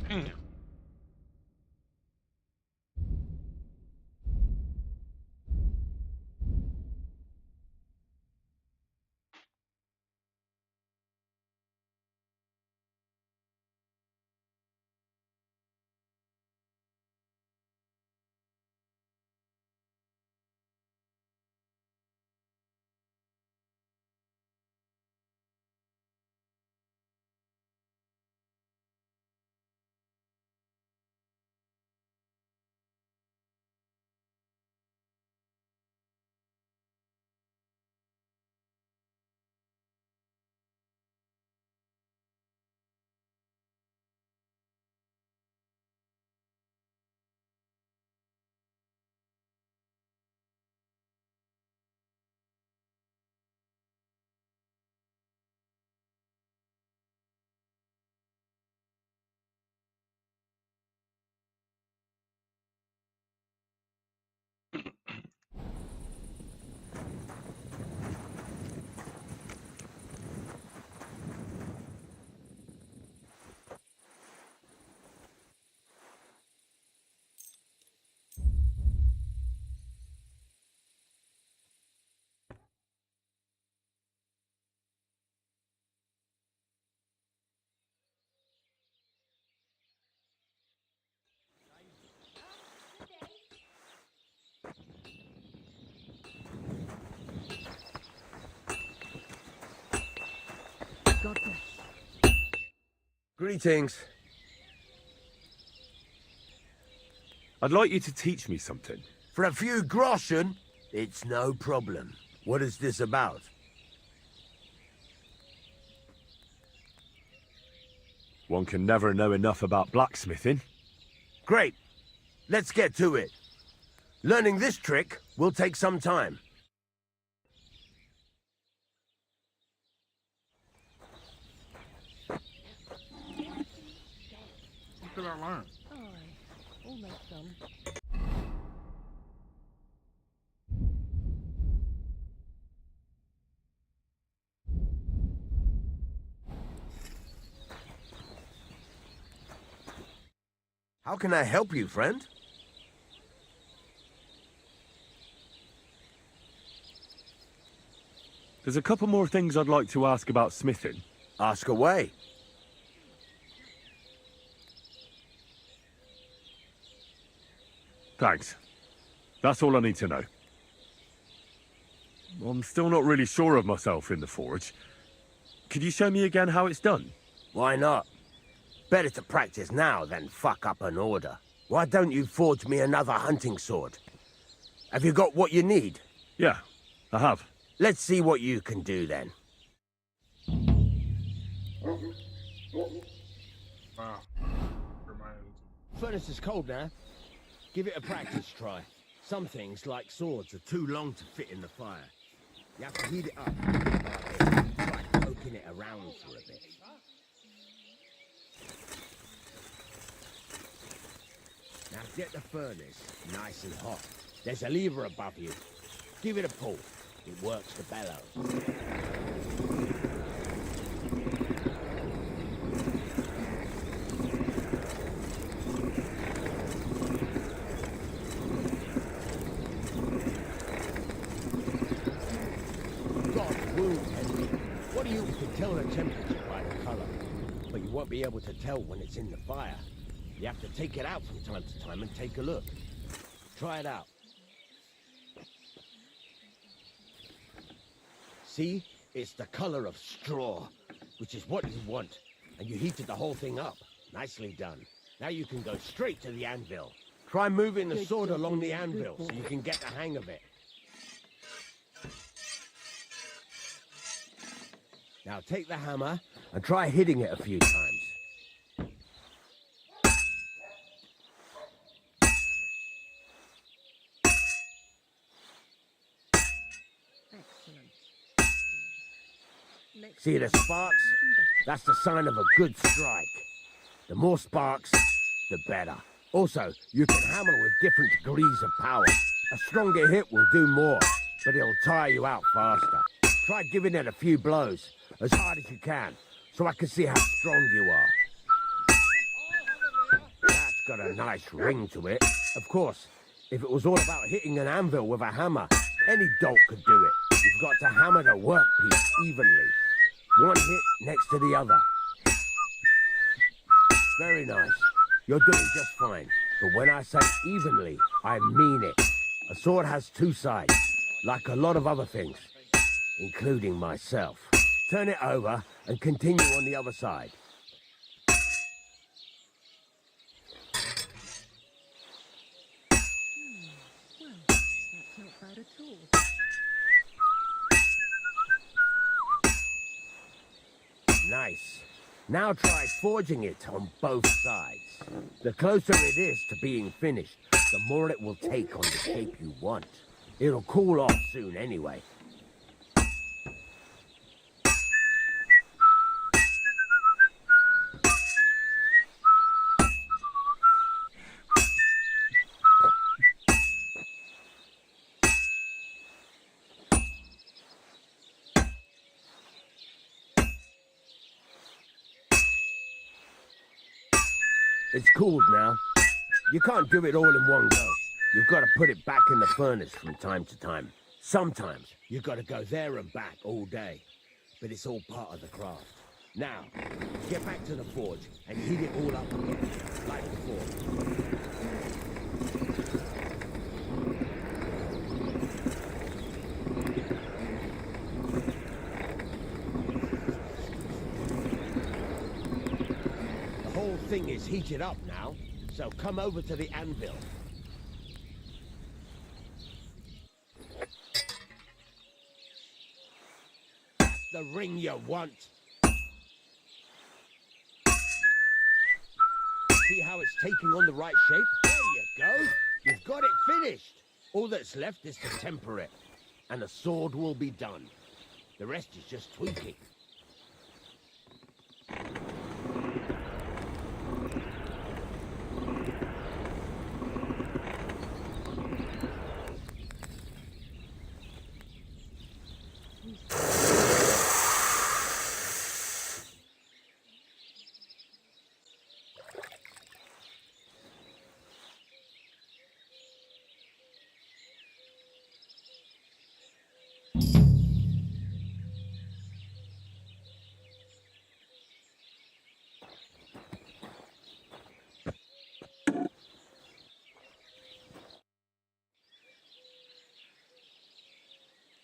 Damn. God bless. Greetings. I'd like you to teach me something. For a few groschen, it's no problem. What is this about? One can never know enough about blacksmithing. Great. Let's get to it. Learning this trick will take some time. What did I learn? Aye, almost done. How can I help you, friend? There's a couple more things I'd like to ask about smithing. Ask away. Thanks. That's all I need to know. I'm still not really sure of myself in the forge. Could you show me again how it's done? Why not? Better to practice now than fuck up an order. Why don't you forge me another hunting sword? Have you got what you need? Yeah, I have. Let's see what you can do then. Wow. Furnace is cold now. Give it a practice try. Some things, like swords, are too long to fit in the fire. You have to heat it up. Crack open shaking it around for a bit. Now get the furnace nice and hot. There's a lever above you. Give it a pull. It works the bellows. You can tell the temperature by the color, but you won't be able to tell when it's in the fire. You have to take it out from time to time and take a look. Try it out. See? It's the color of straw, which is what you want, and you heated the whole thing up. Nicely done. Now you can go straight to the anvil. Try moving the sword along the anvil so you can get the hang of it. Now take the hammer and try hitting it a few times. See the sparks? That's the sign of a good strike. The more sparks, the better. Also, you can hammer with different degrees of power. A stronger hit will do more, but it'll tire you out faster. Try giving it a few blows, as hard as you can, so I can see how strong you are. That's got a nice ring to it. Of course, if it was all about hitting an anvil with a hammer, any dolt could do it. You've got to hammer the workpiece evenly. One hit next to the other. Very nice. You're doing just fine. But when I say evenly, I mean it. A sword has two sides, like a lot of other things, including myself. Turn it over and continue on the other side. Well, that's not bad at all. Nice. Now try forging it on both sides. The closer it is to being finished, the more it will take on the shape you want. It'll cool off soon anyway. It's cooled now. You can't do it all in one go. You've got to put it back in the furnace from time to time. Sometimes you've got to go there and back all day. But it's all part of the craft. Now, get back to the forge and heat it all up again, like before. The whole thing is heated up now, so come over to the anvil. That's the ring you want. See how it's taking on the right shape? There you go. You've got it finished. All that's left is to temper it, and the sword will be done. The rest is just tweaking.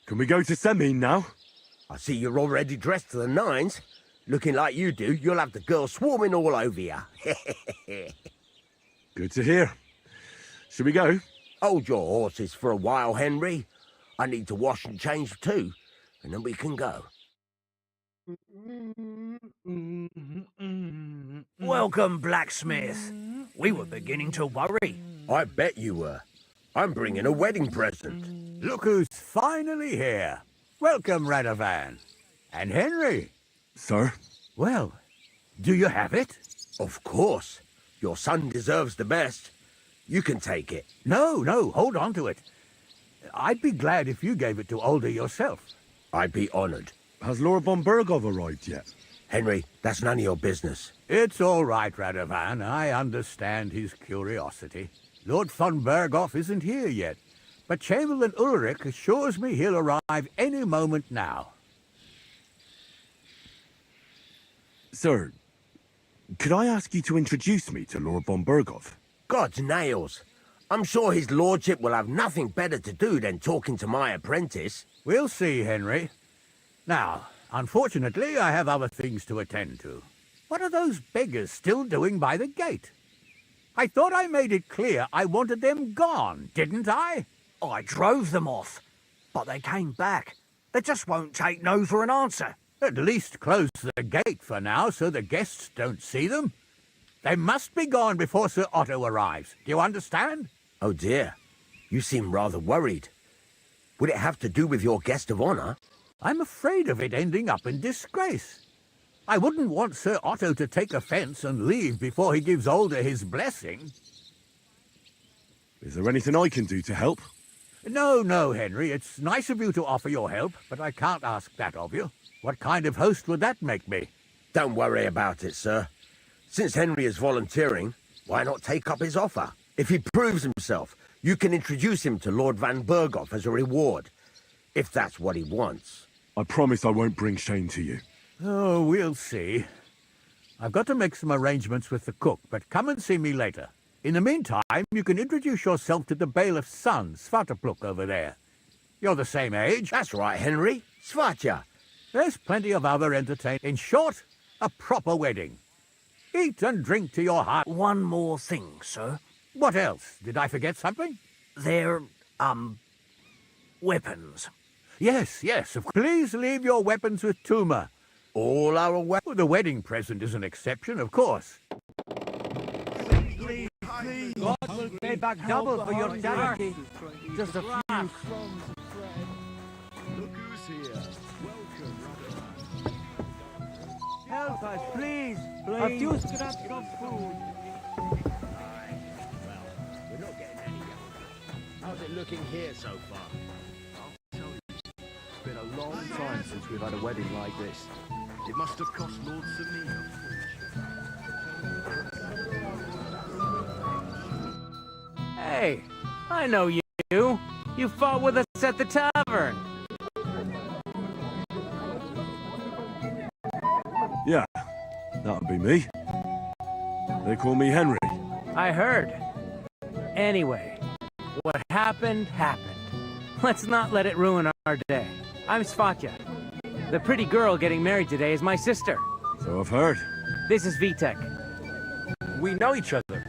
Can we go to Semin now? I see you're already dressed to the nines. Looking like you do, you'll have the girls swarming all over you. Good to hear. Should we go? Hold your horses for a while, Henry. I need to wash and change too, and then we can go. Welcome, blacksmith. We were beginning to worry. I bet you were. I'm bringing a wedding present. Look who's finally here. Welcome, Radovan. And Henry, Sir? Well, do you have it? Of course. Your son deserves the best. You can take it. No, hold on to it. I'd be glad if you gave it to Alder yourself. I'd be honored. Has Lord von Bergov arrived yet? Henry, that's none of your business. It's all right, Radovan. I understand his curiosity. Lord von Berghoff isn't here yet, but Chamberlain Ulrich assures me he'll arrive any moment now. Sir, could I ask you to introduce me to Lord von Bergov? God's nails. I'm sure his lordship will have nothing better to do than talking to my apprentice. We'll see, Henry. Now, unfortunately, I have other things to attend to. What are those beggars still doing by the gate? I thought I made it clear I wanted them gone, didn't I? I drove them off, but they came back. They just won't take no for an answer. At least close the gate for now so the guests don't see them. They must be gone before Sir Otto arrives. Do you understand? Oh dear. You seem rather worried. Would it have to do with your guest of honor? I'm afraid of it ending up in disgrace. I wouldn't want Sir Otto to take offense and leave before he gives Alder his blessing. Is there anything I can do to help? No, Henry. It's nice of you to offer your help, but I can't ask that of you. What kind of host would that make me? Don't worry about it, sir. Since Henry is volunteering, why not take up his offer? If he proves himself, you can introduce him to Lord Van Berghoff as a reward, if that's what he wants. I promise I won't bring shame to you. Oh, we'll see. I've got to make some arrangements with the cook, but come and see me later. In the meantime, you can introduce yourself to the bailiff's son, Svatopluk, over there. You're the same age. That's right, Henry. Svatja. There's plenty of other entertainment. In short, a proper wedding. Eat and drink to your heart. One more thing, sir. What else? Did I forget something? They're, weapons. Yes. Please leave your weapons with Tuma. All our weapons? The wedding present is an exception, of course. Please. God will pay back double for your charity. Just a few crumbs. Look who's here. Welcome, Help us, please. A few scraps of food. Well, we're not getting any younger. How's it looking here so far? I'll tell you, it's been a long time since we've had a wedding like this. It must have cost Lord Samir a fortune. Hey, I know you. You fought with us at the tavern. Yeah, that would be me. They call me Henry. I heard. Anyway, what happened, happened. Let's not let it ruin our day. I'm Svatja. The pretty girl getting married today is my sister. So I've heard. This is Vitek. We know each other.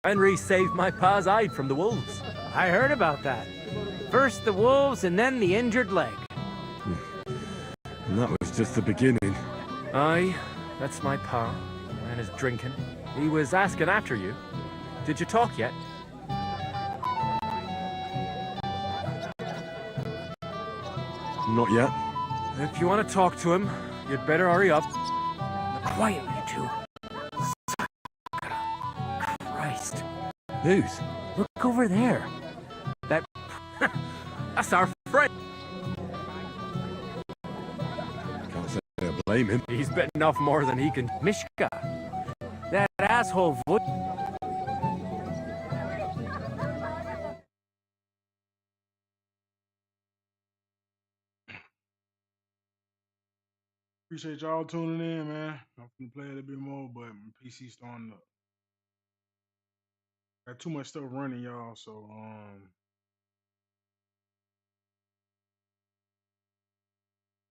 Henry saved my pa's hide from the wolves. I heard about that. First the wolves and then the injured leg. And that was just the beginning. Aye, that's my pa. Man is drinking. He was asking after you. Did you talk yet? Not yet. If you want to talk to him, you'd better hurry up. Quiet, you two. Christ. Whose? Look over there. That... That's our friend. Can't say I blame him. He's bitten off more than he can. Mishka. That asshole vote. Appreciate y'all tuning in, man. I'm gonna play a little bit more, but my PC's starting up. Got too much stuff running, y'all. So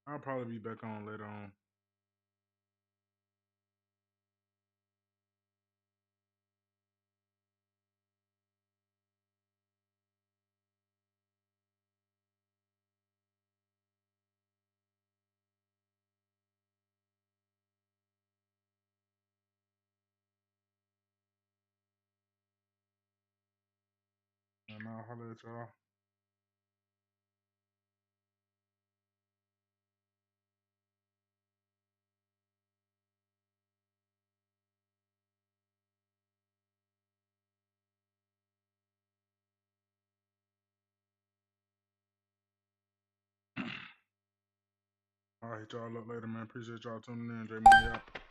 I'll probably be back on later on. And I'll holler at y'all. I'll hit y'all up later, man. Appreciate y'all tuning in. J Money out.